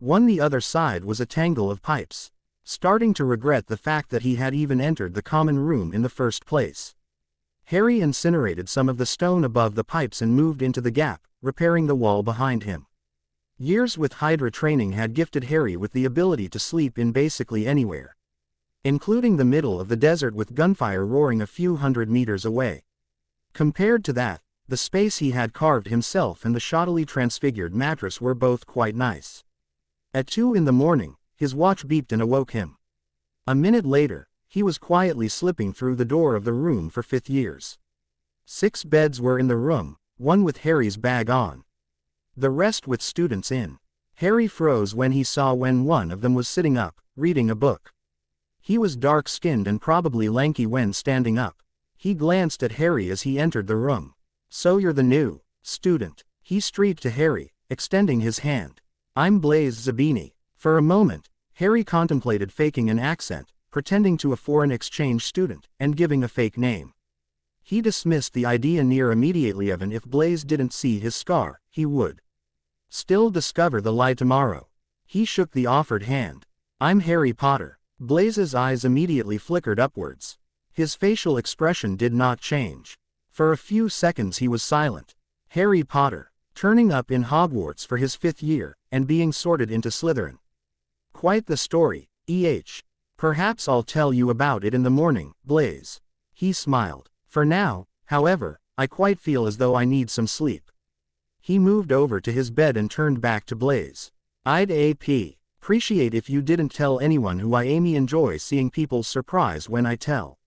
The other side was a tangle of pipes. Starting to regret the fact that he had even entered the common room in the first place, Harry incinerated some of the stone above the pipes and moved into the gap, repairing the wall behind him. Years with HYDRA training had gifted Harry with the ability to sleep in basically anywhere, including the middle of the desert with gunfire roaring a few hundred meters away. Compared to that, the space he had carved himself and the shoddily transfigured mattress were both quite nice. At 2 in the morning, his watch beeped and awoke him. A minute later, he was quietly slipping through the door of the room for 5th years. 6 beds were in the room, 1 with Harry's bag on, the rest with students in. Harry froze when he saw when one of them was sitting up, reading a book. He was dark-skinned and probably lanky when standing up. He glanced at Harry as he entered the room. "So you're the new student," he streaked to Harry, extending his hand. "I'm Blaise Zabini." For a moment, Harry contemplated faking an accent, pretending to a foreign exchange student, and giving a fake name. He dismissed the idea near immediately. Even if Blaise didn't see his scar, he would Still discover the lie tomorrow. He shook the offered hand. I'm Harry Potter. Blaze's eyes immediately flickered upwards. His facial expression did not change. For a few seconds he was silent. Harry Potter, turning up in Hogwarts for his 5th year, and being sorted into Slytherin. Quite the story, Perhaps I'll tell you about it in the morning, Blaze. He smiled. For now, however, I quite feel as though I need some sleep. He moved over to his bed and turned back to Blaze. I'd appreciate if you didn't tell anyone who I enjoy seeing people's surprise when I tell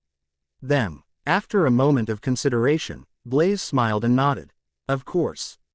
them. After a moment of consideration, Blaze smiled and nodded. Of course.